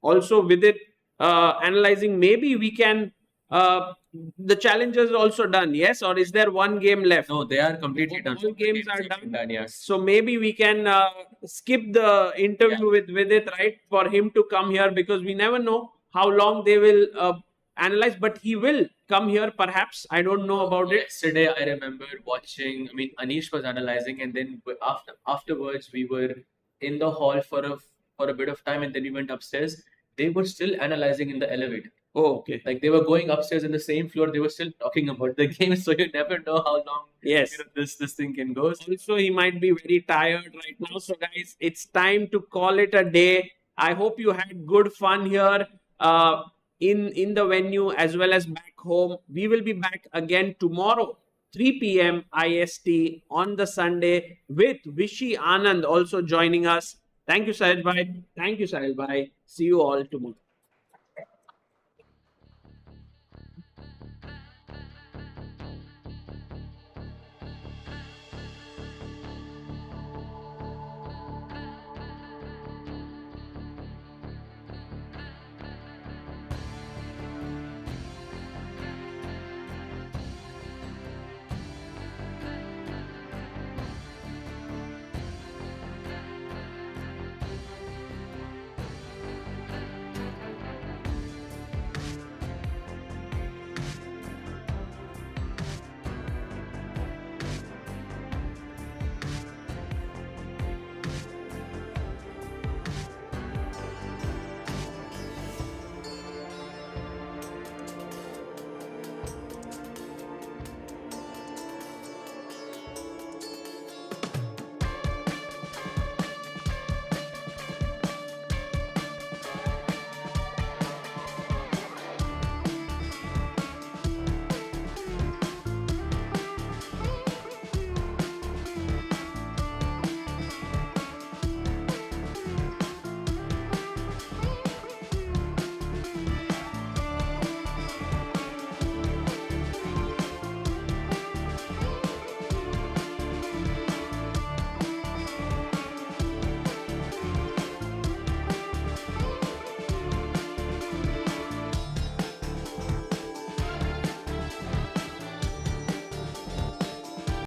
Speaker 1: Also, with it analyzing, maybe we can. The challenges are also done, yes? Or is there one game left?
Speaker 3: No, they are completely done.
Speaker 1: All games are done.
Speaker 3: Yes.
Speaker 1: So maybe we can skip the interview with Vidit, right? For him to come here, because we never know how long they will analyze. But he will come here, perhaps. I don't know about it.
Speaker 3: Yesterday, I remember watching. I mean, Anish was analyzing, and then afterwards, we were in the hall for a bit of time, and then we went upstairs. They were still analyzing in the elevator.
Speaker 1: Oh, okay.
Speaker 3: Like they were going upstairs in the same floor. They were still talking about the game, so you never know how long.
Speaker 1: Yes.
Speaker 3: This thing can go.
Speaker 1: Also, he might be very tired right now. So, guys, it's time to call it a day. I hope you had good fun here in the venue as well as back home. We will be back again tomorrow, 3 p.m. IST on the Sunday, with Vishy Anand also joining us. Thank you, Sahaj Bhai. Thank you, Sahaj Bhai. See you all tomorrow.